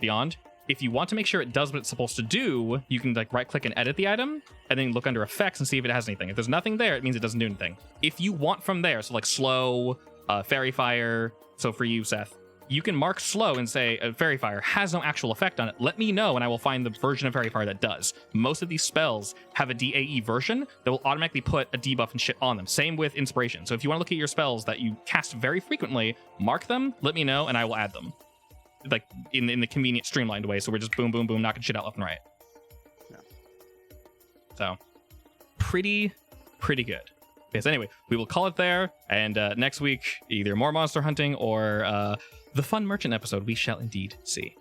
Beyond. If you want to make sure it does what it's supposed to do, you can like right click and edit the item and then look under effects and see if it has anything. If there's nothing there, it means it doesn't do anything. If you want from there, so like slow, fairy fire, so for you, Seth, you can mark slow and say fairy fire has no actual effect on it. Let me know and I will find the version of fairy fire that does. Most of these spells have a DAE version that will automatically put a debuff and shit on them. Same with inspiration. So if you want to look at your spells that you cast very frequently, mark them, let me know, and I will add them. Like in the convenient streamlined way, so we're just boom knocking shit out left and right. Yeah. So pretty good. Yes, anyway, we will call it there, and next week either more monster hunting or the fun merchant episode we shall indeed see.